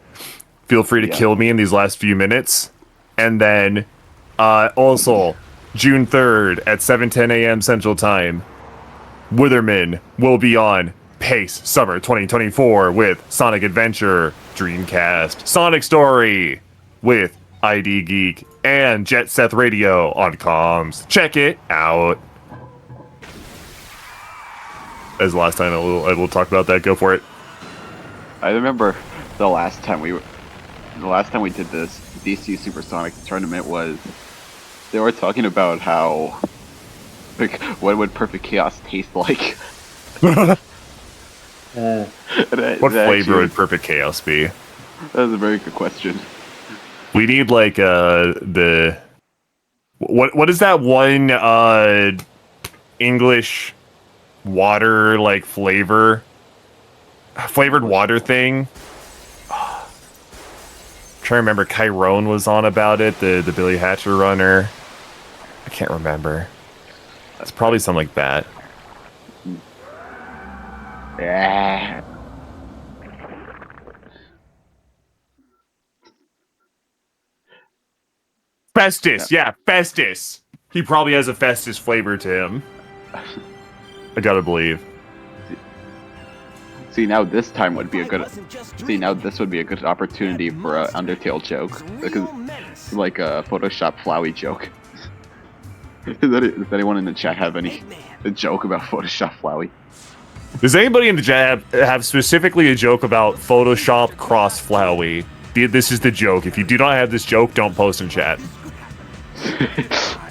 Feel free to kill me in these last few minutes. And then, also, June 3rd at 7:10 a.m. Central Time, Witherman will be on Pace Summer 2024 with Sonic Adventure, Dreamcast, Sonic Story with ID Geek, and Jet Seth Radio on comms. Check it out. As the last time I will talk about that. Go for it. I remember the last time we did this DC Supersonic tournament was they were talking about how like what would Perfect Chaos taste like. What flavor would Perfect Chaos be? That is a very good question. We need like what is that one English water like flavored water thing? I'm trying to remember. Chiron was on about it. The Billy Hatcher runner. I can't remember. It's probably something like that. Yeah. Festus, yeah, Festus. He probably has a Festus flavor to him. I gotta believe. See, now this time would be a good. See, now this would be a good opportunity for an Undertale joke, because like a Photoshop Flowey joke. Does anyone in the chat have a joke about Photoshop Flowey? Does anybody in the chat have specifically a joke about Photoshop cross Flowey? This is the joke. If you do not have this joke, don't post in chat.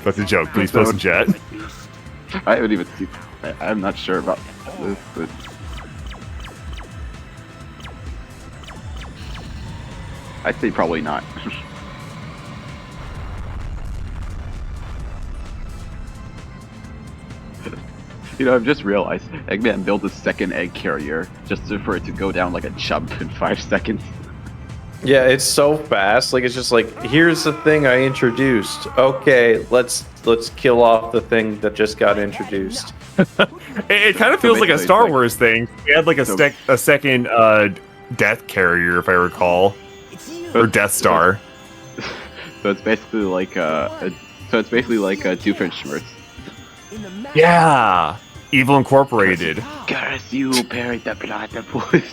That's a joke. Please post in chat. I haven't even seen. I'm not sure about this, but. I'd say probably not. You know, I've just realized Eggman built a second egg carrier just for it to go down like a chump in 5 seconds. Yeah, it's so fast. Like, it's just like, here's the thing I introduced. Okay, let's kill off the thing that just got introduced. It kind of feels like a Star Wars thing. We had like a second Death Carrier, if I recall, or Death Star. So it's basically like Doofenshmirtz. Yeah, Evil Incorporated. Curse you, bury the platypus.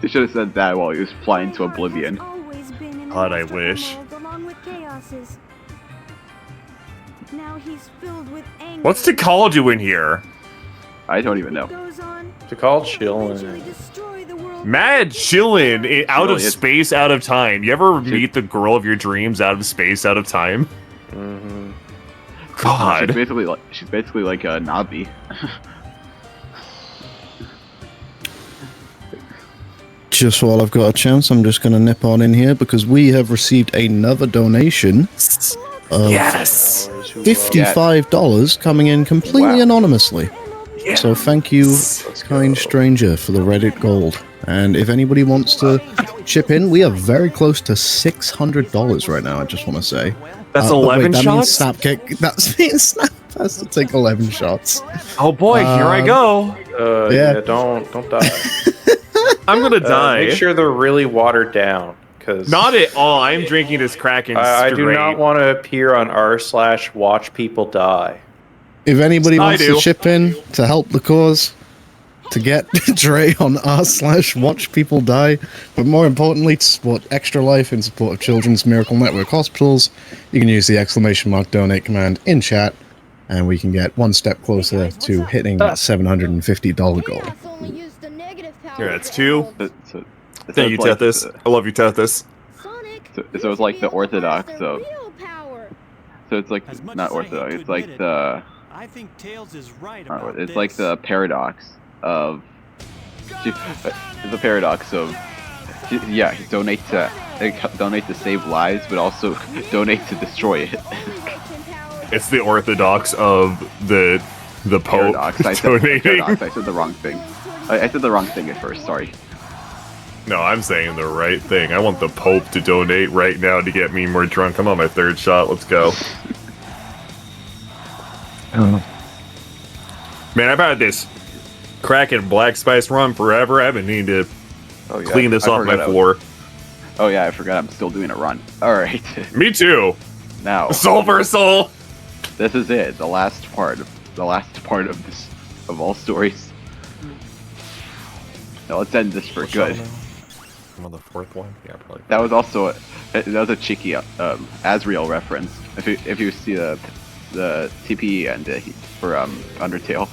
He should have said that while he was flying to oblivion. God, I wish. What's Tikal doing here? I don't even know. Tikal chilling. Mad chillin', out of space, out of time. You ever meet the girl of your dreams out of space, out of time? Mm-hmm. God. She's basically like a Navi. Just while I've got a chance, I'm just going to nip on in here because we have received another donation of $55 coming in completely anonymously. Yeah. So thank you, kind stranger, for the Reddit gold. And if anybody wants to chip in, we are very close to $600 right now, I just want to say. That's 11 that shots? That means Snap has to take 11 shots. Oh boy, here I go. Yeah, don't die. I'm gonna die. Make sure they're really watered down, because not at all. I'm drinking this Kraken straight. I do not want to appear on r/watch people die. If anybody wants to chip in to help the cause, to get Dre on r/watch people die, but more importantly, to support Extra Life in support of Children's Miracle Network Hospitals, you can use the !donate command in chat, and we can get one step closer to hitting that $750 goal. Here, that's 2. Thank you, Tethys. I love you, Tethys. So it's like the orthodox of. So it's like not orthodox. It's like the. I think Tails is right about it's like the paradox of. The paradox of. Yeah, donate to save lives, but also donate to destroy it. It's the orthodox of the Pope donating. I said the wrong thing. I said the wrong thing at first, sorry. No, I'm saying the right thing. I want the Pope to donate right now to get me more drunk. I'm on my 3rd shot. Let's go. Man, I've had this Kraken Black Spice rum forever. I've been needing to clean this off my floor. Oh yeah, I forgot I'm still doing a run. Alright. Me too. Now. Soul for soul. This is it. The last part of this, of all stories. Now let's end this for good. I'm on the 4th one. Yeah, probably. That was also a cheeky Azrael reference. If you see the TPE and for Undertale.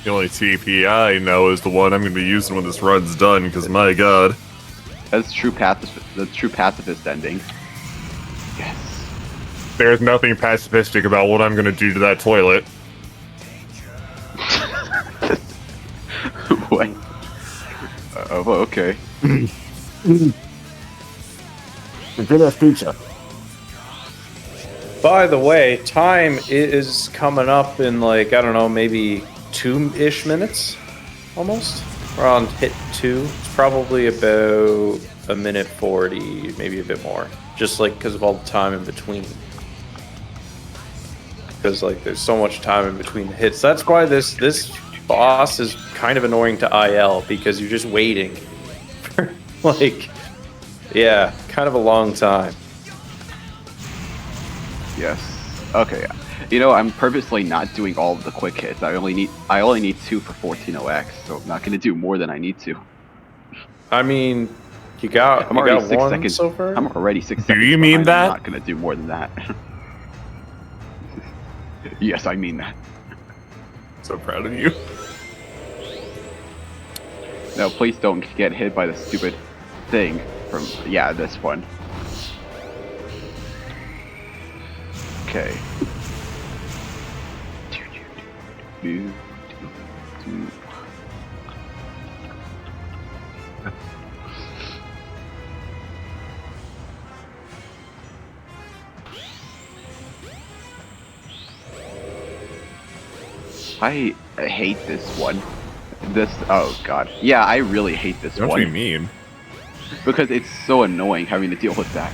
The only TP I know is the one I'm going to be using when this run's done. Because my God, that's true pacifist ending. Yes. There's nothing pacifistic about what I'm going to do to that toilet. What? Oh, okay. By the way, time is coming up in like, I don't know, maybe 2-ish minutes, almost. We're on hit 2. It's probably about a minute 40, maybe a bit more. Just like because of all the time in between. Because like there's so much time in between the hits. That's why this boss is kind of annoying to IL, because you're just waiting for like, yeah, kind of a long time. Yes. Okay. You know, I'm purposely not doing all of the quick hits. I only need 2 for 14-0X, so I'm not gonna do more than I need to. I mean, you got 6 seconds so far? I'm already 6 Do seconds. you mean behind. that? I'm not gonna do more than that. Yes, I mean that. So proud of you. No, please don't get hit by the stupid thing from, yeah, this one. Okay. I hate this one. Oh god. Yeah, I really hate this one. What do you mean? Because it's so annoying having to deal with that.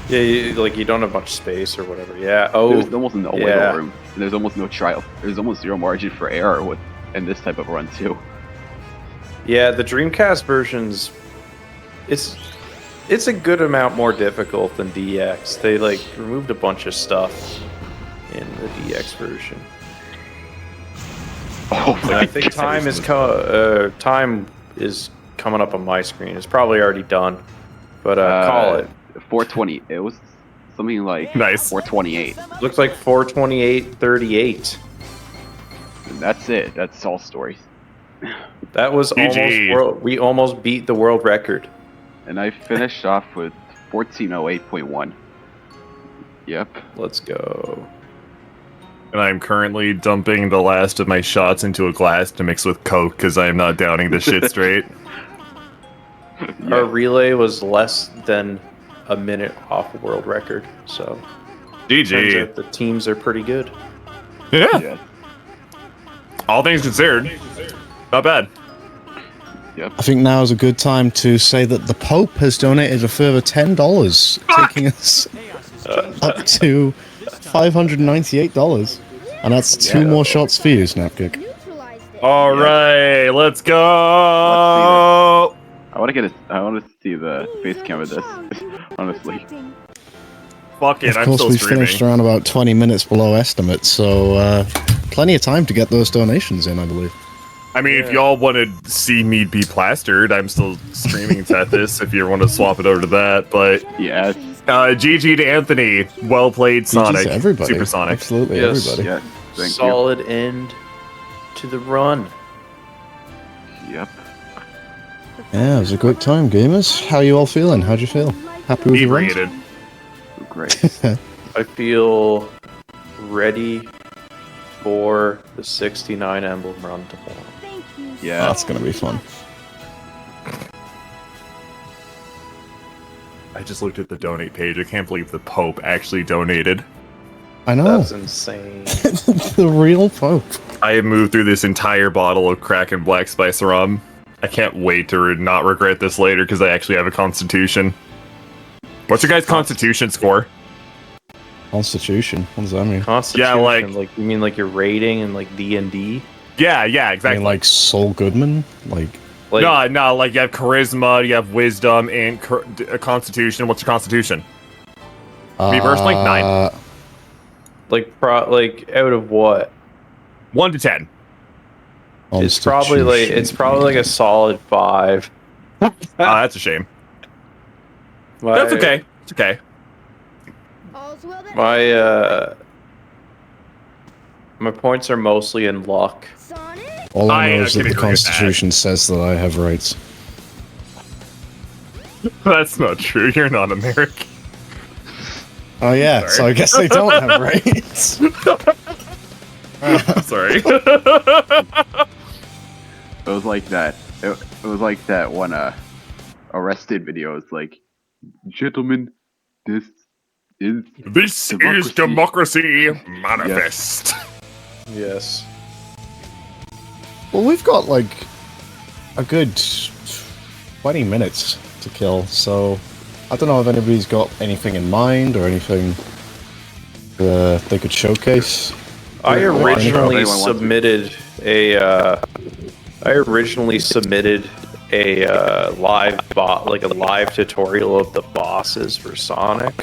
Yeah, you don't have much space or whatever. Yeah. Oh, there's almost no wiggle room. There's almost no trial. There's almost zero margin for error in this type of run too. Yeah, the Dreamcast versions, it's a good amount more difficult than DX. They like removed a bunch of stuff in the DX version. Oh my I think time is coming up on my screen. It's probably already done, but call it 420. It was something like nice 428. Looks like 428.38. And that's it. That's all stories. That was almost we almost beat the world record. And I finished off with 1408.1. Yep. Let's go. And I'm currently dumping the last of my shots into a glass to mix with Coke because I am not downing this shit straight. Our relay was less than a minute off a world record, so GG. The teams are pretty good. Yeah. All things considered, not bad. Yep. I think now is a good time to say that the Pope has donated a further $10, taking us up to $598. And that's 2 more shots for you, Snapkick. All right, let's go. I want to see the face cam of this. Honestly. Fuck it, of course, I'm still we streaming. finished around about 20 minutes below estimate, so plenty of time to get those donations in, I believe. I mean, if y'all want to see me be plastered, I'm still streaming Tethys if you want to swap it over to that, but... Yes. GG to Anthony. Well played, Sonic. GG to everybody. Super Sonic. Absolutely, Yes. everybody. Yes. Thank Solid end to the run. you. Yep. Yeah, it was a great time, gamers. How are you all feeling? How'd you feel? Happy with your runs? Inebriated. Great. I feel ready for the 69 emblem run tomorrow. Yeah. That's gonna be fun. I just looked at the donate page. I can't believe the Pope actually donated. I know. That's insane. The real Pope. I have moved through this entire bottle of Kraken Black Spice rum. I can't wait to not regret this later because I actually have a constitution. What's your guys' constitution score? Constitution? What does that mean? Constitution, Yeah, like you mean like your rating and like D&D? Yeah, I exactly. mean, like Saul Goodman? Like no, like you have charisma, you have wisdom, and a constitution. What's your constitution? Me personally, 9. Like out of what? 1 to 10. It's probably like a solid 5. That's a shame. That's okay. It's okay. My points are mostly in luck. All I know is that the Constitution says that I have rights. That's not true. You're not American. Oh yeah, so I guess they don't have rights. Sorry. It was like that. It was like that one arrested video. It's like, gentlemen, this is democracy manifest. Yes. Well, we've got like a good 20 minutes to kill, so I don't know if anybody's got anything in mind or anything they could showcase. I originally submitted a live bot, like a live tutorial of the bosses for Sonic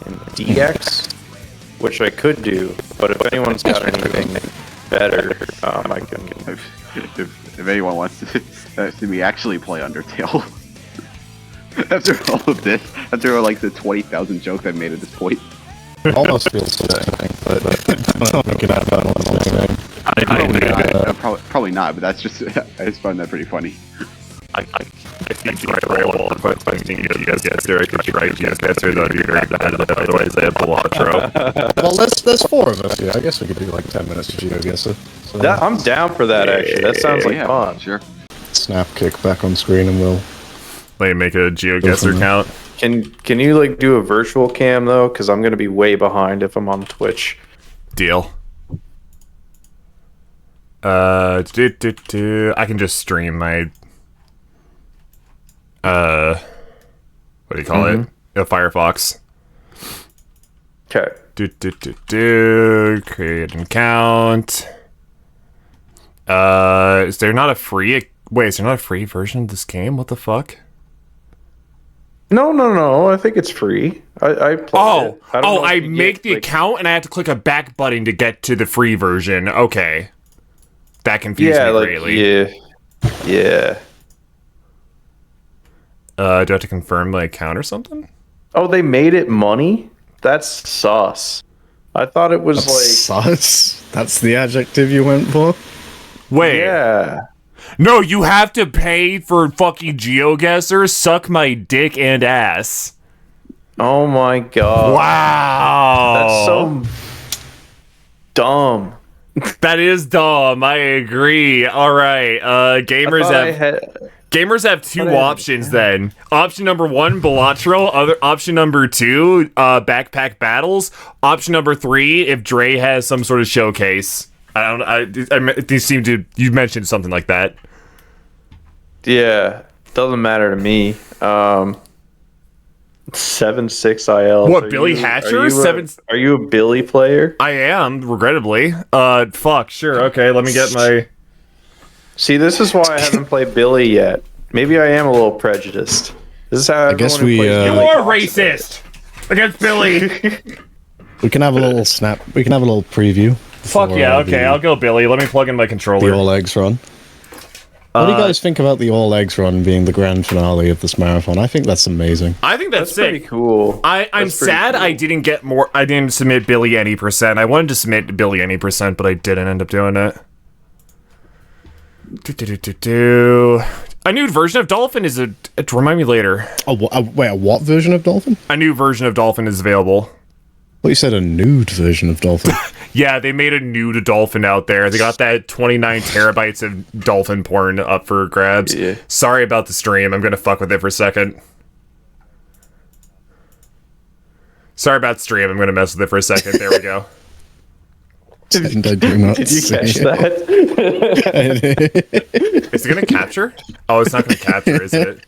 and DX, which I could do, but if anyone's got anything better, I can. If anyone wants to see me actually play Undertale, after all of this, after like the 20,000 jokes I've made at this point, almost feels fitting, but don't make it out about one thing. Probably not, but that's just I just find that pretty funny. I think you're right. Well, I'm quite expecting you guys there. I could try to get better, though. You're very bad at it. Otherwise, I have the Lotro. Well, there's 4 of us. Yeah, I guess we could do like 10 minutes of GeoGuessr. So. I'm down for that. Actually, that sounds like fun. Sure. Snap kick back on screen, and we'll. Let me make a GeoGuessr count. Can you like do a virtual cam though? Because I'm gonna be way behind if I'm on Twitch. Deal. I can just stream my what do you call it? A Firefox. Okay. Create an account. Is there not a free version of this game? What the fuck? No. I think it's free. I played it. I make the account and I have to click a back button to get to the free version. Okay. That confused me greatly. Yeah. Do I have to confirm my account or something? Oh, they made it money? That's sus. I thought it was sus? That's the adjective you went for? Wait. Yeah. No, you have to pay for fucking GeoGuessr. Suck my dick and ass. Oh my god. Wow. That's so dumb. That is dumb. I agree. All right. Gamers have 2 options then. Option number 1, Balatro. Option number 2, Backpack Battles. Option number 3, if Dre has some sort of showcase. You mentioned something like that. Yeah, doesn't matter to me. 7-6 IL. What, Billy Hatcher? Are you a Billy player? I am, regrettably. Fuck, sure, okay, let me get my... See, this is why I haven't played Billy yet. Maybe I am a little prejudiced. This is how I guess we. You are racist against Billy. We can have a little snap. We can have a little preview. Fuck yeah, okay, I'll go Billy. Let me plug in my controller. The All Eggs run. What do you guys think about the All Eggs run being the grand finale of this marathon? I think that's amazing. I think that's pretty cool. I'm sad cool. I didn't submit Billy any %. I wanted to submit Billy any %, but I didn't end up doing it. A new version of Dolphin is remind me later. Wait, a what version of Dolphin? A new version of Dolphin is available. Well, you said a nude version of Dolphin. Yeah, they made a nude Dolphin out there. They got that 29 terabytes of Dolphin porn up for grabs. Yeah. Sorry about the stream. I'm gonna fuck with it for a second. Sorry about the stream. I'm gonna mess with it for a second. There we go. And I do not Did you catch that? Is it gonna capture? Oh, it's not gonna capture, is it?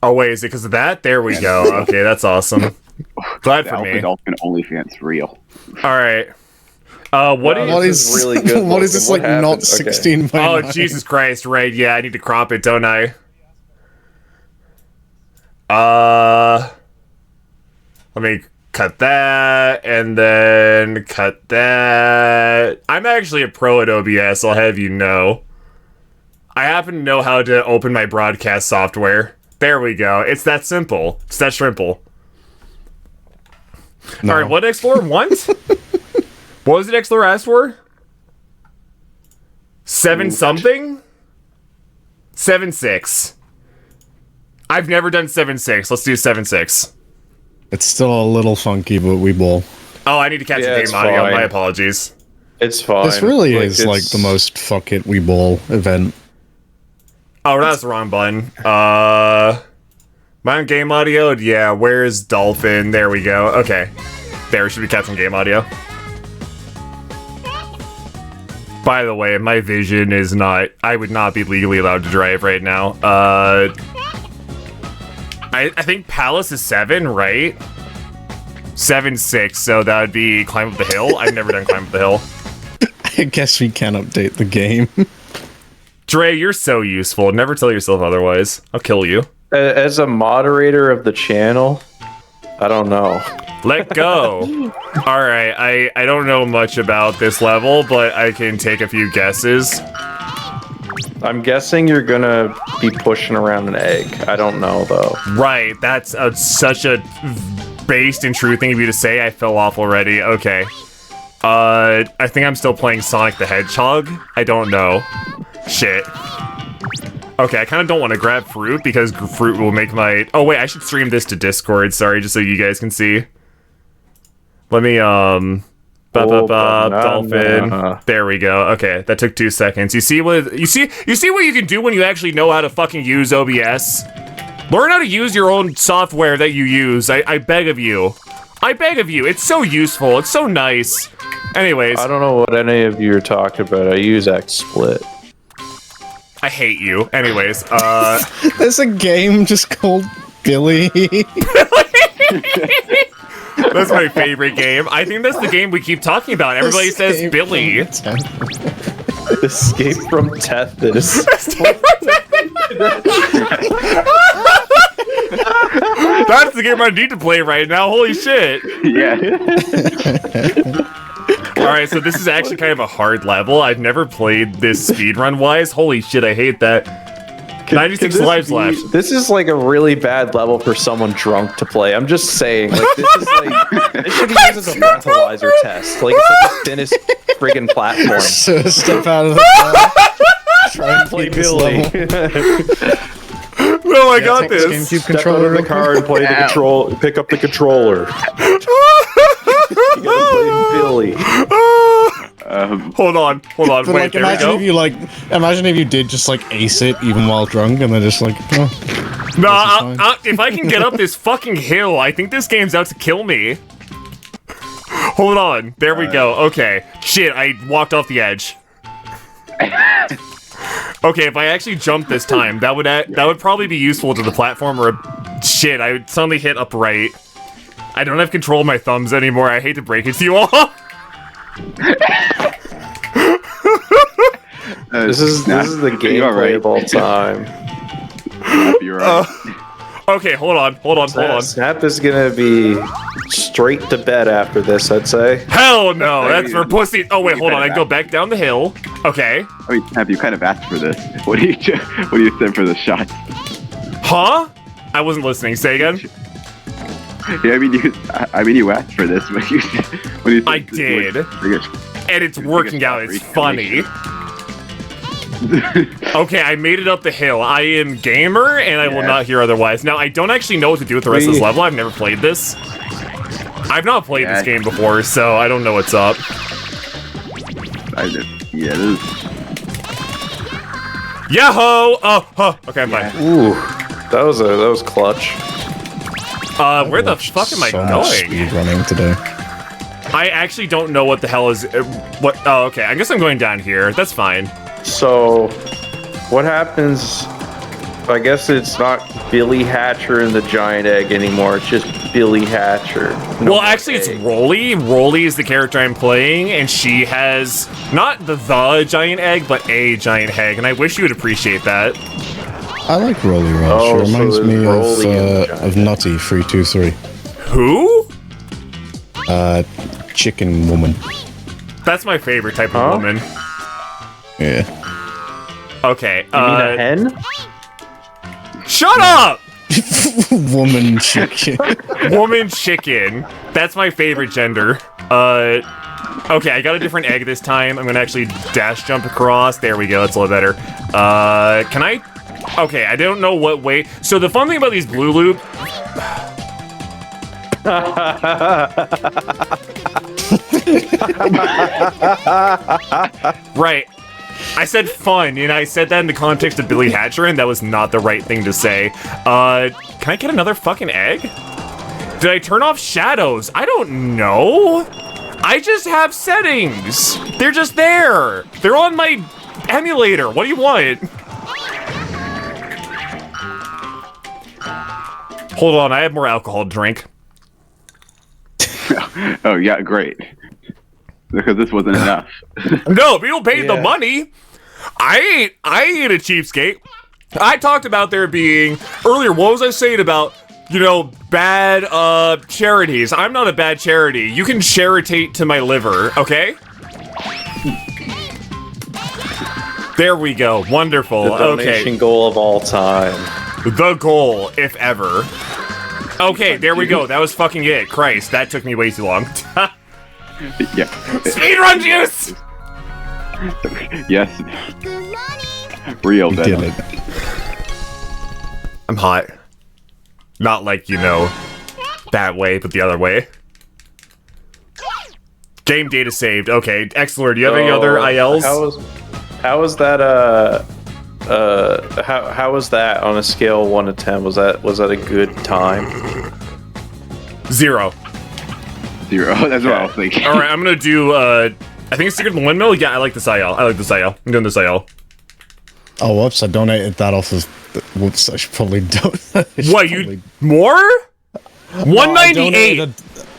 Oh wait, is it because of that? There we go. Okay, that's awesome. Glad for me. Dolphin OnlyFans real. All right. What is really good? What is this like? Not 16 by 9? Oh Jesus Christ! Right? Yeah, I need to crop it, don't I? Let me cut that, and then cut that. I'm actually a pro at OBS, I'll have you know. I happen to know how to open my broadcast software. There we go. It's that simple. It's that simple. No. Alright, what did Explorer want? What was it Explorer asked for? 7 something? 7-6. I've never done 7-6. Let's do 7-6. It's still a little funky, but we will. Oh, I need to catch the game audio. My apologies. It's fine. This really is like the most fuck it we ball event. Oh, that's the wrong button. My game audio? Yeah, where's Dolphin? There we go. Okay. There, we should be catching game audio. By the way, my vision is not... I would not be legally allowed to drive right now. I think Palace is 7, right? 7-6, so that would be climb up the hill. I've never done climb up the hill. I guess we can update the game. Dre, you're so useful. Never tell yourself otherwise. I'll kill you. As a moderator of the channel, I don't know. Let go. Alright, I don't know much about this level, but I can take a few guesses. I'm guessing you're gonna be pushing around an egg. I don't know, though. Right, that's such a based and true thing of you to say. I fell off already. Okay. I think I'm still playing Sonic the Hedgehog. I don't know. Shit. Okay, I kind of don't want to grab fruit because fruit will make my... Oh, wait, I should stream this to Discord. Sorry, just so you guys can see. Let me, Dolphin. There we go. Okay, that took 2 seconds. You see what you can do when you actually know how to fucking use OBS? Learn how to use your own software that you use. I beg of you. I beg of you. It's so useful. It's so nice. Anyways. I don't know what any of you are talking about. I use XSplit. I hate you. Anyways, There's a game just called Billy. That's my favorite game. I think that's the game we keep talking about. Everybody says Billy. Escape from Tethys. That's the game I need to play right now. Holy shit. Yeah. Alright, so this is actually kind of a hard level. I've never played this speedrun-wise. Holy shit, I hate that. 96 lives left. This is like a really bad level for someone drunk to play. I'm just saying. Like, this is like... This should be used as a breathalyzer test. Like, it's like the thinnest friggin' platform. So step out of the car. Try and Play beat this Billy. No, I got this. GameCube Step out controller of the car and play the control. Pick up the controller. You gotta play Billy. Hold on. But Wait, like, there we imagine go. if you imagine if you did just like ace it even while drunk, and then just like, oh, No, if I can get up this fucking hill, I think this game's out to kill me. Hold on. There we go. Okay. Shit, I walked off the edge. Okay, if I actually jump this time, that would probably be useful to the platform. Or shit, I would suddenly hit upright. I don't have control of my thumbs anymore. I hate to break it to you all. This is the gameplay of all time. You're right. Okay, hold on. Snap is gonna be straight to bed after this, I'd say. Hell no, that's for pussy. Oh wait, hold on. I go back down the hill. Okay. I mean, have you kind of asked for this? What do you send for the shot? Huh? I wasn't listening. Say again. Yeah, I mean, you asked for this when you said I did, and it's working out. It's funny. Okay, I made it up the hill. I am gamer, and I will not hear otherwise. Now, I don't actually know what to do with the rest of this level. I've never played this. I've not played this game before, so I don't know what's up. Yeah, this is... Yahoo! Oh, okay, I'm fine. Ooh, that was clutch. Where the fuck am I going? Speed running today. I actually don't know what the hell is... what? Oh, okay. I guess I'm going down here. That's fine. So, what happens... I guess it's not Billy Hatcher and the giant egg anymore. It's just Billy Hatcher. Well, actually, it's Rolly. Rolly is the character I'm playing, and she has not the giant egg, but a giant egg, and I wish you would appreciate that. I like Rolly Roll. She reminds me of Nutty3to25. Who? Chicken woman. That's my favorite type of woman. Yeah. Okay. You mean a hen? Shut up! Woman chicken. Woman chicken. That's my favorite gender. Okay, I got a different egg this time. I'm gonna actually dash jump across. There we go, that's a little better. Can I? Okay, I don't know what way. So the fun thing about these blue loop... Right. I said fun, and I said that in the context of Billy Hatcher, and that was not the right thing to say. Can I get another fucking egg? Did I turn off shadows? I don't know. I just have settings. They're just there. They're on my emulator. What do you want? Hold on, I have more alcohol to drink. Oh, yeah, great. Because this wasn't enough. No, people paid the money. I ain't a cheapskate. I talked about there being, earlier, what was I saying about, you know, bad charities? I'm not a bad charity. You can charitate to my liver, okay? There we go. Wonderful. The donation okay. goal of all time. The goal, if ever. Okay, there we go. That was fucking it. Christ, that took me way too long. Yeah. Speedrun juice! Yes. Real dead. I'm hot. Not like, you know, that way, but the other way. Game data saved. Okay, Exlord, do you have any other ILs? How was that, how was that on a scale of 1 to 10? Was that a good time? 0. 0. That's what I was thinking. Alright, I'm gonna do, I think it's Secret of the Windmill? Yeah, I like this IL. I like this IL. I'm doing this IL. Oh, whoops, I donated that off of... Whoops, I should probably donate... What, you... More? 198!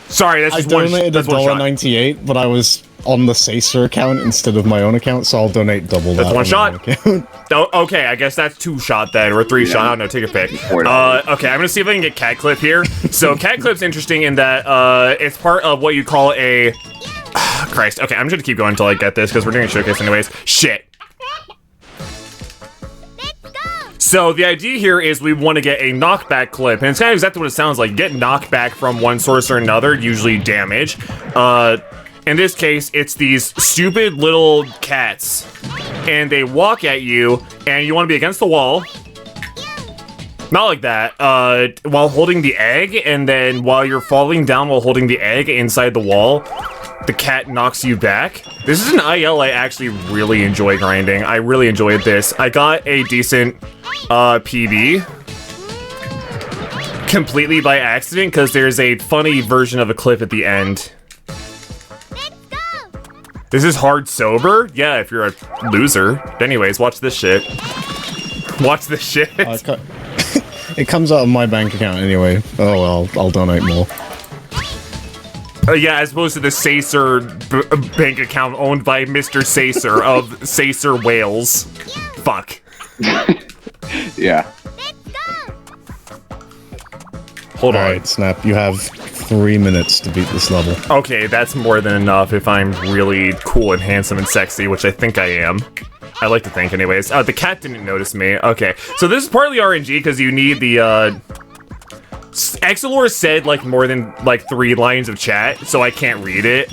Sorry, that's just one shot. I donated $1.98, but I was on the Sacer account instead of my own account, so I'll donate double that. That's one shot? Oh, okay, I guess that's 2 shot then, or 3 shot. I don't know, take a pick. Okay, I'm gonna see if I can get Cat Clip here. So, Cat Clip's interesting in that, it's part of what you call a... Christ, okay, I'm just gonna keep going until I get this, because we're doing a showcase anyways. Shit. So the idea here is we want to get a knockback clip, and it's kind of exactly what it sounds like. Get knockback from one source or another, usually damage. In this case, it's these stupid little cats, and they walk at you, and you want to be against the wall. Not like that, while holding the egg, and then while you're falling down while holding the egg inside the wall, the cat knocks you back. This is an IL I actually really enjoy grinding. I really enjoyed this. I got a decent PB completely by accident because there's a funny version of a clip at the end. This is hard sober? Yeah, if you're a loser. Anyways, watch this shit. Watch this shit. It comes out of my bank account anyway. Oh well, I'll donate more. Yeah, as opposed to the Sacer bank account owned by Mr. Sacer of Sacer Wales. Fuck. Yeah. Hold on. Alright, Snap, you have 3 minutes to beat this level. Okay, that's more than enough if I'm really cool and handsome and sexy, which I think I am. I like to think anyways. The cat didn't notice me. Okay, so this is partly RNG because you need the, Exilor said, like, more than, like, 3 lines of chat, so I can't read it.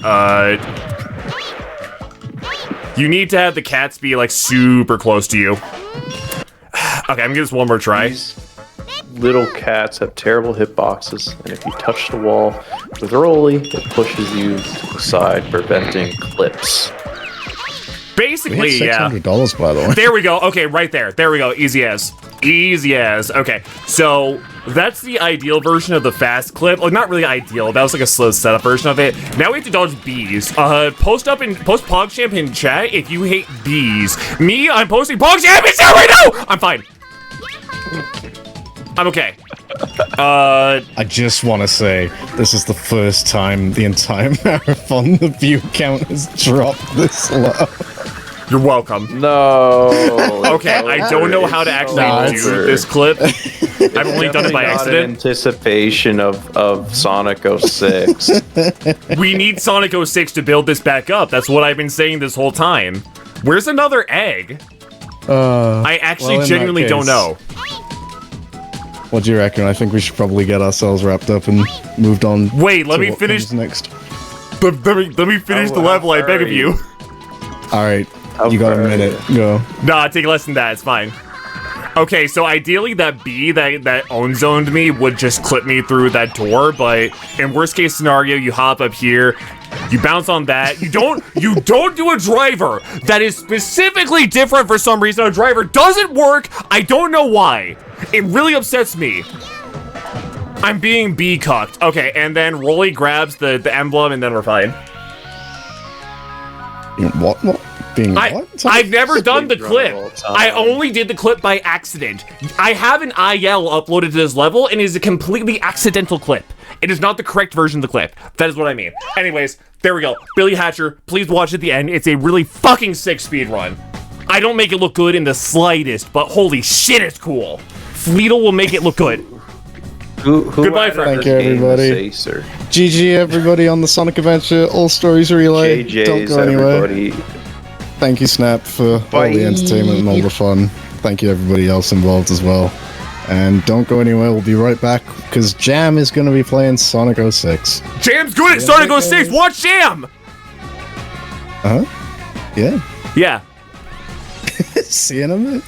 You need to have the cats be, like, super close to you. Okay, I'm gonna give this one more try. These little cats have terrible hitboxes, and if you touch the wall with a rolly, it pushes you to the side, preventing clips. Basically, yeah. $600, by the way. There we go. Okay, right there. There we go. Easy as. Easy as. Okay, so that's the ideal version of the fast clip. Like, not really ideal. That was like a slow setup version of it. Now we have to dodge bees. Post PogChamp in chat if you hate bees. Me, I'm posting PogChamp in chat right now! I'm fine. I'm okay. I just want to say, this is the first time the entire marathon the view count has dropped this low. You're welcome. No. Okay, I don't know how to actually do this clip. I've only done it by accident. Anticipation of Sonic 06. We need Sonic 06 to build this back up. That's what I've been saying this whole time. Where's another egg? I actually genuinely don't know. What do you reckon? I think we should probably get ourselves wrapped up and moved on. Wait, let me finish next. Let me finish the level, I beg of you. Alright, you got a minute. Go. Nah, take less than that, it's fine. Okay, so ideally that bee that own-zoned me would just clip me through that door, but in worst case scenario, you hop up here, You bounce on that. You don't do a driver that is specifically different for some reason. A driver doesn't work. I don't know why. It really upsets me. I'm being B-cucked. Okay, and then Rolly grabs the emblem, and then we're fine. What? Being what? I've never done the clip. I only did the clip by accident. I have an IL uploaded to this level, and it is a completely accidental clip. It is not the correct version of the clip. That is what I mean. Anyways, there we go. Billy Hatcher, please watch at the end. It's a really fucking sick speed run. I don't make it look good in the slightest, but holy shit, it's cool. Fleetle will make it look good. Goodbye, friend. Thank you, everybody. GG, everybody, on the Sonic Adventure All Stories Relay. Don't go anywhere. Thank you, Snap, for all the entertainment and all the fun. Thank you, everybody else involved as well. And don't go anywhere. We'll be right back because Jam is going to be playing Sonic 06. Jam's good at Sonic 06. Watch Jam. Yeah. Yeah. See you in a minute.